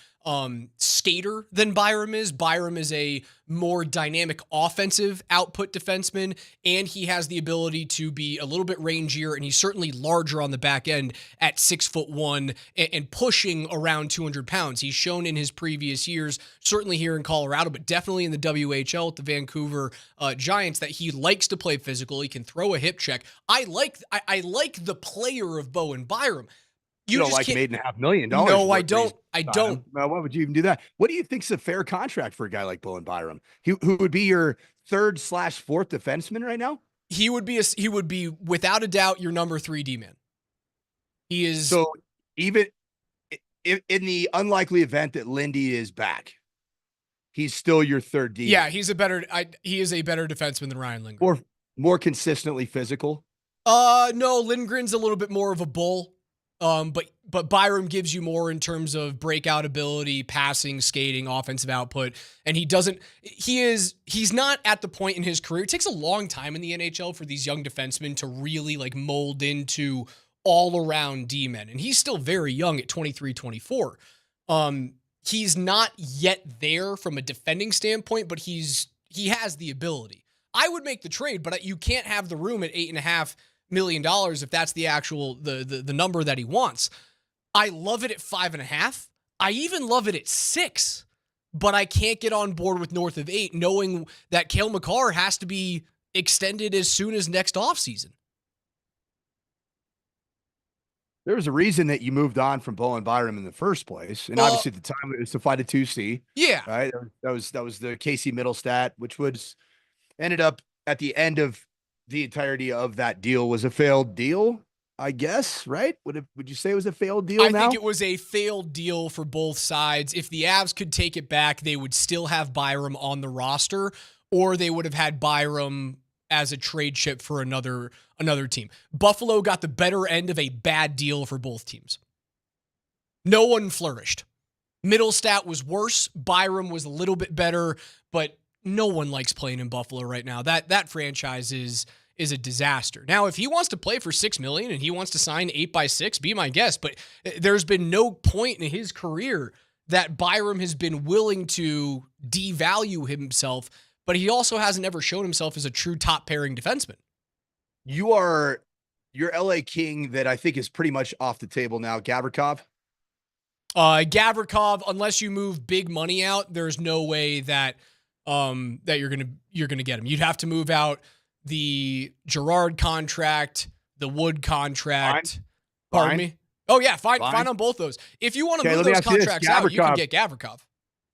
skater than Byram is. Byram is a more dynamic offensive output defenseman, and he has the ability to be a little bit rangier, and he's certainly larger on the back end at 6'1" and pushing around 200 pounds. He's shown in his previous years, certainly here in Colorado, but definitely in the WHL with the Vancouver Giants, that he likes to play physical. He can throw a hip check. I like the player of Bowen Byram. You don't like him $8.5 million. No, I don't. Well, why would you even do that? What do you think's a fair contract for a guy like Bowen Byram? Who would be your 3rd/4th defenseman right now? He would be without a doubt your number 3 D-man. He is. So even in the unlikely event that Lindy is back, he's still your 3rd D. Yeah, he is a better defenseman than Ryan Lindgren. Or more consistently physical. No, Lindgren's a little bit more of a bull. But Byram gives you more in terms of breakout ability, passing, skating, offensive output, and he's not at the point in his career. It takes a long time in the NHL for these young defensemen to really like mold into all-around D-men, and he's still very young at 23, 24. He's not yet there from a defending standpoint, but he has the ability. I would make the trade, but you can't have the room at $8.5 million if that's the actual the number that he wants. I love it at 5.5. I even love it at 6, but I can't get on board with north of 8, knowing that Cale Makar has to be extended as soon as next offseason. There was a reason that you moved on from Bowen Byram in the first place, and obviously at the time it was to fight a 2C. Yeah, right. That was the Casey Middlestat, which ended up at the end of the entirety of that deal was a failed deal, I guess, right? Would you say it was a failed deal? I think it was a failed deal for both sides. If the Avs could take it back, they would still have Byram on the roster, or they would have had Byram as a trade chip for another team. Buffalo got the better end of a bad deal for both teams. No one flourished. Middlestat was worse. Byram was a little bit better, but no one likes playing in Buffalo right now. That franchise is a disaster. Now, if he wants to play for $6 million and he wants to sign 8x6, be my guest. But there's been no point in his career that Byram has been willing to devalue himself, but he also hasn't ever shown himself as a true top pairing defenseman. Your LA King that I think is pretty much off the table now, Gavrikov. Gavrikov, unless you move big money out, there's no way that you're gonna get him. You'd have to move out the Gerard contract, the Wood contract. Pardon me? Oh yeah, fine on both those. If you want to move those contracts out, you can get Gavrikov.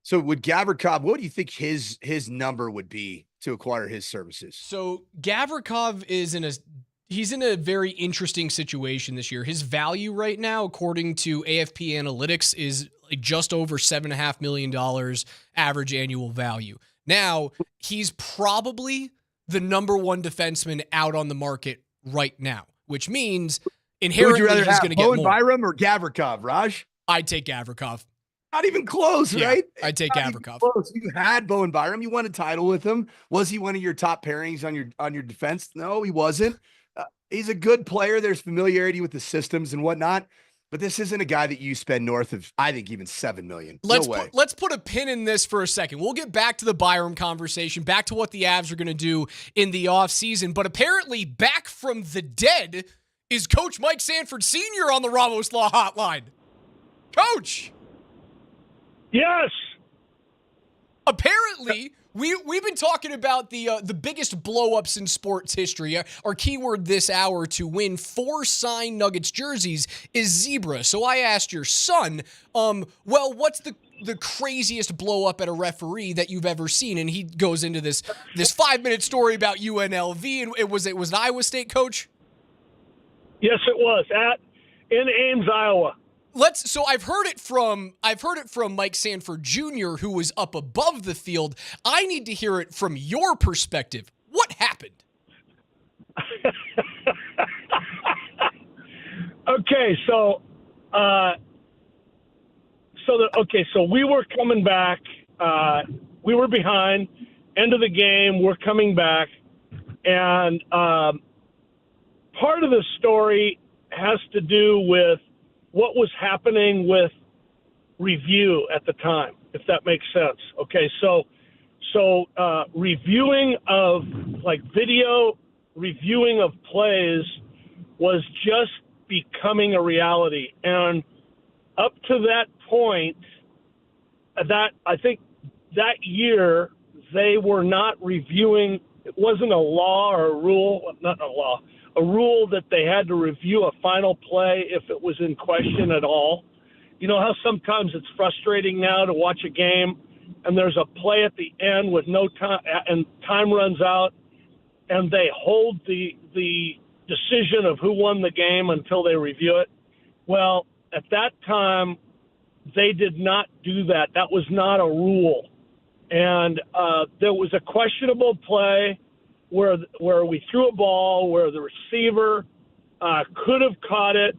So would Gavrikov, what do you think his number would be to acquire his services? So Gavrikov is he's in a very interesting situation this year. His value right now, according to AFP Analytics, is like just over $7.5 million average annual value. Now, he's probably the number one defenseman out on the market right now, which means Who inherently would you rather he's have, going to get Bowen more. Byram or Gavrikov, Raj? I'd take Gavrikov. Not even close, Yeah, right? I'd take Not even Gavrikov. close. You had Bowen Byram. You won a title with him. Was he one of your top pairings on your defense? No, he wasn't. He's a good player. There's familiarity with the systems and whatnot. But this isn't a guy that you spend north of, I think, even $7 million. No way. Let's put a pin in this for a second. We'll get back to the Byram conversation, back to what the Avs are going to do in the offseason. But apparently, back from the dead is Coach Mike Sanford Sr. on the Ramos Law Hotline. Coach! Yes! Apparently, we've been talking about the biggest blow-ups in sports history. Our keyword this hour to win 4 signed Nuggets jerseys is zebra. So I asked your son, what's the craziest blow-up at a referee that you've ever seen? And he goes into this 5-minute story about UNLV. And it was an Iowa State coach? Yes, it was in Ames, Iowa. So I've heard it from Mike Sanford Jr., who was up above the field. I need to hear it from your perspective. What happened? Okay, so we were coming back. We were behind. End of the game. We're coming back, and part of the story has to do with what was happening with review at the time, if that makes sense. Okay, so reviewing of video reviewing of plays was just becoming a reality, and up to that point, that I think that year they were not reviewing. It wasn't a law or a rule, not a law. A rule that they had to review a final play if it was in question at all. You know how sometimes it's frustrating now to watch a game and there's a play at the end with no time and time runs out and they hold the decision of who won the game until they review it. Well, at that time, they did not do that. That was not a rule. And there was a questionable play where we threw a ball where the receiver could have caught it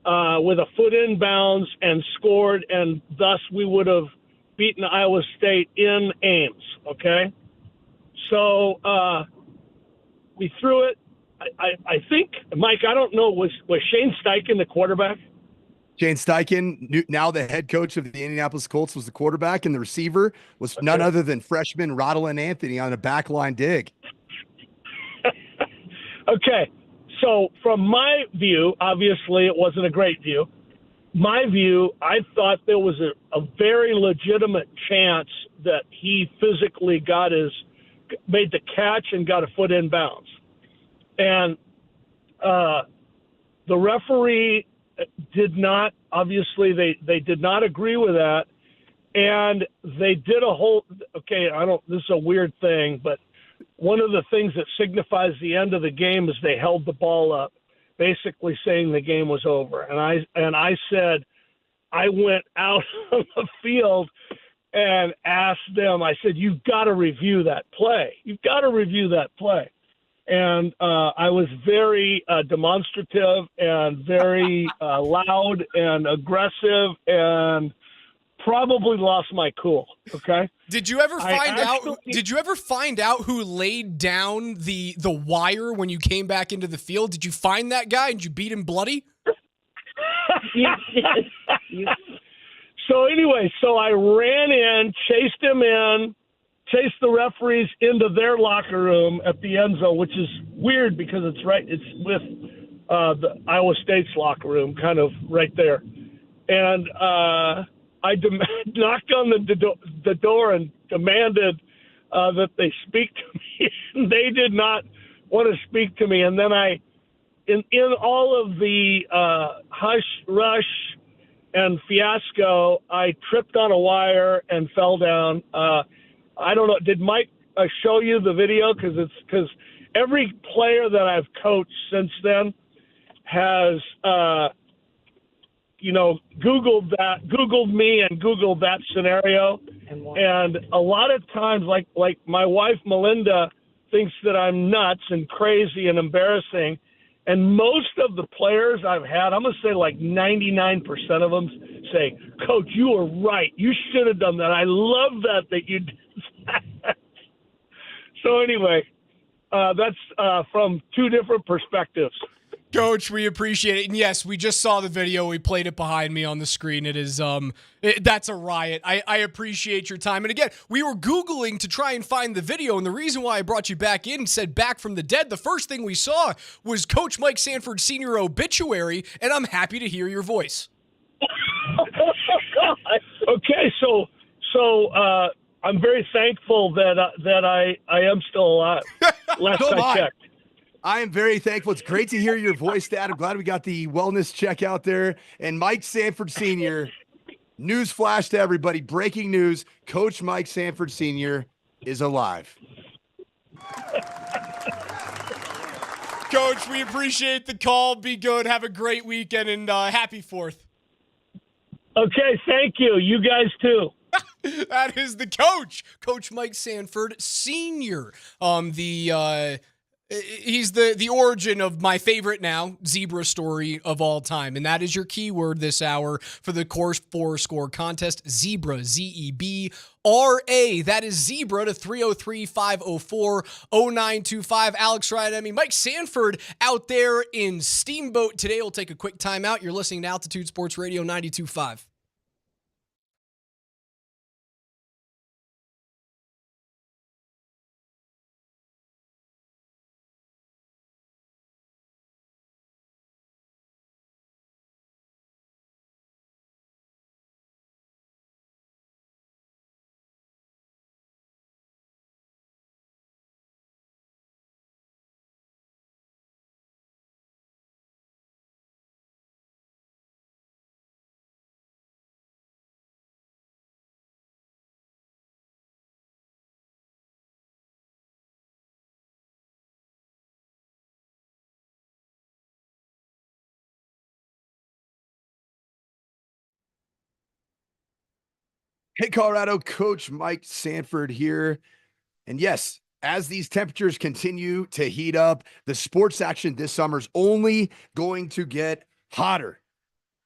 with a foot in bounds and scored, and thus we would have beaten Iowa State in Ames, okay? So we threw it. I think, Mike, I don't know, was Shane Steichen the quarterback? Shane Steichen, now the head coach of the Indianapolis Colts, was the quarterback, and the receiver was none other than freshman Rodolin Anthony on a backline dig. Okay, so from my view, obviously it wasn't a great view. My view, I thought there was a very legitimate chance that he physically made the catch and got a foot in bounds. And the referee did not, obviously they did not agree with that. And they did this is a weird thing, but one of the things that signifies the end of the game is they held the ball up, basically saying the game was over. And I said, I went out on the field and asked them, I said, you've got to review that play. You've got to review that play. And I was very demonstrative and very loud and aggressive and probably lost my cool. Okay. Did you ever find out who laid down the wire when you came back into the field? Did you find that guy and did you beat him bloody? So anyway, I ran in, chased him in, chased the referees into their locker room at the end zone, which is weird because it's with the Iowa State's locker room, kind of right there. And I knocked on the door and demanded that they speak to me. They did not want to speak to me. And then in all of the hush, rush, and fiasco, I tripped on a wire and fell down. I don't know. Did Mike show you the video? Because every player that I've coached since then has Googled me and Googled that scenario. And a lot of times, like my wife, Melinda, thinks that I'm nuts and crazy and embarrassing. And most of the players I've had, I'm going to say like 99% of them say, Coach, you were right. You should have done that. I love that you did that. So anyway, that's from two different perspectives. Coach, we appreciate it. And yes, we just saw the video. We played it behind me on the screen. It is, that's a riot. I appreciate your time. And again, we were Googling to try and find the video. And the reason why I brought you back in and said back from the dead, the first thing we saw was Coach Mike Sanford Sr. obituary. And I'm happy to hear your voice. Okay. So, I'm very thankful that I am still alive. Last I checked. I am very thankful. It's great to hear your voice, Dad. I'm glad we got the wellness check out there. And Mike Sanford Sr., news flash to everybody. Breaking news. Coach Mike Sanford Sr. is alive. Coach, we appreciate the call. Be good. Have a great weekend, and happy 4th. Okay, thank you. You guys too. That is the coach, Coach Mike Sanford Sr. He's the origin of my favorite now zebra story of all time, and that is your keyword this hour for the Course 4 Score contest. Zebra, Z-E-B-R-A. That is zebra to 303-504-0925. Alex Ryan, Mike Sanford out there in Steamboat today. We'll take a quick timeout. You're listening to Altitude Sports Radio 92.5. Hey, Colorado, Coach Mike Sanford here. And yes, as these temperatures continue to heat up, the sports action this summer is only going to get hotter.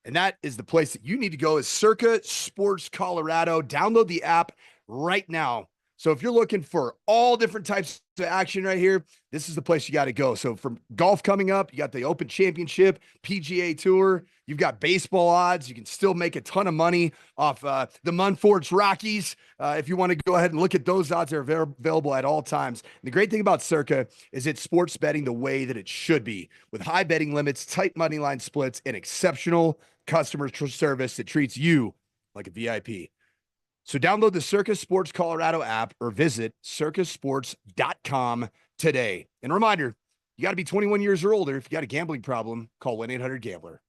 And that is the place that you need to go is Circa Sports Colorado. Download the app right now. So if you're looking for all different types of action right here, this is the place you got to go. So from golf coming up, you got the Open Championship, PGA Tour, you've got baseball odds. You can still make a ton of money off the Munfords Rockies. If you want to go ahead and look at those odds, they're available at all times. And the great thing about Circa is it's sports betting the way that it should be, with high betting limits, tight money line splits, and exceptional customer service that treats you like a VIP. So download the Circa Sports Colorado app or visit circasports.com today. And a reminder, you got to be 21 years or older. If you got a gambling problem, call 1-800-GAMBLER.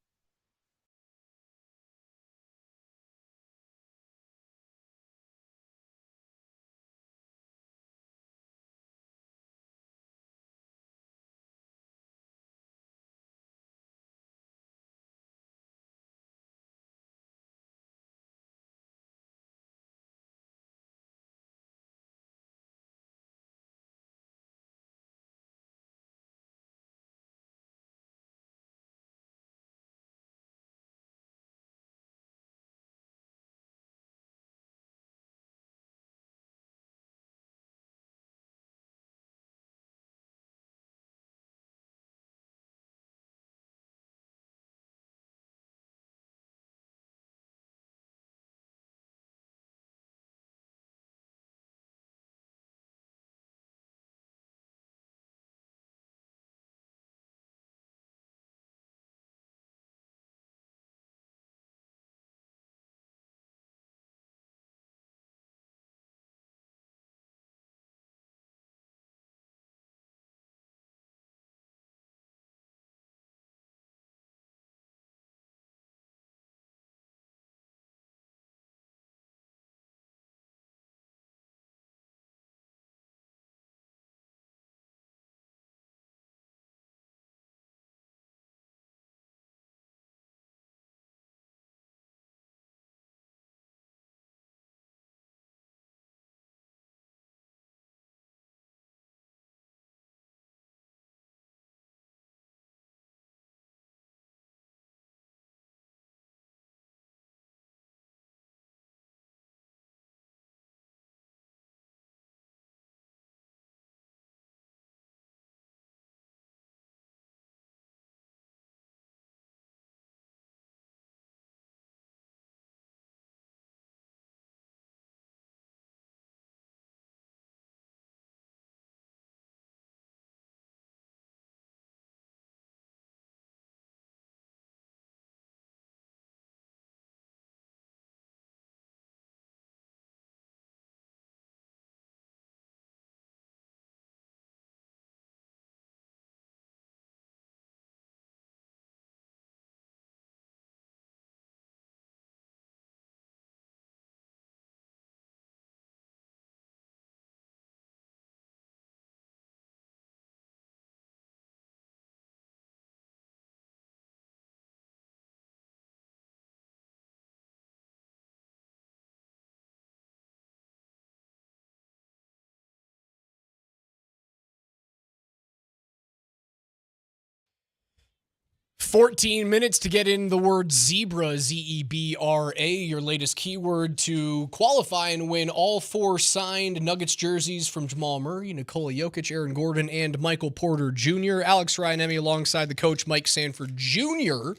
14 minutes to get in the word zebra, Z-E-B-R-A, your latest keyword to qualify and win all 4 signed Nuggets jerseys from Jamal Murray, Nikola Jokic, Aaron Gordon, and Michael Porter Jr. Alex Ryan-Emmy alongside the coach Mike Sanford Jr.,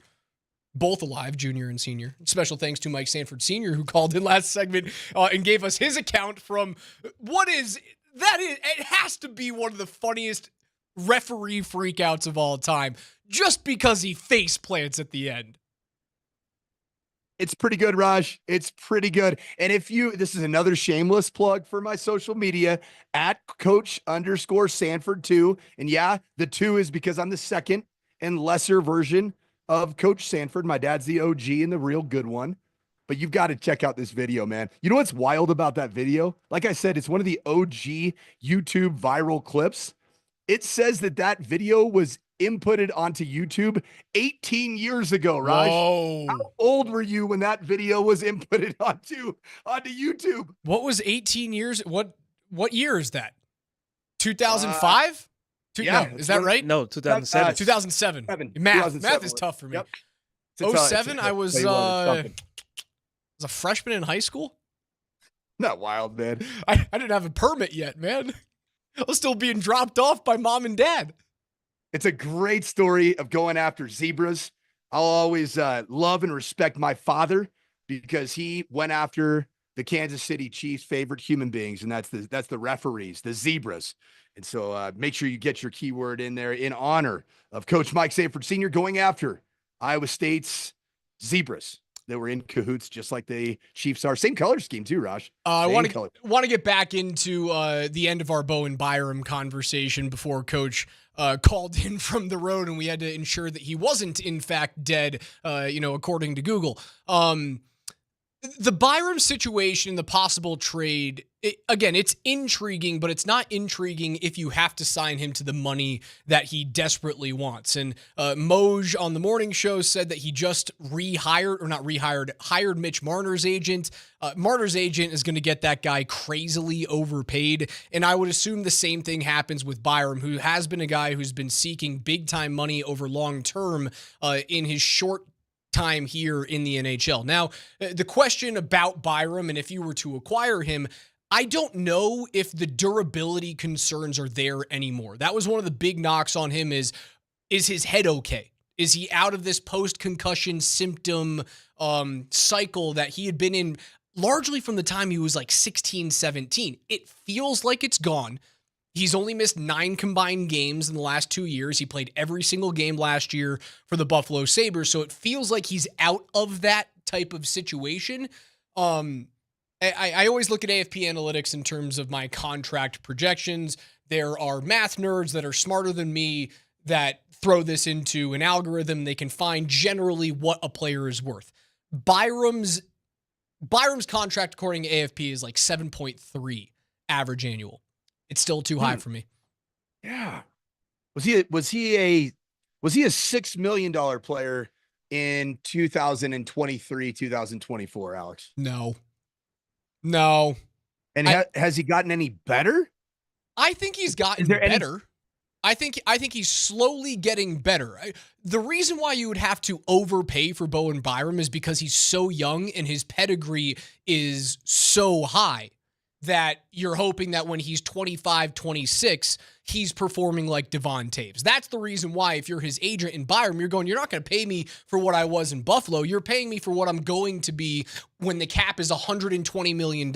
both alive, junior and senior. Special thanks to Mike Sanford Sr., who called in last segment and gave us his account from it has to be one of the funniest referee freakouts of all time, just because he face plants at the end. It's pretty good, Raj. It's pretty good. And this is another shameless plug for my social media at Coach_Sanford2. And yeah, the 2 is because I'm the second and lesser version of Coach Sanford. My dad's the OG and the real good one. But you've got to check out this video, man. You know what's wild about that video? Like I said, it's one of the OG YouTube viral clips. It says that video was inputted onto YouTube 18 years ago, Raj. Whoa. How old were you when that video was inputted onto YouTube? What was 18 years? What year is that? 2005? Yeah. No, is that right? No, 2007. 2007. Math is tough for me. Yep. 07, I was a freshman in high school. Not wild, man. I didn't have a permit yet, man. I was still being dropped off by mom and dad. It's a great story of going after zebras. I'll always love and respect my father because he went after the Kansas City Chiefs' favorite human beings, and that's the referees, the zebras. And so make sure you get your keyword in there in honor of Coach Mike Sanford Sr. going after Iowa State's zebras. They were in cahoots just like the Chiefs are. Same color scheme too, Raj. I want to get back into the end of our Bowen Byram conversation before Coach called in from the road and we had to ensure that he wasn't in fact dead, according to Google. The Byram situation, the possible trade, it's intriguing, but it's not intriguing if you have to sign him to the money that he desperately wants. And Moj on the morning show said that he just hired Mitch Marner's agent. Marner's agent is going to get that guy crazily overpaid. And I would assume the same thing happens with Byram, who has been a guy who's been seeking big time money over long term in his short time here in the NHL. Now, the question about Byram and if you were to acquire him, I don't know if the durability concerns are there anymore. That was one of the big knocks on him is his head okay? Is he out of this post-concussion symptom cycle that he had been in largely from the time he was like 16, 17? It feels like it's gone. He's only missed 9 combined games in the last 2 years. He played every single game last year for the Buffalo Sabres, so it feels like he's out of that type of situation. I always look at AFP analytics in terms of my contract projections. There are math nerds that are smarter than me that throw this into an algorithm. They can find generally what a player is worth. Byram's contract, according to AFP, is like 7.3 average annual. It's still too high for me. Yeah. Was he a $6 million player in 2023, 2024, Alex? No. And has he gotten any better? I think he's gotten better. I think he's slowly getting better. The reason why you would have to overpay for Bowen Byram is because he's so young and his pedigree is so high that you're hoping that when he's 25, 26, he's performing like Devon Taves. That's the reason why if you're his agent in Byram, you're not going to pay me for what I was in Buffalo. You're paying me for what I'm going to be when the cap is $120 million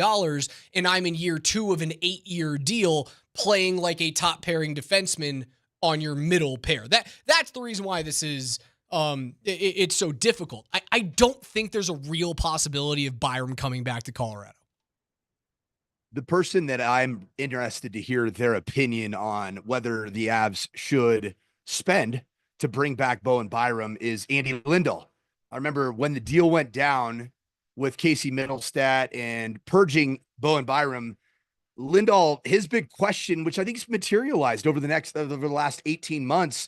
and I'm in year 2 of an 8-year deal playing like a top pairing defenseman on your middle pair. That's the reason why this is it's so difficult. I don't think there's a real possibility of Byram coming back to Colorado. The person that I'm interested to hear their opinion on whether the Avs should spend to bring back Bowen Byram is Andy Lindahl. I remember when the deal went down with Casey Middlestat and purging Bowen Byram, Lindahl, his big question, which I think has materialized over the last 18 months,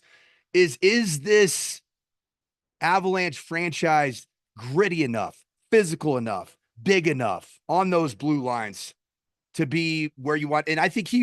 is this Avalanche franchise gritty enough, physical enough, big enough on those blue lines to be where you want? And I think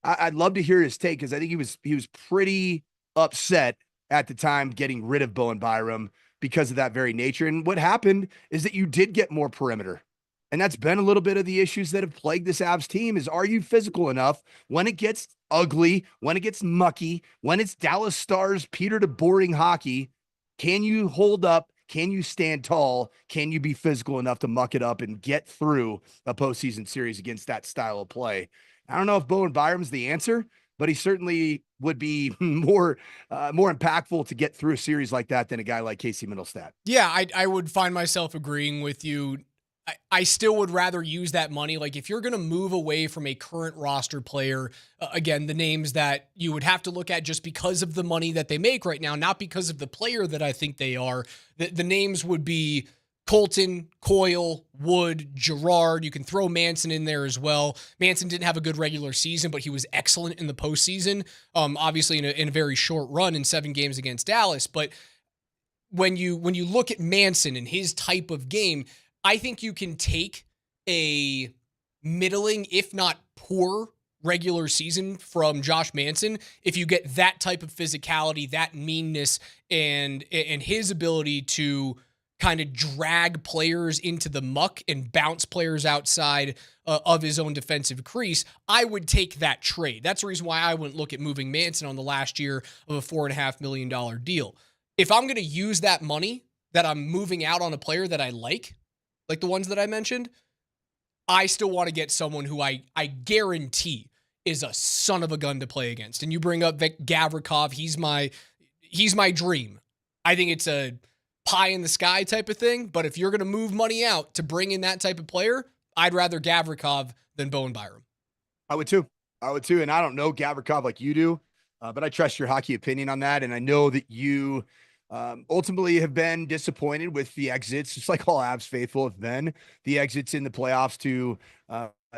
I'd love to hear his take because I think he was pretty upset at the time getting rid of Bowen Byram because of that very nature. And what happened is that you did get more perimeter. And that's been a little bit of the issues that have plagued this Avs team is, are you physical enough when it gets ugly, when it gets mucky, when it's Dallas Stars, Peter to boring hockey? Can you hold up? Can you stand tall? Can you be physical enough to muck it up and get through a postseason series against that style of play? I don't know if Bowen Byram's the answer, but he certainly would be more impactful to get through a series like that than a guy like Casey Middlestat. Yeah, I would find myself agreeing with you. I still would rather use that money. Like if you're going to move away from a current roster player, again, the names that you would have to look at just because of the money that they make right now, not because of the player that I think they are, the names would be Colton, Coyle, Wood, Girard. You can throw Manson in there as well. Manson didn't have a good regular season, but he was excellent in the postseason, obviously in a very short run in 7 games against Dallas. But when you look at Manson and his type of game, I think you can take a middling, if not poor, regular season from Josh Manson if you get that type of physicality, that meanness, and his ability to kind of drag players into the muck and bounce players outside of his own defensive crease. I would take that trade. That's the reason why I wouldn't look at moving Manson on the last year of a $4.5 million deal. If I'm going to use that money that I'm moving out on a player that I like the ones that I mentioned, I still want to get someone who I guarantee is a son of a gun to play against. And you bring up Vic Gavrikov, he's my dream. I think it's a pie in the sky type of thing, but if you're going to move money out to bring in that type of player, I'd rather Gavrikov than Bowen Byram. I would too. And I don't know Gavrikov like you do, but I trust your hockey opinion on that. And I know that you ultimately have been disappointed with the exits, just like all Avs faithful have been, the exits in the playoffs to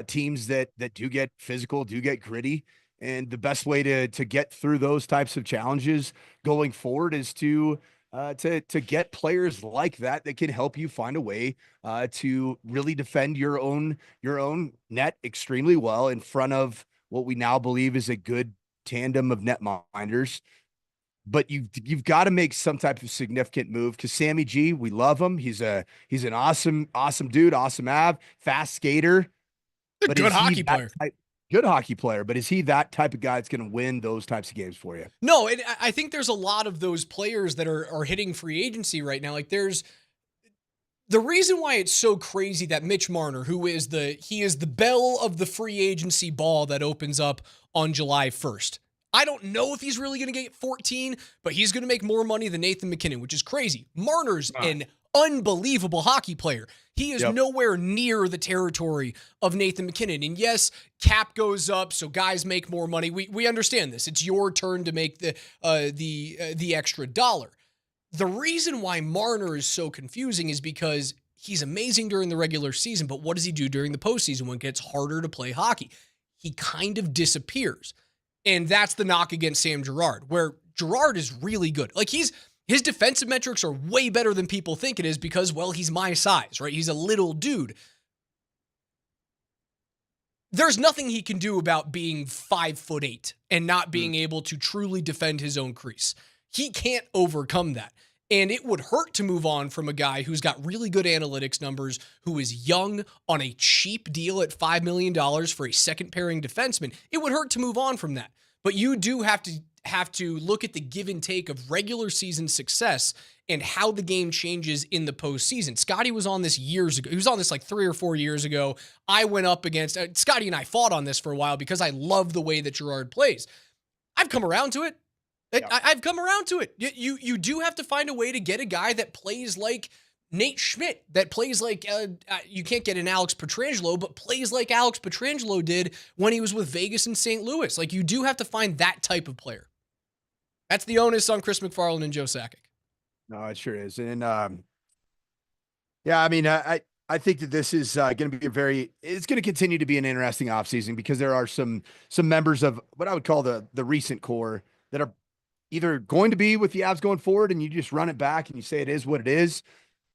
teams that do get physical, do get gritty. And the best way to get through those types of challenges going forward is to get players like that can help you find a way to really defend your own net extremely well in front of what we now believe is a good tandem of netminders. But you've got to make some type of significant move because Sammy G, we love him. He's an awesome dude, awesome Av, fast skater. But good hockey player. Good hockey player, but is he that type of guy that's going to win those types of games for you? No, and I think there's a lot of those players that are hitting free agency right now. Like there's the reason why it's so crazy that Mitch Marner, he is the belle of the free agency ball that opens up on July 1st. I don't know if he's really going to get 14, but he's going to make more money than Nathan MacKinnon, which is crazy. Marner's an unbelievable hockey player. He is nowhere near the territory of Nathan MacKinnon. And yes, cap goes up, so guys make more money. We understand this. It's your turn to make the extra dollar. The reason why Marner is so confusing is because he's amazing during the regular season, but what does he do during the postseason when it gets harder to play hockey? He kind of disappears. And that's the knock against Sam Girard, where Girard is really good. Like his defensive metrics are way better than people think it is because, well, he's my size, right? He's a little dude. There's nothing he can do about being 5'8" and not being able to truly defend his own crease. He can't overcome that. And it would hurt to move on from a guy who's got really good analytics numbers, who is young on a cheap deal at $5 million for a second pairing defenseman. It would hurt to move on from that. But you do have to look at the give and take of regular season success and how the game changes in the postseason. Scotty was on this years ago. He was on this like 3 or 4 years ago. I went up against Scotty and I fought on this for a while because I love the way that Girard plays. I've come around to it. I've come around to it. You do have to find a way to get a guy that plays like Nate Schmidt, that plays like, you can't get an Alex Pietrangelo, but plays like Alex Pietrangelo did when he was with Vegas and St. Louis. Like you do have to find that type of player. That's the onus on Chris McFarland and Joe Sakic. No, it sure is. And yeah, I mean, I think that this is going to be it's going to continue to be an interesting offseason because there are some members of what I would call the recent core that are either going to be with the Avs going forward and you just run it back and you say it is what it is,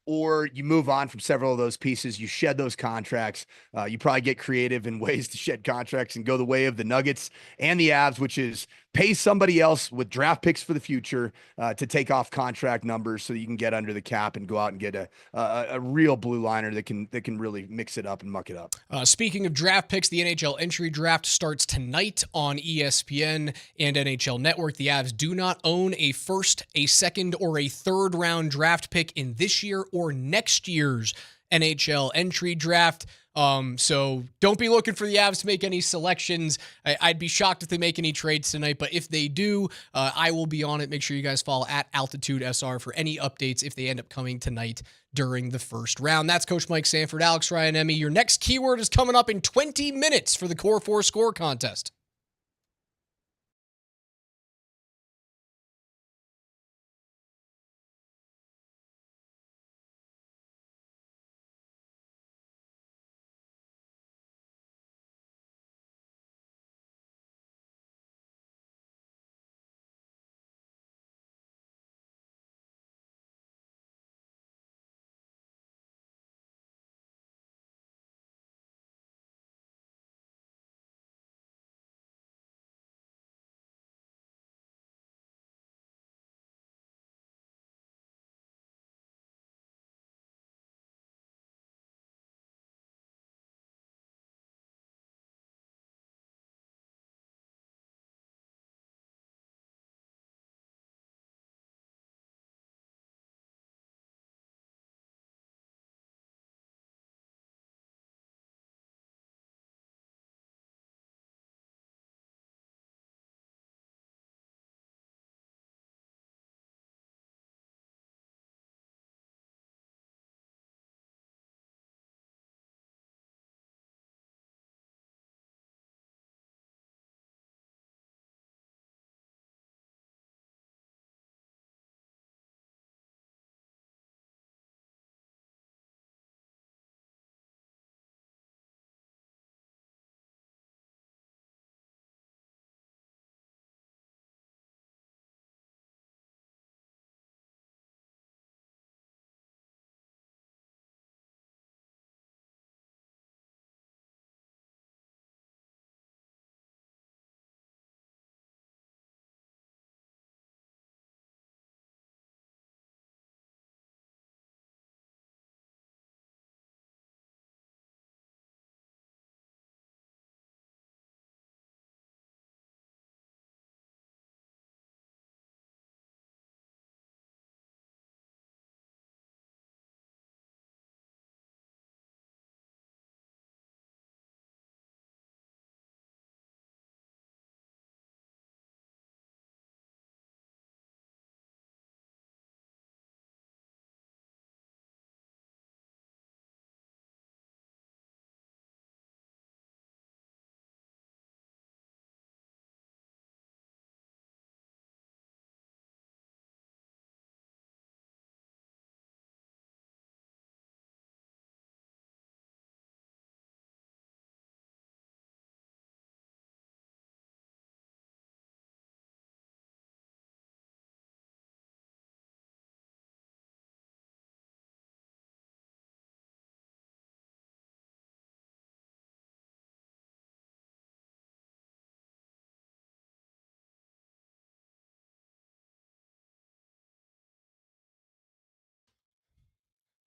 or you move on from several of those pieces, you shed those contracts. You probably get creative in ways to shed contracts and go the way of the Nuggets and the Avs, which is pay somebody else with draft picks for the future to take off contract numbers so that you can get under the cap and go out and get a real blue liner that can really mix it up and muck it up. Speaking of draft picks, the NHL entry draft starts tonight on ESPN and NHL Network. The Avs do not own a first, a second, or a third round draft pick in this year or next year's NHL entry draft. So don't be looking for the Avs to make any selections. I'd be shocked if they make any trades tonight, but if they do, I will be on it. Make sure you guys follow at Altitude SR for any updates if they end up coming tonight during the first round. That's Coach Mike Sanford, Alex Ryan-Emmy. Your next keyword is coming up in 20 minutes for the Core 4 Score Contest.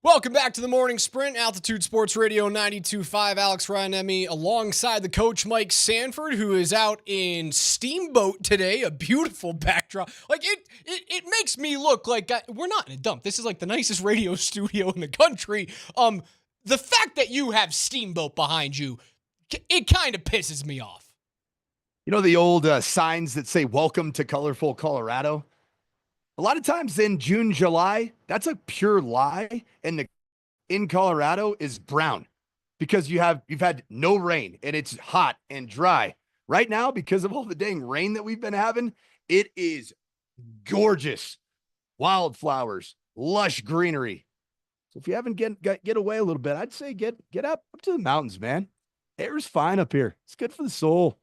Welcome back to the Morning Sprint, Altitude Sports Radio 92.5. Alex Ryan-Emmy alongside the coach Mike Sanford, who is out in Steamboat today. A beautiful backdrop. Like it makes me look like we're not in a dump. This is like the nicest radio studio in the country. The fact that you have Steamboat behind you, it kind of pisses me off. You know the old signs that say "Welcome to colorful Colorado"? A lot of times in June, July, that's a pure lie. And in Colorado is brown because you've had no rain and it's hot and dry. Right now, because of all the dang rain that we've been having, it is gorgeous. Wildflowers, lush greenery. So if you haven't get away a little bit, I'd say get up to the mountains, man. Air's fine up here. It's good for the soul.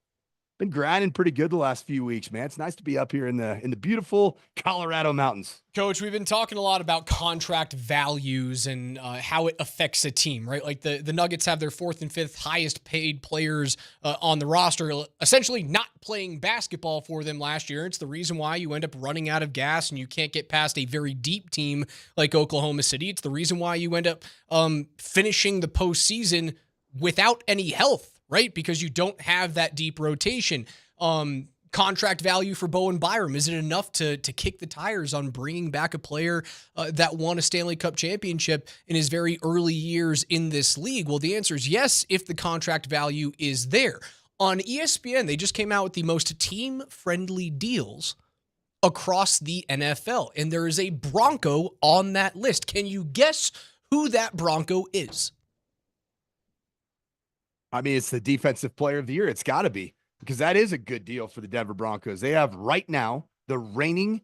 been grinding pretty good the last few weeks, man. It's nice to be up here in the beautiful Colorado mountains. Coach, we've been talking a lot about contract values and how it affects a team, right? Like the Nuggets have their 4th and 5th highest paid players on the roster, essentially not playing basketball for them last year. It's the reason why you end up running out of gas and you can't get past a very deep team like Oklahoma City. It's the reason why you end up finishing the postseason without any health, right? Because you don't have that deep rotation. Contract value for Bowen Byram, is it enough to kick the tires on bringing back a player that won a Stanley Cup championship in his very early years in this league? Well, the answer is yes, if the contract value is there. On ESPN, they just came out with the most team-friendly deals across the NFL, and there is a Bronco on that list. Can you guess who that Bronco is? I mean, it's the defensive player of the year. It's got to be, because that is a good deal for the Denver Broncos. They have right now the reigning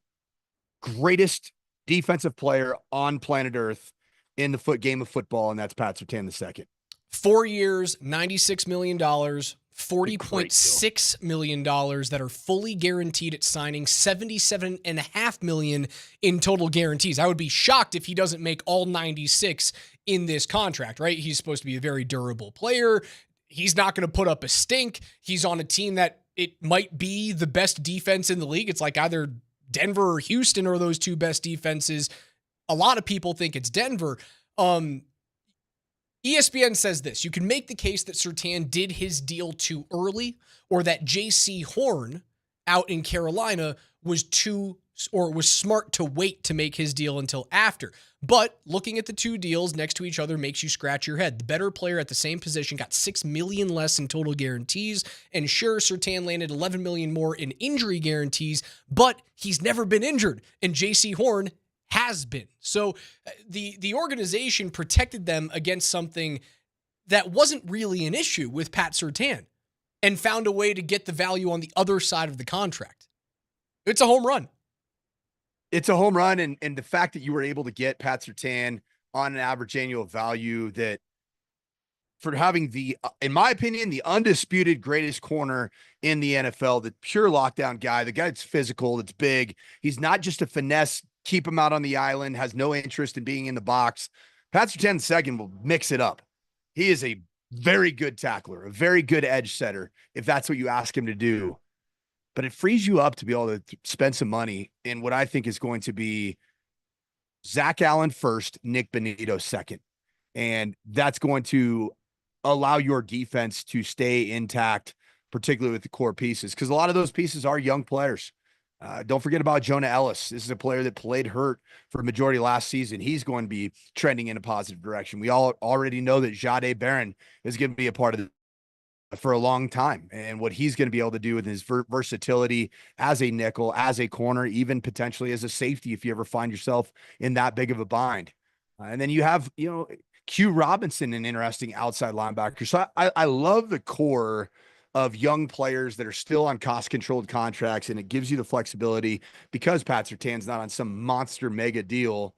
greatest defensive player on planet Earth in the game of football, and that's Pat Surtain II. 4 years, $96 million, $40.6 million that are fully guaranteed at signing, $77.5 million in total guarantees. I would be shocked if he doesn't make all 96 in this contract, right? He's supposed to be a very durable player. He's not going to put up a stink. He's on a team that it might be the best defense in the league. It's like either Denver or Houston are those two best defenses. A lot of people think it's Denver. ESPN says this: you can make the case that Surtain did his deal too early, or that J.C. Horn out in Carolina was smart to wait to make his deal until after. But looking at the two deals next to each other makes you scratch your head. The better player at the same position got $6 million less in total guarantees, and sure, Surtain landed $11 million more in injury guarantees, but he's never been injured, and J.C. Horn has been. So the organization protected them against something that wasn't really an issue with Pat Surtain, and found a way to get the value on the other side of the contract. It's a home run. It's a home run, and the fact that you were able to get Pat Surtain on an average annual value that, for having the, in my opinion, the undisputed greatest corner in the NFL, the pure lockdown guy, the guy that's physical, that's big. He's not just a finesse, keep him out on the island, has no interest in being in the box. Pat Surtain II will mix it up. He is a very good tackler, a very good edge setter, if that's what you ask him to do. But it frees you up to be able to spend some money in what I think is going to be Zach Allen first, Nick Bonito second. And that's going to allow your defense to stay intact, particularly with the core pieces, because a lot of those pieces are young players. Don't forget about Jonah Ellis. This is a player that played hurt for a majority of last season. He's going to be trending in a positive direction. We all already know that Jade Barron is going to be a part of for a long time, and what he's going to be able to do with his versatility as a nickel, as a corner, even potentially as a safety if you ever find yourself in that big of a bind. And then you have, Q Robinson, an interesting outside linebacker. So I love the core of young players that are still on cost-controlled contracts, and it gives you the flexibility because Pat Surtain's not on some monster mega deal.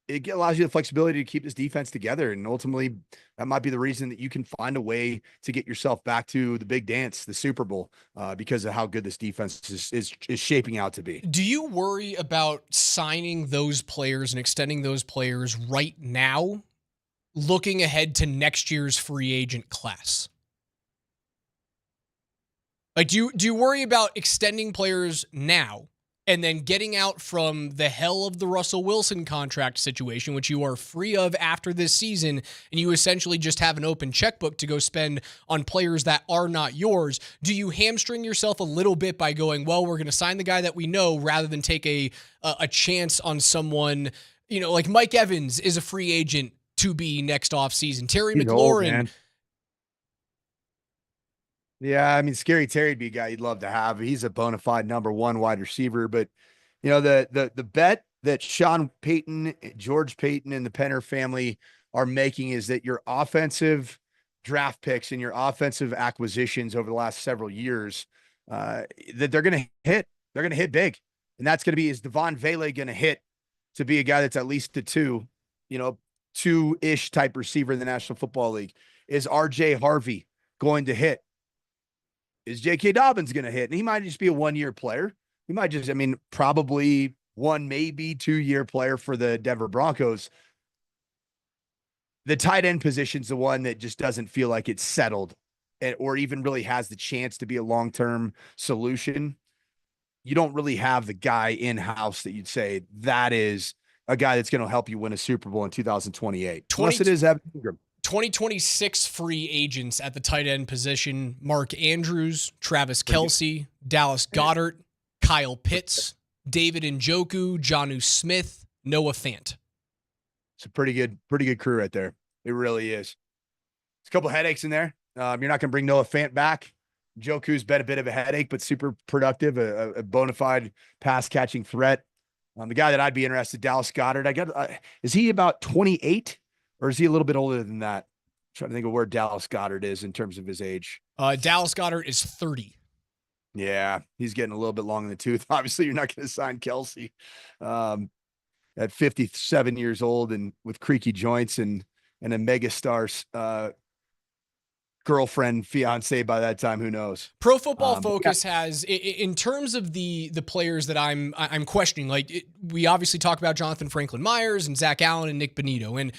It allows you the flexibility to keep this defense together. And ultimately, that might be the reason that you can find a way to get yourself back to the big dance, the Super Bowl, because of how good this defense is shaping out to be. Do you worry about signing those players and extending those players right now, looking ahead to next year's free agent class? Like, do you worry about extending players now and then getting out from the hell of the Russell Wilson contract situation, which you are free of after this season, and you essentially just have an open checkbook to go spend on players that are not yours? Do you hamstring yourself a little bit by going, well, we're going to sign the guy that we know rather than take a chance on someone, like Mike Evans is a free agent to be next offseason. Terry McLaurin. Yeah, I mean, Scary Terry'd be a guy you'd love to have. He's a bona fide number one wide receiver. But, the bet that Sean Payton, George Payton, and the Penner family are making is that your offensive draft picks and your offensive acquisitions over the last several years, that they're going to hit. They're going to hit big. And that's going to be, is Devon Vele going to hit to be a guy that's at least a two-ish type receiver in the National Football League? Is RJ Harvey going to hit? is J.K. Dobbins going to hit? And he might just be a 1-year player. He might just, probably 1, maybe 2-year player for the Denver Broncos. The tight end position's the one that just doesn't feel like it's settled or even really has the chance to be a long-term solution. You don't really have the guy in-house that you'd say that is a guy that's going to help you win a Super Bowl in 2028. Unless it is Evan Ingram. 2026 free agents at the tight end position: Mark Andrews, Travis Kelce, Dallas Goedert, Kyle Pitts, David Njoku, Jonnu Smith, Noah Fant. It's a pretty good crew right there. It really is. It's a couple of headaches in there. You're not going to bring Noah Fant back. Njoku's been a bit of a headache, but super productive, a bona fide pass catching threat. The guy that I'd be interested, Dallas Goedert. Is he about 28 or is he a little bit older than that? I'm trying to think of where Dallas Goedert is in terms of his age. Dallas Goedert is 30. Yeah, he's getting a little bit long in the tooth. Obviously, you're not going to sign Kelce at 57 years old and with creaky joints and a megastar's girlfriend, fiance by that time. Who knows? Pro Football Focus has, in terms of the players that I'm questioning, we obviously talk about Jonathan Franklin Myers and Zach Allen and Nick Bonito. And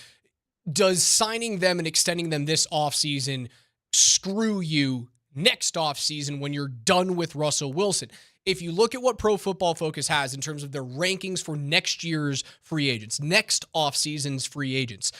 does signing them and extending them this offseason screw you next offseason when you're done with Russell Wilson? If you look at what Pro Football Focus has in terms of their rankings for next year's free agents, next offseason's free agents,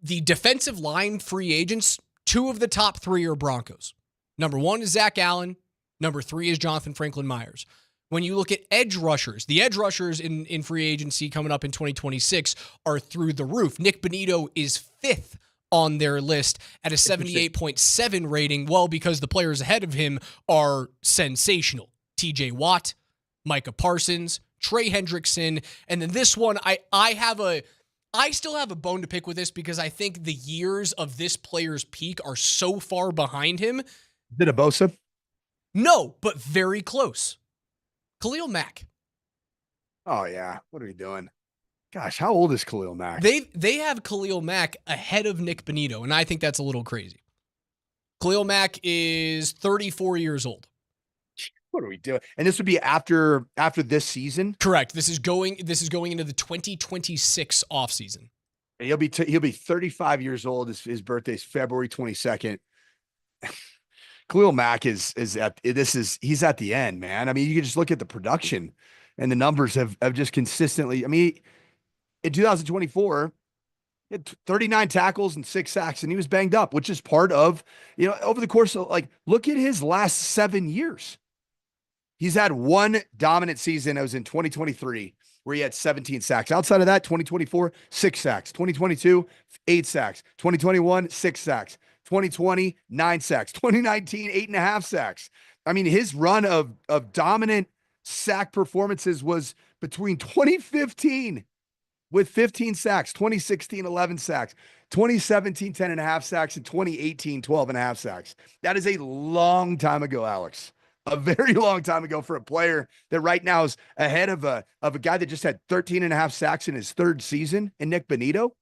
the defensive line free agents, 2 of the top 3 are Broncos. Number 1 is Zach Allen. Number 3 is Jonathan Franklin Myers. When you look at edge rushers, the edge rushers in free agency coming up in 2026 are through the roof. Nick Bonito is 5th on their list at a 78.7 rating. Well, because the players ahead of him are sensational. TJ Watt, Micah Parsons, Trey Hendrickson, and then this one, I still have a bone to pick with this because I think the years of this player's peak are so far behind him. Did a Bosa? No, but very close. Khalil Mack. Oh, yeah. What are we doing? Gosh, how old is Khalil Mack? They have Khalil Mack ahead of Nick Bonito, and I think that's a little crazy. Khalil Mack is 34 years old. What are we doing? And this would be after this season? Correct. This is going into the 2026 offseason. And he'll be 35 years old. His birthday's February 22nd. Khalil Mack he's at the end, man. I mean, you can just look at the production and the numbers have just consistently. I mean, in 2024, he had 39 tackles and 6 sacks, and he was banged up, which is part of, over the course of look at his last 7 years. He's had one dominant season. It was in 2023 where he had 17 sacks. Outside of that, 2024, 6 sacks. 2022, 8 sacks. 2021, 6 sacks. 2020, 9 sacks. 2019, 8.5 sacks. I mean, his run of dominant sack performances was between 2015 with 15 sacks, 2016, 11 sacks, 2017, 10.5 sacks, and 2018, 12.5 sacks. That is a long time ago, Alex. A very long time ago for a player that right now is ahead of a guy that just had 13.5 sacks in his 3rd season in Nick Bonito.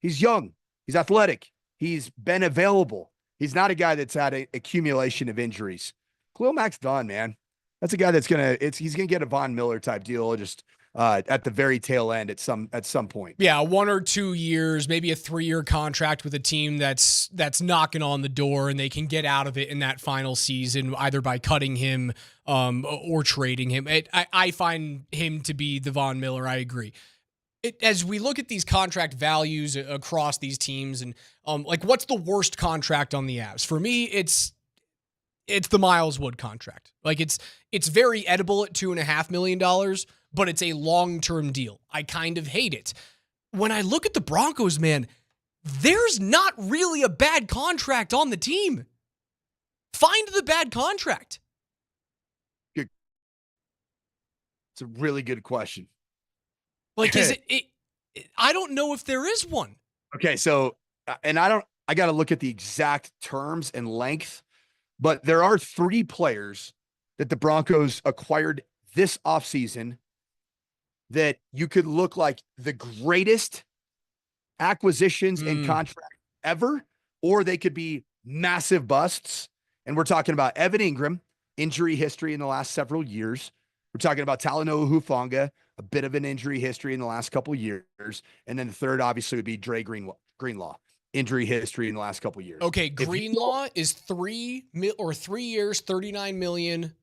He's young. He's athletic. He's been available. He's not a guy that's had an accumulation of injuries. Khalil Mack's done, man. That's a guy that's he's gonna get a Von Miller type deal just at the very tail end at some point. Yeah, 1 or 2 years, maybe a 3-year contract with a team that's knocking on the door, and they can get out of it in that final season either by cutting him or trading him. I find him to be the Von Miller. I agree. As we look at these contract values across these teams, and what's the worst contract on the Avs? For me, it's the Miles Wood contract. It's very edible at $2.5 million, but it's a long-term deal. I kind of hate it. When I look at the Broncos, man, there's not really a bad contract on the team. Find the bad contract. Good. It's a really good question. Is it I don't know if there is one. Okay, so, and I got to look at the exact terms and length, but there are 3 players that the Broncos acquired this offseason that you could look like the greatest acquisitions and contract ever, or they could be massive busts. And we're talking about Evan Ingram, injury history in the last several years. We're talking about Talanoa Hufanga, a bit of an injury history in the last couple of years. And then the third, obviously, would be Dre Greenlaw, injury history in the last couple of years. Okay, Greenlaw is 3 years, 39 million,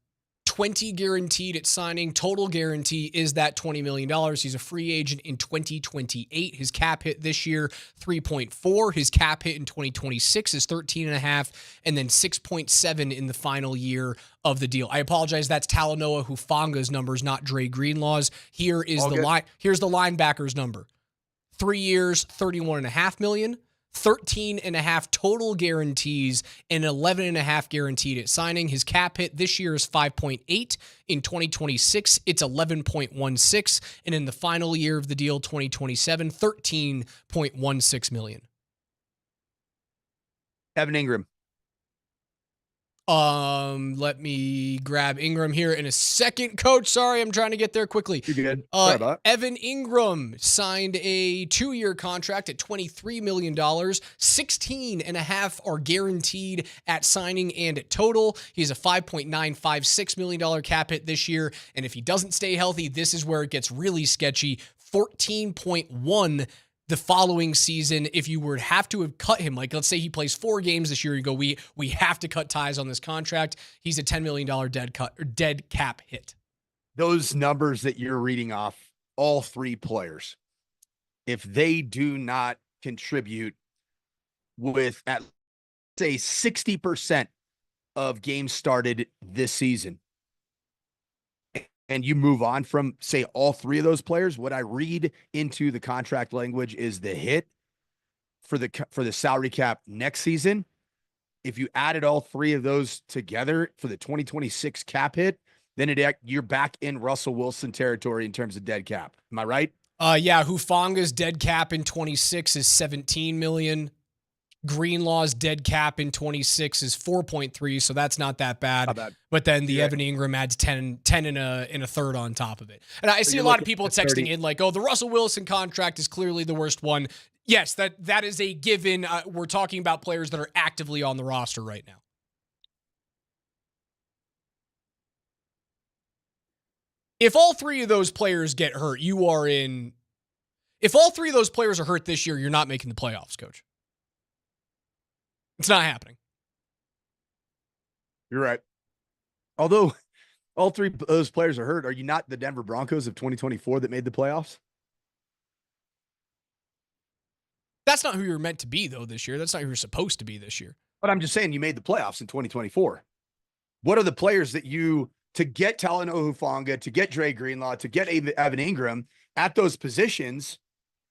20 guaranteed at signing. Total guarantee is that $20 million. He's a free agent in 2028. His cap hit this year, 3.4. His cap hit in 2026 is 13.5, and then 6.7 in the final year of the deal. I apologize. That's Talanoa Hufanga's numbers, not Dre Greenlaw's. Here is here's the linebacker's number. 3 years, 31.5 million. 13.5 total guarantees and 11.5 guaranteed at signing. His cap hit this year is 5.8. In 2026, it's 11.16. And in the final year of the deal, 2027, 13.16 million. Evan Ingram. Let me grab Ingram here in a second, Coach. Sorry, I'm trying to get there quickly. You're good. Sorry about it. Evan Ingram signed a 2-year contract at $23 million. 16.5 are guaranteed at signing and at total. He's a $5.956 million cap hit this year. And if he doesn't stay healthy, this is where it gets really sketchy. 14.1 the following season. If you would have to have cut him, like let's say he plays 4 games this year, you go, we have to cut ties on this contract. He's a $10 million dead cap hit. Those numbers that you're reading off, all 3 players, if they do not contribute with at say 60% of games started this season, and you move on from, say, all 3 of those players, what I read into the contract language is the hit for the salary cap next season. If you added all 3 of those together for the 2026 cap hit, then you're back in Russell Wilson territory in terms of dead cap. Am I right? Yeah, Hufanga's dead cap in 26 is 17 million. Greenlaw's dead cap in 26 is 4.3, so that's not that bad. Not bad. But then the Evan Ingram adds 10 and a third on top of it. And I see a lot of people texting in like, oh, the Russell Wilson contract is clearly the worst one. Yes, that is a given. We're talking about players that are actively on the roster right now. If all 3 of those players get hurt, if all 3 of those players are hurt this year, you're not making the playoffs, Coach. It's not happening. You're right. Although all 3 of those players are hurt, are you not the Denver Broncos of 2024 that made the playoffs? That's not who you're meant to be, though, this year. That's not who you're supposed to be this year. But I'm just saying you made the playoffs in 2024. What are the players that to get Talanoa Hufanga, to get Dre Greenlaw, to get Evan Ingram at those positions,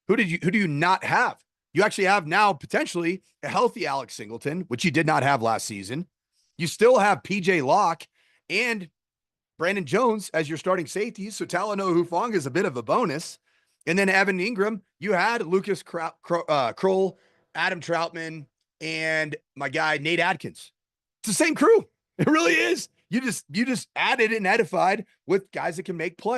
who do you not have? You actually have now potentially a healthy Alex Singleton, which you did not have last season. You still have PJ Locke and Brandon Jones as your starting safeties. So Talanoa Hufanga is a bit of a bonus. And then Evan Ingram, you had Lucas Kroll, Adam Troutman, and my guy, Nate Adkins. It's the same crew. It really is. You just added and edified with guys that can make plays.